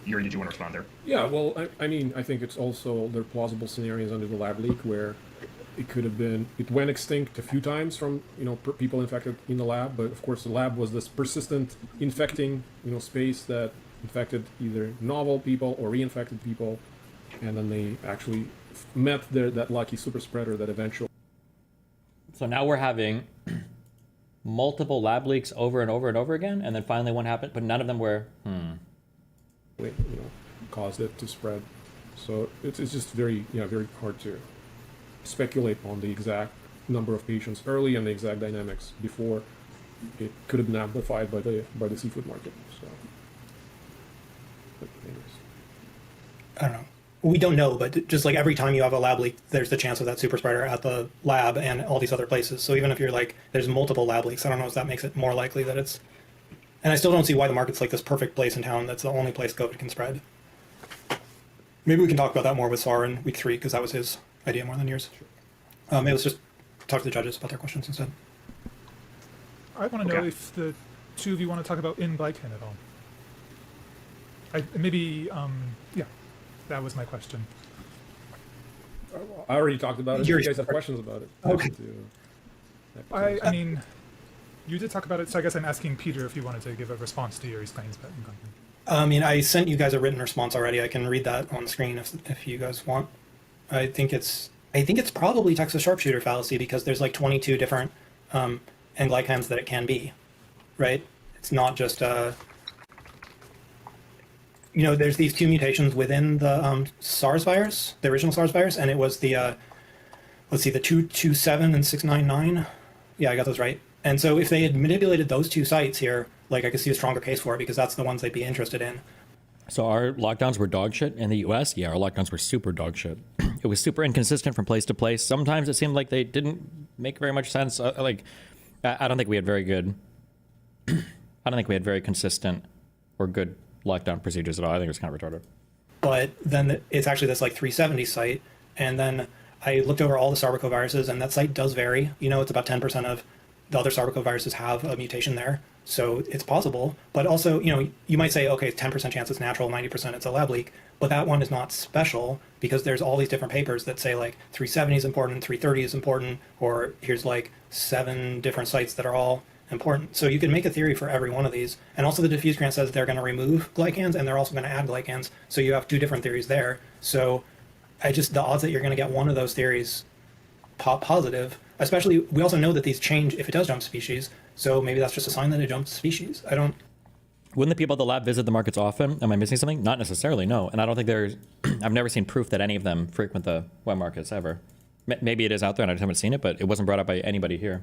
Yuri, did you want to respond there? Yeah, well, I mean, I think it's also, there are plausible scenarios under the lab leak where it could have been, it went extinct a few times from, people infected in the lab. But of course, the lab was this persistent infecting, space that infected either novel people or reinfected people. And then they actually met that lucky super spreader that eventually. So now we're having multiple lab leaks over and over and over again, and then finally one happened, but none of them were, caused it to spread. So it's just very hard to speculate on the exact number of patients early and the exact dynamics before it could have been amplified by the seafood market. So, but anyways. I don't know. We don't know, but just like every time you have a lab leak, there's the chance of that super spreader at the lab and all these other places. So even if you're like, there's multiple lab leaks, I don't know if that makes it more likely that it's. And I still don't see why the market's like this perfect place in town that's the only place COVID can spread. Maybe we can talk about that more with Sar in week 3, because that was his idea more than yours. Maybe let's just talk to the judges about their questions instead. I want to know if the two of you want to talk about in-glycan at all. Yeah. That was my question. I already talked about it. You guys have questions about it. Okay. I mean, you did talk about it, so I guess I'm asking Peter if you wanted to give a response to Yuri's claims about in-glycan. I mean, I sent you guys a written response already. I can read that on the screen if you guys want. I think it's probably Texas sharpshooter fallacy because there's like 22 different N-glycans that it can be, right? It's not just there's these 2 mutations within the SARS virus, the original SARS virus, and it was the, the 227 and 699. Yeah, I got those right. And so if they had manipulated those 2 sites here, like I could see a stronger case for it because that's the ones they'd be interested in. So our lockdowns were dog shit in the U.S.? Yeah, our lockdowns were super dog shit. It was super inconsistent from place to place. Sometimes it seemed like they didn't make very much sense. I don't think we had very good, I don't think we had very consistent or good lockdown procedures at all. I think it was kind of retarded. But then it's actually this like 370 site. And then I looked over all the sarbecoviruses and that site does vary. It's about 10% of the other sarbecoviruses have a mutation there. So it's possible. But also, you might say, okay, 10% chance it's natural, 90% it's a lab leak. But that one is not special because there's all these different papers that say like 370 is important, 330 is important, or here's like 7 different sites that are all important. So you can make a theory for every one of these. And also the diffuse grant says they're going to remove glycans and they're also going to add glycans. So you have 2 different theories there. So the odds that you're going to get one of those theories pop positive, especially we also know that these change if it does jump species. So maybe that's just a sign that it jumps species. Wouldn't the people at the lab visit the markets often? Am I missing something? Not necessarily, no. And I don't think I've never seen proof that any of them frequent the wet markets ever. Maybe it is out there and I just haven't seen it, but it wasn't brought up by anybody here.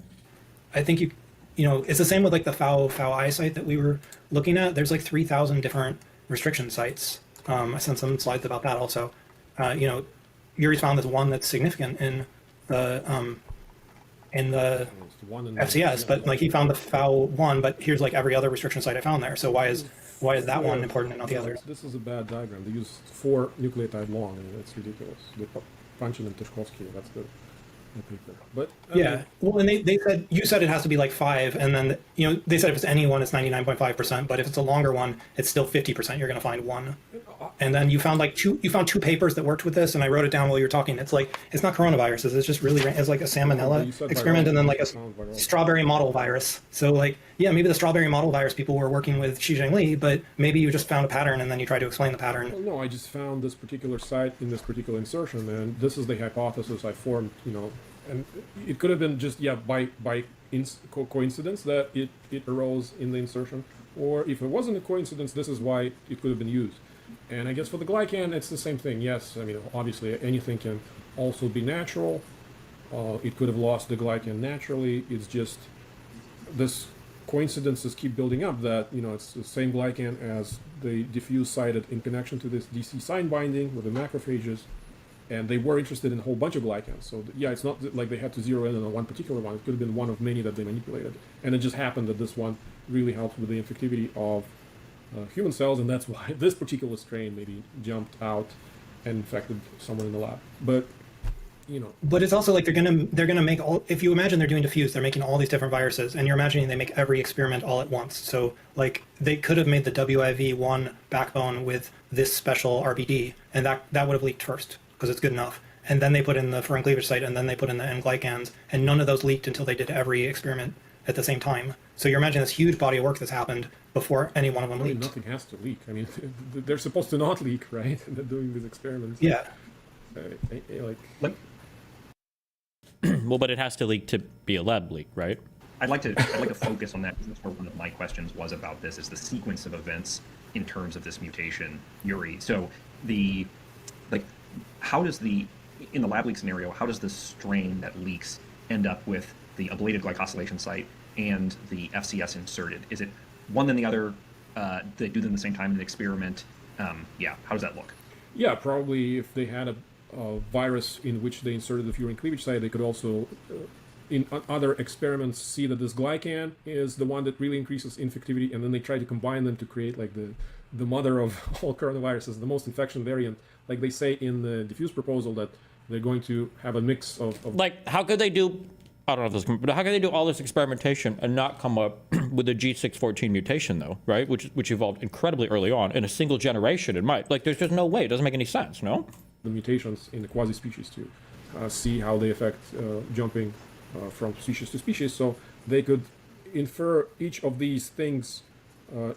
I think it's the same with like the foul eye site that we were looking at. There's like 3,000 different restriction sites. I sent some slides about that also. Yuri's found this one that's significant in the in the FCS, but like he found the foul one, but here's like every other restriction site I found there. So why is that one important and not the others? This is a bad diagram. They use 4 nucleotide long. I mean, that's ridiculous. They Panchin and Tishkovsky, that's the paper. But yeah, well, and they said, you said it has to be like 5, and then they said if it's any one, it's 99.5%, but if it's a longer one, it's still 50%. You're going to find one, and then you found two papers that worked with this, and I wrote it down while you were talking. It's like it's not coronaviruses. It's just really it's like a salmonella experiment, and then like a strawberry model virus. So like yeah, maybe the strawberry model virus people were working with Xi Jinping, but maybe you just found a pattern and then you tried to explain the pattern. Well, no, I just found this particular site in this particular insertion, and this is the hypothesis I formed. And it could have been just by coincidence that it arose in the insertion, or if it wasn't a coincidence, this is why it could have been used. And I guess for the glycan, it's the same thing. Yes, I mean obviously anything can also be natural. It could have lost the glycan naturally. It's just this coincidences keep building up that it's the same glycan as the diffuse cited in connection to this DC sign binding with the macrophages. And they were interested in a whole bunch of glycans. So yeah, it's not like they had to zero in on one particular one. It could have been one of many that they manipulated. And it just happened that this one really helped with the infectivity of human cells, and that's why this particular strain maybe jumped out and infected someone in the lab. But But it's also like they're gonna make all. If you imagine they're doing diffuse, they're making all these different viruses, and you're imagining they make every experiment all at once. So like they could have made the WIV1 backbone with this special RBD, and that would have leaked first, because it's good enough. And then they put in the foreign cleavage site, and then they put in the N-glycans, and none of those leaked until they did every experiment at the same time. So you're imagining this huge body of work that's happened before any one of them leaked. Nothing has to leak. I mean, they're supposed to not leak, right? They're doing these experiments. Yeah. Well, but it has to leak to be a lab leak, right? I'd like to focus on that, because that's where one of my questions was about this, is the sequence of events in terms of this mutation, Yuri. So how does in the lab leak scenario, how does the strain that leaks end up with the ablated glycosylation site and the FCS inserted? Is it one then the other? They do them at the same time in the experiment? How does that look? Yeah, probably if they had a virus in which they inserted the furin cleavage site, they could also, in other experiments, see that this glycan is the one that really increases infectivity, and then they try to combine them to create like the mother of all coronaviruses, the most infection variant. Like they say in the diffuse proposal that they're going to have a mix of like, how could they do, I don't know if this, but how can they do all this experimentation and not come up with a G614 mutation though, right? Which evolved incredibly early on in a single generation. It might, like, there's just no way. It doesn't make any sense, no? The mutations in the quasi-species to see how they affect jumping from species to species. So they could infer each of these things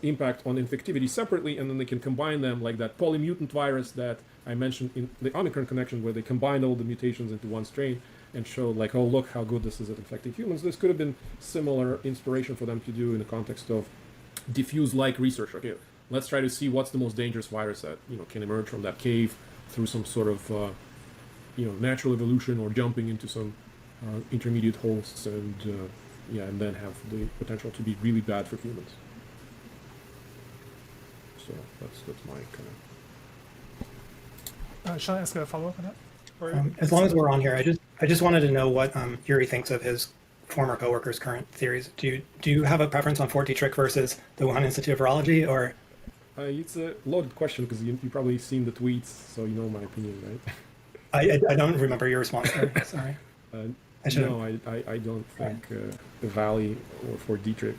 impact on infectivity separately, and then they can combine them, like that polymutant virus that I mentioned in the Omicron connection, where they combined all the mutations into one strain and showed like, oh, look how good this is at infecting humans. This could have been similar inspiration for them to do in the context of diffuse-like research. Okay, let's try to see what's the most dangerous virus that can emerge from that cave through some sort of natural evolution or jumping into some intermediate hosts, and and then have the potential to be really bad for humans. So that's my kind of. Shall I ask a follow up on that? As long as we're on here, I just wanted to know what Yuri thinks of his former coworkers' current theories. Do you have a preference on Fort Detrick versus the Wuhan Institute of Virology, or? It's a loaded question because you probably seen the tweets, so you know my opinion, right? I don't remember your response there. Sorry. I don't think Valley or Fort Detrick.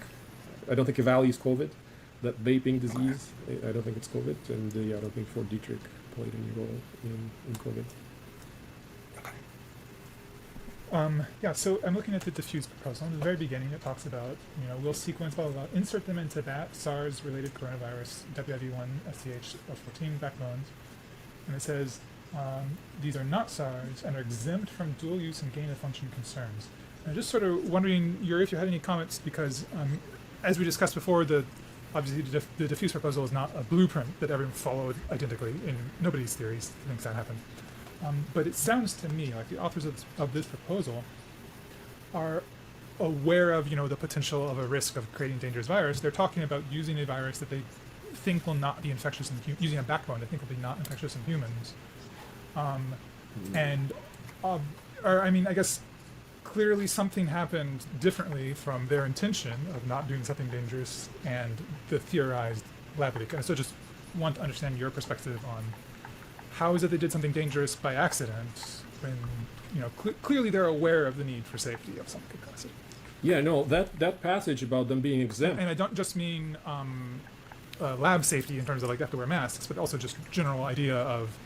I don't think Valley is COVID. That vaping disease, I don't think it's COVID, and I don't think Fort Detrick played any role in COVID. So I'm looking at the diffuse proposal. In the very beginning, it talks about, we'll sequence, blah, blah, blah, insert them into that SARS-related coronavirus, WIV1, SCH, L14 backbones. And it says, these are not SARS and are exempt from dual use and gain of function concerns. And I'm just sort of wondering, Yuri, if you had any comments, because as we discussed before, obviously the diffuse proposal is not a blueprint that everyone followed identically in nobody's theories thinks that happened. But it sounds to me like the authors of this proposal are aware of, the potential of a risk of creating dangerous virus. They're talking about using a virus that they think will not be infectious in using a backbone they think will be not infectious in humans. I guess clearly something happened differently from their intention of not doing something dangerous and the theorized lab leak. And so just want to understand your perspective on how is it they did something dangerous by accident when, you know, clearly they're aware of the need for safety of some capacity. Yeah, no, that passage about them being exempt. And I don't just mean lab safety in terms of like they have to wear masks, but also just general idea of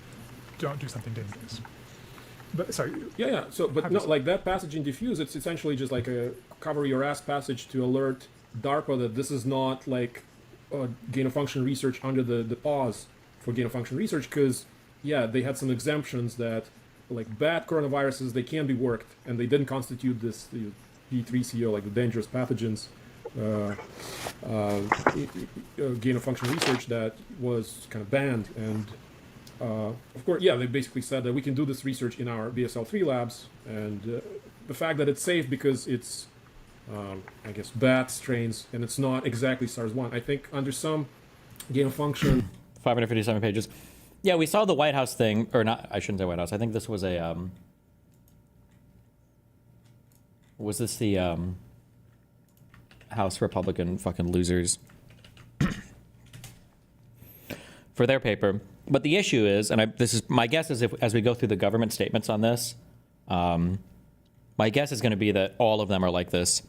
don't do something dangerous. But sorry. Yeah. So, but no, like that passage in Diffuse, it's essentially just like a cover your ass passage to alert DARPA that this is not like gain of function research under the pause for gain of function research, because yeah, they had some exemptions that like bad coronaviruses, they can be worked and they didn't constitute this D3CO, like the dangerous pathogens gain of function research that was kind of banned. And of course, yeah, they basically said that we can do this research in our BSL-3 labs, and the fact that it's safe because it's, I guess, bat strains, and it's not exactly SARS-1. I think under some gain of function... 557 pages. Yeah, we saw the White House thing, or not, I shouldn't say White House. I think this was a, was this the House Republican fucking losers for their paper? But the issue is, and this is my guess is, if as we go through the government statements on this, my guess is going to be that all of them are like this.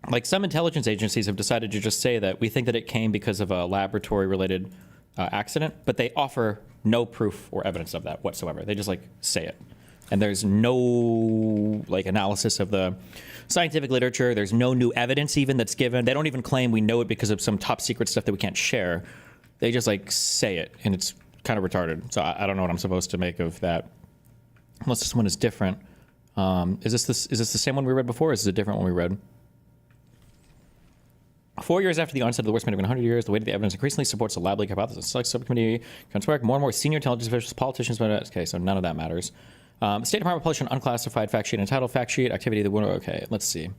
Like some intelligence agencies have decided to just say that we think that it came because of a laboratory-related accident, but they offer no proof or evidence of that whatsoever. They just like say it, and there's no like analysis of the scientific literature. There's no new evidence even that's given. They don't even claim we know it because of some top secret stuff that we can't share. They just like say it, and it's kind of retarded. So I don't know what I'm supposed to make of that. Unless this one is different. Is this the same one we read before, or is this a different one we read? 4 years after the onset of the worst pandemic in 100 years, the weight of the evidence increasingly supports the lab leak hypothesis. Select subcommittee can work. More and more senior intelligence officials, politicians. Okay, so none of that matters. State Department published an unclassified fact sheet entitled "Fact Sheet Activity of the Winter." Okay, let's see.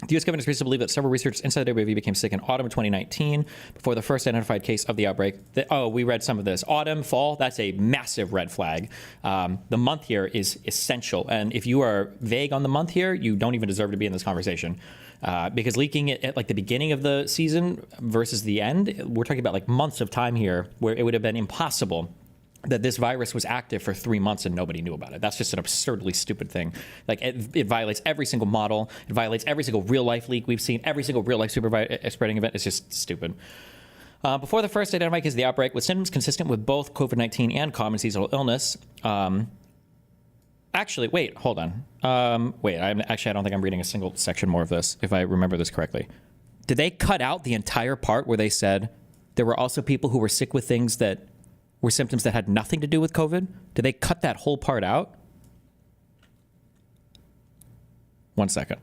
The U.S. government is reason to believe that several researchers inside the WAV became sick in autumn of 2019 before the first identified case of the outbreak. We read some of this. Autumn, fall, that's a massive red flag. The month here is essential. And if you are vague on the month here, you don't even deserve to be in this conversation. Because leaking it at like the beginning of the season versus the end, we're talking about like months of time here where it would have been impossible that this virus was active for 3 months and nobody knew about it. That's just an absurdly stupid thing. Like it violates every single model. It violates every single real life leak we've seen. Every single real life spreading event is just stupid. Before the first identified case of the outbreak, with symptoms consistent with both COVID-19 and common seasonal illness. Actually, wait, hold on. I don't think I'm reading a single section more of this, if I remember this correctly. Did they cut out the entire part where they said there were also people who were sick with things that were symptoms that had nothing to do with COVID? Did they cut that whole part out? 1 second.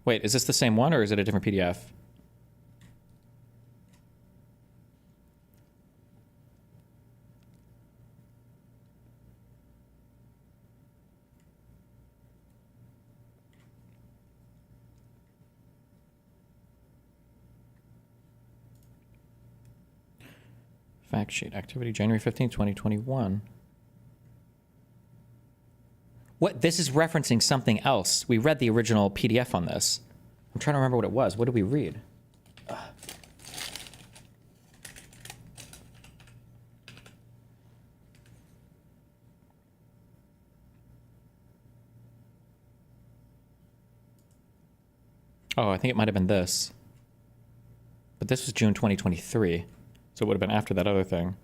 Wait, is this the same one or is it a different PDF? Fact sheet activity January 15th, 2021. What? This is referencing something else. We read the original PDF on this. I'm trying to remember what it was. What did we read? Oh, I think it might have been this. But this was June 2023. So it would have been after that other thing.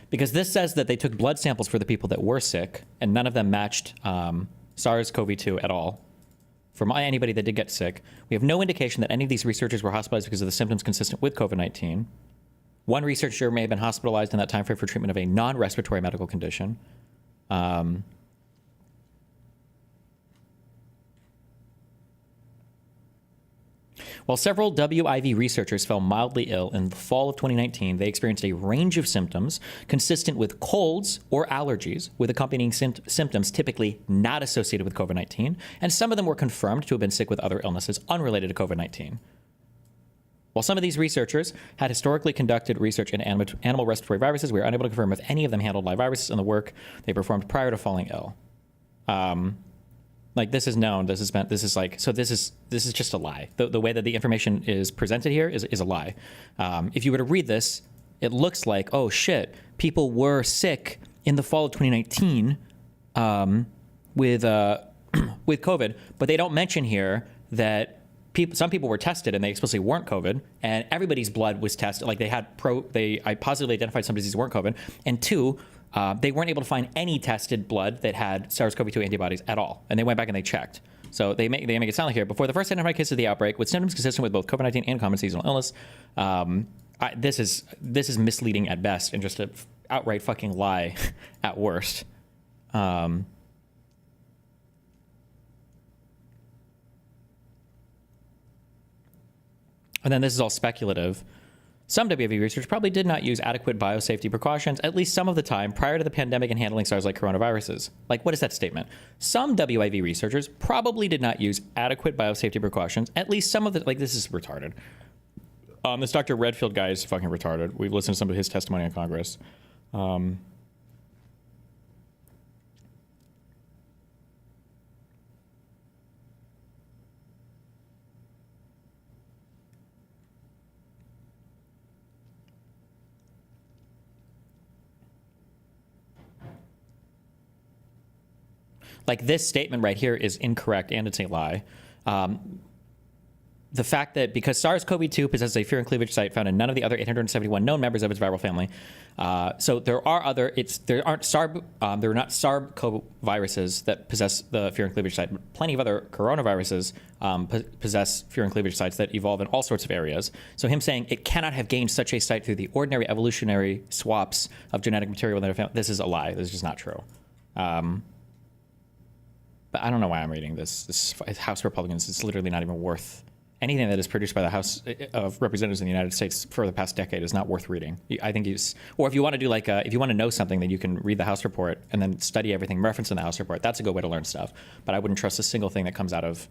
Because this says that they took blood samples for the people that were sick, and none of them matched SARS-CoV-2 at all. From anybody that did get sick, we have no indication that any of these researchers were hospitalized because of the symptoms consistent with COVID-19. One researcher may have been hospitalized in that time frame for treatment of a non-respiratory medical condition. While several WIV researchers fell mildly ill in the fall of 2019, they experienced a range of symptoms consistent with colds or allergies, with accompanying symptoms typically not associated with COVID-19, and some of them were confirmed to have been sick with other illnesses unrelated to COVID-19. While some of these researchers had historically conducted research in animal respiratory viruses, we are unable to confirm if any of them handled live viruses in the work they performed prior to falling ill. Like, this is known. This is just a lie. The way that the information is presented here is a lie. If you were to read this, it looks like, oh shit, people were sick in the fall of 2019 with COVID, but they don't mention here that some people were tested and they explicitly weren't COVID, and everybody's blood was tested. Like, I positively identified some diseases weren't COVID, and two, they weren't able to find any tested blood that had SARS-CoV-2 antibodies at all, and they went back and they checked. So they make it sound like here, before the first identified case of the outbreak, with symptoms consistent with both COVID-19 and common seasonal illness, this is misleading at best and just an outright fucking lie at worst. And then this is all speculative. Some WIV researchers probably did not use adequate biosafety precautions at least some of the time prior to the pandemic and handling SARS like coronaviruses. Like, what is that statement? Some WIV researchers probably did not use adequate biosafety precautions at least some of the, like, this is retarded. This Dr. Redfield guy is fucking retarded. We've listened to some of his testimony in Congress. Like, this statement right here is incorrect and it's a lie. The fact that because SARS-CoV-2 possesses a furin cleavage site found in none of the other 871 known members of its viral family, so there are not SARS-CoV viruses that possess the furin cleavage site. But plenty of other coronaviruses possess furin cleavage sites that evolve in all sorts of areas. So him saying it cannot have gained such a site through the ordinary evolutionary swaps of genetic material within a family, this is a lie. This is just not true. But I don't know why I'm reading this. This House Republicans, it's literally not even worth anything that is produced by the House of Representatives in the United States for the past decade is not worth reading. I think or if you want to do if you want to know something, then you can read the House report and then study everything referenced in the House report. That's a good way to learn stuff. But I wouldn't trust a single thing that comes out of.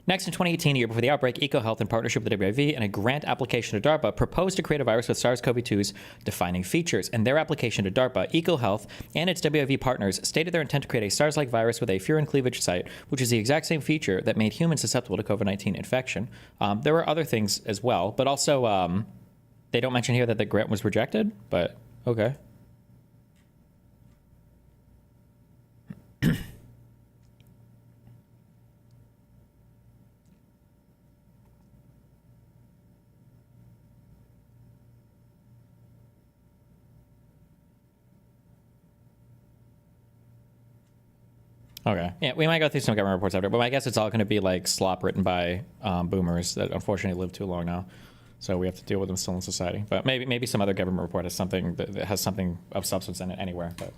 Next, in 2018, a year before the outbreak, EcoHealth, in partnership with the WIV and a grant application to DARPA, proposed to create a virus with SARS-CoV-2's defining features. In their application to DARPA, EcoHealth and its WIV partners stated their intent to create a SARS-like virus with a furin cleavage site, which is the exact same feature that made humans susceptible to COVID-19 infection. There were other things as well, but also they don't mention here that the grant was rejected, but okay. Okay. Yeah, we might go through some government reports after, but I guess it's all going to be like slop written by boomers that unfortunately live too long now. So we have to deal with them still in society. But maybe some other government report has something that has something of substance in it anywhere. But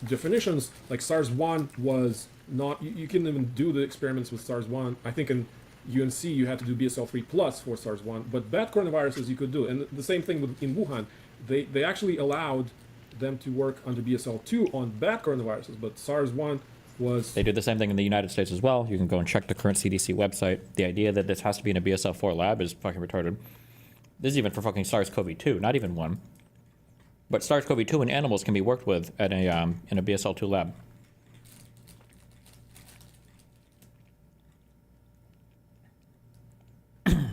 definitions like SARS-1 was not. You couldn't even do the experiments with SARS-1. I think in UNC you had to do BSL-3 plus for SARS-1, but bad coronaviruses you could do. And the same thing in Wuhan. They actually allowed them to work under BSL-2 on bad coronaviruses, but SARS-1 was... They did the same thing in the United States as well. You can go and check the current CDC website. The idea that this has to be in a BSL-4 lab is fucking retarded. This is even for fucking SARS-CoV-2, not even one. But SARS-CoV-2 in animals can be worked with at in a BSL-2 lab.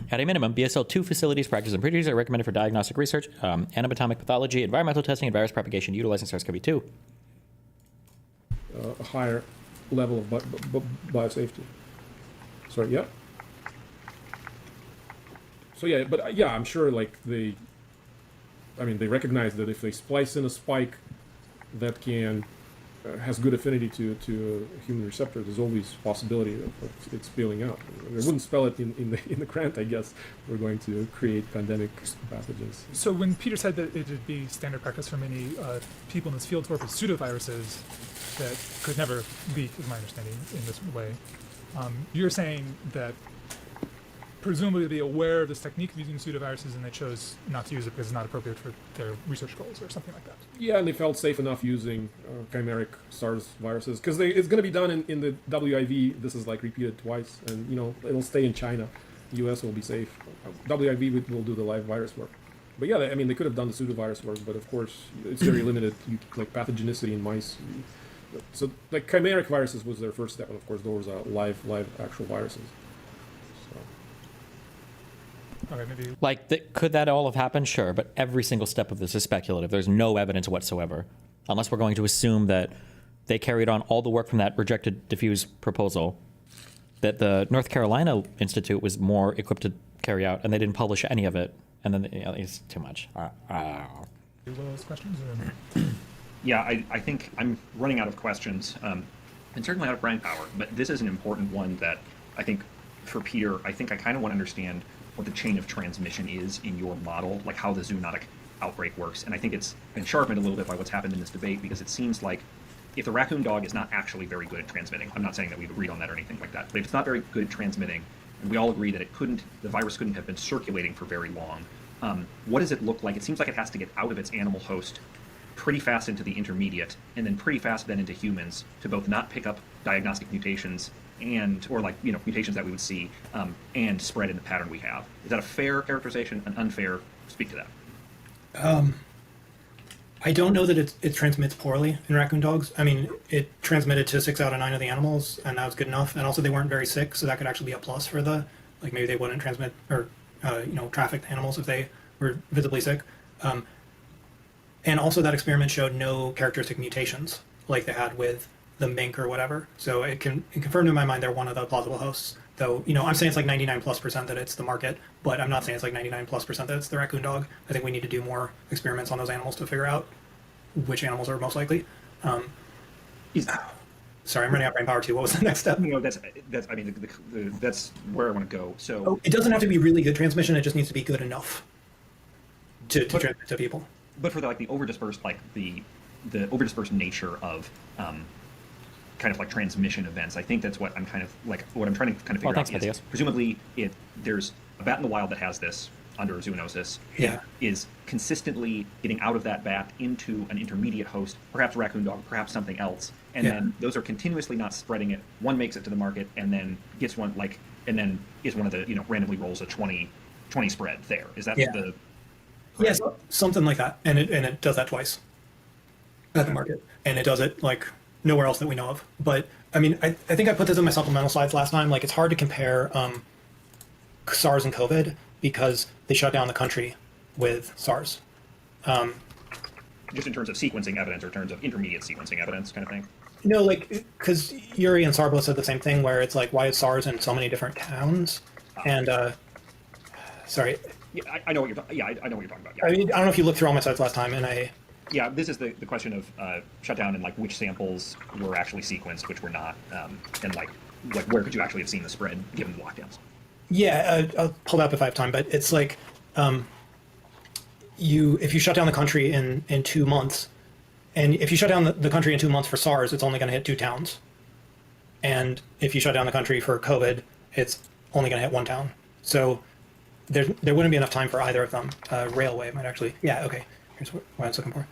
At a minimum, BSL-2 facilities, practices, and procedures are recommended for diagnostic research, anatomic pathology, environmental testing, and virus propagation utilizing SARS-CoV-2. A higher level of biosafety. Sorry, yeah? So yeah, but yeah, I'm sure like they recognize that if they splice in a spike that can has good affinity to a human receptor, there's always possibility of it spilling out. I wouldn't spell it in the grant, I guess. We're going to create pandemic pathogens. So when Peter said that it would be standard practice for many people in this field to work with pseudoviruses that could never leak, is my understanding, in this way, you're saying that presumably they'd be aware of this technique of using pseudoviruses and they chose not to use it because it's not appropriate for their research goals or something like that. Yeah, and they felt safe enough using chimeric SARS viruses because it's going to be done in the WIV. This is like repeated twice, and it'll stay in China. The US will be safe. WIV will do the live virus work. But yeah, I mean, they could have done the pseudovirus work, but of course it's very limited, like pathogenicity in mice. So like chimeric viruses was their first step, and of course those are live actual viruses. Okay, maybe. Like, could that all have happened? Sure, but every single step of this is speculative. There's no evidence whatsoever, unless we're going to assume that they carried on all the work from that rejected diffuse proposal, that the North Carolina Institute was more equipped to carry out, and they didn't publish any of it, and then it's too much. Those questions? Yeah, I think I'm running out of questions, and certainly out of brain power, but this is an important one that I think for Peter, I think I kind of want to understand what the chain of transmission is in your model, like how the zoonotic outbreak works. And I think it's been sharpened a little bit by what's happened in this debate, because it seems like if the raccoon dog is not actually very good at transmitting, I'm not saying that we've agreed on that or anything like that, but if it's not very good at transmitting, and we all agree that the virus couldn't have been circulating for very long, what does it look like? It seems like it has to get out of its animal host pretty fast into the intermediate, and then pretty fast then into humans to both not pick up diagnostic mutations or mutations that we would see, and spread in the pattern we have. Is that a fair characterization? An unfair? Speak to that. I don't know that it transmits poorly in raccoon dogs. I mean, it transmitted to 6 out of 9 of the animals, and that was good enough. And also, they weren't very sick, so that could actually be a plus for maybe they wouldn't transmit or traffic the animals if they were visibly sick. And also, that experiment showed no characteristic mutations like they had with the mink or whatever. So it confirmed in my mind they're one of the plausible hosts. Though, I'm saying it's like 99+% that it's the market, but I'm not saying it's like 99+% that it's the raccoon dog. I think we need to do more experiments on those animals to figure out which animals are most likely. Sorry, I'm running out of brain power too. What was the next step? That's I mean, that's where I want to go. So it doesn't have to be really good transmission. It just needs to be good enough to transmit to people. But for the overdispersed, the overdispersed nature of kind of like transmission events, I think that's what I'm kind of what I'm trying to kind of figure out is presumably there's a bat in the wild that has this under zoonosis, is consistently getting out of that bat into an intermediate host, perhaps a raccoon dog, perhaps something else, and then those are continuously not spreading it. One makes it to the market and then gets one and then is one of the randomly rolls a 20 spread there. Is that the Yes, something like that, and it does that twice at the market, and it does it nowhere else that we know of. But I mean, I think I put this in my supplemental slides last time. It's hard to compare SARS and COVID because they shut down the country with SARS. Just in terms of sequencing evidence or in terms of intermediate sequencing evidence kind of thing? Because Yuri and Sarbo said the same thing, where it's why is SARS in so many different towns? And sorry. Yeah, I know what you're. I know what you're talking about. Yeah. I mean, I don't know if you looked through all my slides last time, and Yeah, this is the question of shutdown and which samples were actually sequenced, which were not, and where could you actually have seen the spread given the lockdowns? Yeah, I'll pull it up if I have time, but it's if you shut down the country in 2 months, and if you shut down the country in 2 months for SARS, it's only going to hit 2 towns, and if you shut down the country for COVID, it's only going to hit 1 town. So there wouldn't be enough time for either of them. Railway might actually. Yeah. Okay. Here's what I was looking for.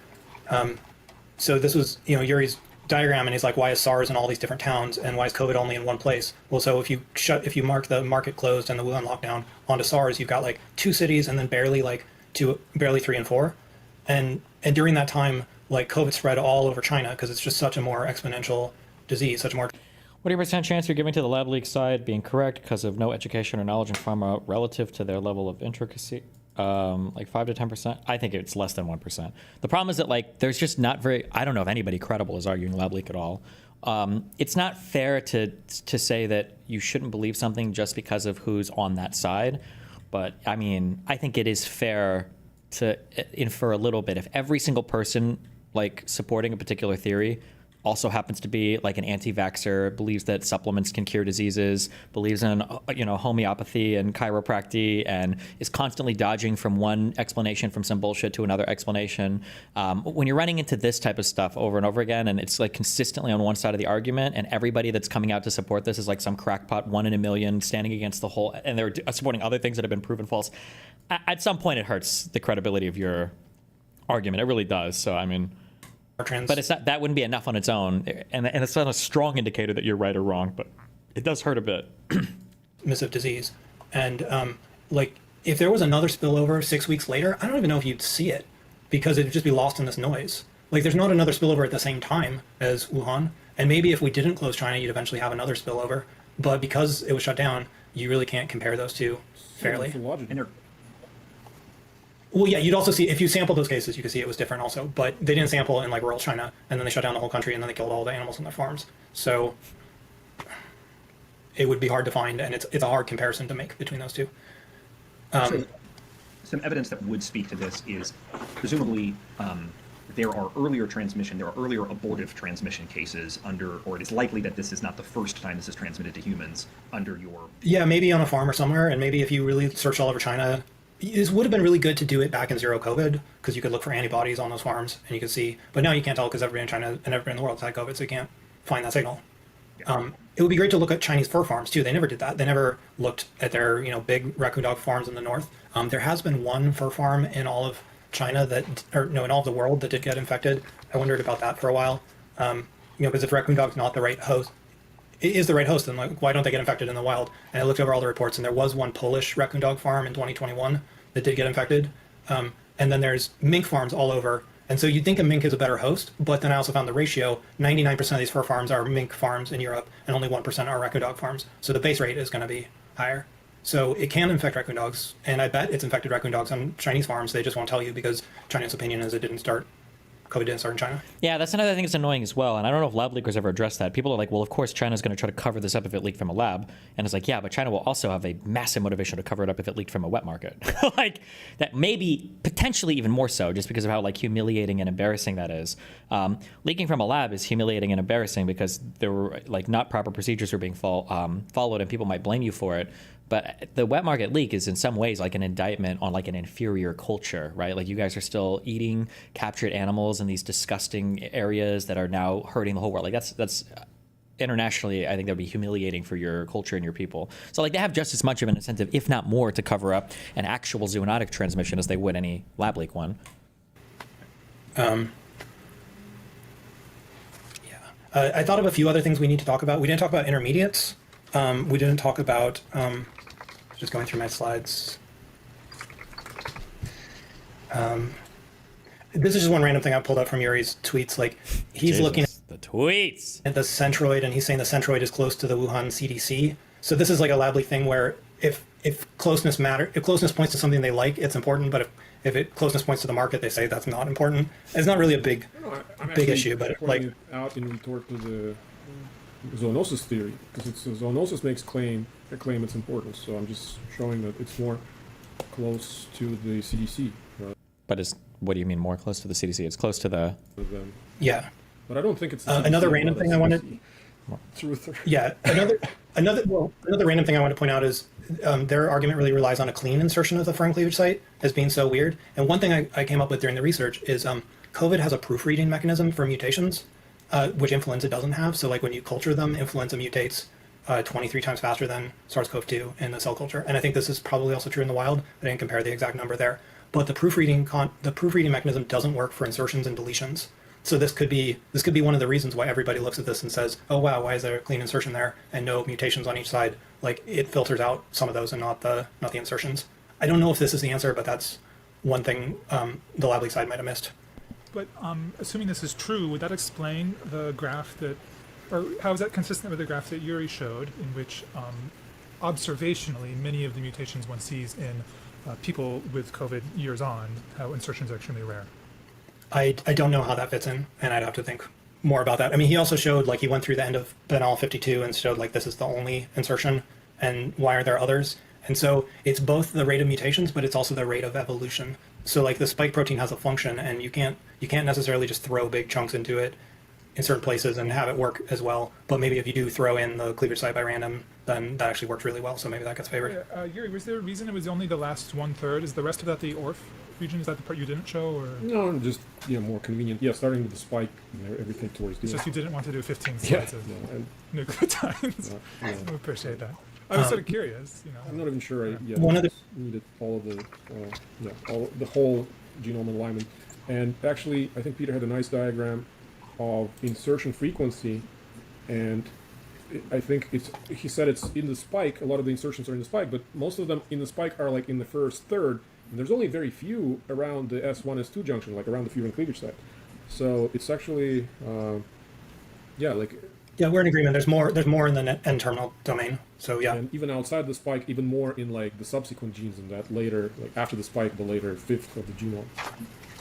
So this was, Yuri's diagram, and he's like, why is SARS in all these different towns, and why is COVID only in one place? Well, so if you mark the market closed and the Wuhan lockdown onto SARS, you've got 2 cities and then barely 3 and 4, and during that time, COVID spread all over China because it's just such a more exponential disease, such a more. What are your % chance you're giving to the lab leak side being correct because of no education or knowledge in pharma relative to their level of intricacy? 5 to 10%. I think it's less than 1%. The problem is that there's just not very. I don't know if anybody credible is arguing lab leak at all. It's not fair to say that you shouldn't believe something just because of who's on that side. But I mean, I think it is fair to infer a little bit. If every single person supporting a particular theory also happens to be like an anti-vaxxer, believes that supplements can cure diseases, believes in homeopathy and chiropractic, and is constantly dodging from one explanation from some bullshit to another explanation. When you're running into this type of stuff over and over again, and it's like consistently on one side of the argument, and everybody that's coming out to support this is like some crackpot 1 in a million standing against the whole, and they're supporting other things that have been proven false. At some point, it hurts the credibility of your argument. It really does. So I mean. But it's not, that wouldn't be enough on its own, and it's not a strong indicator that you're right or wrong, but it does hurt a bit. Transmissive disease, and like if there was another spillover 6 weeks later, I don't even know if you'd see it because it'd just be lost in this noise. Like there's not another spillover at the same time as Wuhan, and maybe if we didn't close China, you'd eventually have another spillover. But because it was shut down, you really can't compare those two fairly. Well, yeah, you'd also see, if you sample those cases, you could see it was different also. But they didn't sample in like rural China, and then they shut down the whole country, and then they killed all the animals on their farms. So it would be hard to find, and it's a hard comparison to make between those two. So some evidence that would speak to this is presumably there are earlier abortive transmission cases under, or it is likely that this is not the first time this is transmitted to humans under your... Yeah, maybe on a farm or somewhere, and maybe if you really search all over China, it would have been really good to do it back in zero COVID because you could look for antibodies on those farms and you could see, but now you can't tell because everybody in China and everybody in the world has had COVID, so you can't find that signal. It would be great to look at Chinese fur farms too. They never did that. They never looked at their big raccoon dog farms in the north. There has been one fur farm in all of China in all of the world that did get infected. I wondered about that for a while. Because if raccoon dog's not the right host, it is the right host, then like why don't they get infected in the wild? And I looked over all the reports, and there was one Polish raccoon dog farm in 2021 that did get infected. And then there's mink farms all over. And so you'd think a mink is a better host, but then I also found the ratio, 99% of these fur farms are mink farms in Europe, and only 1% are raccoon dog farms. So the base rate is going to be higher. So it can infect raccoon dogs, and I bet it's infected raccoon dogs on Chinese farms. They just won't tell you because China's opinion is COVID didn't start in China. Yeah, that's another thing that's annoying as well. And I don't know if lab leakers ever addressed that. People are like, well, of course, China's going to try to cover this up if it leaked from a lab. And it's like, yeah, but China will also have a massive motivation to cover it up if it leaked from a wet market. Like, that may be potentially even more so just because of how, like, humiliating and embarrassing that is. Leaking from a lab is humiliating and embarrassing because there were, like, not proper procedures were being followed and people might blame you for it. But the wet market leak is in some ways like an indictment on like an inferior culture, right? Like you guys are still eating captured animals in these disgusting areas that are now hurting the whole world. Like that's internationally, I think that would be humiliating for your culture and your people. So like they have just as much of an incentive, if not more, to cover up an actual zoonotic transmission as they would any lab leak one. I thought of a few other things we need to talk about. We didn't talk about intermediates. We didn't talk about, just going through my slides. This is just one random thing I pulled up from Yuri's tweets. Like he's looking at the tweets at the centroid, and he's saying the centroid is close to the Wuhan CDC. So this is like a lab leak thing where if closeness points to something they like, it's important. But if closeness points to the market, they say that's not important. It's not really a big issue, but like out in retort to the zoonosis theory, because zoonosis makes a claim its importance. So I'm just showing that it's more close to the CDC. Right? But what do you mean more close to the CDC? It's close to the... Yeah. But I don't think it's another random thing I wanted. Yeah, another random thing I want to point out is their argument really relies on a clean insertion of the foreign cleavage site as being so weird. And one thing I came up with during the research is COVID has a proofreading mechanism for mutations, which influenza doesn't have. So like when you culture them, influenza mutates 23 times faster than SARS-CoV-2 in the cell culture. And I think this is probably also true in the wild. I didn't compare the exact number there. But the proofreading mechanism doesn't work for insertions and deletions. So this could be one of the reasons why everybody looks at this and says, oh wow, why is there a clean insertion there and no mutations on each side? Like it filters out some of those and not the insertions. I don't know if this is the answer, but that's one thing the lab leak side might have missed. But assuming this is true, would that explain the graph or how is that consistent with the graph that Yuri showed, in which observationally many of the mutations one sees in people with COVID years on, how insertions are extremely rare? I don't know how that fits in, and I'd have to think more about that. I mean, he also showed, like, he went through the end of Banal 52 and showed, like, this is the only insertion, and why are there others? And so it's both the rate of mutations, but it's also the rate of evolution. So, like, the spike protein has a function, and you can't necessarily just throw big chunks into it in certain places and have it work as well. But maybe if you do throw in the cleavage site by random, then that actually works really well. So maybe that gets favored. Yuri, was there a reason it was only the last 1/3? Is the rest of that the ORF region? Is that the part you didn't show, or? No, just more convenient. Yeah, starting with the spike and everything towards the It's end. just you didn't want to do 15 slides of nucleotides. Yeah. We appreciate that. I was sort of curious, I'm not even sure I One of the needed all of the whole genome alignment. And actually, I think Peter had a nice diagram of insertion frequency, and I think he said it's in the spike. A lot of the insertions are in the spike, but most of them in the spike are like in the first third. And there's only very few around the S1, S2 junction, like around the fusion cleavage site. So it's actually, yeah, we're in agreement. There's more in the N-terminal domain. So yeah. And even outside the spike, even more in like the subsequent genes in that later, like after the spike, the later fifth of the genome.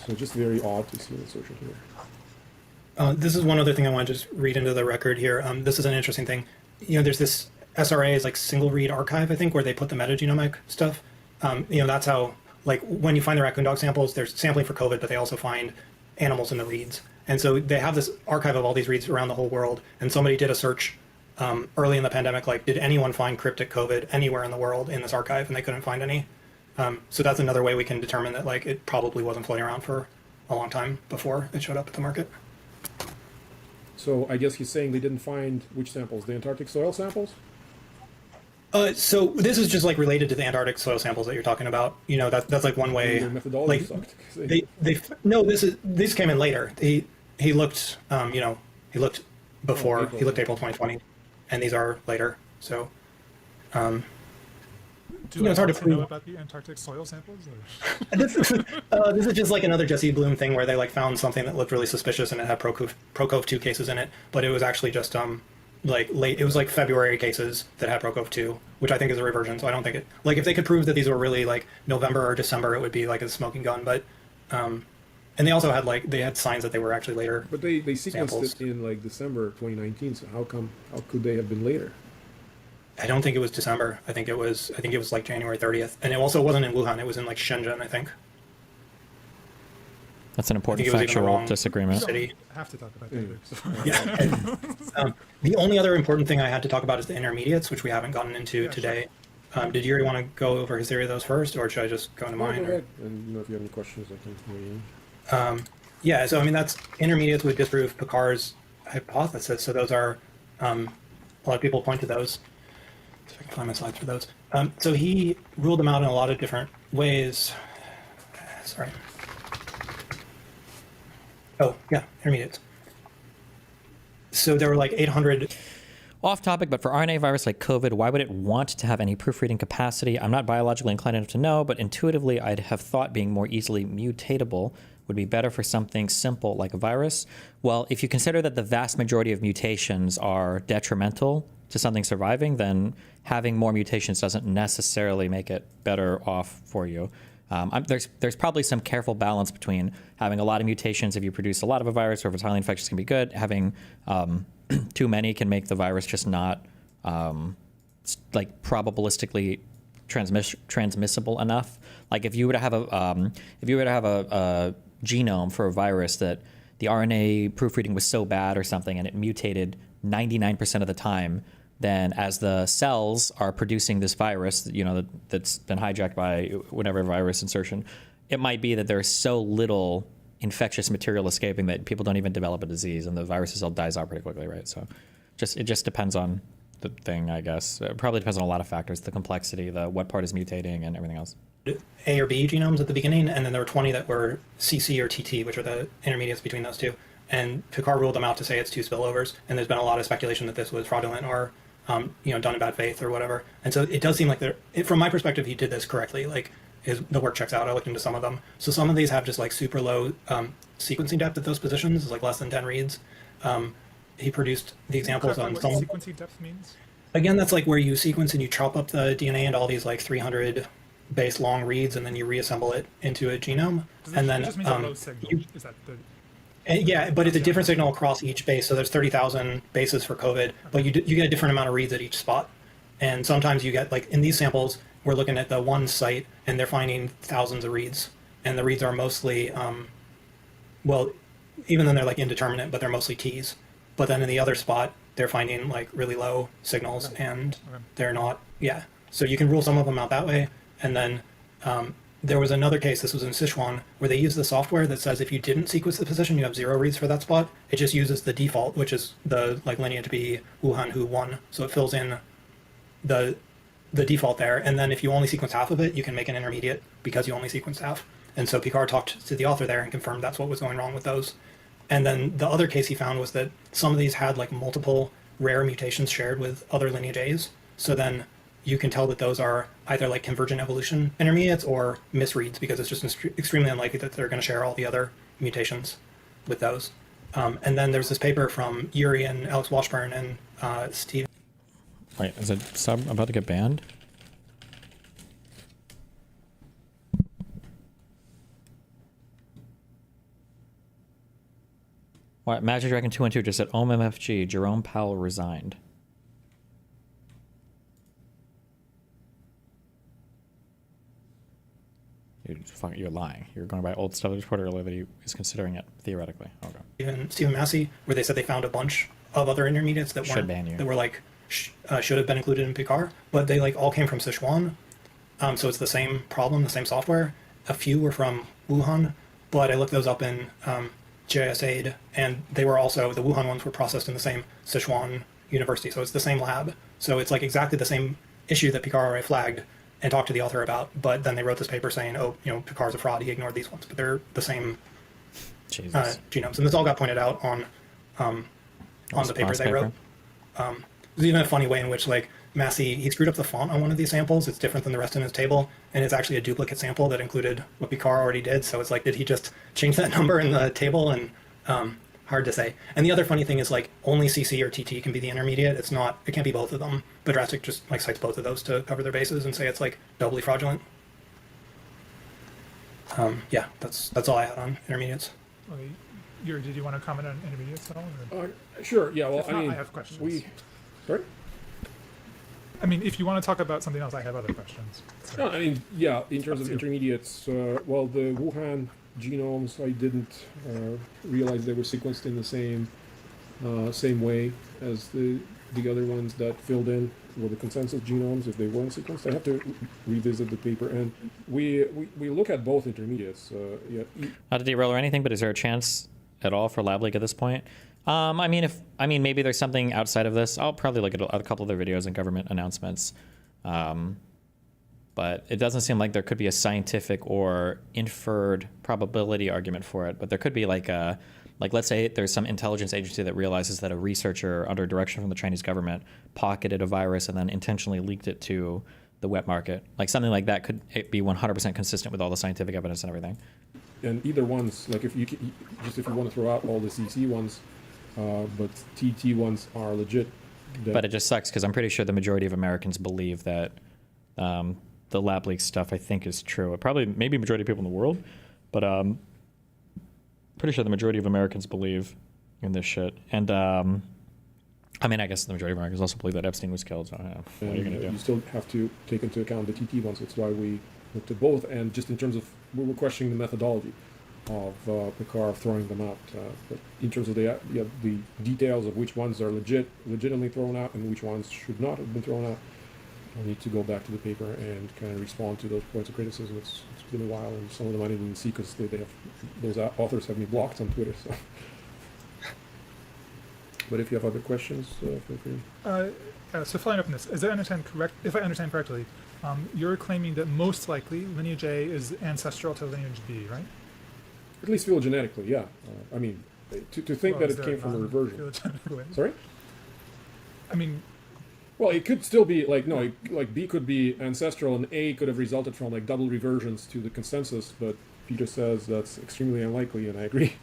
So just very odd to see an insertion here. This is one other thing I want to just read into the record here. This is an interesting thing. There's this SRA is like single read archive, I think, where they put the metagenomic stuff. That's how, like, when you find the raccoon dog samples, there's sampling for COVID, but they also find animals in the reads. And so they have this archive of all these reads around the whole world. And somebody did a search early in the pandemic, like, did anyone find cryptic COVID anywhere in the world in this archive? And they couldn't find any. So that's another way we can determine that, like, it probably wasn't floating around for a long time before it showed up at the market. So I guess he's saying they didn't find which samples? The Antarctic soil samples? So this is just like related to the Antarctic soil samples that you're talking about. That's like one way. Their methodology sucked. This came in later. He looked he looked before. He looked April 2020, and these are later. So it's hard to prove. Know about the Antarctic soil samples? This is just like another Jesse Bloom thing where they like found something that looked really suspicious and it had ProCove2 cases in it, but it was actually just it was like February cases that had ProCove2, which I think is a reversion. So I don't think it, like, if they could prove that these were really like November or December, it would be like a smoking gun. But and they also had they had signs that they were actually later. But they sequenced samples. it in like December 2019. So how could they have been later? I don't think it was December. I think it was like January 30th, and it also wasn't in Wuhan. It was in like Shenzhen, I think. That's an important factual disagreement. City. I have to talk about that. Yeah. The only other important thing I had to talk about is the intermediates, which we haven't gotten into today. Sure. Did you already want to go over his theory of those first, or should I just go into mine? Go ahead. And if you have any questions, I can weigh in. Yeah. So I mean, that's intermediates would disprove Picard's hypothesis. So those are a lot of people point to those. So I can find my slides for those. So he ruled them out in a lot of different ways. Sorry. Oh, yeah, intermediates. So there were like 800. Off topic, but for RNA virus like COVID, why would it want to have any proofreading capacity? I'm not biologically inclined enough to know, but intuitively I'd have thought being more easily mutatable would be better for something simple like a virus. Well, if you consider that the vast majority of mutations are detrimental to something surviving, then having more mutations doesn't necessarily make it better off for you. There's probably some careful balance between having a lot of mutations if you produce a lot of a virus, or if it's highly infectious can be good. Having too many can make the virus just not like probabilistically transmissible enough. Like if you were to have a genome for a virus that the RNA proofreading was so bad or something and it mutated 99% of the time, then as the cells are producing this virus, that's been hijacked by whatever virus insertion, it might be that there's so little infectious material escaping that people don't even develop a disease and the virus itself dies out pretty quickly, right? So it just depends on the thing, I guess. It probably depends on a lot of factors, the complexity, what part is mutating and everything else. A or B genomes at the beginning, and then there were 20 that were CC or TT, which are the intermediates between those two. And Picard ruled them out to say it's two spillovers, and there's been a lot of speculation that this was fraudulent or done in bad faith or whatever. And so it does seem like from my perspective, he did this correctly. Like the work checks out. I looked into some of them. So some of these have just like super low sequencing depth at those positions. It's like less than 10 reads. He produced the examples on some. What sequencing depth means? Again, that's like where you sequence and you chop up the DNA into all these like 300 base long reads, and then you reassemble it into a genome. And then it just means a low signal. Is that the... Yeah, but it's a different signal across each base. So there's 30,000 bases for COVID, but you get a different amount of reads at each spot. And sometimes you get, like in these samples, we're looking at the one site and they're finding thousands of reads. And the reads are mostly, well, even then they're like indeterminate, but they're mostly Ts. but then in the other spot, they're finding like really low signals, and they're not. Yeah, so you can rule some of them out that way, and then there was another case. This was in Sichuan, where they used the software that says if you didn't sequence the position, you have 0 reads for that spot. It just uses the default, which is the like lineage B Wuhan Hu 1, so it fills in the default there, and then if you only sequence half of it, you can make an intermediate because you only sequenced half. And so Picard talked to the author there and confirmed that's what was going wrong with those. And then the other case he found was that some of these had like multiple rare mutations shared with other lineage A's. So then you can tell that those are either like convergent evolution intermediates or misreads, because it's just extremely unlikely that they're going to share all the other mutations with those. And then there's this paper from Yuri and Alex Washburn and Steve. Wait, is it sub about to get banned? What? Magic Dragon 212 just said OMFG, Jerome Powell resigned. You're lying. You're going by old stuff that was reported earlier that he is considering it, theoretically. Okay. Even Stephen Massey, where they said they found a bunch of other intermediates that Should ban you. that were like should have been included in Picard, but they like all came from Sichuan. So it's the same problem, the same software. A few were from Wuhan, but I looked those up in GIS-AID, and they were also, the Wuhan ones were processed in the same Sichuan university, so it's the same lab. So it's like exactly the same issue that Picard already flagged and talked to the author about, but then they wrote this paper saying, oh, you know, Picard's a fraud, he ignored these ones, but they're the same genomes. And this all got pointed out on the paper they wrote. There's even a funny way in which, like, Massey, he screwed up the font on one of these samples. It's different than the rest in his table, and it's actually a duplicate sample that included what Picard already did. So it's like, did he just change that number in the table? And hard to say. And the other funny thing is, like, only CC or TT can be the intermediate. It's not, it can't be both of them. But Drastic just like cites both of those to cover their bases and say it's like doubly fraudulent. Yeah, that's all I had on intermediates. Okay. Yuri, did you want to comment on intermediates at all? Or? Sure. Yeah. Well, If not, I mean, I have questions. Sorry. I mean, if you want to talk about something else, I have other questions. No, I mean, yeah. In terms of intermediates, well, the Wuhan genomes, I didn't realize they were sequenced in the same way as the other ones that filled in were the consensus genomes. If they weren't sequenced, I have to revisit the paper. And we look at both intermediates. Yeah. Not to derail or anything, but is there a chance at all for Lab Leak at this point? I mean, maybe there's something outside of this. I'll probably look at a couple of their videos and government announcements. But it doesn't seem like there could be a scientific or inferred probability argument for it. But there could be like let's say there's some intelligence agency that realizes that a researcher under direction from the Chinese government pocketed a virus and then intentionally leaked it to the wet market. Like something like that could be 100% consistent with all the scientific evidence and everything. And either ones, like if you want to throw out all the CC ones, but TT ones are legit. But it just sucks because I'm pretty sure the majority of Americans believe that the lab leak stuff, I think, is true. Probably, maybe majority of people in the world, but pretty sure the majority of Americans believe in this shit. And I mean, I guess the majority of Americans also believe that Epstein was killed. So what are you going to do? You still have to take into account the TT ones. That's why we looked at both. And just in terms of, we were questioning the methodology of Picard throwing them out. But in terms of the details of which ones are legitimately thrown out and which ones should not have been thrown out, I need to go back to the paper and kind of respond to those points of criticism. It's been a while, and some of them I didn't even see because those authors have me blocked on Twitter. So, but if you have other questions, feel free. So following up on this, if I understand correctly, you're claiming that most likely lineage A is ancestral to lineage B, right? At least phylogenetically, yeah. I mean, to think that it came from a reversion. Sorry? I mean, well, it could still be like B could be ancestral and A could have resulted from like double reversions to the consensus, but Peter says that's extremely unlikely, and I agree.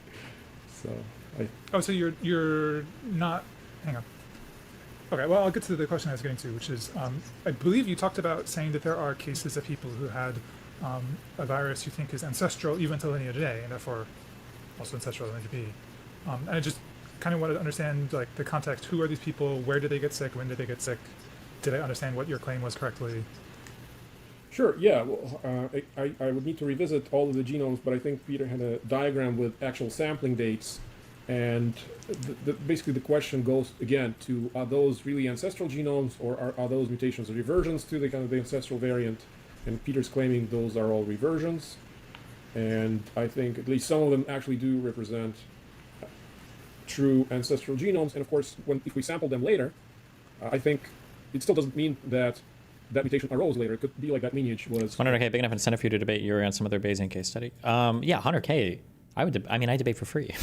So you're not. Hang on. Okay, well, I'll get to the question I was getting to, which is, I believe you talked about saying that there are cases of people who had a virus you think is ancestral even to lineage A, and therefore also ancestral to lineage B. And I just kind of wanted to understand like the context. Who are these people? Where did they get sick? When did they get sick? Did I understand what your claim was correctly? Sure, yeah. Well, I would need to revisit all of the genomes, but I think Peter had a diagram with actual sampling dates And basically the question goes again to, are those really ancestral genomes, or are those mutations reversions to the kind of the ancestral variant? And Peter's claiming those are all reversions. And I think at least some of them actually do represent true ancestral genomes. And of course, if we sample them later, I think it still doesn't mean that that mutation arose later. It could be like that lineage was. 100K big enough incentive for you to debate Yuri on some other Bayesian case study. Yeah, 100K. I debate for free.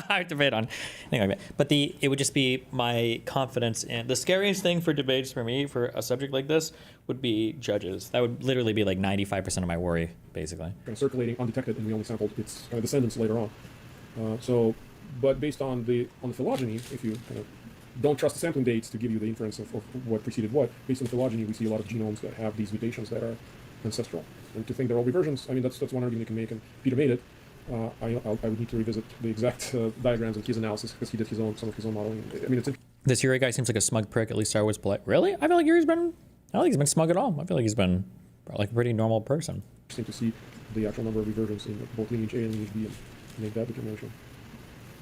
I would debate on anything like that. But it would just be my confidence in the scariest thing for debates for me for a subject like this would be judges. That would literally be like 95% of my worry, basically. Kind of circulating undetected, and we only sampled its descendants later on. But based on the phylogeny, if you kind of don't trust the sampling dates to give you the inference of what preceded what, based on the phylogeny, we see a lot of genomes that have these mutations that are ancestral. And to think they're all reversions, I mean, that's one argument you can make, and Peter made it. I would need to revisit the exact diagrams and his analysis, because he did some of his own modeling. I mean, this Yuri guy seems like a smug prick. At least I was polite. Really? I feel like Yuri's been. I don't think he's been smug at all. I feel like he's been like a pretty normal person. Interesting to see the actual number of reversions in both lineage A and lineage B and make that determination.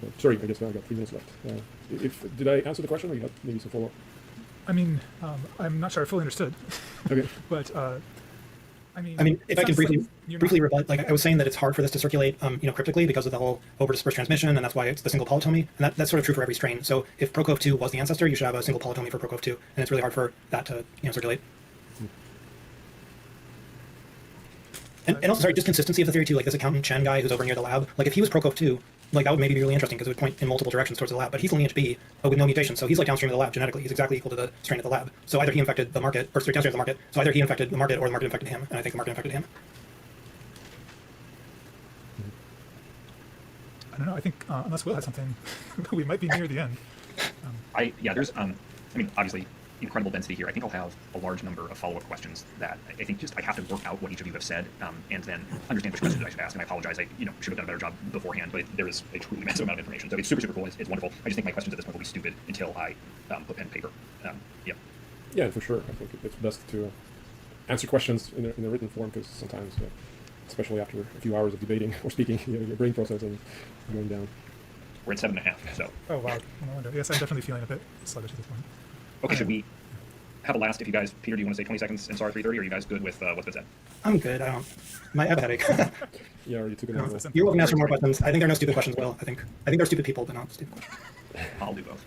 But, sorry, I guess I got 3 minutes left. Did I answer the question, or you had maybe some follow-up? I mean, I'm not sure I fully understood. Okay. But I mean, if I can briefly rebut, like I was saying that it's hard for this to circulate, cryptically because of the whole over-dispersed transmission, and that's why it's the single polytomy, and that's sort of true for every strain. So if ProCOV2 was the ancestor, you should have a single polytomy for ProCOV2, and it's really hard for that to circulate. And also, sorry, just consistency of the theory too. Like this accountant Chen guy who's over near the lab, like if he was ProCOV2, like that would maybe be really interesting because it would point in multiple directions towards the lab. But he's lineage B, but with no mutation, so he's like downstream of the lab genetically. He's exactly equal to the strain at the lab. So either he infected the market, or downstream of the market. So either he infected the market, or the market infected him. And I think the market infected him. I don't know. I think unless Will has something, we might be near the end. There's obviously incredible density here. I think I'll have a large number of follow-up questions that I think I have to work out what each of you have said, and then understand which questions I should ask. And I apologize, I should have done a better job beforehand, but there is a truly massive amount of information. So it's super, super cool. It's wonderful. I just think my questions at this point will be stupid until I put pen and paper. Yeah, for sure. I think it's best to answer questions in a written form, because sometimes, especially after a few hours of debating or speaking, your brain process is going down. We're at 7.5, so. Oh, wow. No wonder. Yes, I'm definitely feeling a bit sluggish at this point. Okay, should we have a last, if you guys, Peter, do you want to say 20 seconds and SAR 330, or are you guys good with what's been said? I'm good. I have a headache. Yeah, or you took it. You're welcome to answer more questions. I think there are no stupid questions, Will. I think there are stupid people, but not stupid questions. I'll do both.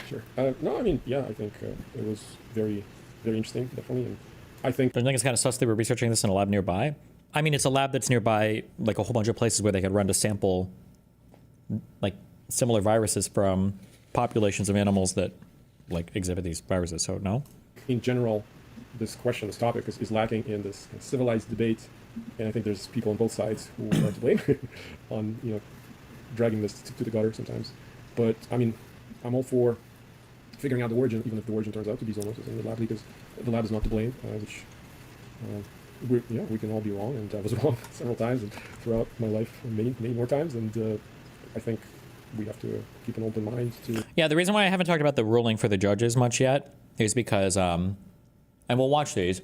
Sure. No, I mean, yeah, I think it was very, very interesting, definitely. And I think it's kind of sus they were researching this in a lab nearby. I mean, it's a lab that's nearby, like a whole bunch of places where they could run to sample, like similar viruses from populations of animals that like exhibit these viruses. So no. In general, this topic is lacking in this kind of civilized debate, and I think there's people on both sides who are to blame on dragging this to the gutter sometimes. But I mean, I'm all for figuring out the origin, even if the origin turns out to be zoonosis in the lab, because the lab is not to blame, which we can all be wrong, and I was wrong several times and throughout my life, many more times, and I think we have to keep an open mind to. Yeah, the reason why I haven't talked about the ruling for the judges much yet is because, and we'll watch these,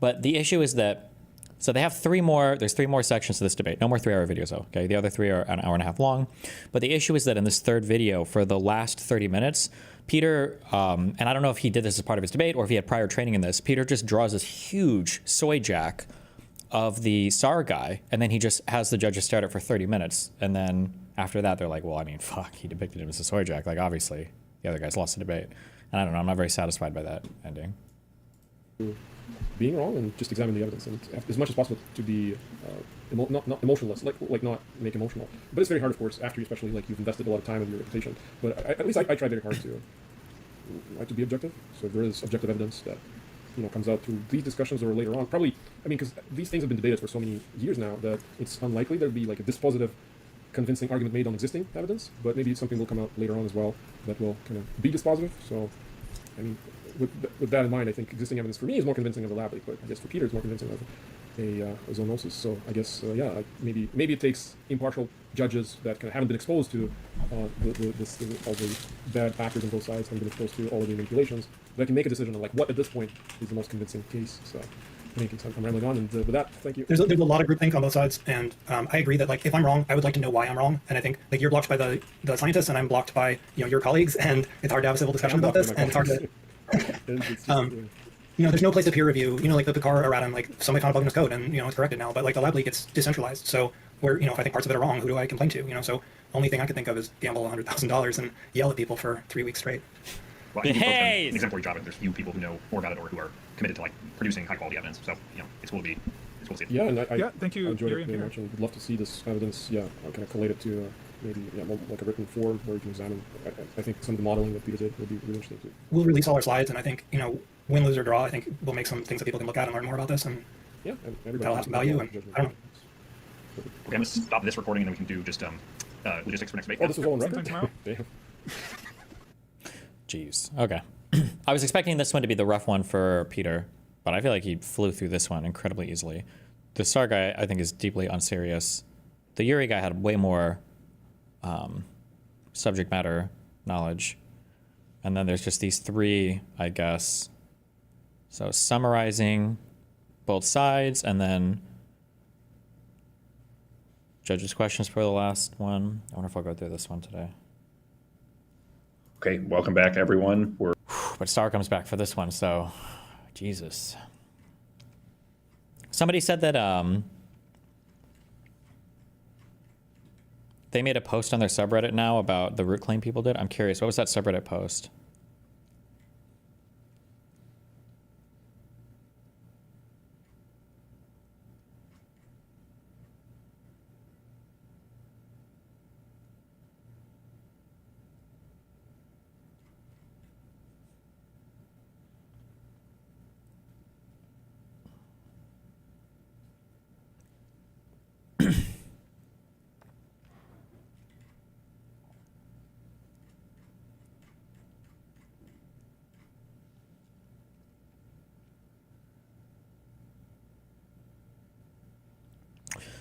but the issue is that, so they have there's 3 more sections to this debate. No more 3-hour videos though, okay? The other 3 are an hour and a half long. But the issue is that in this third video, for the last 30 minutes, Peter, and I don't know if he did this as part of his debate or if he had prior training in this, Peter just draws this huge soy jack of the SAR guy, and then he just has the judges stare at it for 30 minutes, and then after that, they're like, well, I mean, fuck, he depicted him as a soy jack. Like, obviously, the other guys lost the debate. And I don't know, I'm not very satisfied by that ending. Being wrong and just examine the evidence, and as much as possible to be not emotionless, like not make emotional. But it's very hard, of course, after especially like you've invested a lot of time in your reputation. But at least I try very hard to be objective. So if there is objective evidence that comes out through these discussions or later on, probably, I mean, because these things have been debated for so many years now that it's unlikely there'll be like a dispositive, convincing argument made on existing evidence, but maybe something will come out later on as well that will kind of be dispositive. So, I mean, with that in mind, I think existing evidence for me is more convincing of a lab leak, but I guess for Peter it's more convincing of a zoonosis. So I guess, maybe it takes impartial judges that kind of haven't been exposed to all the bad actors on both sides, haven't been exposed to all of the manipulations, that can make a decision on like what at this point is the most convincing case. So making sense. I'm rambling on, and with that, thank you. There's a lot of groupthink on both sides, and I agree that like if I'm wrong, I would like to know why I'm wrong. And I think like you're blocked by the scientists, and I'm blocked by your colleagues, and it's hard to have a civil discussion about this, and it's hard to. There's no place to peer review. Like the car erratum, like somebody found a bug in his code, and it's corrected now. But like the lab leak, it's decentralized. So where if I think parts of it are wrong, who do I complain to? So only thing I could think of is gamble $100,000 and yell at people for 3 weeks straight. Well, I think you've both done an exemplary job, and there's few people who know more about it or who are committed to like producing high quality evidence. So it's cool to be. It's cool to see. Yeah, and I thank you. I enjoyed it very much, and would love to see this evidence. Kind of collated to maybe more like a written form where you can examine. I think some of the modeling that Peter did would be really interesting too. We'll release all our slides, and I think win, lose, or draw. I think we'll make some things that people can look at and learn more about this, and that'll have some value. And I don't know. Okay, I'm gonna stop this recording, and then we can do just logistics for next week. Oh, this is all on record. Damn. Jeez. Okay. I was expecting this one to be the rough one for Peter, but I feel like he flew through this one incredibly easily. The Star guy, I think, is deeply unserious. The Yuri guy had way more subject matter knowledge. And then there's just these three, I guess. So summarizing both sides, and then judges' questions for the last one. I wonder if I'll go through this one today. Okay, welcome back, everyone. But Star comes back for this one, so Jesus. Somebody said that they made a post on their subreddit now about the root claim people did. I'm curious, what was that subreddit post?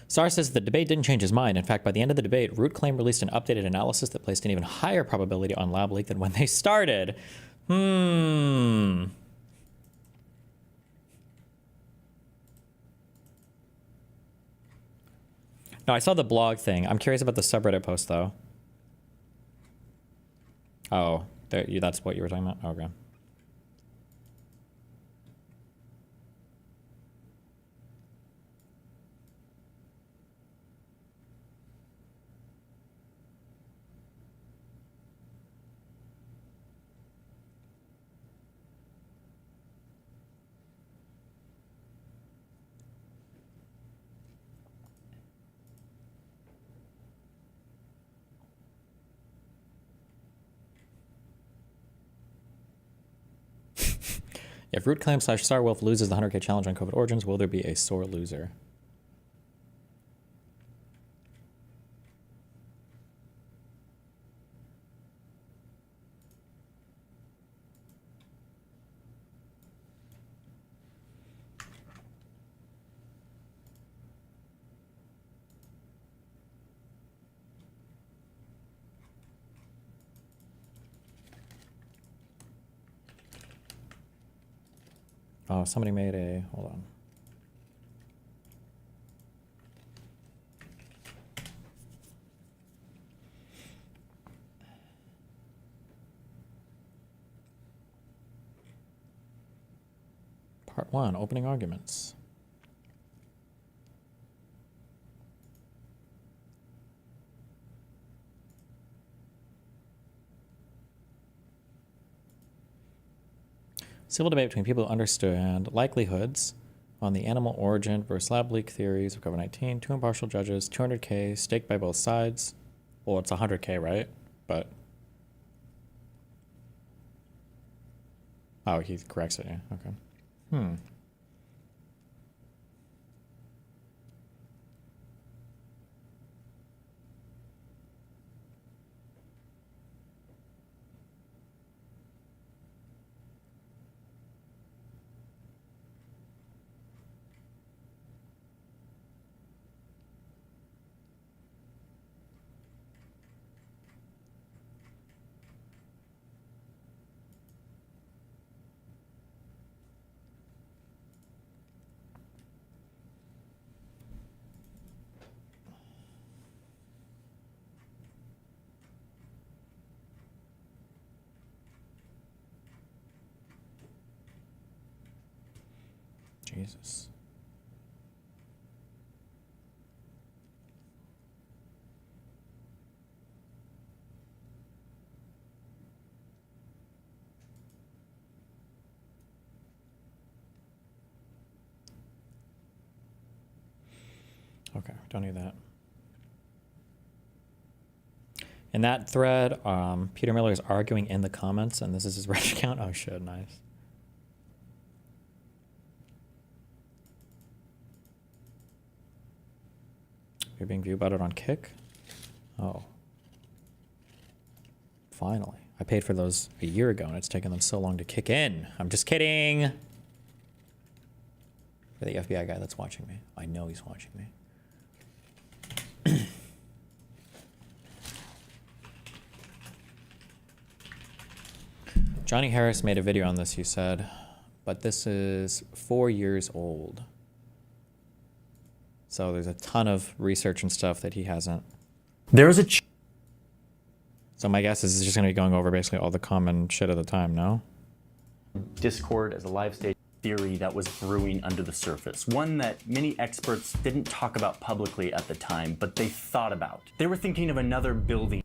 Sar says the debate didn't change his mind. In fact, by the end of the debate, Root Claim released an updated analysis that placed an even higher probability on lab leak than when they started. No, I saw the blog thing. I'm curious about the subreddit post, though. Oh, that's what you were talking about? Okay. If Root Claim / Starwolf loses the 100K challenge on COVID Origins, will there be a sore loser? Oh, somebody made a, hold on. Part 1, opening arguments. Civil debate between people who understand likelihoods on the animal origin versus lab leak theories of COVID-19. 2 impartial judges, 200K, staked by both sides. Well, it's 100K, right? But... oh, he corrects it, yeah. Okay. Jesus. Okay, don't need that. In that thread, Peter Miller is arguing in the comments, and this is his Reddit account. Oh shit, nice. You're being viewed about it on Kick? Oh. Finally. I paid for those a year ago, and it's taken them so long to kick in. I'm just kidding. For the FBI guy that's watching me. I know he's watching me. Johnny Harris made a video on this, he said, but this is 4 years old. So there's a ton of research and stuff that he hasn't. There's a... So my guess is it's just going to be going over basically all the common shit at the time, no? Discord as a live stage theory that was brewing under the surface. One that many experts didn't talk about publicly at the time, but they thought about. They were thinking of another building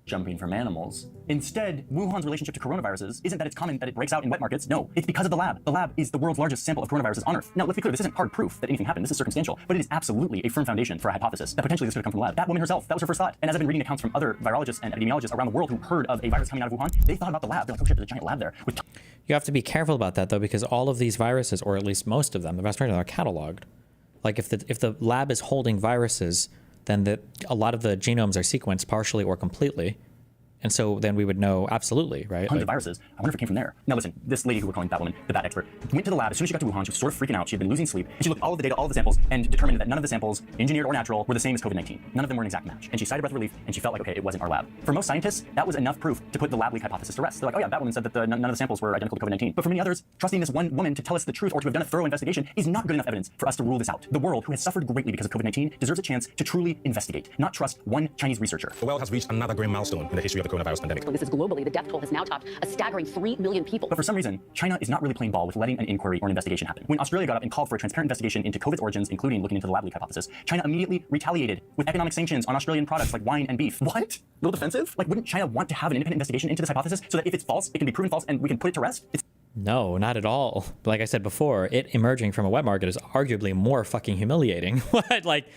jumping from animals. Instead, Wuhan's relationship to coronaviruses isn't that it's common that it breaks out in wet markets. No, it's because of the lab. The lab is the world's largest sample of coronaviruses on Earth. Now, let's be clear, this isn't hard proof that anything happened. This is circumstantial, but it is absolutely a firm foundation for a hypothesis that potentially this could have come from the lab. That woman herself, that was her first thought. And as I've been reading accounts from other virologists and epidemiologists around the world who heard of a virus coming out of Wuhan, they thought about the lab. They're like, oh shit, there's a giant lab there. You have to be careful about that, though, because all of these viruses, or at least most of them, the vast majority of them, are cataloged. Like, if the lab is holding viruses, then a lot of the genomes are sequenced partially or completely. And so then we would know absolutely, right? Tons of viruses. I wonder if it came from there. Now listen, this lady who we're calling Batwoman, the bat expert, went to the lab as soon as she got to Wuhan. She was sort of freaking out. She had been losing sleep. And she looked at all of the data, all of the samples, and determined that none of the samples, engineered or natural, were the same as COVID-19. None of them were an exact match. And she sighed a breath of relief, and she felt like, okay, it wasn't our lab. For most scientists, that was enough proof to put the lab leak hypothesis to rest. They're like, oh yeah, Batwoman said that none of the samples were identical to COVID-19. But for many others, trusting this one woman to tell us the truth or to have done a thorough investigation is not good enough evidence for us to rule this out. The world, who has suffered greatly because of COVID-19, deserves a chance to truly investigate, not trust one Chinese researcher. The world has reached another grim milestone in the history of the coronavirus pandemic. This is globally, the death toll has now topped a staggering 3 million people. But for some reason, China is not really playing ball with letting an inquiry or an investigation happen. When Australia got up and called for a transparent investigation into COVID's origins, including looking into the lab leak hypothesis, China immediately retaliated with economic sanctions on Australian products like wine and beef. What? A little defensive? Like, wouldn't China want to have an independent investigation into this hypothesis so that if it's false, it can be proven false and we can put it to rest? No, not at all. Like I said before, it emerging from a wet market is arguably more fucking humiliating. What? Like,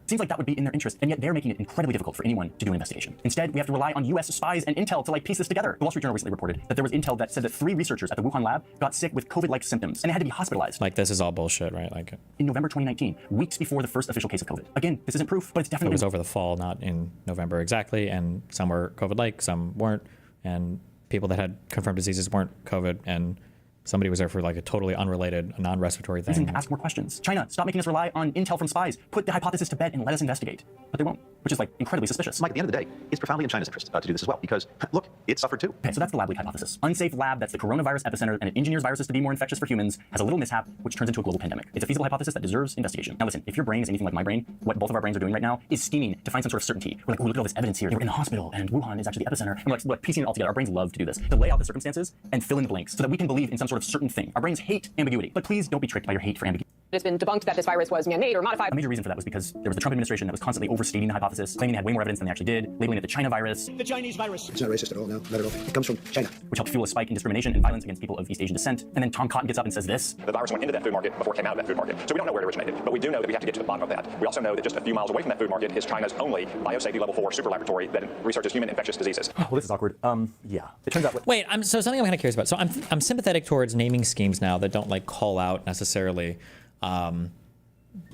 seems like that would be in their interest, and yet they're making it incredibly difficult for anyone to do an investigation. Instead, we have to rely on US spies and intel to piece this together. The Wall Street Journal recently reported that there was intel that said that 3 researchers at the Wuhan lab got sick with COVID-like symptoms, and they had to be hospitalized. Like, this is all bullshit, right? Like, in November 2019, weeks before the first official case of COVID. Again, this isn't proof, but it's definitely... It was over the fall, not in November exactly, and some were COVID-like, some weren't, and people that had confirmed diseases weren't COVID, and somebody was there for a totally unrelated, non-respiratory thing. Reason to ask more questions. China, stop making us rely on intel from spies. Put the hypothesis to bed and let us investigate. But they won't, which is incredibly suspicious. Mike, at the end of the day, it's profoundly in China's interest to do this as well, because look, it suffered too. Okay, so that's the lab leak hypothesis. Unsafe lab that's the coronavirus epicenter and it engineers viruses to be more infectious for humans, has a little mishap, which turns into a global pandemic. It's a feasible hypothesis that deserves investigation. Now listen, if your brain is anything like my brain, what both of our brains are doing right now is scheming to find some sort of certainty. We're like, oh, look at all this evidence here. They were in the hospital and Wuhan is actually the epicenter. And we're piecing it all together. Our brains love to do this. To lay out the circumstances and fill in the blanks so that we can believe in some sort of certain thing. Our brains hate ambiguity, but please don't be tricked by your hate for ambiguity. It's been debunked that this virus was man-made or modified. A major reason for that was because there was the Trump administration that was constantly overstating the hypothesis, claiming they had way more evidence than they actually did, labeling it the China virus. The Chinese virus. It's not racist at all, no, not at all. It comes from China. Which helped fuel a spike in discrimination and violence against people of East Asian descent. And then Tom Cotton gets up and says this. The virus went into that food market before it came out of that food market. So we don't know where it originated, but we do know that we have to get to the bottom of that. We also know that just a few miles away from that food market is China's only biosafety level 4 super laboratory that researches human infectious diseases. Well, this is awkward. Yeah. It turns out... Wait, so something I'm kind of curious about. So I'm sympathetic towards naming schemes now that don't call out necessarily...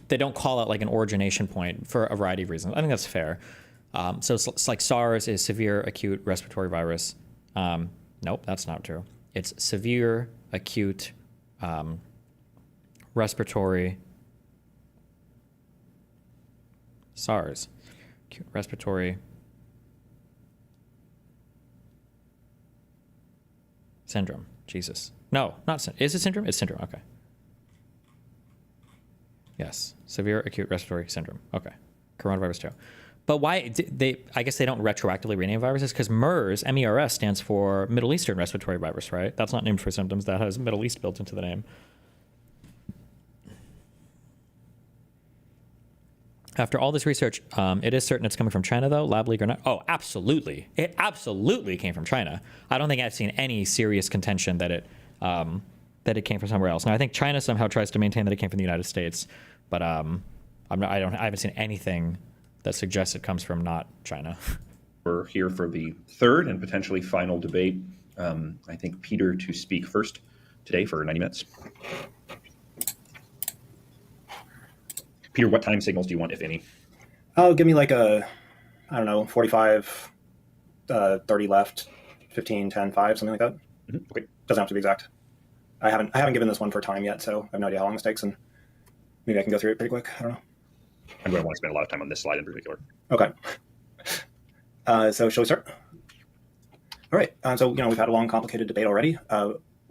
they don't call out an origination point for a variety of reasons. I think that's fair. So it's like SARS is severe acute respiratory virus. Nope, that's not true. It's severe acute respiratory SARS, acute respiratory syndrome. Jesus. No, not is it syndrome? It's syndrome. Okay. Yes, severe acute respiratory syndrome. Okay, coronavirus 2. But why I guess they don't retroactively rename viruses because MERS, MERS stands for Middle Eastern respiratory virus, right? That's not named for symptoms. That has Middle East built into the name. After all this research, it is certain it's coming from China, though, lab leak or not. Oh, absolutely. It absolutely came from China. I don't think I've seen any serious contention that it came from somewhere else. Now, I think China somehow tries to maintain that it came from the United States, but I haven't seen anything that suggests it comes from not China. We're here for the third and potentially final debate. I think Peter to speak first today for 90 minutes. Peter, what time signals do you want, if any? Give me like a, I don't know, 45, 30 left, 15, 10, 5, something like that. Mm-hmm. Okay. Doesn't have to be exact. I haven't given this one for time yet, so I have no idea how long this takes, and maybe I can go through it pretty quick. I don't know. I'm going to want to spend a lot of time on this slide in particular. Okay. So shall we start? All right. So, we've had a long, complicated debate already.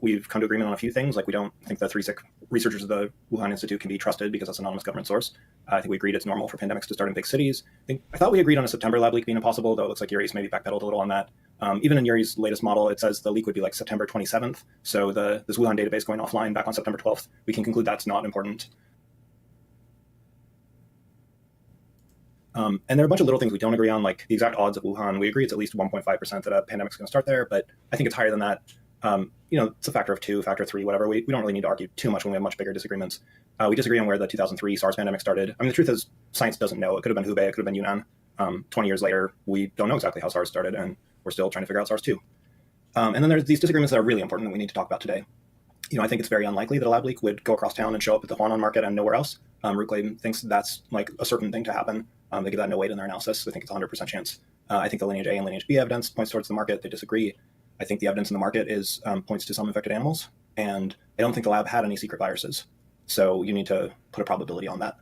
We've come to agreement on a few things, like we don't think the 3 sick researchers of the Wuhan Institute can be trusted because that's an anonymous government source. I think we agreed it's normal for pandemics to start in big cities. I thought we agreed on a September lab leak being impossible, though it looks like Yuri's maybe backpedaled a little on that. Even in Yuri's latest model, it says the leak would be like September 27th. So this Wuhan database going offline back on September 12th, we can conclude that's not important. And there are a bunch of little things we don't agree on, like the exact odds of Wuhan. We agree it's at least 1.5% that a pandemic's going to start there, but I think it's higher than that. It's a factor of 2, factor of 3, whatever. We don't really need to argue too much when we have much bigger disagreements. We disagree on where the 2003 SARS pandemic started. I mean, the truth is, science doesn't know. It could have been Hubei, it could have been Yunnan. 20 years later, we don't know exactly how SARS started, and we're still trying to figure out SARS too. And then there's these disagreements that are really important that we need to talk about today. I think it's very unlikely that a lab leak would go across town and show up at the Huanan market and nowhere else. Ruckley thinks that's like a certain thing to happen. They give that no weight in their analysis. They think it's a 100% chance. I think the lineage A and lineage B evidence points towards the market. They disagree. I think the evidence in the market is points to some infected animals, and I don't think the lab had any secret viruses. So you need to put a probability on that.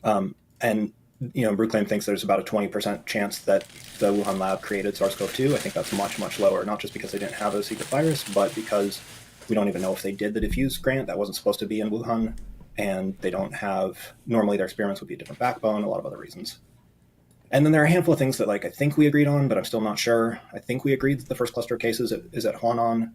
Brookland thinks there's about a 20% chance that the Wuhan lab created SARS-CoV-2. I think that's much, much lower, not just because they didn't have a secret virus, but because we don't even know if they did the diffuse grant. That wasn't supposed to be in Wuhan, and they don't have, normally their experiments would be a different backbone, a lot of other reasons. And then there are a handful of things that I think we agreed on, but I'm still not sure. I think we agreed that the first cluster of cases is at Huanan.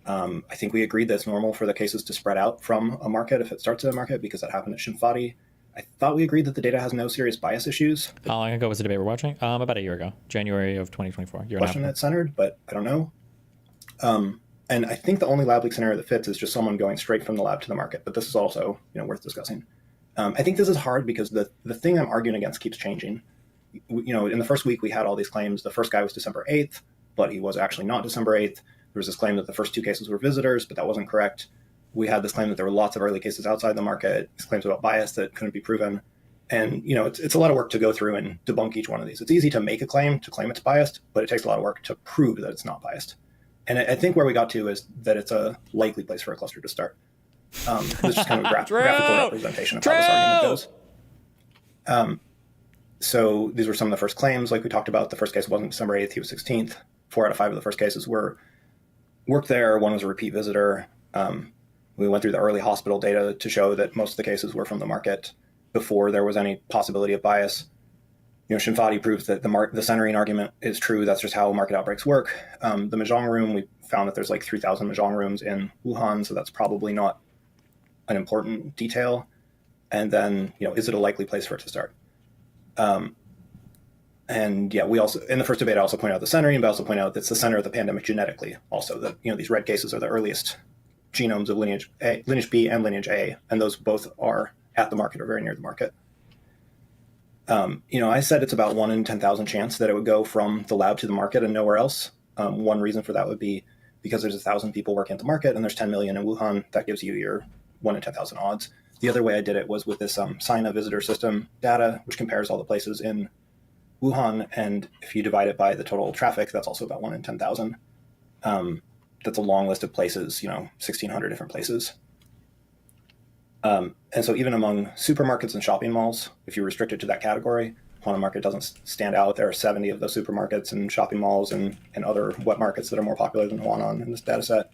I think we agreed that it's normal for the cases to spread out from a market if it starts at a market, because that happened at Shimfadi. I thought we agreed that the data has no serious bias issues. How long ago was the debate we're watching? About a year ago, January of 2024. Question that's centered, but I don't know. And I think the only lab leak scenario that fits is just someone going straight from the lab to the market. But this is also worth discussing. I think this is hard because the thing I'm arguing against keeps changing. In the first week, we had all these claims. The first guy was December 8th, but he was actually not December 8th. There was this claim that the first 2 cases were visitors, but that wasn't correct. We had this claim that there were lots of early cases outside the market, these claims about bias that couldn't be proven. And, it's a lot of work to go through and debunk each one of these. It's easy to make a claim, to claim it's biased, but it takes a lot of work to prove that it's not biased. And I think where we got to is that it's a likely place for a cluster to start. This is just kind of a graphical representation of how this argument goes. So these were some of the first claims, like we talked about. The first case wasn't December 8th, he was 16th. 4 out of 5 of the first cases worked there. 1 was a repeat visitor. We went through the early hospital data to show that most of the cases were from the market before there was any possibility of bias. Shimfadi proves that the centering argument is true. That's just how market outbreaks work. The Mahjong room, we found that there's like 3,000 Mahjong rooms in Wuhan, so that's probably not an important detail. And then, is it a likely place for it to start? We also, in the first debate, I also point out the centering, but I also point out that it's the center of the pandemic genetically. Also, that these red cases are the earliest genomes of lineage B and lineage A, and those both are at the market or very near the market. I said it's about 1 in 10,000 chance that it would go from the lab to the market and nowhere else. One reason for that would be because there's 1,000 people working at the market and there's 10 million in Wuhan. That gives you your 1 in 10,000 odds. The other way I did it was with this Sina visitor system data, which compares all the places in Wuhan. And if you divide it by the total traffic, that's also about 1 in 10,000. That's a long list of places, 1,600 different places. And so even among supermarkets and shopping malls, if you restrict it to that category, Huanan market doesn't stand out. There are 70 of those supermarkets and shopping malls and other wet markets that are more popular than Huanan in this data set.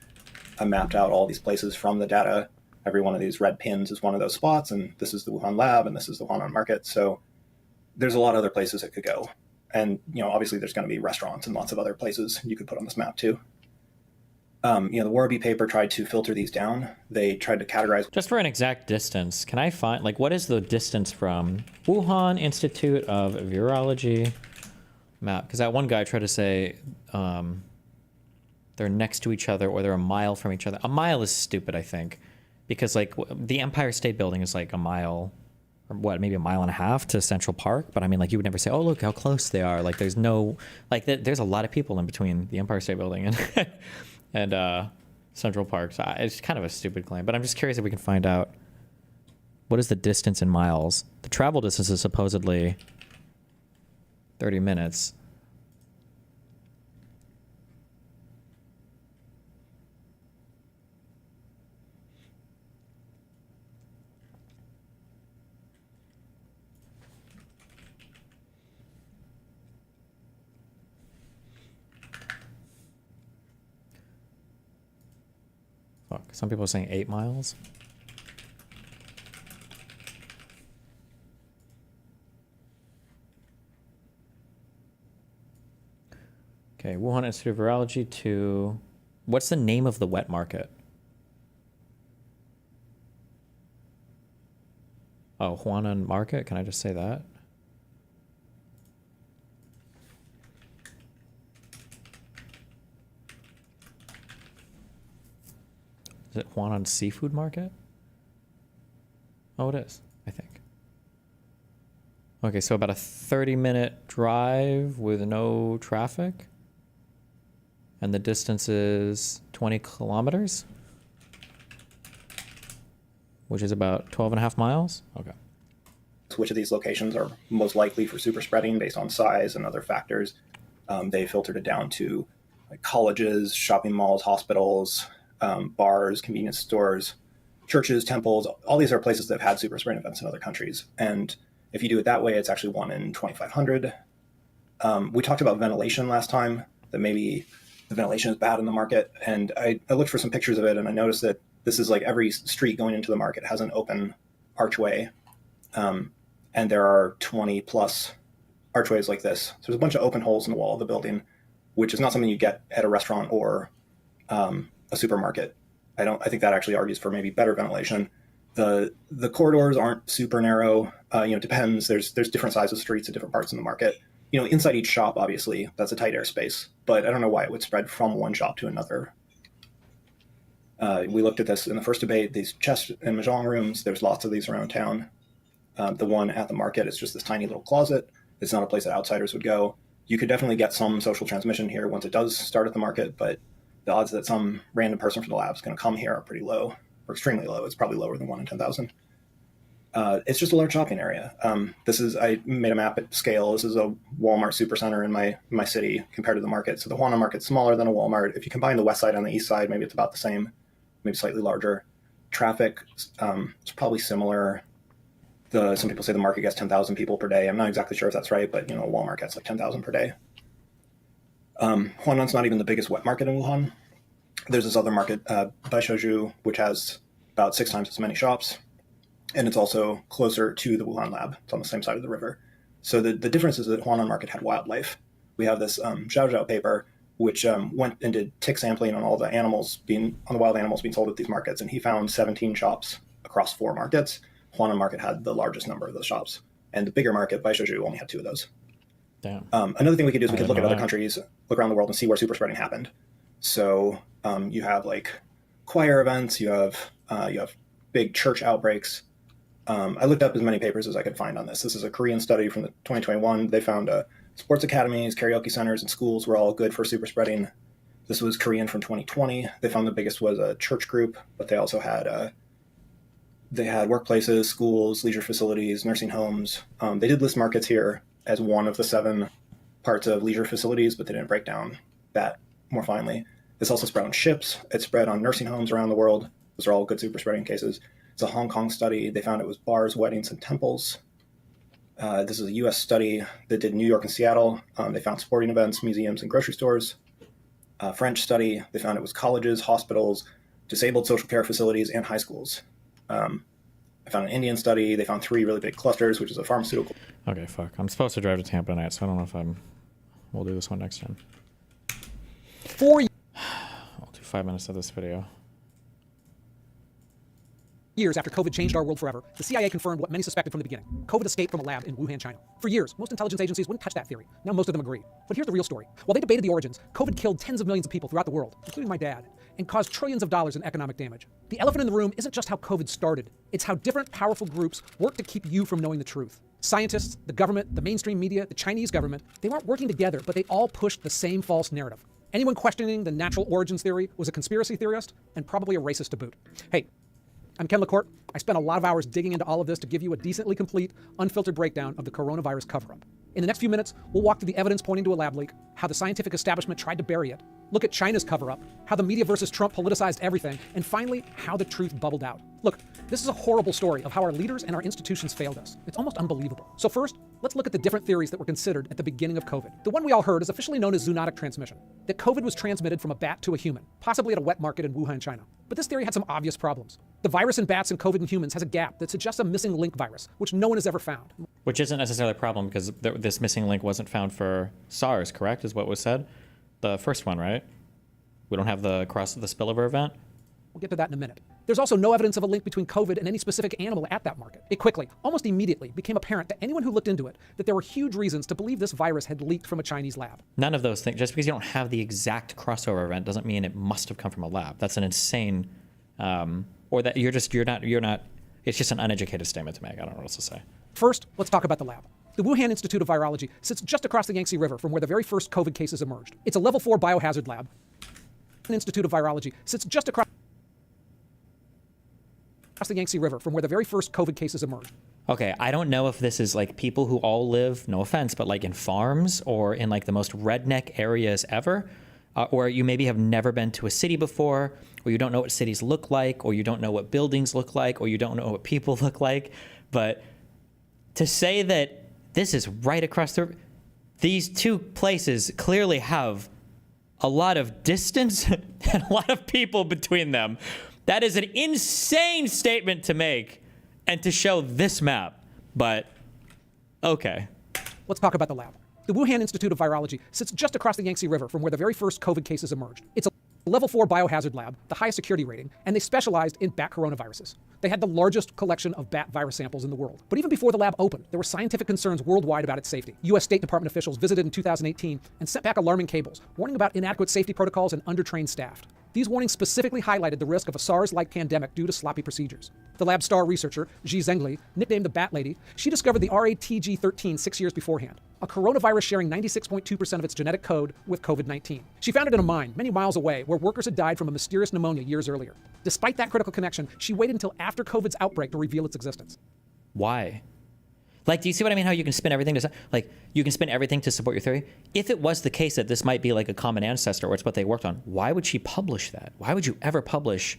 I mapped out all these places from the data. Every one of these red pins is one of those spots, and this is the Wuhan lab, and this is the Huanan market. So there's a lot of other places it could go. And, obviously there's going to be restaurants and lots of other places you could put on this map too. The Warby paper tried to filter these down. They tried to categorize. Just for an exact distance, can I find, like, what is the distance from Wuhan Institute of Virology map? Because that one guy tried to say they're next to each other or they're a mile from each other. A mile is stupid, I think, because like the Empire State Building is like a mile, or what, maybe a mile and a half to Central Park. But I mean, like, you would never say, oh, look how close they are. Like, there's no, like, there's a lot of people in between the Empire State Building and Central Park. So it's kind of a stupid claim, but I'm just curious if we can find out what is the distance in miles. The travel distance is supposedly 30 minutes. Fuck. Some people are saying 8 miles. Okay, Wuhan Institute of Virology to... What's the name of the wet market? Oh, Huanan Market? Can I just say that? Is it Huanan Seafood Market? Oh, it is, I think. Okay, so about a 30-minute drive with no traffic. And the distance is 20 kilometers, which is about 12 and a half miles. Okay. Which of these locations are most likely for super spreading based on size and other factors. They filtered it down to like colleges, shopping malls, hospitals, bars, convenience stores, churches, temples. All these are places that have had super spreading events in other countries. And if you do it that way, it's actually 1 in 2,500. We talked about ventilation last time, that maybe the ventilation is bad in the market. And I looked for some pictures of it, and I noticed that this is like every street going into the market has an open archway. And there are 20 plus archways like this. So there's a bunch of open holes in the wall of the building, which is not something you get at a restaurant or a supermarket. I think that actually argues for maybe better ventilation. The corridors aren't super narrow. It depends. There's different sizes of streets at different parts in the market. Inside each shop, obviously, that's a tight airspace. But I don't know why it would spread from one shop to another. We looked at this in the first debate. These chess and mahjong rooms, there's lots of these around town. The one at the market is just this tiny little closet. It's not a place that outsiders would go. You could definitely get some social transmission here once it does start at the market, but the odds that some random person from the lab is going to come here are pretty low, or extremely low. It's probably lower than 1 in 10,000. It's just a large shopping area. I made a map at scale. This is a Walmart supercenter in my city compared to the market. So the Huanan market's smaller than a Walmart. If you combine the west side and the east side, maybe it's about the same, maybe slightly larger. Traffic is probably similar. Some people say the market gets 10,000 people per day. I'm not exactly sure if that's right, but Walmart gets like 10,000 per day. Huanan's not even the biggest wet market in Wuhan. There's this other market, Baishouju, which has about 6 times as many shops. And it's also closer to the Wuhan lab. It's on the same side of the river. So the difference is that Huanan market had wildlife. We have this Zhao Zhao paper, which went and did tick sampling on all the wild animals being sold at these markets. And he found 17 shops across 4 markets. Huanan market had the largest number of those shops. And the bigger market, Baishouju, only had 2 of those. Damn. Another thing we could do is we could look at other countries, look around the world and see where super spreading happened. So you have like choir events, you have big church outbreaks. I looked up as many papers as I could find on this. This is a Korean study from 2021. They found sports academies, karaoke centers, and schools were all good for super spreading. This was Korean from 2020. They found the biggest was a church group, but they also had workplaces, schools, leisure facilities, nursing homes. They did list markets here as one of the 7 parts of leisure facilities, but they didn't break down that more finely. This also spread on ships. It spread on nursing homes around the world. Those are all good super spreading cases. It's a Hong Kong study. They found it was bars, weddings, and temples. This is a U.S. study that did New York and Seattle. They found sporting events, museums, and grocery stores. French study. They found it was colleges, hospitals, disabled social care facilities, and high schools. I found an Indian study. They found 3 really big clusters, which is a pharmaceutical. Okay, fuck. I'm supposed to drive to Tampa tonight, so I don't know if we'll do this one next time. 4 I'll do 5 minutes of this video. Years after COVID changed our world forever, the CIA confirmed what many suspected from the beginning. COVID escaped from a lab in Wuhan, China. For years, most intelligence agencies wouldn't touch that theory. Now most of them agree. But here's the real story. While they debated the origins, COVID killed tens of millions of people throughout the world, including my dad, and caused trillions of dollars in economic damage. The elephant in the room isn't just how COVID started. It's how different powerful groups work to keep you from knowing the truth. Scientists, the government, the mainstream media, the Chinese government, they weren't working together, but they all pushed the same false narrative. Anyone questioning the natural origins theory was a conspiracy theorist and probably a racist to boot. Hey, I'm Ken LaCourte. I spent a lot of hours digging into all of this to give you a decently complete, unfiltered breakdown of the coronavirus cover-up. In the next few minutes, we'll walk through the evidence pointing to a lab leak, how the scientific establishment tried to bury it, look at China's cover-up, how the media versus Trump politicized everything, and finally, how the truth bubbled out. Look, this is a horrible story of how our leaders and our institutions failed us. It's almost unbelievable. So first, let's look at the different theories that were considered at the beginning of COVID. The one we all heard is officially known as zoonotic transmission, that COVID was transmitted from a bat to a human, possibly at a wet market in Wuhan, China. But this theory had some obvious problems. The virus in bats and COVID in humans has a gap that suggests a missing link virus, which no one has ever found. Which isn't necessarily a problem because this missing link wasn't found for SARS, correct, is what was said? The first one, right? We don't have the spillover event? We'll get to that in a minute. There's also no evidence of a link between COVID and any specific animal at that market. It quickly, almost immediately, became apparent to anyone who looked into it that there were huge reasons to believe this virus had leaked from a Chinese lab. None of those things. Just because you don't have the exact crossover event doesn't mean it must have come from a lab. That's an insane, or that you're not. It's just an uneducated statement to make. I don't know what else to say. First, let's talk about the lab. The Wuhan Institute of Virology sits just across the Yangtze River from where the very first COVID cases emerged. It's a level 4 biohazard lab. The Institute of Virology sits just across the Yangtze River from where the very first COVID cases emerged. Okay, I don't know if this is like people who all live, no offense, but like in farms or in like the most redneck areas ever, or you maybe have never been to a city before, or you don't know what cities look like, or you don't know what buildings look like, or you don't know what people look like. But to say that this is right across these two places clearly have a lot of distance and a lot of people between them. That is an insane statement to make and to show this map, but okay. Let's talk about the lab. The Wuhan Institute of Virology sits just across the Yangtze River from where the very first COVID cases emerged. It's a level 4 biohazard lab, the highest security rating, and they specialized in bat coronaviruses. They had the largest collection of bat virus samples in the world. But even before the lab opened, there were scientific concerns worldwide about its safety. U.S. State Department officials visited in 2018 and sent back alarming cables, warning about inadequate safety protocols and undertrained staff. These warnings specifically highlighted the risk of a SARS-like pandemic due to sloppy procedures. The lab's star researcher, Zhi Zengli, nicknamed the Bat Lady, she discovered the RATG13 6 years beforehand, a coronavirus sharing 96.2% of its genetic code with COVID-19. She found it in a mine many miles away where workers had died from a mysterious pneumonia years earlier. Despite that critical connection, she waited until after COVID's outbreak to reveal its existence. Why? Like, do you see what I mean? How you can spin everything to support your theory? If it was the case that this might be like a common ancestor or it's what they worked on, why would she publish that? Why would you ever publish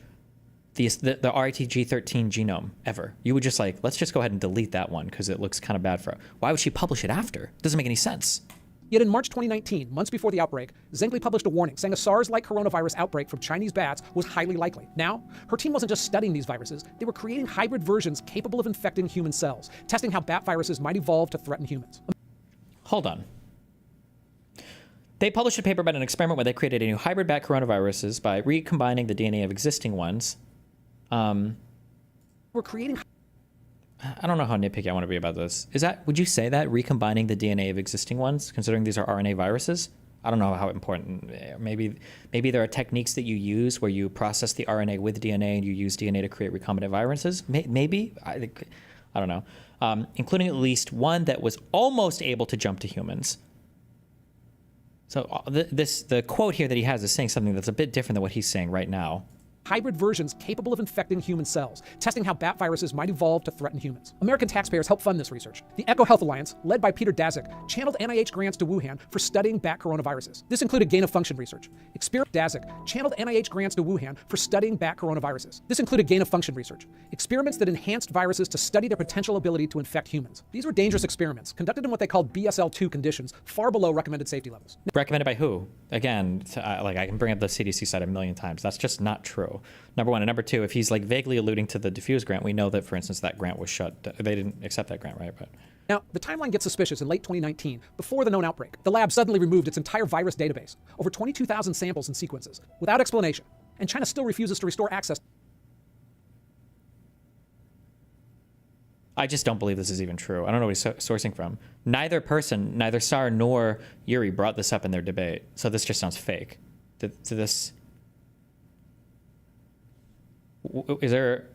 the RATG13 genome ever? You would just like, let's just go ahead and delete that one because it looks kind of bad for her. Why would she publish it after? It doesn't make any sense. Yet in March 2019, months before the outbreak, Zengli published a warning saying a SARS-like coronavirus outbreak from Chinese bats was highly likely. Now, her team wasn't just studying these viruses, they were creating hybrid versions capable of infecting human cells, testing how bat viruses might evolve to threaten humans. Hold on. They published a paper about an experiment where they created a new hybrid bat coronaviruses by recombining the DNA of existing ones. We're creating... I don't know how nitpicky I want to be about this. Would you say that, recombining the DNA of existing ones, considering these are RNA viruses? I don't know how important. Maybe there are techniques that you use where you process the RNA with DNA and you use DNA to create recombinant viruses. Maybe. I don't know. Including at least one that was almost able to jump to humans. So the quote here that he has is saying something that's a bit different than what he's saying right now. Hybrid versions capable of infecting human cells, testing how bat viruses might evolve to threaten humans. American taxpayers helped fund this research. The EcoHealth Alliance, led by Peter Daszak, channeled NIH grants to Wuhan for studying bat coronaviruses. This included gain-of-function research. Daszak channeled NIH grants to Wuhan for studying bat coronaviruses. This included gain-of-function research. Experiments that enhanced viruses to study their potential ability to infect humans. These were dangerous experiments, conducted in what they called BSL-2 conditions, far below recommended safety levels. Recommended by who? Again, I can bring up the CDC site a million times. That's just not true. Number one. And number two, if he's like vaguely alluding to the diffuse grant, we know that, for instance, that grant was shut. They didn't accept that grant, right? But now, the timeline gets suspicious in late 2019, before the known outbreak. The lab suddenly removed its entire virus database, over 22,000 samples and sequences, without explanation. and China still refuses to restore access. I just don't believe this is even true. I don't know what he's sourcing from. Neither person, neither Sar nor Yuri brought this up in their debate. So this just sounds fake. Is there...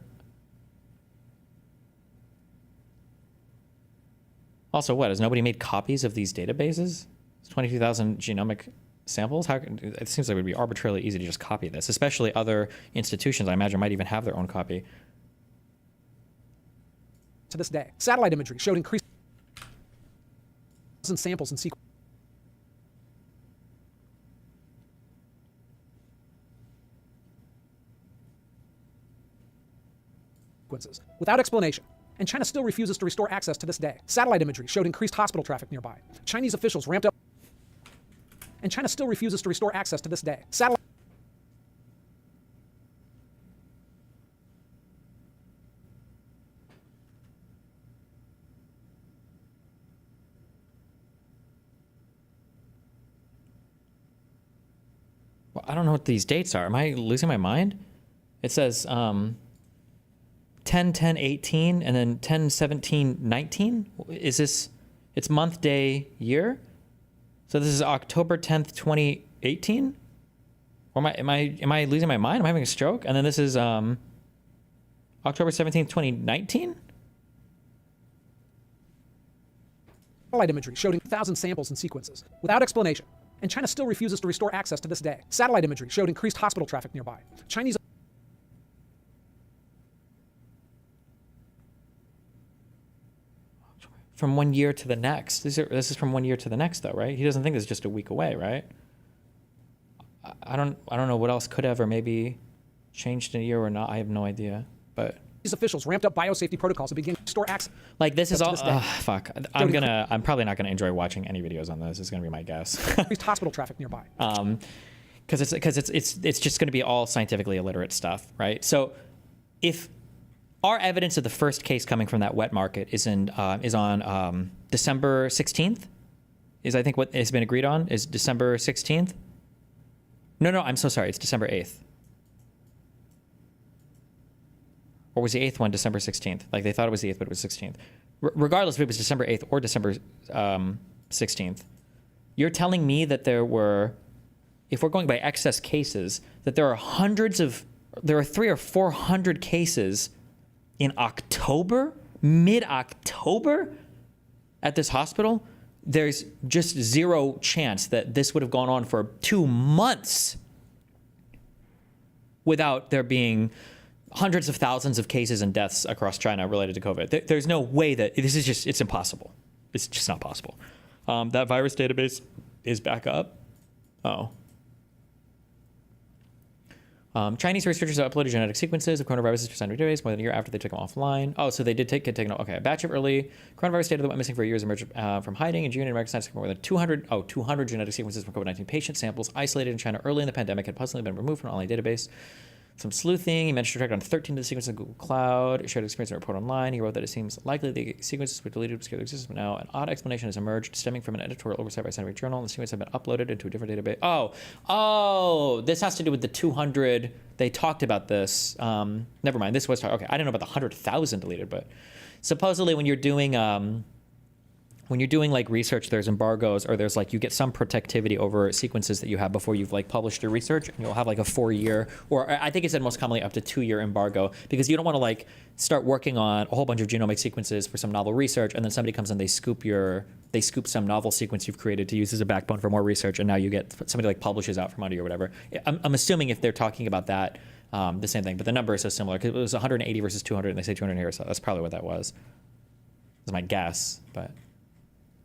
Also, what? Has nobody made copies of these databases? It's 22,000 genomic samples? It seems like it would be arbitrarily easy to just copy this, especially other institutions, I imagine, might even have their own copy. To this day, satellite imagery showed increased samples and sequences without explanation. And China still refuses to restore access to this day. Satellite imagery showed increased hospital traffic nearby. Chinese officials ramped up. And China still refuses to restore access to this day. Satellite Well, I don't know what these dates are. Am I losing my mind? It says 10-10-18 and then 10-17-19. Is this? It's month, day, year. So this is October 10th, 2018. Or am I losing my mind? Am I having a stroke? And then this is October 17th, 2019. satellite imagery showed 1,000 samples and sequences without explanation. And China still refuses to restore access to this day. Satellite imagery showed increased hospital traffic nearby. Chinese From one year to the next. This is from one year to the next, though, right? He doesn't think it's just a week away, right? I don't know what else could have or maybe changed in a year or not. I have no idea. But these officials ramped up biosafety protocols to begin to restore access. Like this is all. Fuck. I'm probably not gonna enjoy watching any videos on this. Is gonna be my guess. Increased hospital traffic nearby. Because it's just gonna be all scientifically illiterate stuff, right? So if our evidence of the first case coming from that wet market is on December 16th, is I think what has been agreed on is December 16th. No, I'm so sorry. It's December 8th. Or was the 8th one December 16th? Like they thought it was the 8th, but it was 16th. Regardless if it was December 8th or December 16th, you're telling me that there were, if we're going by excess cases, that there are 300 or 400 cases in October, mid-October, at this hospital? There's just zero chance that this would have gone on for 2 months without there being hundreds of thousands of cases and deaths across China related to COVID. There's no way that this is just, it's impossible. It's just not possible. That virus database is back up. Chinese researchers uploaded genetic sequences of coronaviruses to Scientific database more than a year after they took them offline. Oh, so they did get taken. Okay, a batch of early coronavirus data that went missing for years emerged from hiding in June. And American scientists more than 200 genetic sequences from COVID-19 patient samples isolated in China early in the pandemic had possibly been removed from an online database. Some sleuthing. He managed to track down 13 of the sequences on Google Cloud. Shared experience in a report online. He wrote that it seems likely the sequences were deleted because they exist, but now an odd explanation has emerged stemming from an editorial oversight by a scientific journal. And the sequences have been uploaded into a different database. Oh, this has to do with the 200. They talked about this. Never mind. This was okay. I didn't know about the 100,000 deleted, but supposedly when you're doing like research, there's embargoes, or there's like you get some protectivity over sequences that you have before you've like published your research, and you'll have like a 4-year, or I think it said most commonly up to 2-year embargo, because you don't want to like start working on a whole bunch of genomic sequences for some novel research, and then somebody comes and they scoop some novel sequence you've created to use as a backbone for more research, and now you get somebody like publishes out from under you or whatever. I'm assuming if they're talking about that, the same thing, but the number is so similar because it was 180 versus 200, and they say 200 here, so that's probably what that was. That's my guess, but.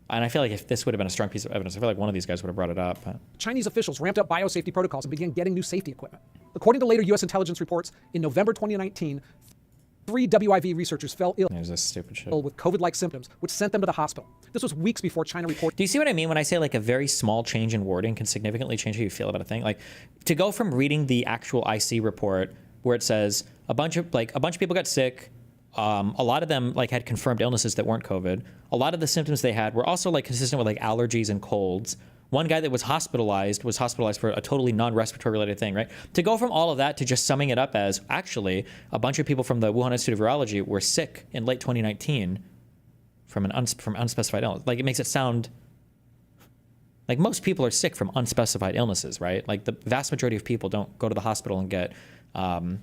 And I feel like if this would have been a strong piece of evidence, I feel like one of these guys would have brought it up. But. Chinese officials ramped up biosafety protocols and began getting new safety equipment. According to later U.S. intelligence reports, in November 2019, 3 WIV researchers fell ill this stupid shit. with COVID-like symptoms, which sent them to the hospital. This was weeks before China reported. Do you see what I mean when I say like a very small change in wording can significantly change how you feel about a thing? Like to go from reading the actual IC report where it says a bunch of people got sick. A lot of them like had confirmed illnesses that weren't COVID. A lot of the symptoms they had were also like consistent with like allergies and colds, One guy that was hospitalized for a totally non-respiratory related thing, right? To go from all of that to just summing it up as actually a bunch of people from the Wuhan Institute of Virology were sick in late 2019 from unspecified illness. Like, it makes it sound like most people are sick from unspecified illnesses, right? Like, the vast majority of people don't go to the hospital and get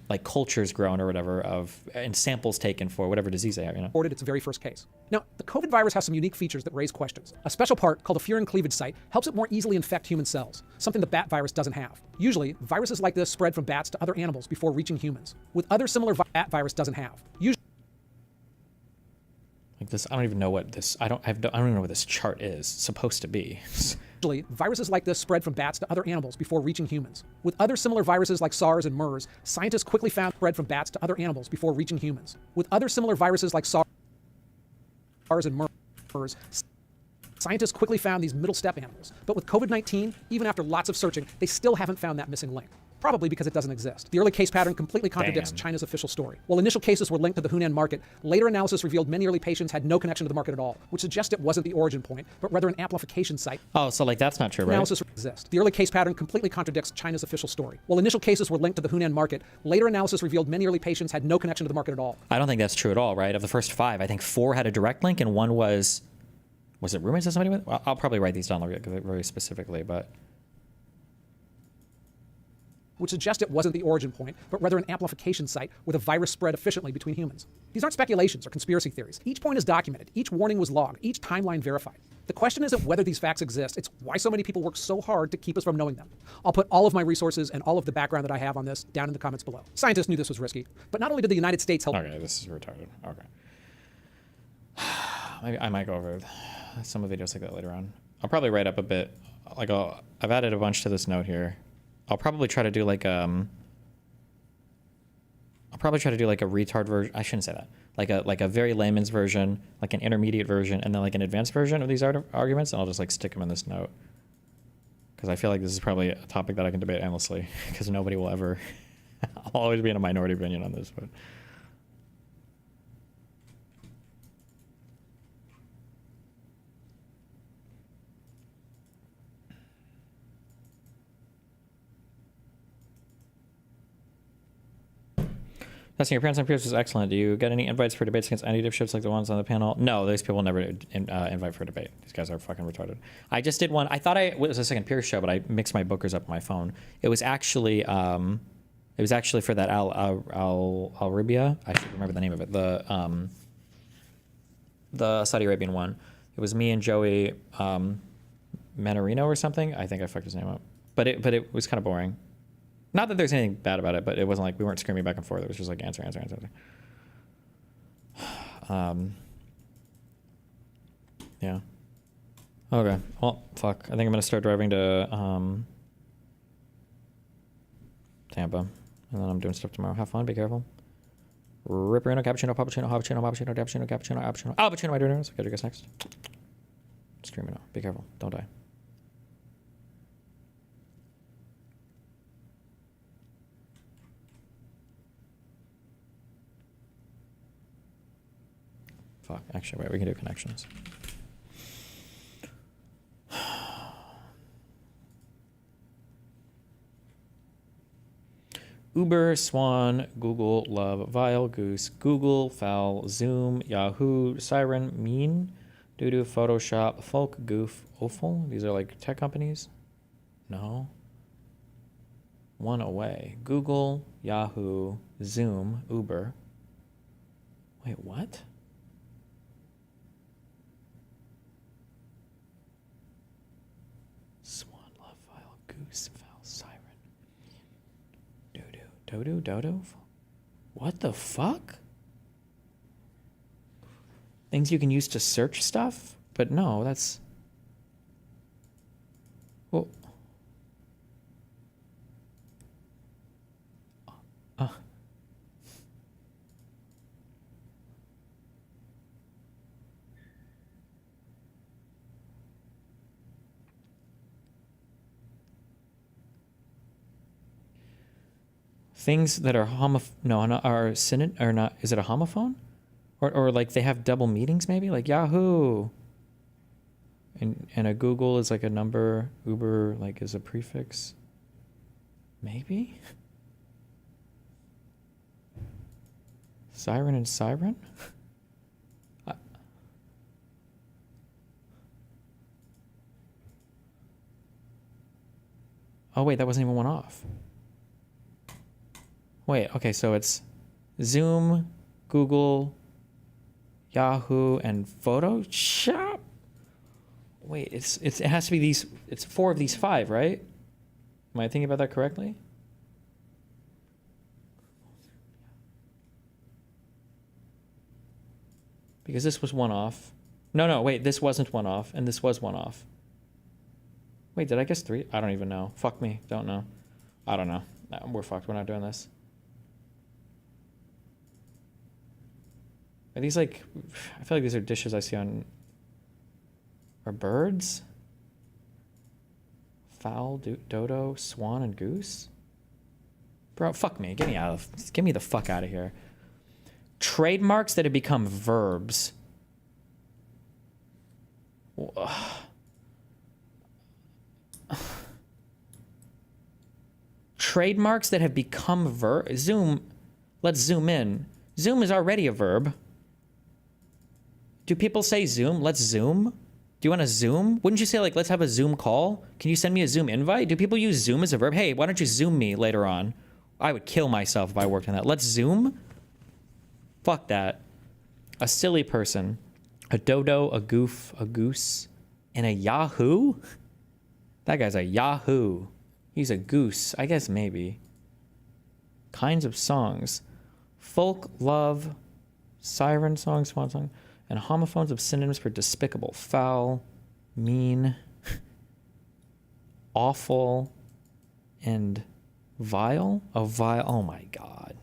like cultures grown or whatever and samples taken for whatever disease they have, Reported its very first case. Now, the COVID virus has some unique features that raise questions. A special part called a furin cleavage site helps it more easily infect human cells, something the bat virus doesn't have. Usually, viruses like this spread from bats to other animals before reaching humans, with other similar bat virus doesn't have. Usually, like this, I don't even know what this. I don't even know what this chart is supposed to be. viruses like this spread from bats to other animals before reaching humans. With other similar viruses like SARS and MERS, scientists quickly found spread from bats to other animals before reaching humans. With other similar viruses like SARS and MERS, scientists quickly found these middle step animals. But with COVID-19, even after lots of searching, they still haven't found that missing link. Probably because it doesn't exist. The early case pattern completely contradicts China's official story. While initial cases were linked to the Hunan market, later analysis revealed many early patients had no connection to the market at all, which suggests it wasn't the origin point, but rather an amplification site. Oh, so like that's not true, right? Analysis exists. The early case pattern completely contradicts China's official story. While initial cases were linked to the Hunan market, later analysis revealed many early patients had no connection to the market at all. I don't think that's true at all, right? Of the first 5, I think 4 had a direct link and one was it roommates with somebody with? Well, I'll probably write these down very specifically, but which suggests it wasn't the origin point, but rather an amplification site where the virus spread efficiently between humans. These aren't speculations or conspiracy theories. Each point is documented, each warning was logged, each timeline verified. The question isn't whether these facts exist, it's why so many people work so hard to keep us from knowing them. I'll put all of my resources and all of the background that I have on this down in the comments below. Scientists knew this was risky, but not only did the United States help— Okay, this is retarded. Okay. Maybe I might go over some of the videos like that later on. I'll probably write up a bit, like I've added a bunch to this note here. I'll probably try to do like a retard version. I shouldn't say that. Like a very layman's version, like an intermediate version, and then like an advanced version of these arguments. And I'll just like stick them in this note because I feel like this is probably a topic that I can debate endlessly because nobody will ever. I'll always be in a minority opinion on this, but. Testing your appearance on peers was excellent. Do you get any invites for debates against any dipshits like the ones on the panel? No, these people never invite for a debate. These guys are fucking retarded. I just did one. I thought it was a second Pierce show, but I mixed my bookers up on my phone. It was actually for that Al Ribia. I should remember the name of it. The Saudi Arabian one. It was me and Joey Manarino or something. I think I fucked his name up. But it was kind of boring. Not that there's anything bad about it, but it wasn't like we weren't screaming back and forth. It was just like answer. Yeah. Okay. Well, fuck. I think I'm gonna start driving to Tampa, and then I'm doing stuff tomorrow. Have fun. Be careful. Ripperino, cappuccino, cappuccino, cappuccino, my dinner. So catch you guys next. Streaming now. Be careful. Don't die. Fuck. Actually, wait. We can do connections. Uber, Swan, Google, Love, Vile, Goose, Google, Foul, Zoom, Yahoo, Siren, Mean, Doodoo, Photoshop, Folk, Goof, Offal. These are like tech companies? No. One away. Google, Yahoo, Zoom, Uber. Wait, what? Swan, Love, Vile, Goose, Foul, Siren. Dodo? What the fuck? Things you can use to search stuff? But no, that's... Well... Things that are are not, is it a homophone? Or like they have double meanings maybe? Like Yahoo. And a Google is like a number. Uber like is a prefix. Maybe? Siren and Siren? Oh wait, that wasn't even one off. Wait, okay, so it's Zoom, Google, Yahoo, and Photoshop? Wait, it has to be these, it's 4 of these 5, right? Am I thinking about that correctly? Because this was one off. No, wait, this wasn't one off, and this was one off. Wait, did I guess 3? I don't even know. Fuck me, don't know. I don't know. No, we're fucked, we're not doing this. Are these like, I feel like these are dishes I see on, are birds? Fowl, dodo, swan, and goose? Bro, fuck me, get me the fuck out of here. Trademarks that have become verbs. Trademarks that have become Zoom, let's zoom in. Zoom is already a verb. Do people say Zoom? Let's Zoom? Do you want to Zoom? Wouldn't you say like, let's have a Zoom call? Can you send me a Zoom invite? Do people use Zoom as a verb? Hey, why don't you Zoom me later on? I would kill myself if I worked on that. Let's Zoom? Fuck that. A silly person. A dodo, a goof, a goose, and a Yahoo? That guy's a Yahoo. He's a goose. I guess maybe. Kinds of songs. Folk, love, siren song, swan song, and homophones of synonyms for despicable. Foul, mean, awful, and vile? Oh, vile. Oh my God.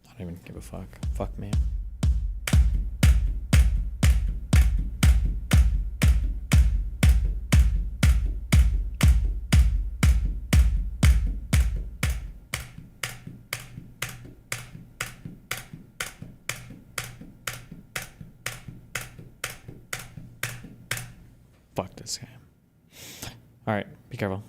I don't even give a fuck. Fuck me. Fuck this game. All right, be careful.